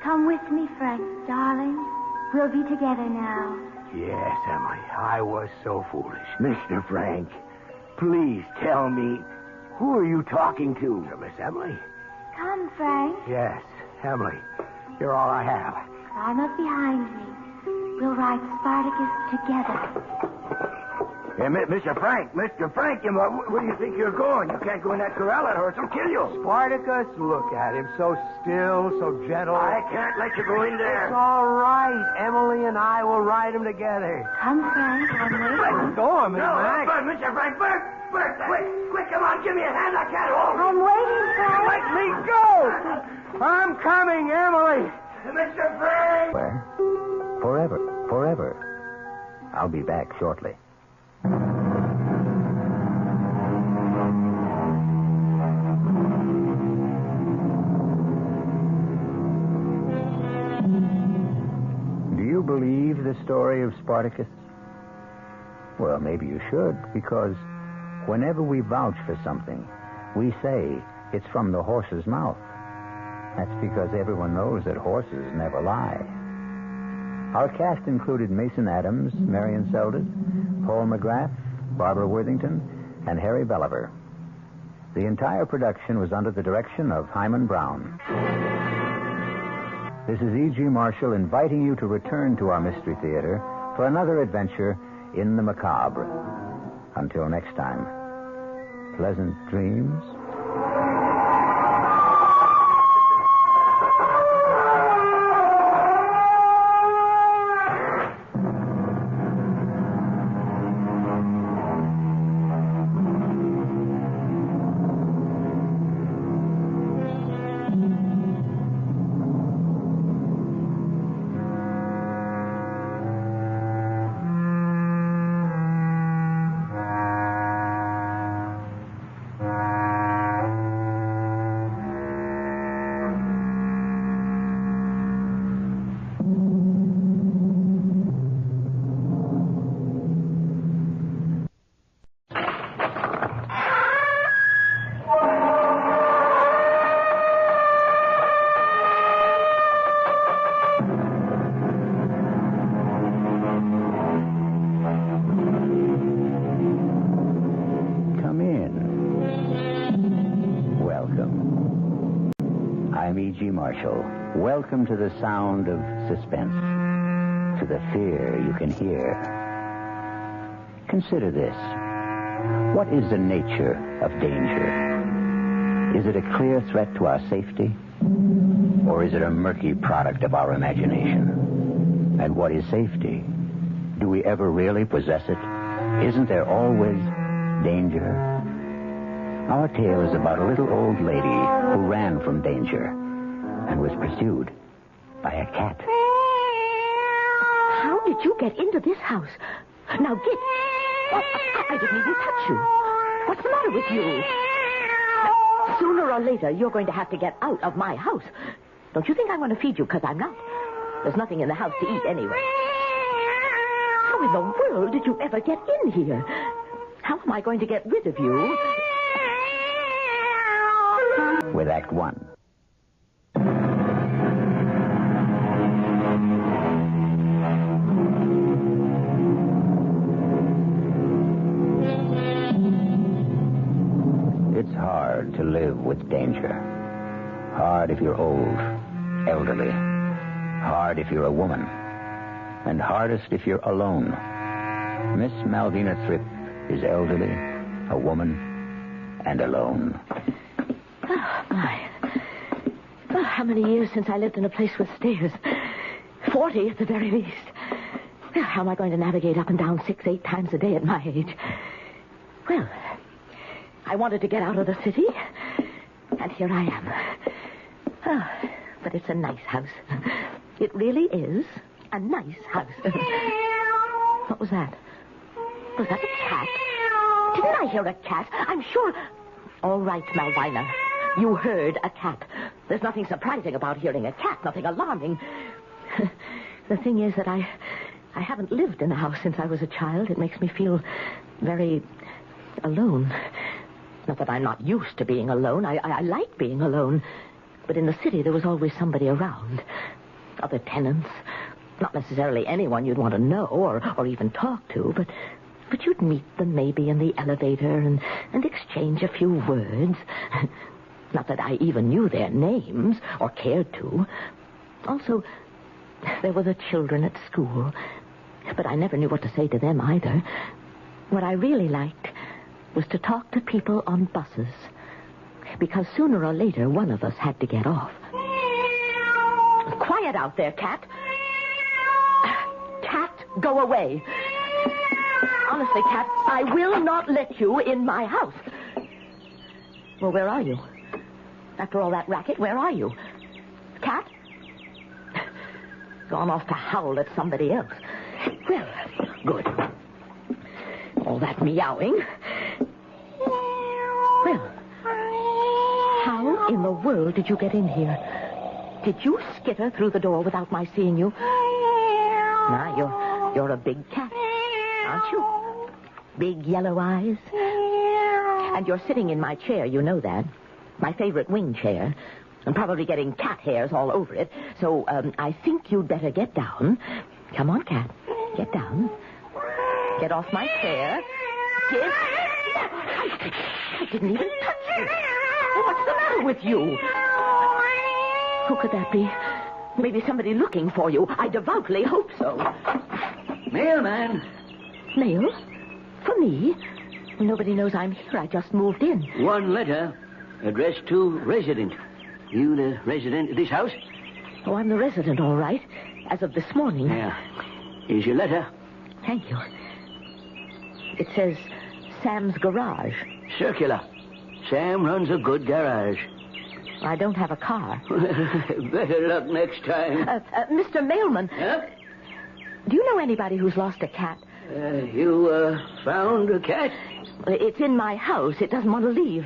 O: Come with me, Frank, darling. We'll be together now.
U: Yes, Emily. I was so foolish.
Q: Mr. Frank, please tell me, who are you talking to?
U: Miss Emily.
O: Come, Frank.
U: Yes, Emily. You're all I have.
O: Climb up behind me. We'll ride Spartacus together.
Q: Hey, Mr. Frank, where do you think you're going? You can't go in that corral. That horse will kill you.
U: Spartacus, look at him. So still, so gentle.
Q: I can't let you go in there.
U: It's all right. Emily and I will ride him together.
O: Come, Frank. I'm waiting.
U: Let go of me, Frank.
Q: Mr. Frank, Bert, quick, come on, give me a hand. I can't hold.
O: I'm waiting, Frank.
U: Let me go. I'm coming, Emily.
Q: Mr. Frank.
C: Where? Forever. I'll be back shortly. Do you believe the story of Spartacus? Well, maybe you should, because whenever we vouch for something, we say it's from the horse's mouth. That's because everyone knows that horses never lie. Our cast included Mason Adams, Marion Seldes, Paul McGrath, Barbara Worthington, and Harry Belliver. The entire production was under the direction of Hyman Brown. This is E.G. Marshall inviting you to return to our Mystery Theater for another adventure in the macabre. Until next time, pleasant dreams. Marshall. Welcome to the sound of suspense, to the fear you can hear. Consider this. What is the nature of danger? Is it a clear threat to our safety? Or is it a murky product of our imagination? And what is safety? Do we ever really possess it? Isn't there always danger? Our tale is about a little old lady who ran from danger and was pursued by a cat.
P: How did you get into this house? Now get. I didn't even touch you. What's the matter with you? Sooner or later, you're going to have to get out of my house. Don't you think I'm going to feed you? Because I'm not. There's nothing in the house to eat anyway. How in the world did you ever get in here? How am I going to get rid of you?
C: With Act One. It's hard to live with danger. Hard if you're old, elderly. Hard if you're a woman. And hardest if you're alone. Miss Malvina Thripp is elderly, a woman, and alone.
P: Oh, my. Oh, how many years since I lived in a place with stairs? 40 at the very least. Well, how am I going to navigate up and down 6-8 times a day at my age? Well, I wanted to get out of the city, and here I am. Oh, but it's a nice house. It really is a nice house. What was that? Was that a cat? Didn't I hear a cat? I'm sure... All right, Malvina. You heard a cat. There's nothing surprising about hearing a cat, nothing alarming. The thing is that I haven't lived in a house since I was a child. It makes me feel very alone. Not that I'm not used to being alone. I like being alone. But in the city, there was always somebody around. Other tenants. Not necessarily anyone you'd want to know or even talk to, but you'd meet them maybe in the elevator and exchange a few words. Not that I even knew their names or cared to. Also, there were the children at school, but I never knew what to say to them either. What I really liked was to talk to people on buses, because sooner or later one of us had to get off. Quiet out there, Cat. Cat, go away. Honestly, Cat, I will not let you in my house. Well, where are you? After all that racket, where are you? Cat? Gone off to howl at somebody else. Well, good. All that meowing. Well, how in the world did you get in here? Did you skitter through the door without my seeing you? Now, you're a big cat, aren't you? Big yellow eyes. And you're sitting in my chair, you know that. My favorite wing chair. I'm probably getting cat hairs all over it. So, I think you'd better get down. Come on, Cat. Get down. Get off my chair. I didn't even touch you. What's the matter with you? Who could that be? Maybe somebody looking for you. I devoutly hope so.
S: Mailman.
P: Mail? For me? Nobody knows I'm here. I just moved in.
S: One letter addressed to resident. You the resident of this house?
P: Oh, I'm the resident, all right. As of this morning.
S: Yeah. Here's your letter.
P: Thank you. It says Sam's garage.
S: Circular. Sam runs a good garage.
P: I don't have a car.
S: Better luck next time.
P: Mr. Mailman.
S: Huh?
P: Do you know anybody who's lost a cat?
S: You found a cat?
P: It's in my house. It doesn't want to leave.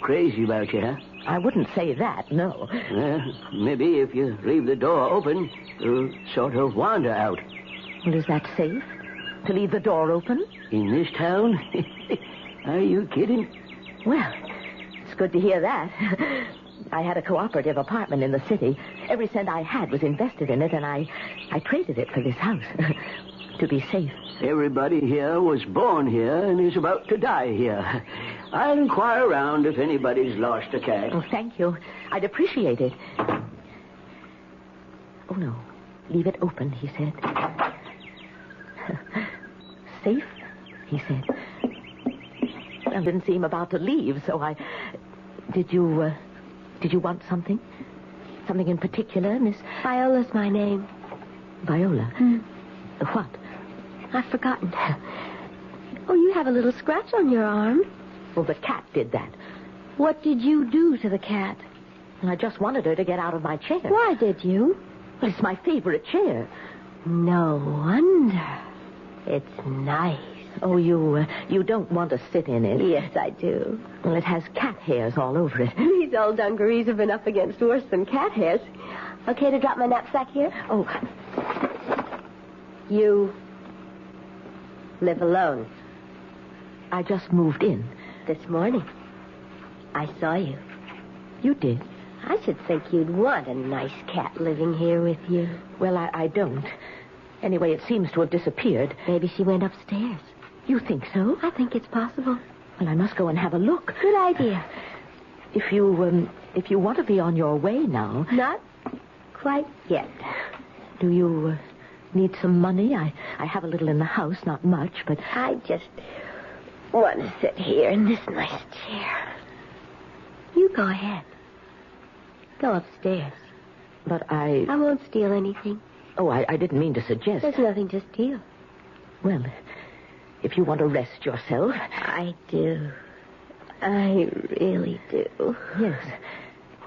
S: Crazy about you, huh?
P: I wouldn't say that, no.
S: Maybe if you leave the door open, it'll sort of wander out.
P: Well, is that safe? To leave the door open?
S: In this town? Are you kidding?
P: Well, it's good to hear that. I had a cooperative apartment in the city. Every cent I had was invested in it, and I traded it for this house. To be safe.
S: Everybody here was born here and is about to die here. I'll inquire around if anybody's lost a cat.
P: Oh, thank you. I'd appreciate it.
H: Oh, no. Leave it open, he said. Safe, he said. I didn't seem about to leave, so I... Did you want something? Something in particular, Miss...
J: Viola's my name.
H: Viola? What?
J: I've forgotten. Oh, you have a little scratch on your arm.
H: Well, the cat did that.
J: What did you do to the cat?
H: I just wanted her to get out of my chair.
J: Why did you?
H: Well, it's my favorite chair.
J: No wonder. It's nice.
H: Oh, you don't want to sit in it.
J: Yes, I do.
H: Well, it has cat hairs all over it.
J: These old dungarees have been up against worse than cat hairs. Okay to drop my knapsack here?
H: Oh.
J: You live alone.
H: I just moved in.
J: This morning. I saw you.
H: You did?
J: I should think you'd want a nice cat living here with you.
H: Well, I don't. Anyway, it seems to have disappeared.
J: Maybe she went upstairs.
H: You think so?
J: I think it's possible.
H: Well, I must go and have a look.
J: Good idea.
H: If you want to be on your way now...
J: Not quite yet.
H: Do you need some money? I have a little in the house, not much, but...
J: I just want to sit here in this nice chair. You go ahead. Go upstairs.
H: But I
J: won't steal anything.
H: Oh, I didn't mean to suggest...
J: There's nothing to steal.
H: Well, if you want to rest yourself...
J: I do. I really do.
H: Yes.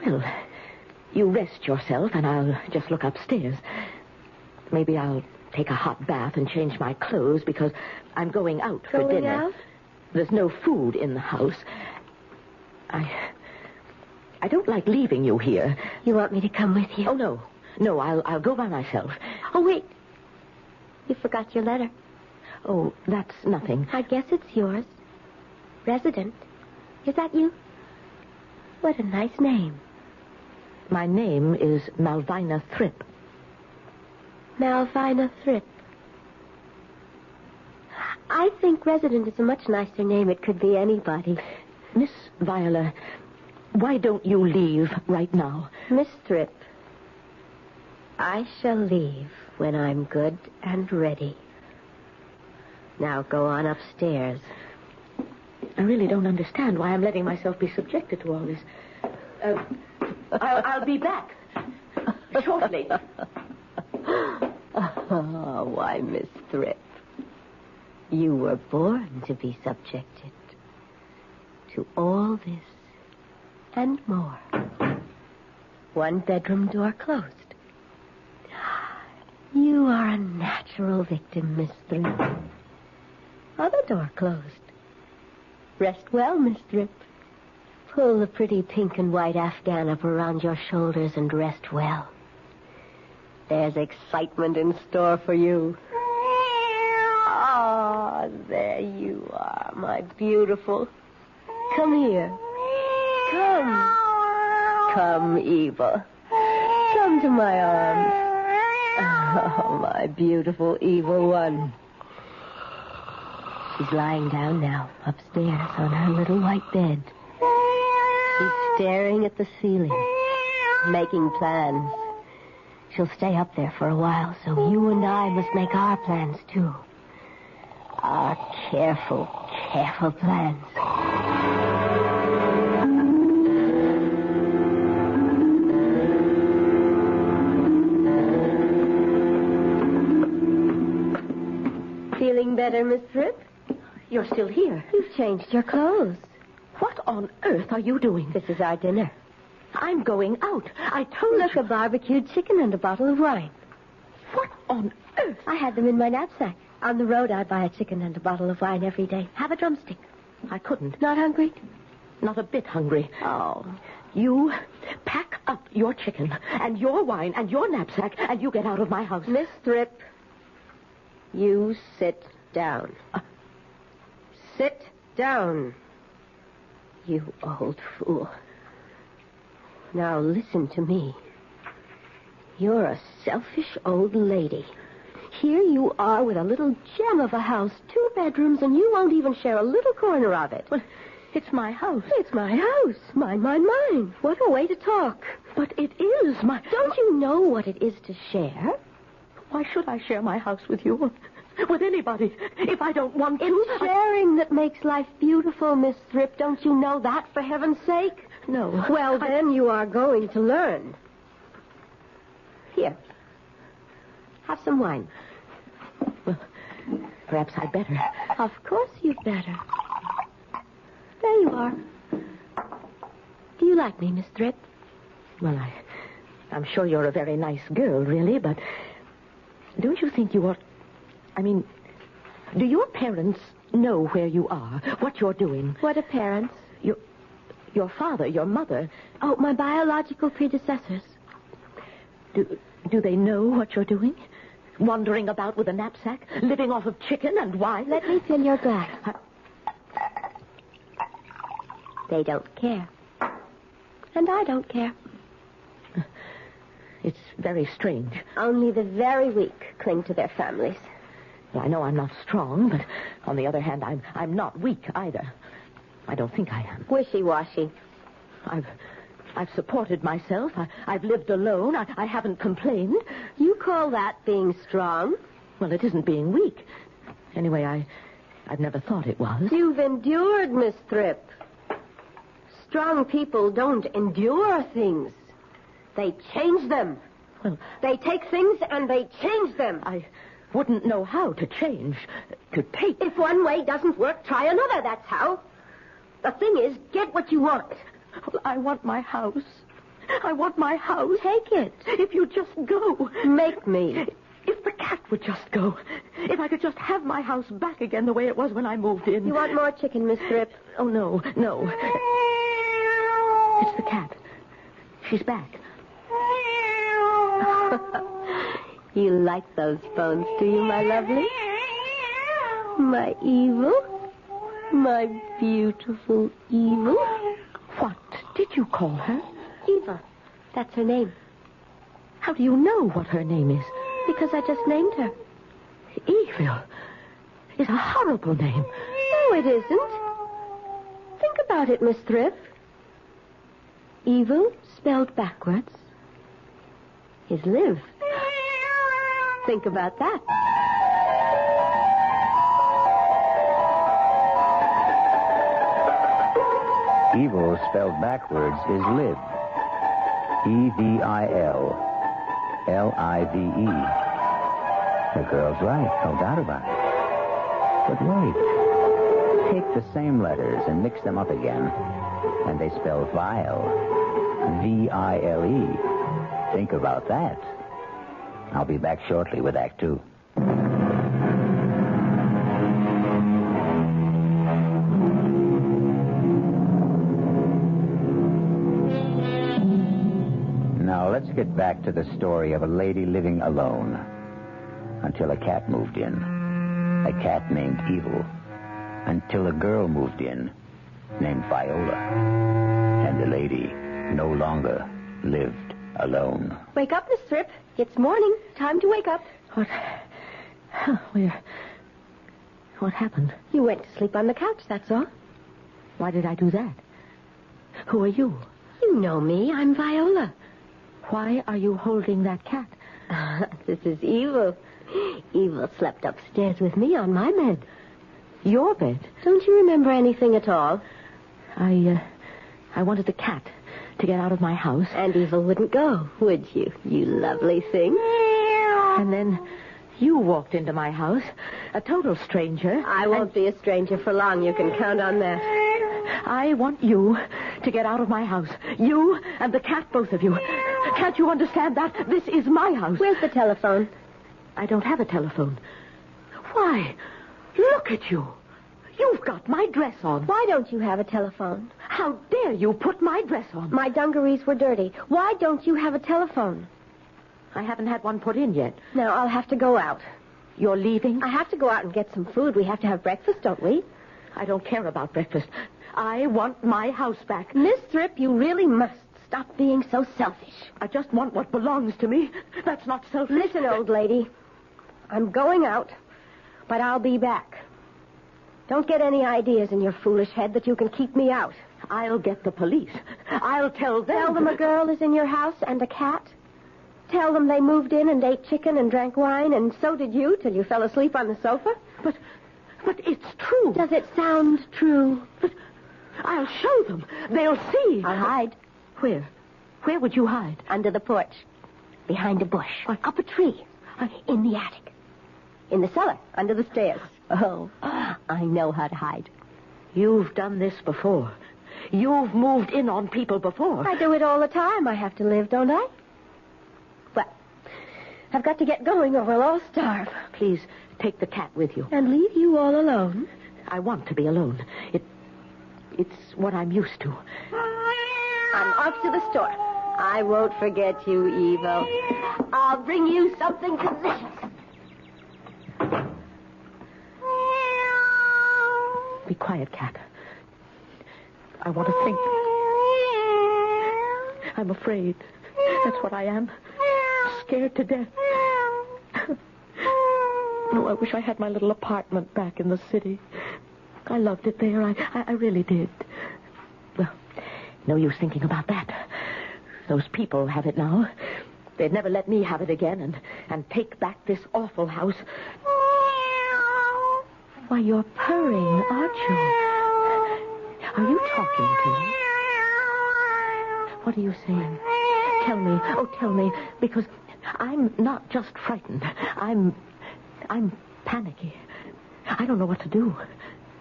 H: Well, you rest yourself, and I'll just look upstairs. Maybe I'll take a hot bath and change my clothes, because I'm going out for dinner.
J: Going out?
H: There's no food in the house. I don't like leaving you here.
J: You want me to come with you?
H: Oh, no. No, I'll go by myself.
J: Oh, wait. You forgot your letter.
H: Oh, that's nothing.
J: I guess it's yours. Resident. Is that you? What a nice name.
H: My name is Malvina Thrip.
J: Malvina Thrip. I think Resident is a much nicer name. It could be anybody.
H: Miss Viola, why don't you leave right now?
J: Miss Thrip, I shall leave when I'm good and ready. Now go on upstairs.
H: I really don't understand why I'm letting myself be subjected to all this. I'll be back shortly.
J: Oh, why, Miss Thrip, you were born to be subjected to all this and more. One bedroom door closed. You are a natural victim, Miss Thrip. Other door closed. Rest well, Miss Thrip. Pull the pretty pink and white Afghan up around your shoulders and rest well. There's excitement in store for you. Ah, there you are, my beautiful. Come here. Come, Eva. Come to my arms. Oh, my beautiful evil one. She's lying down now, upstairs on her little white bed. She's staring at the ceiling, making plans. She'll stay up there for a while, so you and I must make our plans, too. Our careful, careful plans. Feeling better, Miss Thrip?
H: You're still here.
J: You've changed your clothes.
H: What on earth are you doing?
J: This is our dinner.
H: I'm going out. I told
J: you. A barbecued chicken and a bottle of wine.
H: What on earth?
J: I had them in my knapsack. On the road, I buy a chicken and a bottle of wine every day. Have a drumstick.
H: I couldn't.
J: Not hungry?
H: Not a bit hungry.
J: Oh.
H: You pack up your chicken and your wine and your knapsack, and you get out of my house.
J: Miss Thrip, you sit down. Sit down. You old fool. Now listen to me. You're a selfish old lady. Here you are with a little gem of a house, 2 bedrooms, and you won't even share a little corner of it.
H: Well, It's my house.
J: It's my house. Mine. What a way to talk.
H: But it is my...
J: Don't you know what it is to share?
H: Why should I share my house with you? With anybody, if I don't want to?
J: It's sharing that makes life beautiful, Miss Thrip. Don't you know that, for heaven's sake?
H: No.
J: Well, then you are going to learn. Here. Have some wine.
H: Well, perhaps I'd better.
J: Of course you'd better. There you are. Do you like me, Miss Thrip?
H: Well, I'm sure you're a very nice girl, really, but don't you think you ought... I mean, do your parents know where you are, what you're doing?
J: What are parents?
H: Your father, your mother.
J: Oh, my biological predecessors.
H: Do they know what you're doing? Wandering about with a knapsack, living off of chicken and wine?
J: Let me fill your glass. They don't care. And I don't care.
H: It's very strange.
J: Only the very weak cling to their families.
H: Well, I know I'm not strong, but on the other hand, I'm not weak either. I don't think I am.
J: Wishy-washy.
H: I've supported myself. I've lived alone. I haven't complained.
J: You call that being strong?
H: Well, it isn't being weak. Anyway, I've never thought it was.
J: You've endured, Miss Thrip. Strong people don't endure things. They change them.
H: Well,
J: they take things and they change them.
H: I wouldn't know how to change. To take.
J: If one way doesn't work, try another. That's how. The thing is, get what you want.
H: Well, I want my house. I want my house.
J: Take it.
H: If you just go.
J: Make me.
H: If the cat would just go. If I could just have my house back again the way it was when I moved in.
J: You want more chicken, Miss Thrip?
H: Oh, no. It's the cat. She's back.
J: You like those bones, do you, my lovely? My evil? My beautiful evil?
H: What did you call her?
J: Eva. That's her name.
H: How do you know what her name is?
J: Because I just named her.
H: Evil is a horrible name.
J: No, it isn't. Think about it, Miss Thrip. Evil, spelled backwards, is live. Think about that.
C: Evil, spelled backwards, is live. E-V-I-L. L-I-V-E. The girl's right, no doubt about it. But wait. Take the same letters and mix them up again, and they spell vile. V-I-L-E. Think about that. I'll be back shortly with Act 2. Now, let's get back to the story of a lady living alone until a cat moved in. A cat named Evil. Until a girl moved in named Viola. And the lady no longer lived alone.
J: Wake up, Miss Thrip. It's morning. Time to wake up.
H: What happened?
J: You went to sleep on the couch, that's all.
H: Why did I do that? Who are you?
J: You know me. I'm Viola.
H: Why are you holding that cat?
J: This is Evil. Evil slept upstairs with me on my bed.
H: Your bed?
J: Don't you remember anything at all?
H: I wanted the cat to get out of my house.
J: And Evil wouldn't go, would you, you lovely thing?
H: And then you walked into my house, a total stranger.
J: I won't be a stranger for long. You can count on that.
H: I want you to get out of my house. You and the cat, both of you. Can't you understand that? This is my house.
J: Where's the telephone?
H: I don't have a telephone. Why? Look at you. You've got my dress on.
J: Why don't you have a telephone?
H: How dare you put my dress on?
J: My dungarees were dirty. Why don't you have a telephone?
H: I haven't had one put in yet.
J: Now, I'll have to go out.
H: You're leaving?
J: I have to go out and get some food. We have to have breakfast, don't we?
H: I don't care about breakfast. I want my house back.
J: Miss Thrip, you really must stop being so selfish.
H: I just want what belongs to me. That's not selfish.
J: Listen, old lady. I'm going out, but I'll be back. Don't get any ideas in your foolish head that you can keep me out.
H: I'll get the police. I'll tell them.
J: Tell them a girl is in your house and a cat. Tell them they moved in and ate chicken and drank wine, and so did you till you fell asleep on the sofa.
H: But it's true.
J: Does it sound true?
H: But I'll show them. They'll see.
J: I'll hide.
H: Where? Where would you hide?
J: Under the porch. Behind a bush. Up a tree. In the attic. In the cellar. Under the stairs. Oh, I know how to hide.
H: You've done this before. You've moved in on people before.
J: I do it all the time. I have to live, don't I? Well, I've got to get going or we'll all starve.
H: Please, take the cat with you.
J: And leave you all alone?
H: I want to be alone. It's what I'm used to.
J: I'm off to the store. I won't forget you, Evo. I'll bring you something delicious.
H: Be quiet, cat. I want to think. I'm afraid. That's what I am. Scared to death. Oh, I wish I had my little apartment back in the city. I loved it there. I really did. Well, no use thinking about that. Those people have it now. They'd never let me have it again and take back this awful house. Why, you're purring, aren't you? Are you talking to me? What are you saying? Tell me. Oh, tell me. Because I'm not just frightened. I'm panicky. I don't know what to do.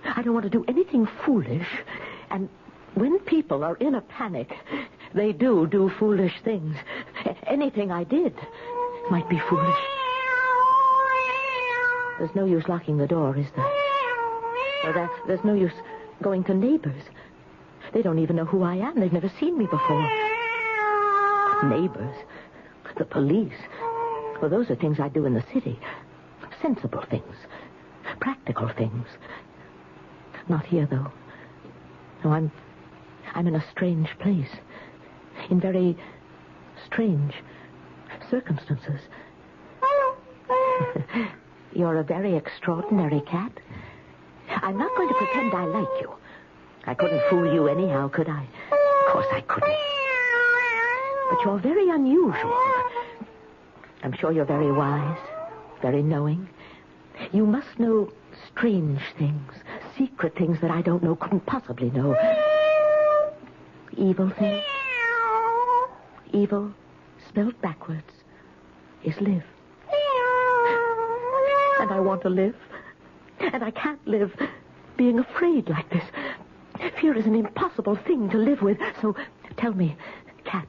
H: I don't want to do anything foolish. And when people are in a panic, they do foolish things. Anything I did might be foolish. There's no use locking the door, is there? Or there's no use going to neighbors. They don't even know who I am. They've never seen me before. Neighbors. The police. Well, those are things I do in the city. Sensible things. Practical things. Not here, though. No, I'm in a strange place. In very strange circumstances. You're a very extraordinary cat. I'm not going to pretend I like you. I couldn't fool you anyhow, could I? Of course I couldn't. But you're very unusual. I'm sure you're very wise, very knowing. You must know strange things, secret things that I don't know, couldn't possibly know. Evil things. Evil, spelled backwards, is live. And I want to live. And I can't live being afraid like this. Fear is an impossible thing to live with. So tell me, cat,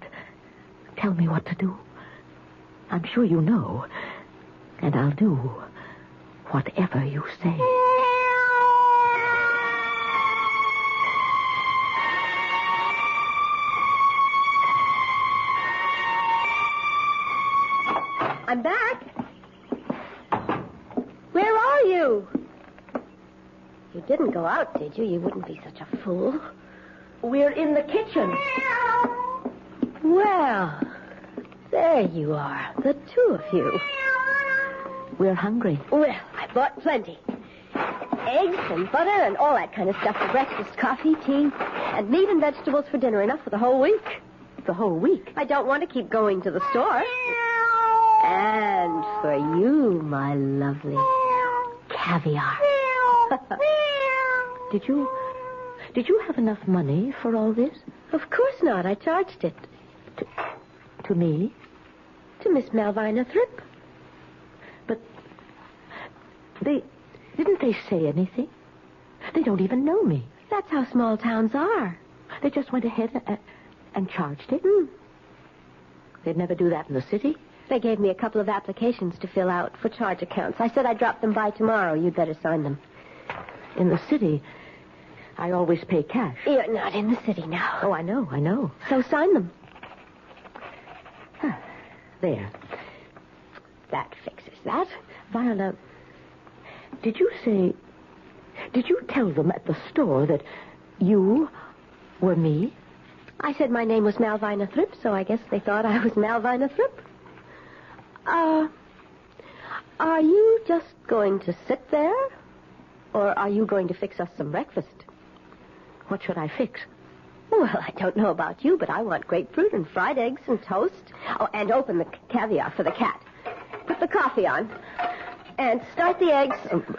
H: tell me what to do. I'm sure you know. And I'll do whatever you say.
J: I'm back. Where are you? You didn't go out, did you? You wouldn't be such a fool.
H: We're in the kitchen.
J: Well, there you are, the two of you.
H: We're hungry.
J: Well, I bought plenty. Eggs and butter and all that kind of stuff for breakfast, coffee, tea, and meat and vegetables for dinner. Enough for the whole week.
H: The whole week?
J: I don't want to keep going to the store. And for you, my lovely, caviar.
H: Did you have enough money for all this?
J: Of course not. I charged it.
H: To me?
J: To Miss Malvina Thrip.
H: But didn't they say anything? They don't even know me.
J: That's how small towns are.
H: They just went ahead and charged it? They'd never do that in the city?
J: They gave me a couple of applications to fill out for charge accounts. I said I'd drop them by tomorrow. You'd better sign them.
H: In the city, I always pay cash.
J: You're not in the city now.
H: Oh, I know.
J: So sign them.
H: There.
J: That fixes that.
H: Viola, did you tell them at the store that you were me?
J: I said my name was Malvina Thrip, so I guess they thought I was Malvina Thrip. Are you just going to sit there? Or are you going to fix us some breakfast?
H: What should I fix?
J: Well, I don't know about you, but I want grapefruit and fried eggs and toast. Oh, and open the caviar for the cat. Put the coffee on. And start the eggs.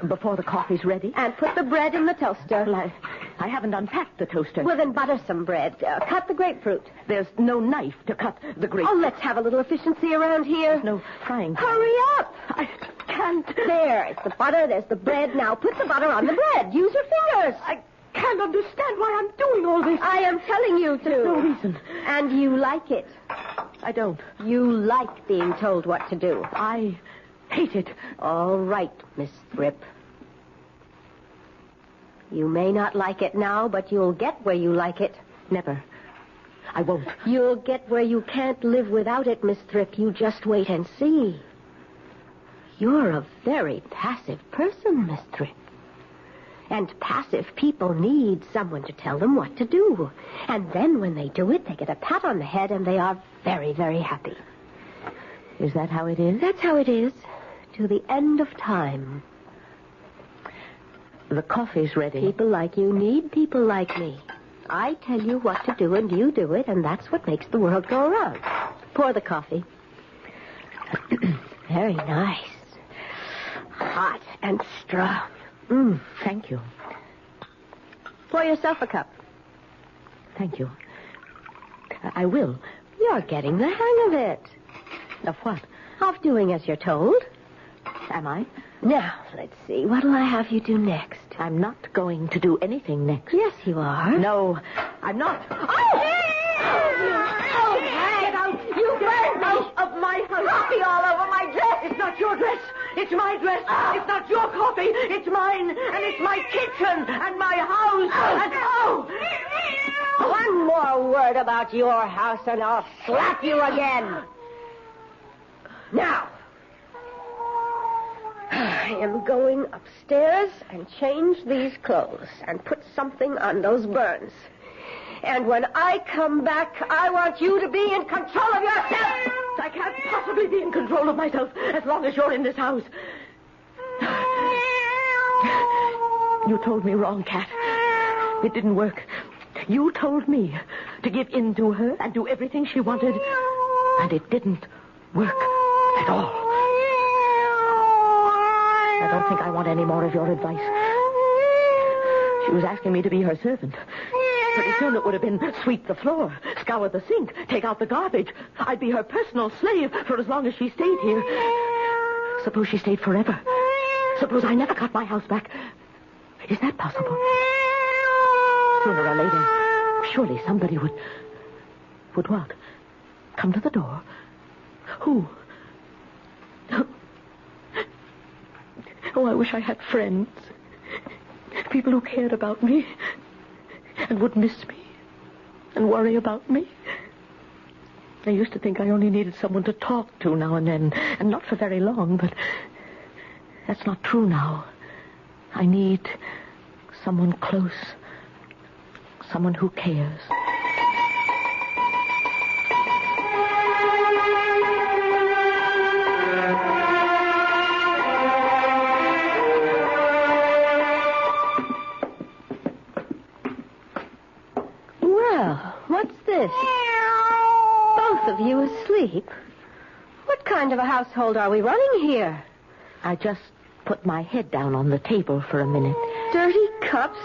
H: Before the coffee's ready?
J: And put the bread in the toaster.
H: Well, I haven't unpacked the toaster.
J: Well, then butter some bread. Cut the grapefruit.
H: There's no knife to cut the grapefruit.
J: Oh, let's have a little efficiency around here.
H: There's no frying pan.
J: Hurry up!
H: I can't.
J: There, it's the butter, there's the bread. Now put the butter on the bread. Use your fingers.
H: I can't understand why I'm doing all this.
J: I am telling you to.
H: There's no reason.
J: And you like it.
H: I don't.
J: You like being told what to do.
H: I hate it.
J: All right, Miss Thrip. You may not like it now, but you'll get where you like it.
H: Never. I won't.
J: You'll get where you can't live without it, Miss Thrip. You just wait and see. You're a very passive person, Miss Thrip. And passive people need someone to tell them what to do. And then when they do it, they get a pat on the head and they are very, very happy.
H: Is that how it is?
J: That's how it is. To the end of time.
H: The coffee's ready.
J: People like you need people like me. I tell you what to do and you do it, and that's what makes the world go around. Pour the coffee. Very nice. Hot and strong.
H: Thank you.
J: Pour yourself a cup.
H: Thank you. I will.
J: You're getting the hang of it.
H: Of what?
J: Of doing as you're told.
H: Am I?
J: Now, let's see. What'll I have you do next?
H: I'm not going to do anything next.
J: Yes, you are.
H: No, I'm not.
J: Get out! You burned me! Out of my house! Coffee all over my dress!
H: It's not your dress! It's my dress! It's not your coffee! It's mine! And it's my kitchen! And my house! And
J: One more word about your house and I'll slap you again! Now, I am going upstairs and change these clothes and put something on those burns. And when I come back, I want you to be in control of yourself.
H: I can't possibly be in control of myself as long as you're in this house. You told me wrong, Cat. It didn't work. You told me to give in to her and do everything she wanted. And it didn't work at all. I don't think I want any more of your advice. She was asking me to be her servant. Pretty soon it would have been sweep the floor, scour the sink, take out the garbage. I'd be her personal slave for as long as she stayed here. Suppose she stayed forever. Suppose I never got my house back. Is that possible? Sooner or later, surely somebody would what? Come to the door? Who? Oh, I wish I had friends. People who cared about me and would miss me and worry about me. I used to think I only needed someone to talk to now and then, and not for very long, but that's not true now. I need someone close, someone who cares.
J: Both of you asleep? What kind of a household are we running here?
H: I just put my head down on the table for a minute.
J: Dirty cups?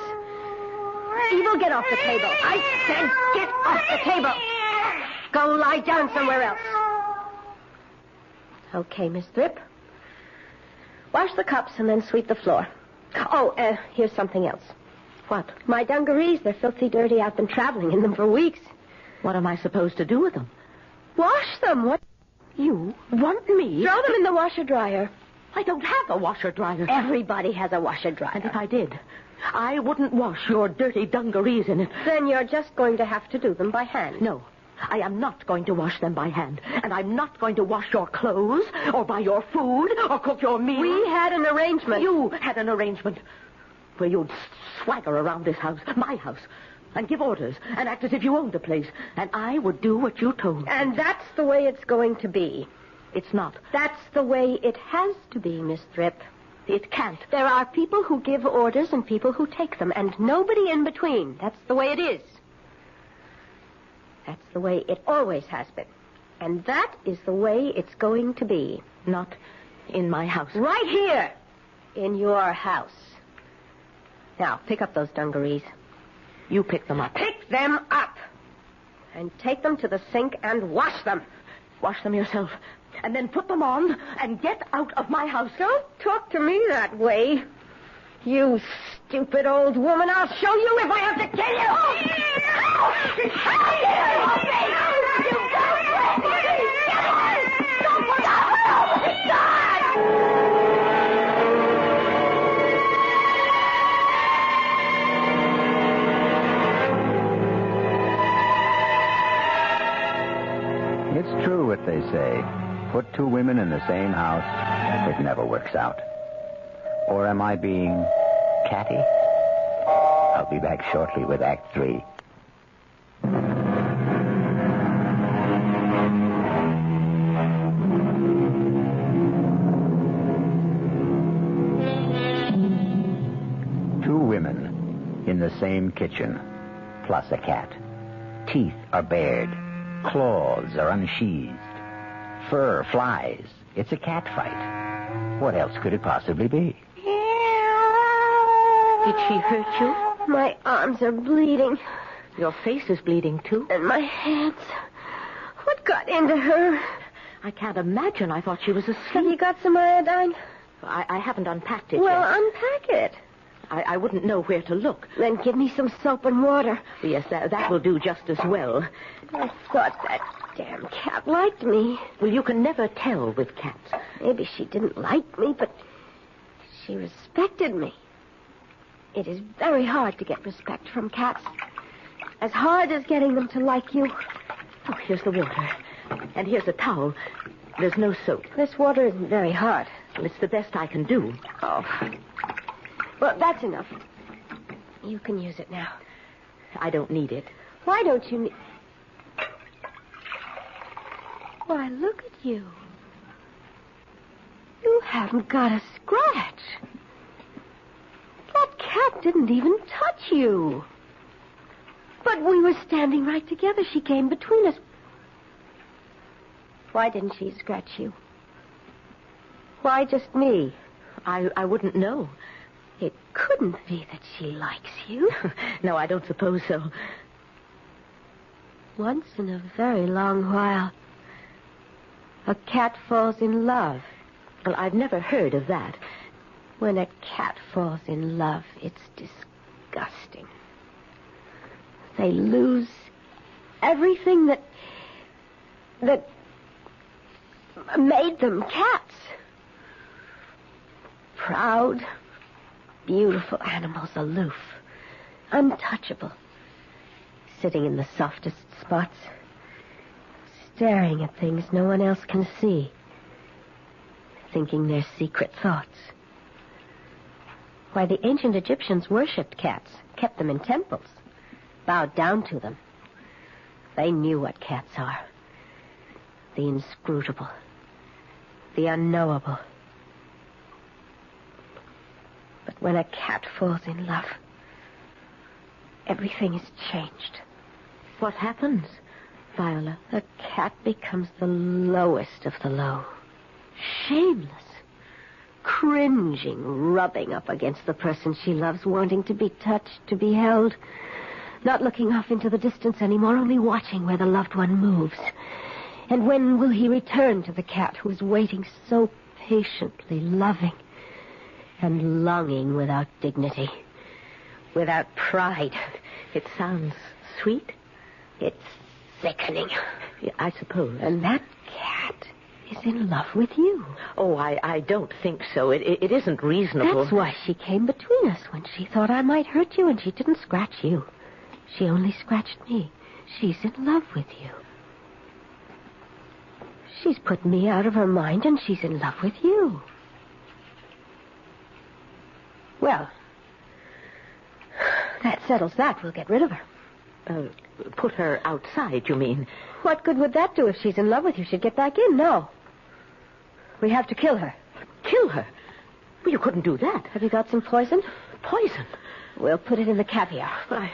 J: Evil, get off the table. I said get off the table. Go lie down somewhere else. Okay, Miss Thrip. Wash the cups and then sweep the floor. Oh, here's something else.
H: What?
J: My dungarees, they're filthy dirty. I've been traveling in them for weeks.
H: What am I supposed to do with them?
J: Wash them. What?
H: You want me?
J: Throw them in the washer-dryer.
H: I don't have a washer-dryer.
J: Everybody has a washer-dryer.
H: And if I did, I wouldn't wash your dirty dungarees in it.
J: Then you're just going to have to do them by hand.
H: No, I am not going to wash them by hand. And I'm not going to wash your clothes, or buy your food, or cook your meals.
J: We had an arrangement.
H: You had an arrangement where you'd swagger around this house, my house, and give orders and act as if you owned the place. And I would do what you told me.
J: And that's the way it's going to be.
H: It's not.
J: That's the way it has to be, Miss Thrip.
H: It can't.
J: There are people who give orders and people who take them, and nobody in between. That's the way it is. That's the way it always has been. And that is the way it's going to be.
H: Not in my house.
J: Right here. In your house. Now, pick up those dungarees.
H: You pick them up.
J: Pick them up. And take them to the sink and wash them.
H: Wash them yourself. And then put them on and get out of my house.
J: Don't talk to me that way. You stupid old woman. I'll show you if I have to kill
C: It's true what they say. Put two women in the same house, it never works out. Or am I being catty? I'll be back shortly with Act 3. Two women in the same kitchen, plus a cat. Teeth are bared. Claws are unsheathed. Fur flies. It's a cat fight. What else could it possibly be?
H: Did she hurt you?
J: My arms are bleeding.
H: Your face is bleeding, too.
J: And my hands. What got into her?
H: I can't imagine. I thought she was asleep.
J: Have you got some iodine?
H: I haven't unpacked it
J: Well,
H: yet.
J: unpack it.
H: I wouldn't know where to look.
J: Then give me some soap and water.
H: Yes, that will do just as well.
J: I thought that damn cat liked me.
H: Well, you can never tell with cats.
J: Maybe she didn't like me, but she respected me. It is very hard to get respect from cats. As hard as getting them to like you.
H: Oh, here's the water. And here's a towel. There's no soap.
J: This water isn't very hard.
H: Well, it's the best I can do.
J: Oh. Well, that's enough. You can use it now.
H: I don't need it.
J: Why don't you need... Why, look at you. You haven't got a scratch. That cat didn't even touch you. But we were standing right together. She came between us. Why didn't she scratch you? Why just me?
H: I wouldn't know.
J: It couldn't be that she likes you.
H: No, I don't suppose so.
J: Once in a very long while, a cat falls in love.
H: Well, I've never heard of that.
J: When a cat falls in love, it's disgusting. They lose everything that made them cats. Proud, beautiful animals, aloof, untouchable, sitting in the softest spots, staring at things no one else can see, thinking their secret thoughts. Why, the ancient Egyptians worshipped cats, kept them in temples, bowed down to them. They knew what cats are. The inscrutable, the unknowable. But when a cat falls in love, everything is changed.
H: What happens, Viola?
J: The cat becomes the lowest of the low. Shameless. Cringing, rubbing up against the person she loves, wanting to be touched, to be held. Not looking off into the distance anymore, only watching where the loved one moves. And when will he return to the cat who is waiting so patiently, loving and longing without dignity, without pride?
H: It sounds sweet.
J: It's sickening.
H: Yeah, I suppose.
J: And that cat is in love with you.
H: Oh, I don't think so. It isn't reasonable.
J: That's why she came between us when she thought I might hurt you, and she didn't scratch you. She only scratched me. She's in love with you. She's put me out of her mind, and she's in love with you. Well, that settles that. We'll get rid of her.
H: Put her outside, you mean?
J: What good would that do if she's in love with you? She'd get back in. No. We have to kill her.
H: Kill her? Well, you couldn't do that.
J: Have you got some poison?
H: Poison?
J: We'll put it in the caviar.
H: But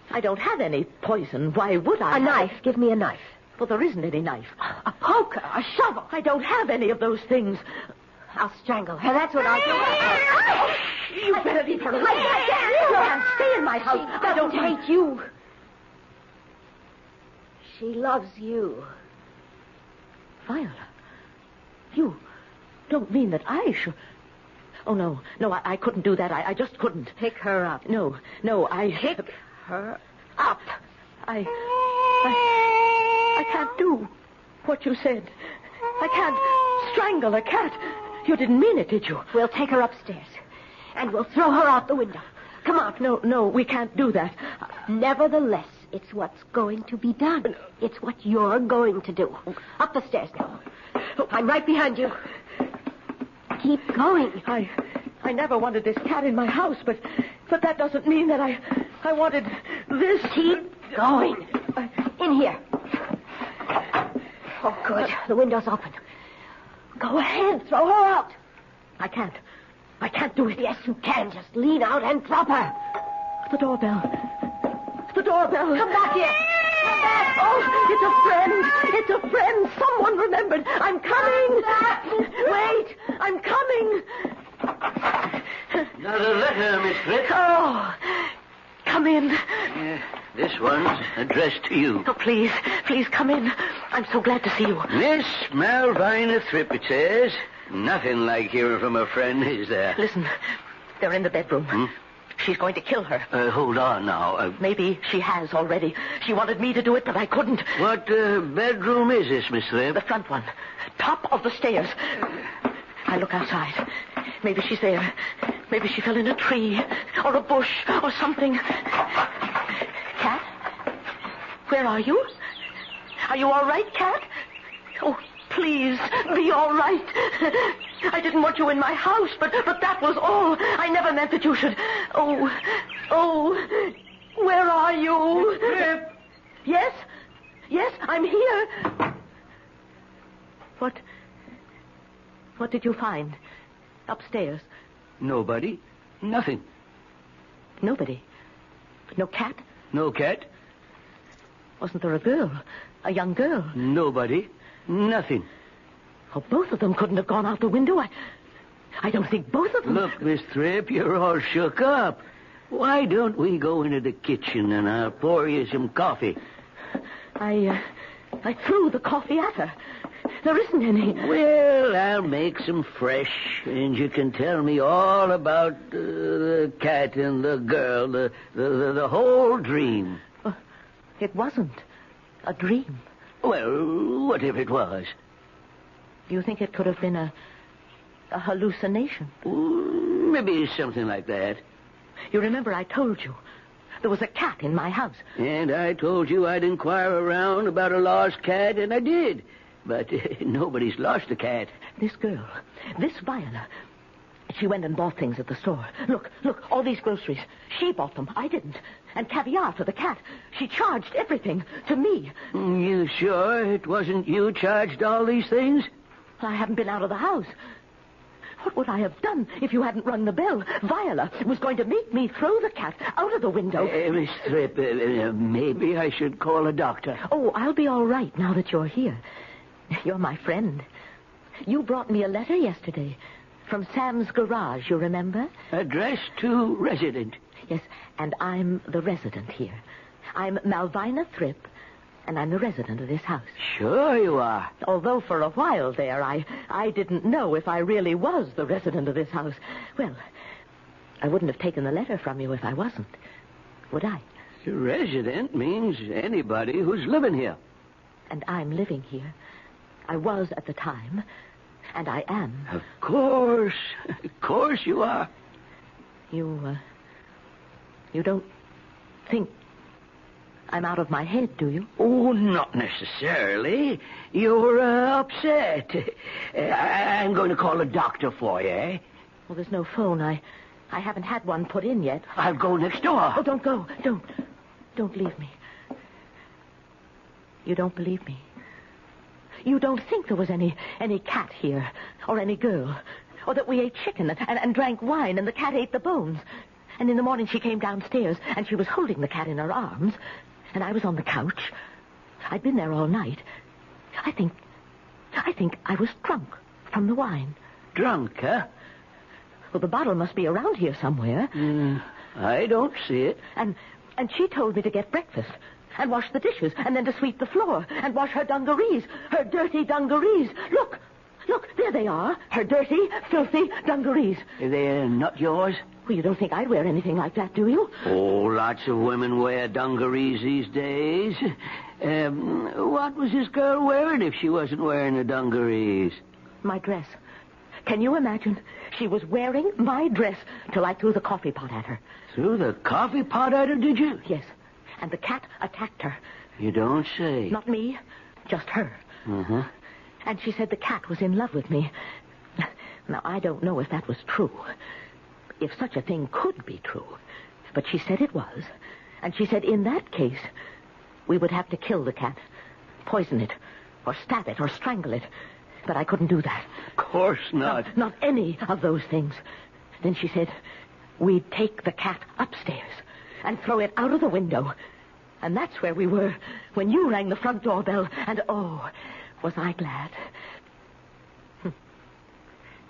H: I don't have any poison. Why would I?
J: A knife. Give me a knife.
H: Well, there isn't any knife.
J: A poker, a shovel.
H: I don't have any of those things.
J: I'll strangle her. That's what I'll do.
H: You better leave her alone. You can't stay in my house.
J: I don't hate you. She loves you.
H: Viola, you don't mean that I should... Oh, no, I couldn't do that. I just couldn't.
J: Pick her up.
H: No, I...
J: Pick her up.
H: I can't do what you said. I can't strangle a cat. You didn't mean it, did you?
J: We'll take her upstairs, and we'll throw her out the window. Come on.
H: No, we can't do that.
J: Nevertheless, it's what's going to be done. It's what you're going to do. Up the stairs now. I'm right behind you. Keep going.
H: I never wanted this cat in my house, but that doesn't mean that I wanted this.
J: Keep going. In here. Oh, good. The window's open. Go ahead. Throw her out.
H: I can't. I can't do it.
J: Yes, you can. Just lean out and drop her.
H: The doorbell. The doorbell.
J: Come back here. Come back.
H: Oh, it's a friend. It's a friend. Someone remembered. I'm coming. Wait. I'm coming.
S: Another letter, Miss Fripp.
H: Oh, come in.
S: This one's addressed to you.
H: Oh, please come in. I'm so glad to see you.
S: Miss Malvina Fripp, it says. Nothing like hearing from a friend, is there?
H: Listen, they're in the bedroom. She's going to kill her.
S: Hold on now.
H: Maybe she has already. She wanted me to do it, but I couldn't.
S: What bedroom is this, Miss Fripp?
H: The front one. Top of the stairs. I look outside. Maybe she's there. Maybe she fell in a tree or a bush or something. Cat? Where are you? Are you all right, Cat? Oh, please, be all right. I didn't want you in my house, but that was all. I never meant that you should... Oh, where are you?
S: Fripp.
H: Yes, I'm here. What did you find upstairs?
S: Nobody. Nothing.
H: Nobody? No cat?
S: No cat.
H: Wasn't there a girl? A young girl?
S: Nobody. Nothing.
H: Oh, both of them couldn't have gone out the window. I don't think both of them...
S: Look, Miss Fripp, you're all shook up. Why don't we go into the kitchen and I'll pour you some coffee?
H: I threw the coffee at her. There isn't any.
S: Well, I'll make some fresh, and you can tell me all about the cat and the girl, the whole dream.
H: It wasn't a dream.
S: Well, what if it was?
H: Do you think it could have been a hallucination?
S: Maybe something like that.
H: You remember I told you there was a cat in my house.
S: And I told you I'd inquire around about a lost cat, and I did. But nobody's lost a cat.
H: This girl, this Viola, she went and bought things at the store. Look, all these groceries. She bought them. I didn't. And caviar for the cat. She charged everything to me.
S: You sure it wasn't you charged all these things?
H: I haven't been out of the house. What would I have done if you hadn't rung the bell? Viola was going to make me throw the cat out of the window.
S: Miss Fripp, maybe I should call a doctor.
H: Oh, I'll be all right now that you're here. You're my friend. You brought me a letter yesterday from Sam's garage, you remember?
S: Addressed to resident.
H: Yes, and I'm the resident here. I'm Malvina Fripp, and I'm the resident of this house.
S: Sure you are.
H: Although for a while there, I didn't know if I really was the resident of this house. Well, I wouldn't have taken the letter from you if I wasn't, would I?
S: The resident means anybody who's living here.
H: And I'm living here. I was at the time, and I am.
S: Of course you are.
H: You don't think I'm out of my head, do you?
S: Oh, not necessarily. You're upset. I'm going to call a doctor for you, eh?
H: Well, there's no phone. I haven't had one put in yet.
S: I'll go next door.
H: Oh, don't go. Don't leave me. You don't believe me. You don't think there was any cat here, or any girl. Or that we ate chicken and drank wine and the cat ate the bones. And in the morning she came downstairs and she was holding the cat in her arms. And I was on the couch. I'd been there all night. I think I was drunk from the wine.
S: Drunk, huh?
H: Well, the bottle must be around here somewhere.
S: I don't see it.
H: And she told me to get breakfast and wash the dishes and then to sweep the floor and wash her dungarees, her dirty dungarees. Look, there they are, her dirty, filthy dungarees.
S: They're not yours?
H: Well, you don't think I'd wear anything like that, do you?
S: Oh, lots of women wear dungarees these days. What was this girl wearing if she wasn't wearing the dungarees?
H: My dress. Can you imagine? She was wearing my dress till I threw the coffee pot at her.
S: Threw the coffee pot at her, did you?
H: Yes. And the cat attacked her.
S: You don't say.
H: Not me, just her.
S: Uh-huh.
H: And she said the cat was in love with me. Now, I don't know if that was true. If such a thing could be true. But she said it was. And she said in that case, we would have to kill the cat, poison it, or stab it, or strangle it. But I couldn't do that.
S: Of course not.
H: Not any of those things. Then she said, we'd take the cat upstairs and throw it out of the window. And that's where we were when you rang the front doorbell. And, oh, was I glad.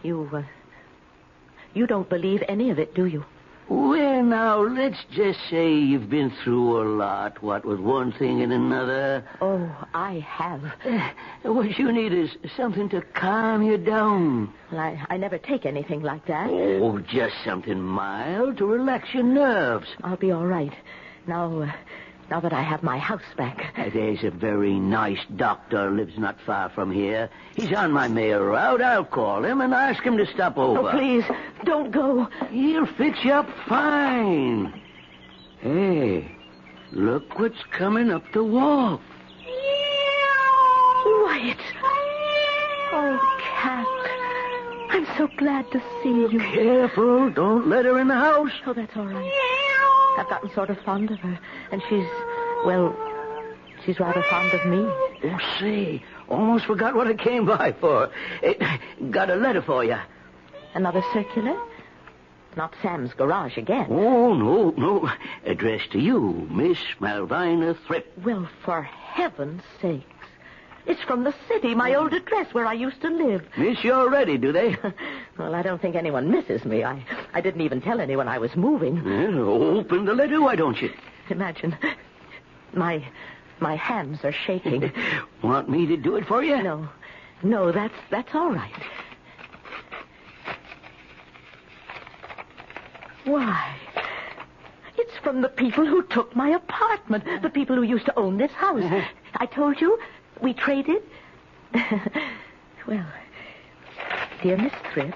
H: You don't believe any of it, do you?
S: Well, now, let's just say you've been through a lot, what with one thing and another.
H: Oh, I have.
S: What you need is something to calm you down.
H: Well, I never take anything like that.
S: Oh, just something mild to relax your nerves.
H: I'll be all right. Now that I have my house back.
S: There's a very nice doctor lives not far from here. He's on my mail route. I'll call him and ask him to stop over.
H: Oh, please, don't go.
S: He'll fix you up fine. Hey, look what's coming up the walk.
H: Wyatt. Oh, cat. I'm so glad to see you.
S: Careful, don't let her in the house.
H: Oh, that's all right. I've gotten sort of fond of her, and she's rather fond of me.
S: Oh, say, almost forgot what I came by for. Got a letter for you.
H: Another circular? Not Sam's garage again.
S: Oh, no. Addressed to you, Miss Malvina Thripp.
H: Well, for heaven's sakes. It's from the city, my old address where I used to live.
S: Miss you already, do they?
H: Well, I don't think anyone misses me. I didn't even tell anyone I was moving.
S: Well, open the letter, why don't you?
H: Imagine. My hands are shaking.
S: Want me to do it for you?
H: No, that's all right. Why? It's from the people who took my apartment. The people who used to own this house. I told you, we traded. Well, dear Miss Thripp,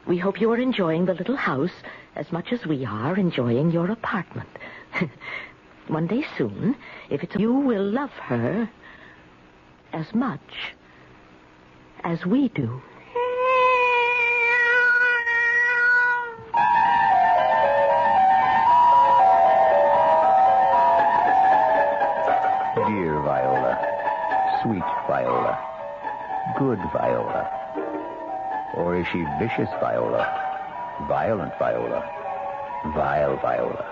H: we hope you are enjoying the little house as much as we are enjoying your apartment. One day soon, if it's you will love her as much as we do.
C: Dear Viola, sweet Viola, good Viola. Or is she vicious Viola, violent Viola, vile Viola?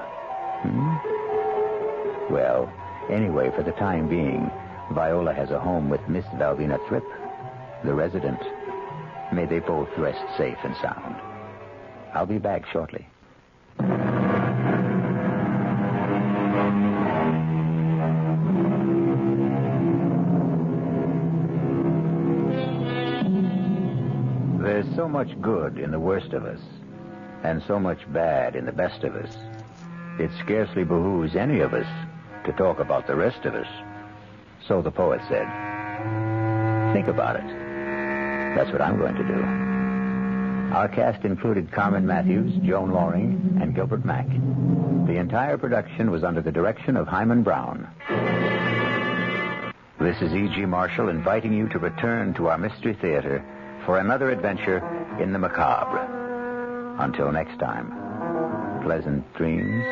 C: Well, anyway, for the time being, Viola has a home with Miss Malvina Thripp, the resident. May they both rest safe and sound. I'll be back shortly. There's so much good in the worst of us, and so much bad in the best of us. It scarcely behooves any of us to talk about the rest of us. So the poet said. Think about it. That's what I'm going to do. Our cast included Carmen Matthews, Joan Loring, and Gilbert Mack. The entire production was under the direction of Hyman Brown. This is E.G. Marshall inviting you to return to our Mystery Theater for another adventure in the macabre. Until next time, pleasant dreams.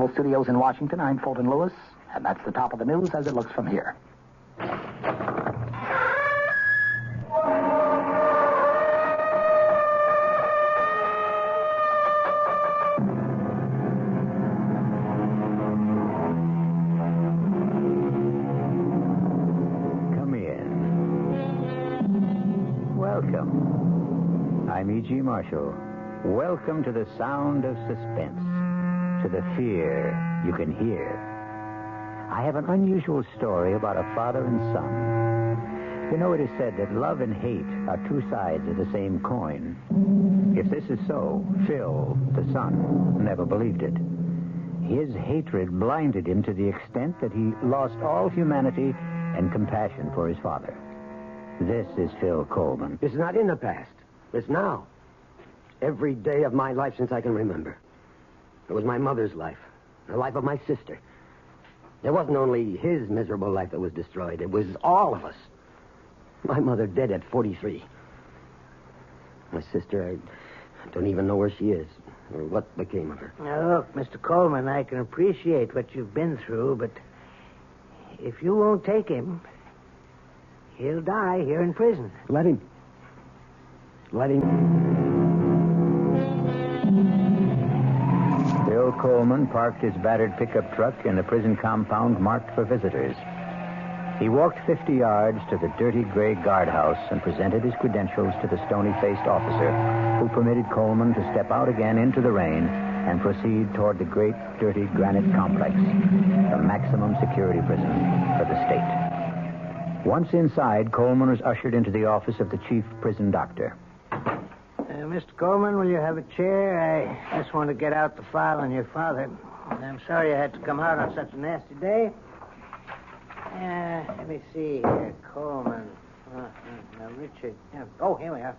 E: Mutual Studios in Washington, I'm Fulton Lewis, and that's the top of the news as it looks from here.
C: Come in. Welcome. I'm E.G. Marshall. Welcome to the sound of suspense, to the fear you can hear. I have an unusual story about a father and son. You know, it is said that love and hate are two sides of the same coin. If this is so, Phil, the son, never believed it. His hatred blinded him to the extent that he lost all humanity and compassion for his father. This is Phil Coleman.
V: It's not in the past. It's now. Every day of my life since I can remember. It was my mother's life, the life of my sister. It wasn't only his miserable life that was destroyed. It was all of us. My mother dead at 43. My sister, I don't even know where she is or what became of her.
S: Now, look, Mr. Coleman, I can appreciate what you've been through, but if you won't take him, he'll die here in prison.
V: Let him. Let him.
C: Phil Coleman parked his battered pickup truck in the prison compound marked for visitors. He walked 50 yards to the dirty gray guardhouse and presented his credentials to the stony-faced officer, who permitted Coleman to step out again into the rain and proceed toward the great, dirty granite complex, the maximum security prison for the state. Once inside, Coleman was ushered into the office of the chief prison doctor.
S: Mr. Coleman, will you have a chair? I just want to get out the file on your father. I'm sorry I had to come out on such a nasty day. Let me see here. Coleman. Richard. Oh, here we are.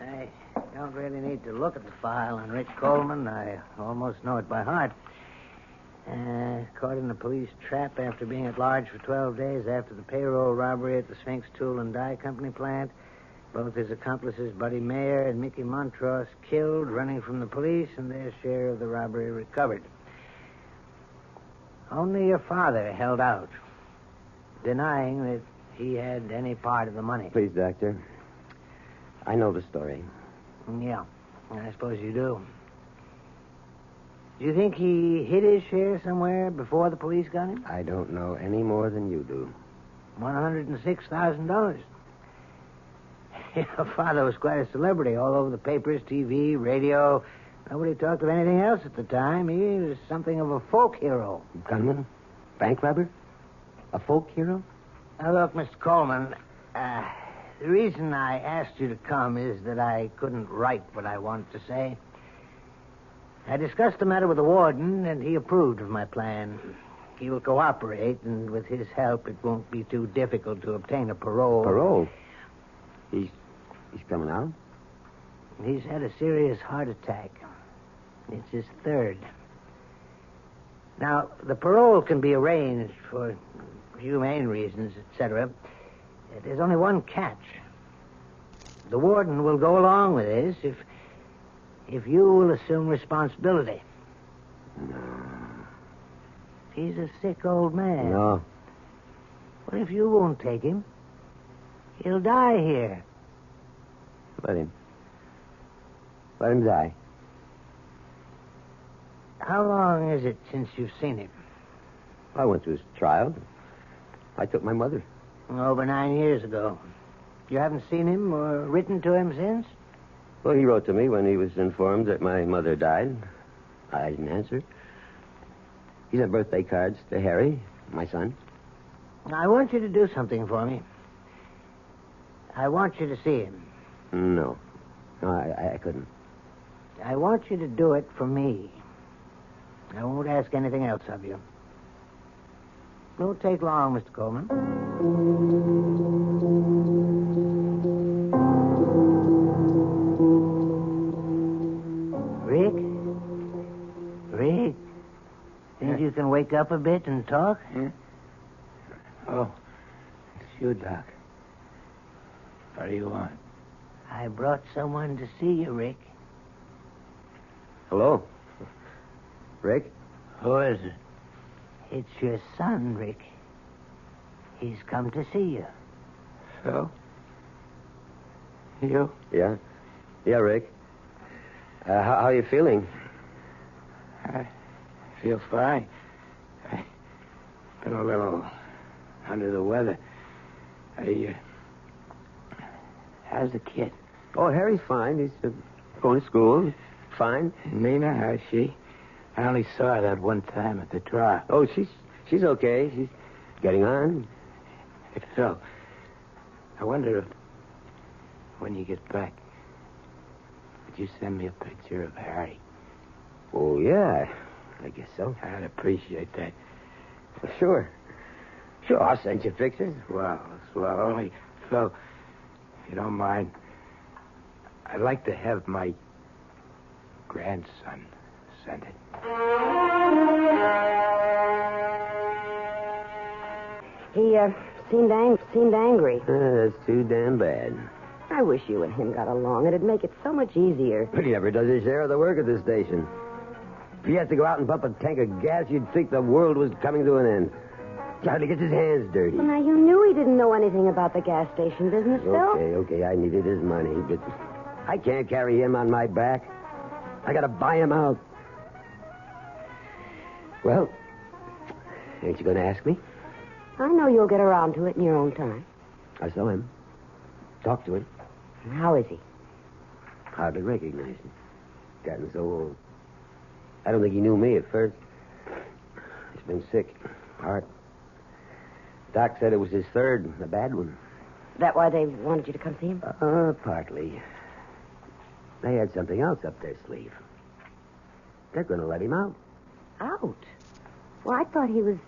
S: I don't really need to look at the file on Rich Coleman. I almost know it by heart. Caught in a police trap after being at large for 12 days after the payroll robbery at the Sphinx Tool and Die Company plant. Both his accomplices, Buddy Mayer and Mickey Montross, killed running from the police, and their share of the robbery recovered. Only your father held out, denying that he had any part of the money.
V: Please, Doctor. I know the story.
S: Yeah, I suppose you do. Do you think he hid his share somewhere before the police got him?
V: I don't know any more than you do.
S: $106,000. Your father was quite a celebrity all over the papers, TV, radio. Nobody talked of anything else at the time. He was something of a folk hero.
V: Gunman? Bank robber? A folk hero?
S: Now, look, Mr. Coleman, the reason I asked you to come is that I couldn't write what I wanted to say. I discussed the matter with the warden, and he approved of my plan. He will cooperate, and with his help, it won't be too difficult to obtain a parole.
V: Parole? He's coming out?
S: He's had a serious heart attack. It's his third. Now, the parole can be arranged for humane reasons, etc. There's only one catch. The warden will go along with this if you will assume responsibility.
V: No.
S: He's a sick old man.
V: No.
S: What if you won't take him? He'll die here.
V: Let him. Let him die.
S: How long is it since you've seen him?
V: I went to his trial. I took my mother.
S: Over 9 years ago. You haven't seen him or written to him since?
V: Well, he wrote to me when he was informed that my mother died. I didn't answer. He sent birthday cards to Harry, my son.
S: I want you to do something for me. I want you to see him.
V: No. No, I couldn't.
S: I want you to do it for me. I won't ask anything else of you. Won't take long, Mr. Coleman. Rick? Rick? Think you can wake up a bit and talk?
U: Oh, it's you, Doc. What do you want?
S: I brought someone to see you, Rick.
V: Hello. Rick?
S: Who is it? It's your son, Rick. He's come to see you.
L: Phil? You?
V: Yeah? Yeah, Rick. How are you feeling?
L: I feel fine. I've been a little under the weather. How's the kid?
V: Oh, Harry's fine. He's going to school. Fine.
L: Nina, how's she? I only saw her that one time at the trial.
V: Oh, she's okay. She's getting on.
L: Hey, Phil, I wonder if, when you get back, would you send me a picture of Harry?
V: Oh, yeah. I guess so.
L: I'd appreciate that.
V: Well, sure. Sure, I'll send you pictures.
L: Well, only, Phil, if you don't mind, I'd like to have my grandson send it.
M: He seemed angry.
V: That's too damn bad.
M: I wish you and him got along. It'd make it so much easier.
V: But he never does his share of the work at this station. If he has to go out and pump a tank of gas, you'd think the world was coming to an end. He hardly gets his hands dirty.
M: Well, now, you knew he didn't know anything about the gas station business, Phil.
V: Okay, I needed his money, but I can't carry him on my back. I gotta buy him out. Well, ain't you gonna ask me?
M: I know you'll get around to it in your own time.
V: I saw him. Talked to him.
M: And how is he?
V: Hardly recognize him. Gotten so old. I don't think he knew me at first. He's been sick. Heart. Doc said it was his third, a bad one.
M: That why they wanted you to come see him?
V: Partly. They had something else up their sleeve. They're going to let him out.
M: Out? Well, I thought he was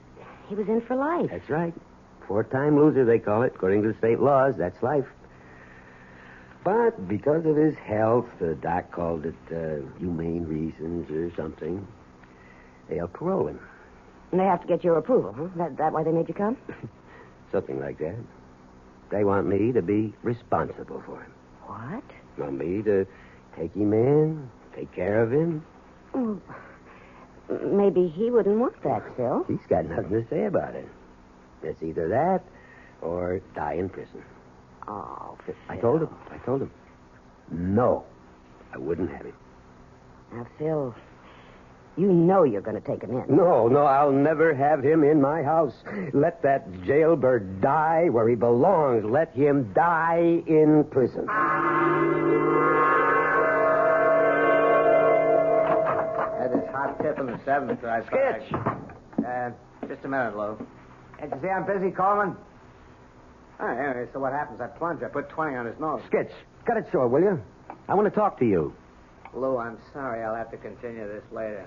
M: in for life.
V: That's right. 4-time loser, they call it. According to the state laws, that's life. But because of his health, the doc called it humane reasons or something. They'll parole him.
M: And they have to get your approval, huh? That why they made you come?
V: Something like that. They want me to be responsible for him.
M: What?
V: Want me to take him in, take care of him.
M: Well, maybe he wouldn't want that, Phil.
V: He's got nothing to say about it. It's either that or die in prison.
M: Oh, Phil.
V: I told him. No, I wouldn't have him.
M: Now, Phil, you know you're going to take him in.
V: No, I'll never have him in my house. Let that jailbird die where he belongs. Let him die in prison.
S: Had this hot tip in the 7th. Skitch! Just a minute, Lou. Can't you see I'm busy, Coleman? Oh, anyway, so what happens? I plunge. I put 20 on his nose.
V: Skitch, cut it short, will you? I want to talk to you.
S: Lou, I'm sorry. I'll have to continue this later.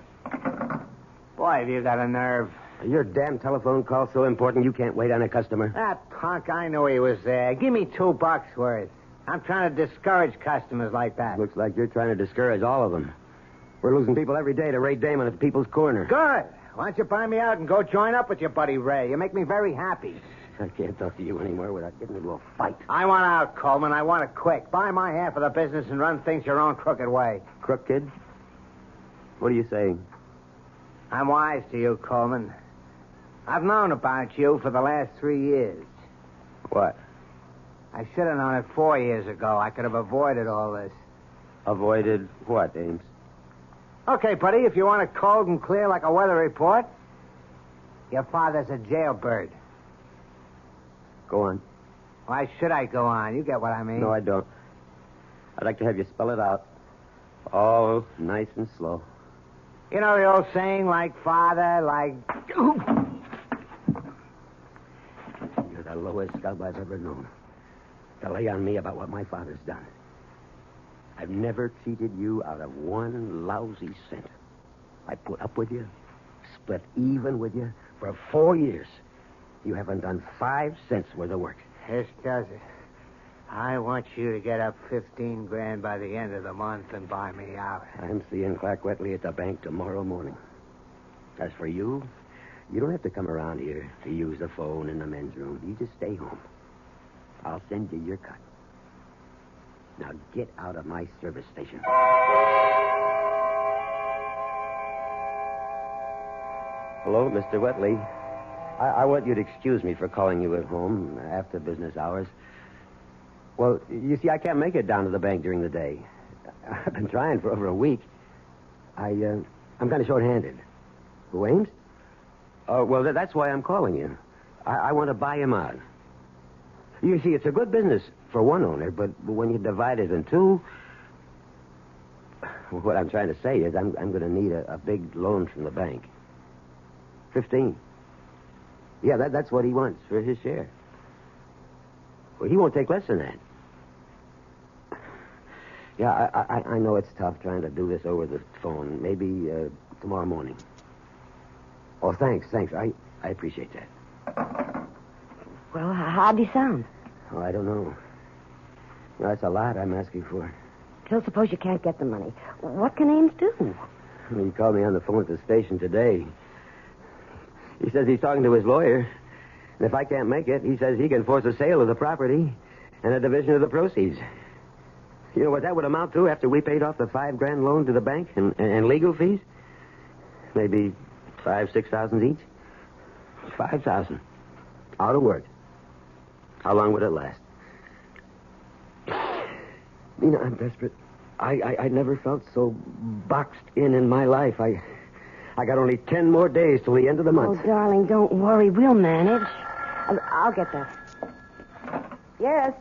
S: Boy, have you got a nerve.
V: Your damn telephone call's so important you can't wait on a customer.
S: That punk, I knew he was there. Give me $2 worth. I'm trying to discourage customers like that.
V: Looks like you're trying to discourage all of them. We're losing people every day to Ray Damon at the People's Corner.
S: Good. Why don't you buy me out and go join up with your buddy Ray? You make me very happy.
V: I can't talk to you anymore without getting into a fight.
S: I want out, Coleman. I want it quick. Buy my half of the business and run things your own crooked way.
V: Crooked? What are you saying?
S: I'm wise to you, Coleman. I've known about you for the last 3 years.
V: What?
S: I should have known it 4 years ago. I could have avoided all this.
V: Avoided what, Ames?
S: Okay, buddy, if you want it cold and clear like a weather report, your father's a jailbird.
V: Go on.
S: Why should I go on? You get what I mean.
V: No, I don't. I'd like to have you spell it out. All nice and slow.
S: You know the old saying, like father, like...
V: You're the lowest scub I've ever known. To lay on me about what my father's done. I've never cheated you out of one lousy cent. I put up with you, split even with you for 4 years. You haven't done 5 cents worth of work.
S: This does it. I want you to get up 15 grand by the end of the month and buy me out.
V: I'm seeing Clark Wetley at the bank tomorrow morning. As for you, you don't have to come around here to use the phone in the men's room. You just stay home. I'll send you your cut. Now get out of my service station. Hello, Mr. Wetley. I want you to excuse me for calling you at home after business hours. Well, you see, I can't make it down to the bank during the day. I've been trying for over a week. I'm kind of short-handed. Who, Ames? Well, that's why I'm calling you. I want to buy him out. You see, it's a good business for one owner, but when you divide it in two, what I'm trying to say is I'm going to need a big loan from the bank. 15. Yeah, that's what he wants for his share. Well, he won't take less than that. Yeah, I know it's tough trying to do this over the phone. Maybe tomorrow morning. Oh, thanks. I appreciate that.
N: Well, how'd he sound?
V: Oh, I don't know. That's a lot I'm asking for.
N: Till suppose you can't get the money. What can Ames do?
V: He called me on the phone at the station today. He says he's talking to his lawyer. And if I can't make it, he says he can force a sale of the property and a division of the proceeds. You know what that would amount to after we paid off the $5,000 loan to the bank and legal fees? Maybe $5,000-6,000 each. $5,000. Out of work. How long would it last? Nina, I'm desperate. I never felt so boxed in my life. I got only 10 more days till the end of the month.
N: Oh, darling, don't worry. We'll manage. I'll get that. Yes.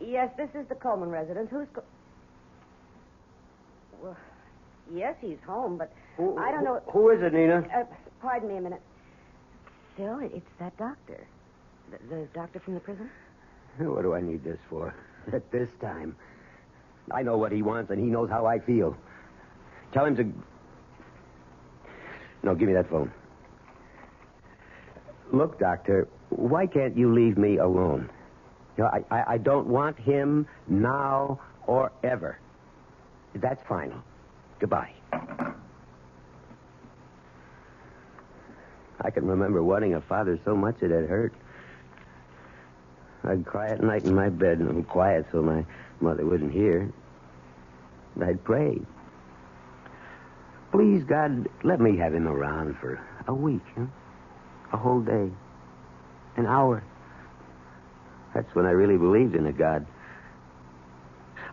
N: Yes, this is the Coleman residence. Well, yes, he's home, but I don't know...
V: Who is it, Nina?
N: Pardon me a minute. Phil, it's that doctor. The doctor from the prison?
V: What do I need this for? At this time. I know what he wants, and he knows how I feel. Tell him to... No, give me that phone. Look, Doctor, why can't you leave me alone? You know, I don't want him now or ever. That's final. Goodbye. I can remember wanting a father so much it had hurt. I'd cry at night in my bed and quiet so my mother wouldn't hear. I'd pray. Please, God, let me have him around for a week, huh? A whole day. An hour. That's when I really believed in a God.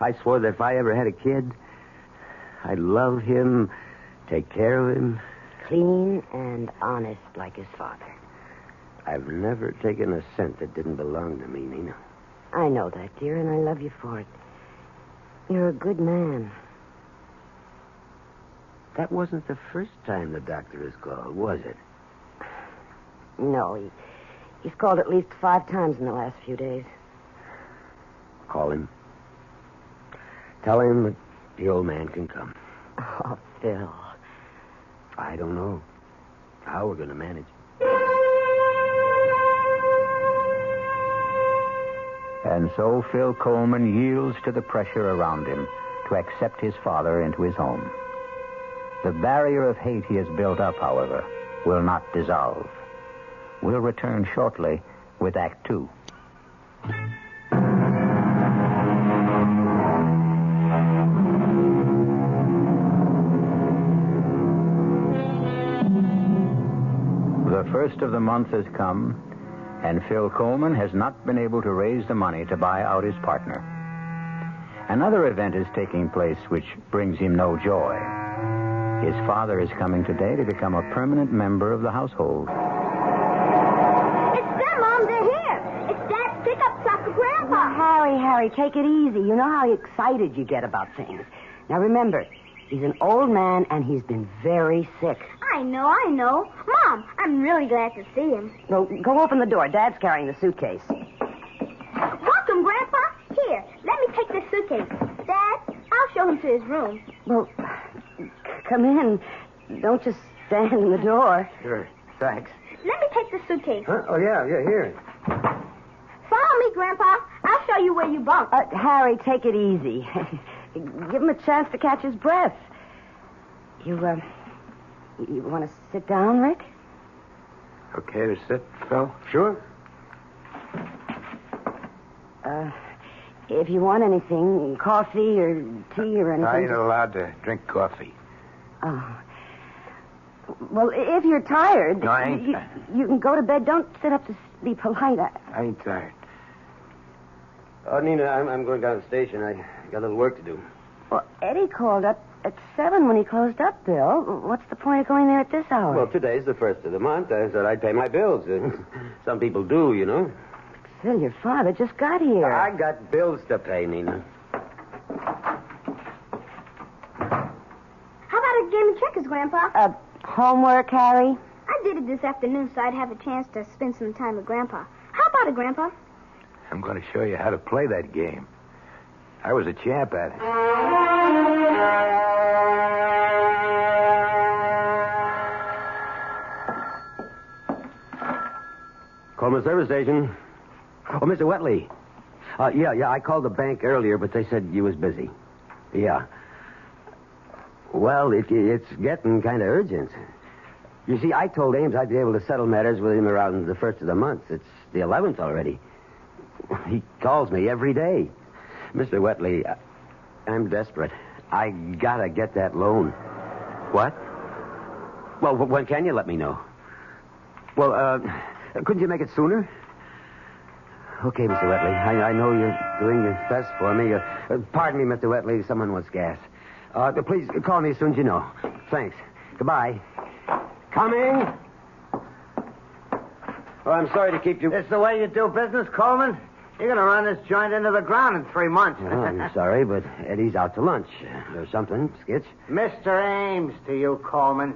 V: I swore that if I ever had a kid, I'd love him, take care of him.
N: Clean and honest like his father.
V: I've never taken a cent that didn't belong to me, Nina.
N: I know that, dear, and I love you for it. You're a good man.
V: That wasn't the first time the doctor has called, was it?
N: No, he's called at least 5 times in the last few days.
V: Call him. Tell him that the old man can come.
N: Oh, Phil.
V: I don't know how we're going to manage.
C: And so Phil Coleman yields to the pressure around him to accept his father into his home. The barrier of hate he has built up, however, will not dissolve. We'll return shortly with Act 2. The first of the month has come, and Phil Coleman has not been able to raise the money to buy out his partner. Another event is taking place which brings him no joy. His father is coming today to become a permanent member of the household.
O: It's them, Mom. They're here. It's Dad's pickup truck for Grandpa.
N: Now, Harry, take it easy. You know how excited you get about things. Now, remember, he's an old man, and he's been very sick.
O: I know. Mom, I'm really glad to see him.
N: Well, go open the door. Dad's carrying the suitcase.
O: Welcome, Grandpa. Here, let me take this suitcase. Dad, I'll show him to his room.
N: Well, come in. Don't just stand in the door.
V: Sure. Thanks.
O: Let me take the suitcase.
V: Huh? Oh, yeah, here.
O: Follow me, Grandpa. I'll show you where you bunk.
N: Harry, take it easy. Give him a chance to catch his breath. You want to sit down, Rick?
L: Okay to sit, Phil? Sure.
N: If you want anything, coffee or tea or anything.
L: I ain't allowed to drink coffee.
N: Oh. Well, if you're tired...
L: No, I ain't
N: you can go to bed. Don't sit up to be polite.
L: I ain't tired. Oh, Nina, I'm going down to the station. I got a little work to do.
N: Well, Eddie called up at 7 when he closed up, Bill. What's the point of going there at this hour?
L: Well, today's the first of the month. I said I'd pay my bills. Some people do, you know.
N: Phil, your father just got here.
L: I got bills to pay, Nina.
O: How about a game of checkers, Grandpa?
N: Homework, Harry?
O: I did it this afternoon so I'd have a chance to spend some time with Grandpa. How about it, Grandpa?
A: I'm going to show you how to play that game. I was a champ at it.
V: Coleman Service Station. Oh, Mr. Wetley. Yeah, I called the bank earlier, but they said you was busy. Yeah. Well, it's getting kind of urgent. You see, I told Ames I'd be able to settle matters with him around the first of the month. It's the 11th already. He calls me every day. Mr. Wetley, I'm desperate. I gotta get that loan. What? Well, when can you let me know? Well, couldn't you make it sooner? Okay, Mr. Wetley. I know you're doing your best for me. Pardon me, Mr. Wetley. Someone wants gas. Please call me as soon as you know. Thanks. Goodbye. Coming. Oh, I'm sorry to keep you...
S: This the way you do business, Coleman? You're going to run this joint into the ground in 3 months.
V: Well, I'm sorry, but Eddie's out to lunch. Or something, Skitch.
S: Mr. Ames to you, Coleman.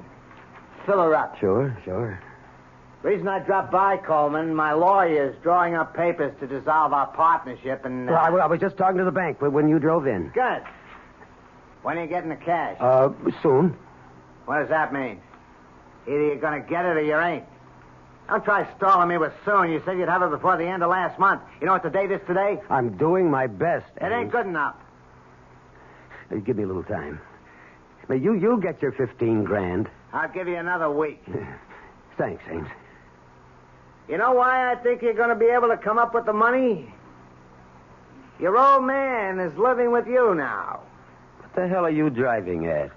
S: Fill her up.
V: Sure.
S: Reason I dropped by, Coleman, my lawyer's drawing up papers to dissolve our partnership and...
V: Well, I was just talking to the bank when you drove in.
S: Good. When are you getting the cash?
V: Soon.
S: What does that mean? Either you're going to get it or you ain't. Don't try stalling me with soon. You said you'd have it before the end of last month. You know what the date is today?
V: I'm doing my best.
S: It ain't good enough.
V: Give me a little time. Now, you'll get your 15 grand.
S: I'll give you another week.
V: Thanks, Ames.
S: You know why I think you're going to be able to come up with the money? Your old man is living with you now.
V: What the hell are you driving at?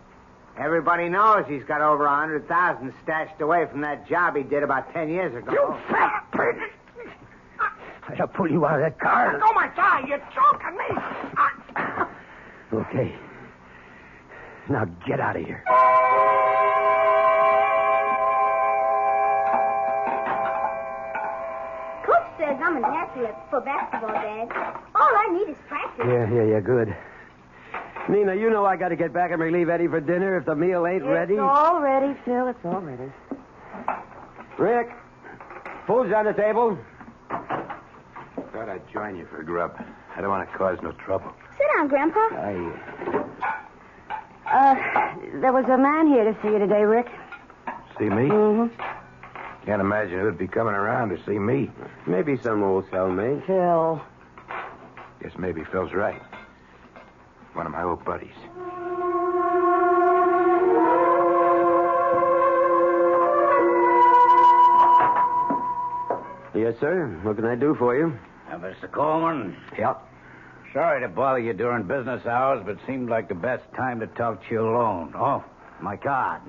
S: Everybody knows he's got over 100,000 stashed away from that job he did about 10 years ago.
U: You fat pig!
V: I'll pull you out of that car.
U: Oh, my God, you're choking me!
V: Okay. Now get out of here.
O: Coach says I'm an athlete for basketball, Dad. All I need is practice.
V: Yeah, good. Nina, you know I got to get back and relieve Eddie for dinner if the meal ain't ready.
N: It's all ready, Phil. It's all ready.
V: Rick, food's on the table.
A: Thought I'd join you for grub. I don't want to cause no trouble.
O: Sit down, Grandpa.
N: There was a man here to see you today, Rick.
A: See me?
N: Mm-hmm.
A: Can't imagine who'd be coming around to see me.
V: Maybe some old cellmate.
N: Phil.
A: Guess maybe Phil's right. One of my old buddies.
V: Yes, sir. What can I do for you?
D: Mr. Coleman?
V: Yeah.
D: Sorry to bother you during business hours, but seemed like the best time to talk to you alone. Oh, my card.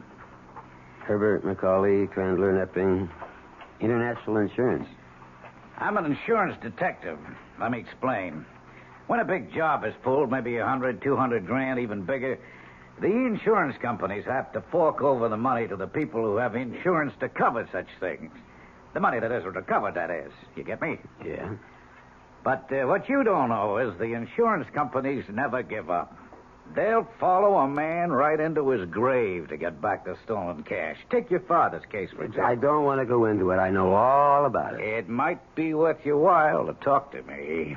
V: Herbert McCauley, Crandler, Nepping, International Insurance.
D: I'm an insurance detective. Let me explain. When a big job is pulled, maybe 100, 200 grand, even bigger, the insurance companies have to fork over the money to the people who have insurance to cover such things. The money that isn't recovered, that is. You get me?
V: Yeah.
D: But what you don't know is the insurance companies never give up. They'll follow a man right into his grave to get back the stolen cash. Take your father's case, for example.
V: I don't want to go into it. I know all about it.
D: It might be worth your while to talk to me.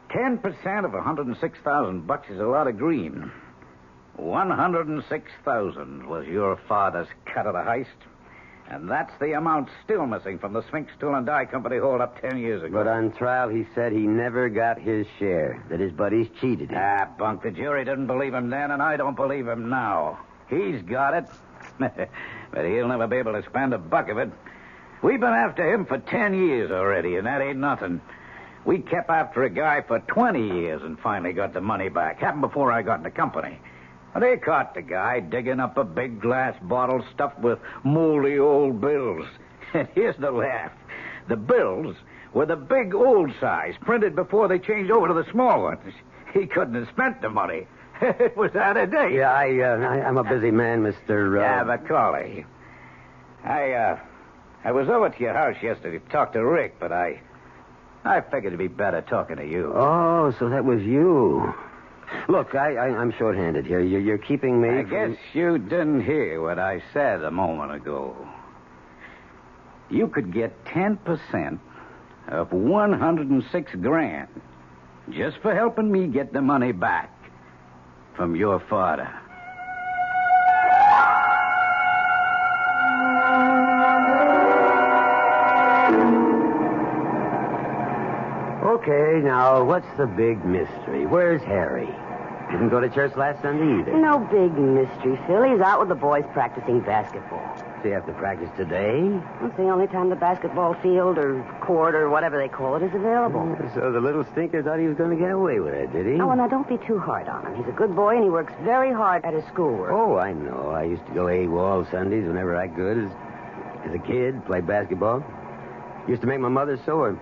D: 10% of $106,000 is a lot of green. 106,000 was your father's cut of the heist. And that's the amount still missing from the Sphinx Tool and Die Company hold-up 10 years ago.
V: But on trial, he said he never got his share, that his buddies cheated him.
D: Bunk. The jury didn't believe him then, and I don't believe him now. He's got it, but he'll never be able to spend a buck of it. We've been after him for 10 years already, and that ain't nothing. We kept after a guy for 20 years and finally got the money back. Happened before I got in the company. They caught the guy digging up a big glass bottle stuffed with moldy old bills. And here's the laugh. The bills were the big old size, printed before they changed over to the small ones. He couldn't have spent the money. It was out of date.
V: Yeah, I'm a busy man, Mr.
D: Yeah, Macaulay. I was over to your house yesterday to talk to Rick, but I figured it'd be better talking to you.
V: Oh, so that was you. Look, I'm short-handed here. You're keeping me
D: I guess you didn't hear what I said a moment ago. You could get 10% of $106,000 just for helping me get the money back from your father.
V: Okay, now, what's the big mystery? Where's Harry? Didn't go to church last Sunday either.
K: No big mystery, Phil. He's out with the boys practicing basketball.
V: So you have to practice today?
K: It's the only time the basketball field or court or whatever they call it is available.
V: So the little stinker thought he was going to get away with it, did he?
K: Oh, well, now, don't be too hard on him. He's a good boy, and he works very hard at his schoolwork.
V: Oh, I know. I used to go AWOL Sundays whenever I could as a kid, play basketball. Used to make my mother sore.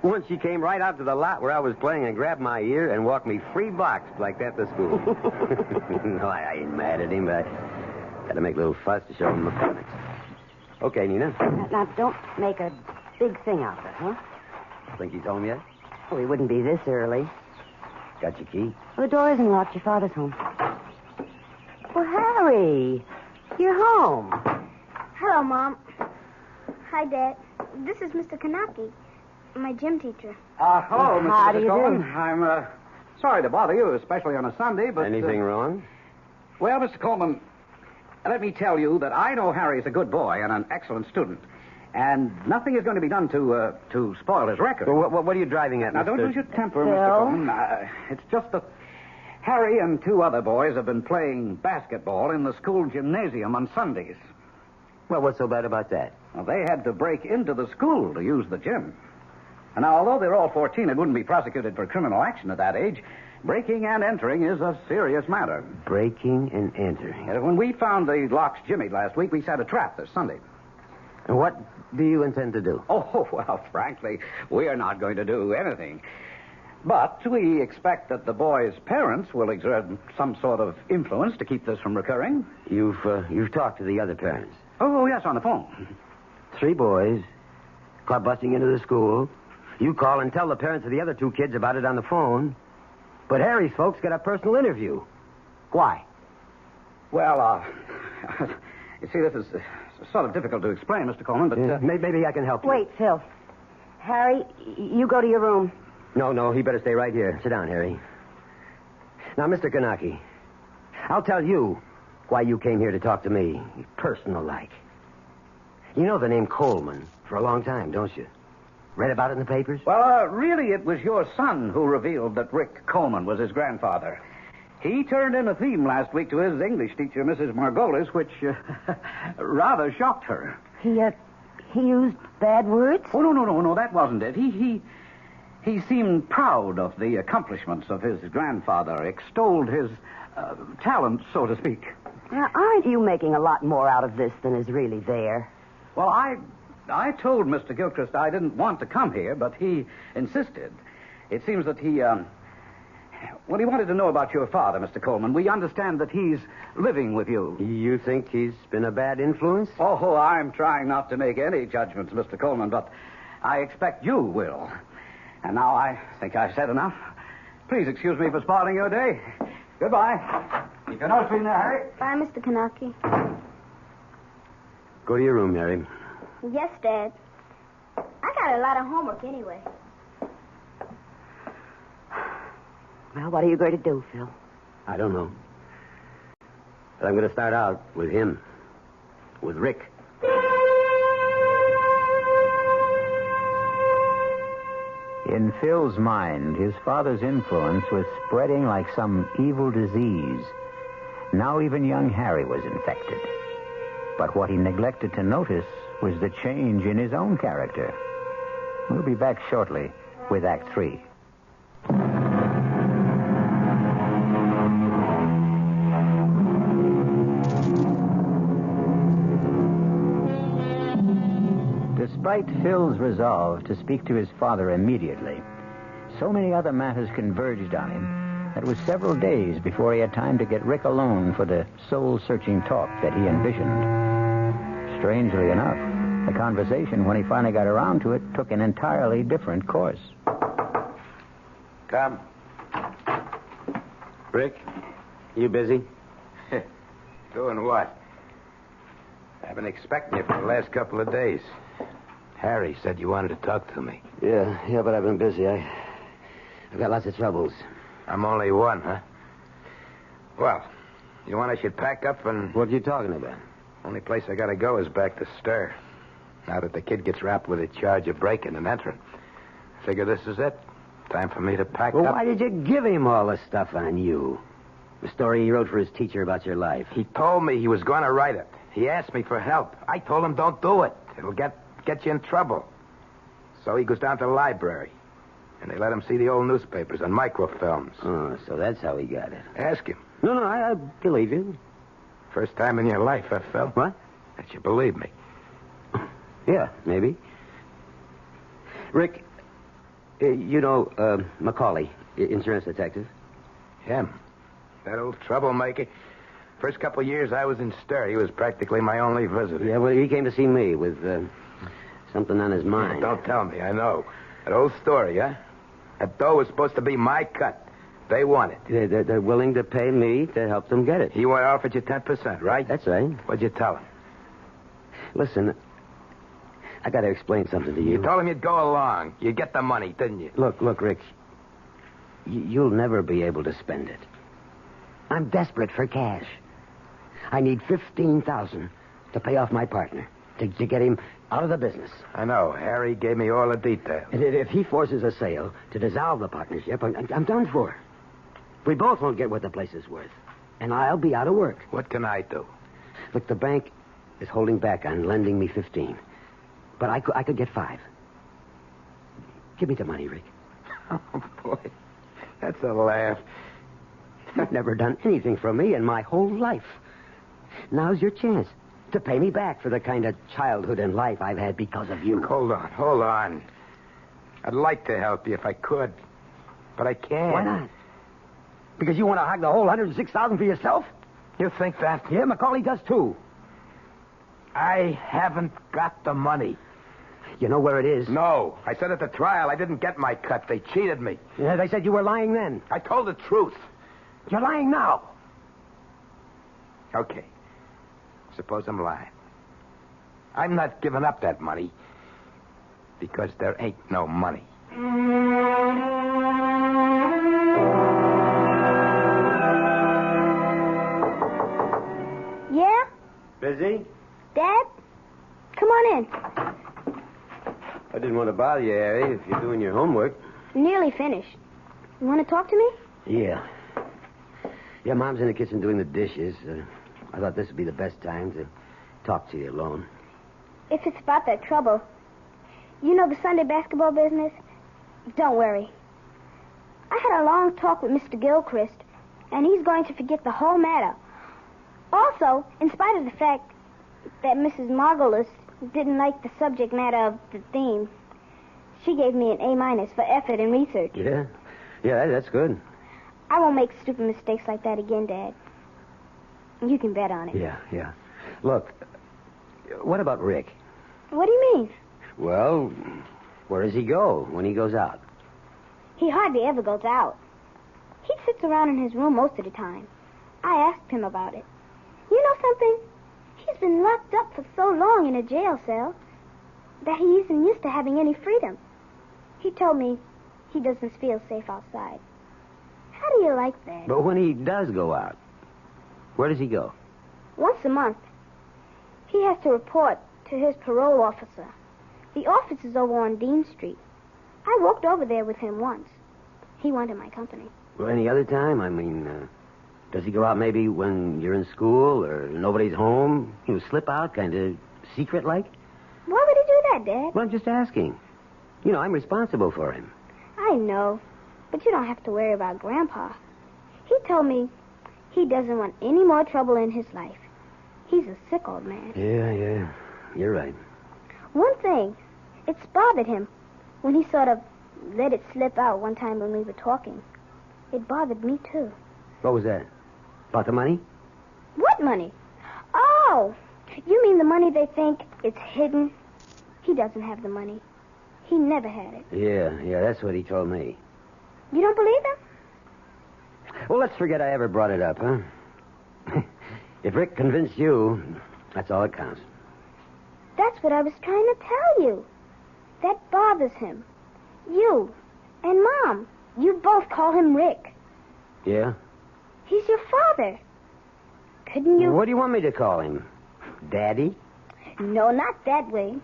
V: Once she came right out to the lot where I was playing and grabbed my ear and walked me 3 blocks like that to school. No, I ain't mad at him, but I got to make a little fuss to show him the points. Okay, Nina.
K: Now, don't make a big thing out of it, huh?
V: Think he's home yet?
K: Well, he wouldn't be this early.
V: Got your key?
K: Well, the door isn't locked. Your father's home. Well, Harry, you're home.
O: Hello, Mom. Hi, Dad. This is Mr. Kanaki, my gym teacher.
D: Hello,
K: How do
D: Mr.
K: you
D: Coleman.
K: do?
D: I'm sorry to bother you, especially on a Sunday, but...
V: Anything wrong?
D: Well, Mr. Coleman, let me tell you that I know Harry's a good boy and an excellent student. And nothing is going to be done to spoil his record.
V: Well, what are you driving at,
D: Now,
V: Mr.
D: don't lose your temper,
K: Phil?
D: Mr. Coleman. It's just that Harry and 2 other boys have been playing basketball in the school gymnasium on Sundays.
V: Well, what's so bad about that?
D: Well, they had to break into the school to use the gym. And now, although they're all 14 and wouldn't be prosecuted for criminal action at that age, breaking and entering is a serious matter.
V: Breaking and entering.
D: When we found the locks jimmied last week, we set a trap this Sunday.
V: And what do you intend to do?
D: Oh, well, frankly, we are not going to do anything. But we expect that the boys' parents will exert some sort of influence to keep this from recurring.
V: You've talked to the other parents?
D: Oh, yes, on the phone.
V: 3 boys, caught busting into the school. You call and tell the parents of the other 2 kids about it on the phone. But Harry's folks get a personal interview. Why?
D: Well, you see, this is sort of difficult to explain, Mr. Coleman, but...
V: Maybe I can help you.
K: Wait, Phil. Harry, you go to your room.
V: No, he better stay right here. Sit down, Harry. Now, Mr. Kanaki, I'll tell you why you came here to talk to me, personal-like. You know the name Coleman for a long time, don't you? Read about it in the papers?
D: Well, really, it was your son who revealed that Rick Coleman was his grandfather. He turned in a theme last week to his English teacher, Mrs. Margolis, which rather shocked her.
K: He used bad words?
D: Oh, no, that wasn't it. He seemed proud of the accomplishments of his grandfather, extolled his talent, so to speak.
K: Now, aren't you making a lot more out of this than is really there?
D: Well, I told Mr. Gilchrist I didn't want to come here, but he insisted. It seems that he wanted to know about your father, Mr. Coleman. We understand that he's living with you.
V: You think he's been a bad influence?
D: Oh, I'm trying not to make any judgments, Mr. Coleman, but I expect you will. And now I think I've said enough. Please excuse me for spoiling your day. Goodbye. Keep your nose clean there, Harry.
O: Bye, Mr. Kanaki.
V: Go to your room, Harry.
O: Yes, Dad. I got a lot of homework anyway.
K: Well, what are you going to do, Phil?
V: I don't know. But I'm going to start out with him. With Rick.
C: In Phil's mind, his father's influence was spreading like some evil disease. Now even young Harry was infected. But what he neglected to notice was the change in his own character. We'll be back shortly with Act 3. Despite Phil's resolve to speak to his father immediately, so many other matters converged on him that it was several days before he had time to get Rick alone for the soul-searching talk that he envisioned. Strangely enough, the conversation, when he finally got around to it, took an entirely different course.
L: Come. Rick, you busy?
A: Doing what? I've been expecting you for the last couple of days. Harry said you wanted to talk to me.
V: Yeah, but I've been busy. I've got lots of troubles.
A: I'm only one, huh? Well, you want I should pack up and...
V: What are you talking about?
A: Only place I gotta go is back to Stir. Now that the kid gets rapped with a charge of breaking and entering. Figure this is it. Time for me to pack
V: Well,
A: up.
V: why did you give him all the stuff on you? The story he wrote for his teacher about your life.
A: He told me he was going to write it. He asked me for help. I told him don't do it. It'll get you in trouble. So he goes down to the library. And they let him see the old newspapers and microfilms.
V: Oh, so that's how he got it.
A: Ask him.
V: No, I believe you.
A: First time in your life, huh, Phil?
V: What?
A: That you believe me.
V: Yeah, maybe. Rick, you know Macaulay, insurance detective?
A: Him. That old troublemaker. First couple of years I was in Stir. He was practically my only visitor.
V: Yeah, well, he came to see me with something on his mind.
A: Don't tell me, I know. That old story, huh? That dough was supposed to be my cut. They want it.
V: They're willing to pay me to help them get it.
A: He offered you 10%, right?
V: That's right.
A: What'd you tell him?
V: Listen, I got to explain something to you.
A: You told him you'd go along. You'd get the money, didn't you?
V: Look, Rick. You'll never be able to spend it. I'm desperate for cash. I need $15,000 to pay off my partner, to get him out of the business.
A: I know. Harry gave me all the details.
V: And if he forces a sale to dissolve the partnership, I'm done for. We both won't get what the place is worth. And I'll be out of work.
A: What can I do?
V: Look, the bank is holding back on lending me 15. But I could get 5. Give me the money, Rick.
A: Oh, boy. That's a laugh.
V: You've never done anything for me in my whole life. Now's your chance to pay me back for the kind of childhood and life I've had because of you.
A: Hold on. I'd like to help you if I could, but I can't.
V: Why not? Because you want to hog the whole $106,000 for yourself?
A: You think that?
V: Yeah, Macaulay does too.
A: I haven't got the money.
V: You know where it is?
A: No. I said at the trial I didn't get my cut. They cheated me.
V: Yeah, they said you were lying then.
A: I told the truth.
V: You're lying now.
A: Okay. Suppose I'm lying. I'm not giving up that money because there ain't no money.
O: Yeah?
V: Busy?
O: Dad? Come on in.
V: I didn't want to bother you, Harry, if you're doing your homework.
O: Nearly finished. You want to talk to me?
V: Yeah. Yeah, Mom's in the kitchen doing the dishes. I thought this would be the best time to talk to you alone.
O: If it's about that trouble, you know the Sunday basketball business? Don't worry. I had a long talk with Mr. Gilchrist, and he's going to forget the whole matter. Also, in spite of the fact that Mrs. Margolis didn't like the subject matter of the theme, she gave me an A- for effort and research.
V: Yeah? Yeah, that's good.
O: I won't make stupid mistakes like that again, Dad. You can bet on it.
V: Yeah. Look, what about Rick?
O: What do you mean?
V: Well, where does he go when he goes out?
O: He hardly ever goes out. He sits around in his room most of the time. I asked him about it. You know something? He's been locked up for so long in a jail cell that he isn't used to having any freedom. He told me he doesn't feel safe outside. How do you like that?
V: But when he does go out, where does he go?
O: Once a month. He has to report to his parole officer. The office is over on Dean Street. I walked over there with him once. He wanted my company.
V: Well, any other time? I mean, does he go out maybe when you're in school or nobody's home? You know, slip out, kind of secret-like?
O: Why would he do that, Dad?
V: Well, I'm just asking. You know, I'm responsible for him.
O: I know, but you don't have to worry about Grandpa. He told me he doesn't want any more trouble in his life. He's a sick old man.
V: Yeah, you're right.
O: One thing, it's bothered him when he sort of let it slip out one time when we were talking. It bothered me, too.
V: What was that? About the money?
O: What money? Oh, you mean the money they think it's hidden? He doesn't have the money. He never had it.
V: Yeah, that's what he told me.
O: You don't believe him?
V: Well, let's forget I ever brought it up, huh? If Rick convinced you, that's all that counts.
O: That's what I was trying to tell you. That bothers him. You and Mom, you both call him Rick.
V: Yeah?
O: He's your father. Couldn't you...
V: What do you want me to call him? Daddy?
O: No, not that way.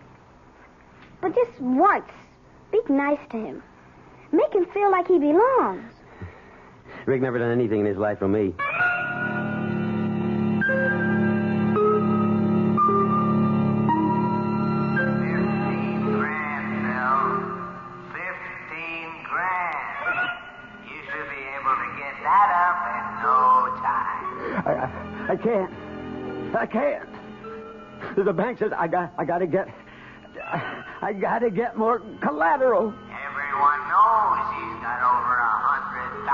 O: But just once, be nice to him. Make him feel like he belongs.
V: Rick never done anything in his life for me. I can't. The bank says I gotta get more collateral.
I: Everyone knows he's got over 100,000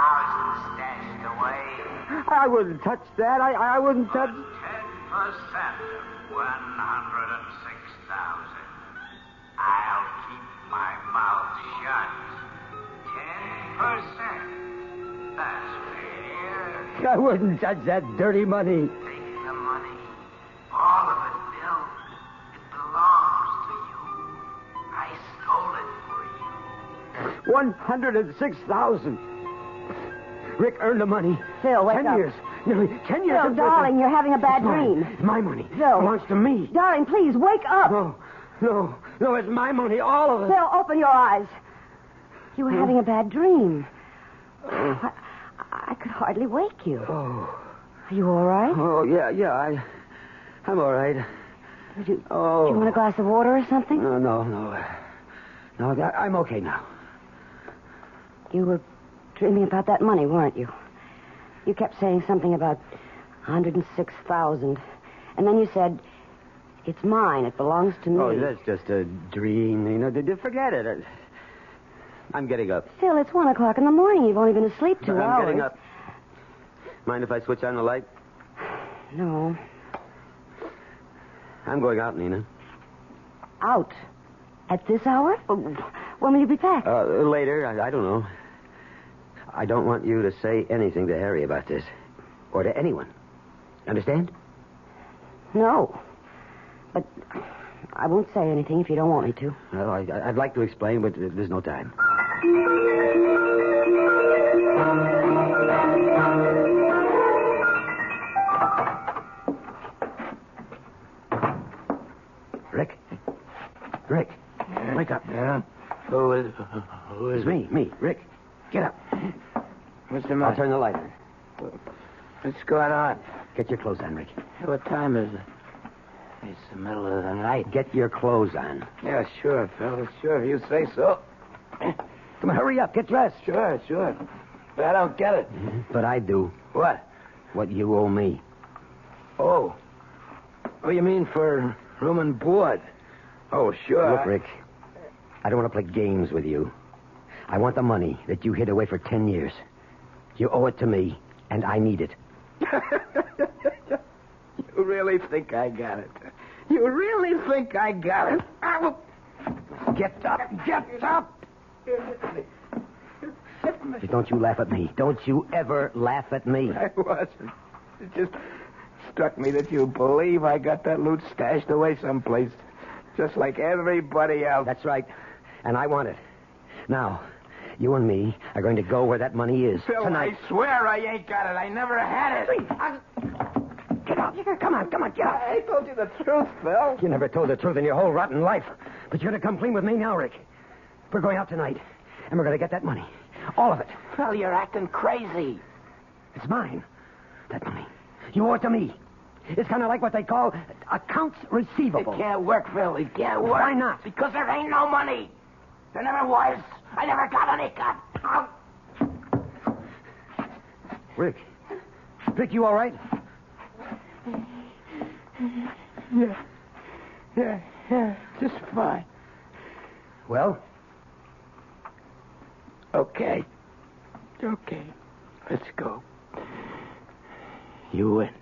I: stashed away.
V: I wouldn't touch that. I wouldn't touch...
I: 10% of 106,000. I'll keep my mouth shut. 10%. That's fair.
V: I wouldn't touch that dirty money.
I: Take the money. All of it, Bill. It belongs to you. I stole it for you.
V: 106,000. Rick earned the money.
M: Phil, wake up.
V: 10 years. Nearly 10 years.
M: Phil, darling, you're having a bad dream.
V: It's my money.
M: Phil.
V: It belongs to me.
M: Darling, please, wake up.
V: No, it's my money, all of it.
M: Phil, open your eyes. You were having a bad dream. I could hardly wake you.
V: Oh.
M: Are you all right?
V: Oh, yeah, I'm all right.
M: Do you want a glass of water or something?
V: No, I'm okay now.
M: You were dreaming about that money, weren't you? You kept saying something about 106,000. And then you said, it's mine. It belongs to me.
V: Oh, that's just a dream. You know, forget it. I'm getting up.
M: Phil, it's 1 o'clock in the morning. You've only been asleep 2 hours.
V: I'm getting up. Mind if I switch on the light?
M: No.
V: I'm going out, Nina.
M: Out? At this hour? When will you be back?
V: Later. I don't know. I don't want you to say anything to Harry about this. Or to anyone. Understand?
M: No. But I won't say anything if you don't want me to.
V: Well, I'd like to explain, but there's no time. Rick, wake up.
Q: Yeah? Who is
V: Me, Rick. Get up.
Q: What's the matter?
V: I'll turn the light on.
Q: What's going on?
V: Get your clothes on, Rick.
Q: What time is it? It's the middle of the night.
V: Get your clothes on.
Q: Yeah, sure, Phil. Sure, if you say so.
V: Come on, hurry up. Get dressed.
Q: Sure. But I don't get it.
V: But I do.
Q: What?
V: What you owe me.
Q: Oh. Oh, you mean for room and board? Oh, sure.
V: Look, Rick, I don't want to play games with you. I want the money that you hid away for 10 years. You owe it to me, and I need it.
Q: You really think I got it? You really think I got it? I will...
V: Get up! Don't you laugh at me. Don't you ever laugh at me.
Q: I wasn't. It just struck me that you believe I got that loot stashed away someplace. Just like everybody else.
V: That's right. And I want it. Now, you and me are going to go where that money is.
Q: Phil,
V: tonight.
Q: I swear I ain't got it. I never had it.
V: Get up. Come on, get up.
Q: I told you the truth, Phil.
V: You never told the truth in your whole rotten life. But you're going to come clean with me now, Rick. We're going out tonight, and we're going to get that money. All of it.
Q: Phil, you're acting crazy.
V: It's mine. That money. You owe it to me. It's kind of like what they call accounts receivable.
Q: It can't work, Phil. It can't work.
V: Why not?
Q: Because there ain't no money. There never was. I never got any cut.
V: Rick, you all right?
Q: Yeah. Yeah, just fine.
V: Well?
Q: Okay. Let's go. You win.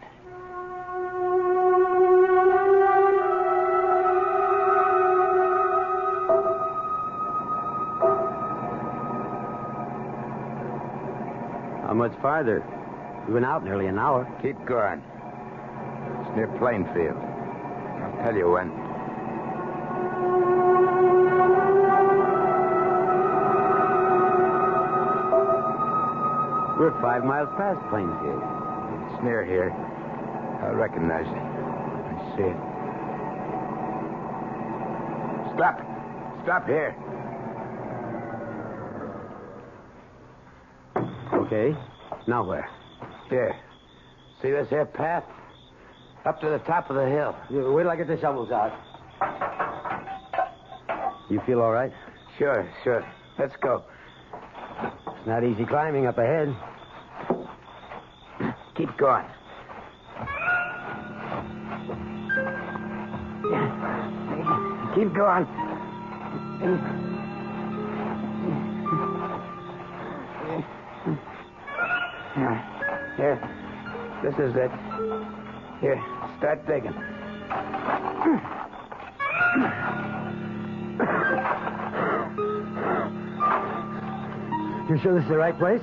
V: How much farther? We've been out nearly an hour.
A: Keep going. It's near Plainfield. I'll tell you when.
V: We're 5 miles past Plainfield.
A: It's near here. I recognize it. I see it. Stop. Stop here.
V: Okay. Now where?
A: Here. See this here path? Up to the top of the hill.
V: Wait till I get the shovels out. You feel all right?
A: Sure. Let's go.
V: It's not easy climbing up ahead.
A: Keep going. Keep going. Here. This is it. Here, start digging.
V: You sure this is the right place?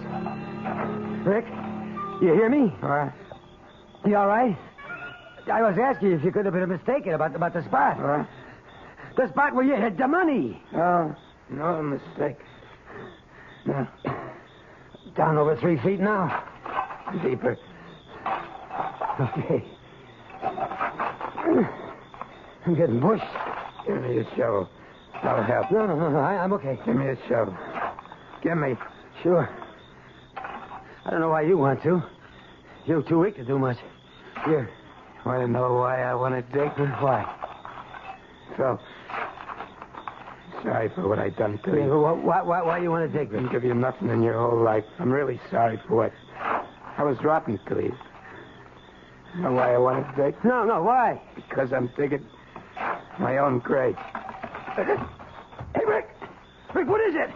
V: Rick, you hear me?
A: What?
V: You all right? I was asking you if you could have been mistaken about the spot.
A: What?
V: The spot where you hid the money.
A: No mistake. No.
V: Down over 3 feet now.
A: Deeper.
V: Okay. I'm getting pushed.
A: Give me a shovel. I'll help.
V: No. I'm okay.
A: Give me a shovel. Give me.
V: Sure. I don't know why you want to. You're too weak to do much. Here.
A: Want to know why I want to dig?
V: Why?
A: So, sorry for what I done to you.
V: Why you want to dig?
A: I didn't give you nothing in your whole life. I'm really sorry for what. I was rotten to you. You know why I want to dig?
V: No, why?
A: Because I'm digging my own grave.
V: Hey, Rick! Rick, what is it?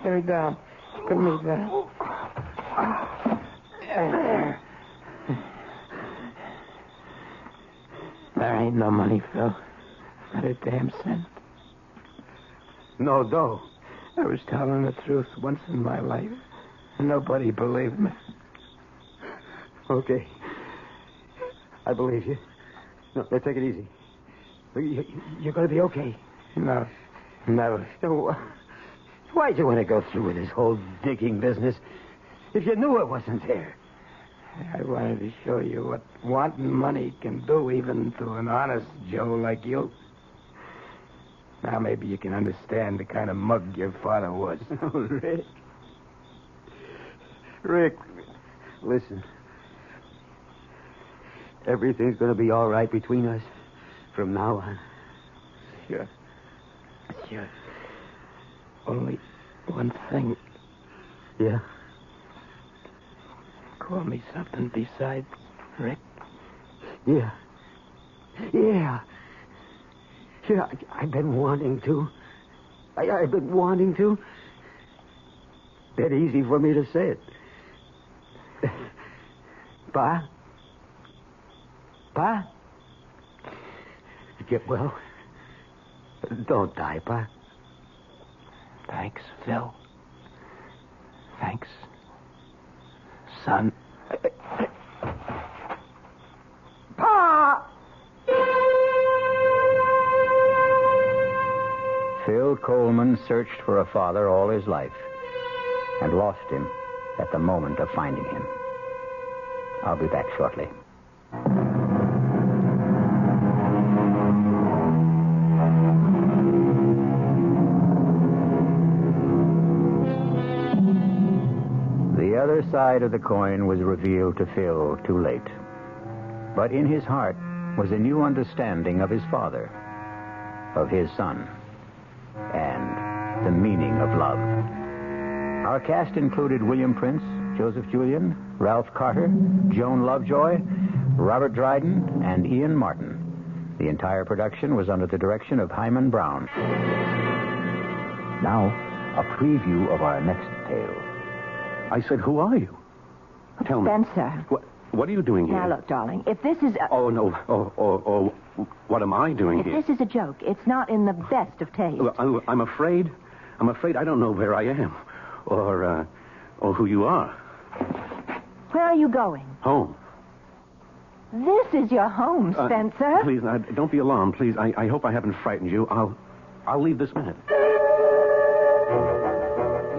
A: Put me down. Put me down. There ain't no money, Phil. Not a damn cent.
V: No dough.
A: I was telling the truth once in my life. Nobody believed me.
V: Okay. I believe you. No, let's take it easy. You're going to be okay.
A: No, never.
V: So, why'd you want to go through with this whole digging business if you knew it wasn't there?
A: I wanted to show you what wanting money can do even to an honest Joe like you. Now maybe you can understand the kind of mug your father was.
V: Oh, Rick. Rick, listen. Everything's going to be all right between us from now on.
A: Sure. Only one thing.
V: Yeah?
A: Call me something besides Rick.
V: Yeah. I've been wanting to. I've been wanting to. That easy for me to say it. Pa? Get well. Don't die, Pa.
A: Thanks, Phil. Thanks, son.
V: Pa!
C: Phil Coleman searched for a father all his life and lost him at the moment of finding him. I'll be back shortly. The other side of the coin was revealed to Phil too late. But in his heart was a new understanding of his father, of his son, and the meaning of love. Our cast included William Prince, Joseph Julian, Ralph Carter, Joan Lovejoy, Robert Dryden, and Ian Martin. The entire production was under the direction of Hyman Brown. Now, a preview of our next tale.
G: I said, who are you? Tell me.
P: Spencer.
G: What are you doing here?
P: Now, look, darling, if this is
G: Oh, no. Oh, what am I doing here?
P: If this is a joke, it's not in the best of taste.
G: Look, I'm afraid I don't know where I am. Or who you are.
P: Where are you going?
G: Home.
P: This is your home, Spencer.
G: Please, don't be alarmed, please. I hope I haven't frightened you. I'll leave this minute.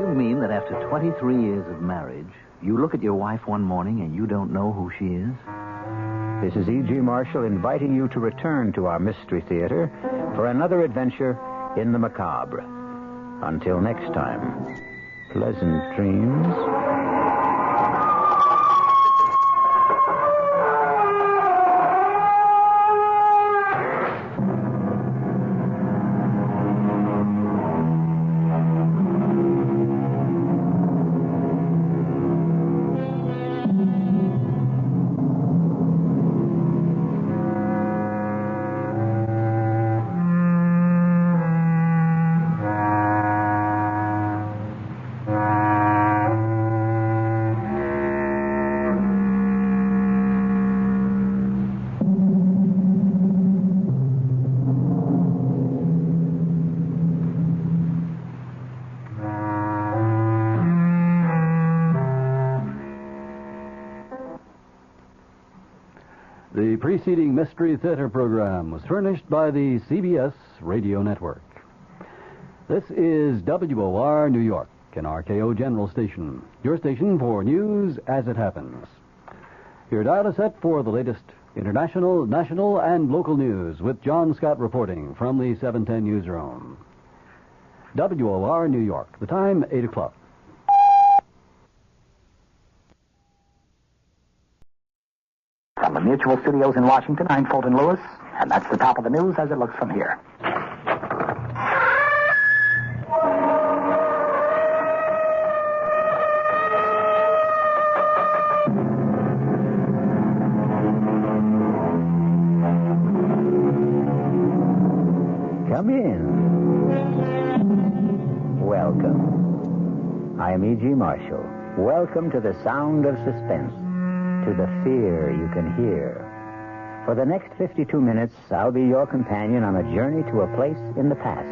R: You mean that after 23 years of marriage, you look at your wife one morning and you don't know who she is?
C: This is E.G. Marshall inviting you to return to our Mystery Theater for another adventure in the macabre. Until next time, pleasant dreams.
W: The preceding Mystery Theater program was furnished by the CBS Radio Network. This is WOR New York, an RKO General Station, your station for news as it happens. Your dial is set for the latest international, national, and local news with John Scott reporting from the 710 newsroom. WOR New York, the time 8 o'clock.
E: From the Mutual Studios in Washington, I'm Fulton Lewis, and that's the top of the news as it looks from here.
C: Come in. Welcome. I am E.G. Marshall. Welcome to the sound of suspense, to the fear you can hear. For the next 52 minutes, I'll be your companion on a journey to a place in the past.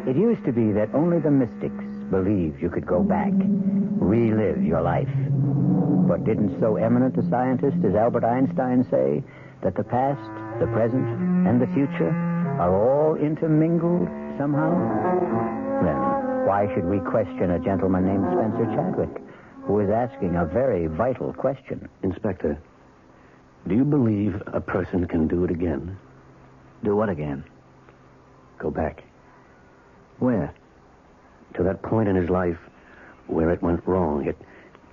C: It used to be that only the mystics believed you could go back, relive your life. But didn't so eminent a scientist as Albert Einstein say that the past, the present, and the future are all intermingled somehow? Then why should we question a gentleman named Spencer Chadwick, who is asking a very vital question?
G: Inspector, do you believe a person can do it again?
R: Do what again?
G: Go back.
R: Where?
G: To that point in his life where it went wrong. It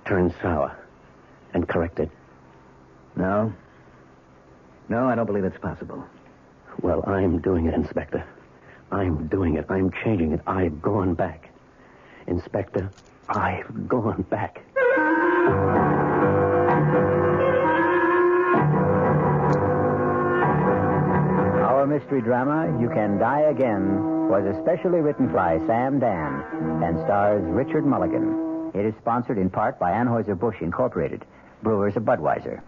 G: turned sour. And correct it.
R: No. No, I don't believe it's possible.
G: Well, I'm doing it, Inspector. I'm doing it. I'm changing it. I've gone back. Inspector, I've gone back.
C: Our mystery drama, You Can Die Again, was especially written by Sam Dan and stars Richard Mulligan. It is sponsored in part by Anheuser-Busch Incorporated, brewers of Budweiser.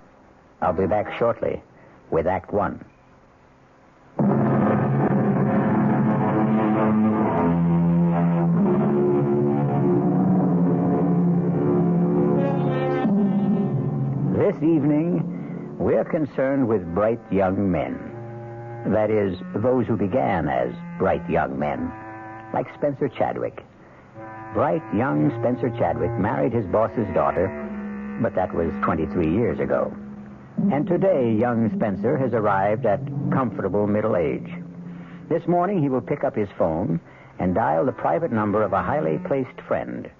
C: I'll be back shortly with Act One. This evening, we're concerned with bright young men. That is, those who began as bright young men, like Spencer Chadwick. Bright young Spencer Chadwick married his boss's daughter, but that was 23 years ago. And today, young Spencer has arrived at comfortable middle age. This morning, he will pick up his phone and dial the private number of a highly placed friend.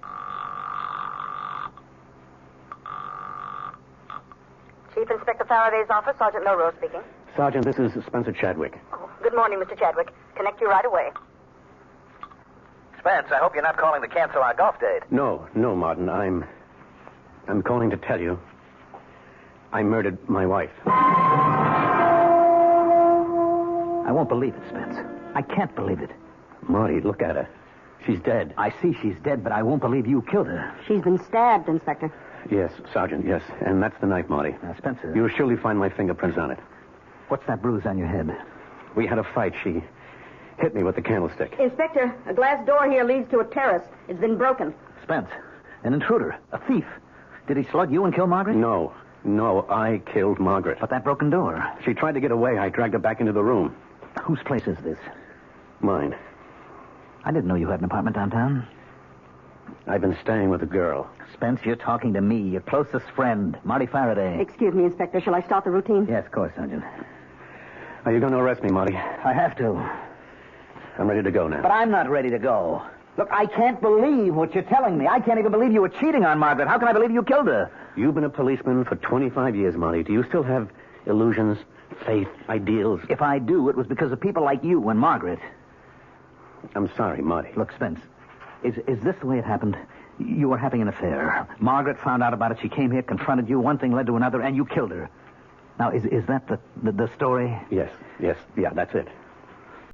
X: Chief Inspector Faraday's office, Sergeant Milrose speaking.
G: Sergeant, this is Spencer Chadwick.
X: Oh, good morning, Mr. Chadwick. Connect you right away.
R: Spence, I hope you're not calling to cancel our golf date.
G: No, Martin. I'm calling to tell you I murdered my wife.
R: I won't believe it, Spence. I can't believe it.
G: Marty, look at her. She's dead.
R: I see she's dead, but I won't believe you killed her.
K: She's been stabbed, Inspector.
G: Yes, Sergeant, yes. And that's the knife, Marty.
R: Now, Spencer.
G: You'll surely find my fingerprints on it.
R: What's that bruise on your head?
G: We had a fight. She hit me with the candlestick.
K: Inspector, a glass door here leads to a terrace. It's been broken.
R: Spence, an intruder, a thief. Did he slug you and kill Margaret?
G: No, I killed Margaret.
R: But that broken door.
G: She tried to get away. I dragged her back into the room.
R: Whose place is this?
G: Mine.
R: I didn't know you had an apartment downtown.
G: I've been staying with a girl.
R: Spence, you're talking to me, your closest friend, Marty Faraday.
K: Excuse me, Inspector. Shall I start the routine?
R: Yes, of course, Sergeant.
G: Are you going to arrest me, Marty?
R: I have to.
G: I'm ready to go now.
R: But I'm not ready to go. Look, I can't believe what you're telling me. I can't even believe you were cheating on Margaret. How can I believe you killed her?
G: You've been a policeman for 25 years, Marty. Do you still have illusions, faith, ideals?
R: If I do, it was because of people like you and Margaret.
G: I'm sorry, Marty.
R: Look, Spence, is this the way it happened? You were having an affair. Margaret found out about it. She came here, confronted you. One thing led to another, and you killed her. Now, is that the story?
G: Yes, yeah, that's it.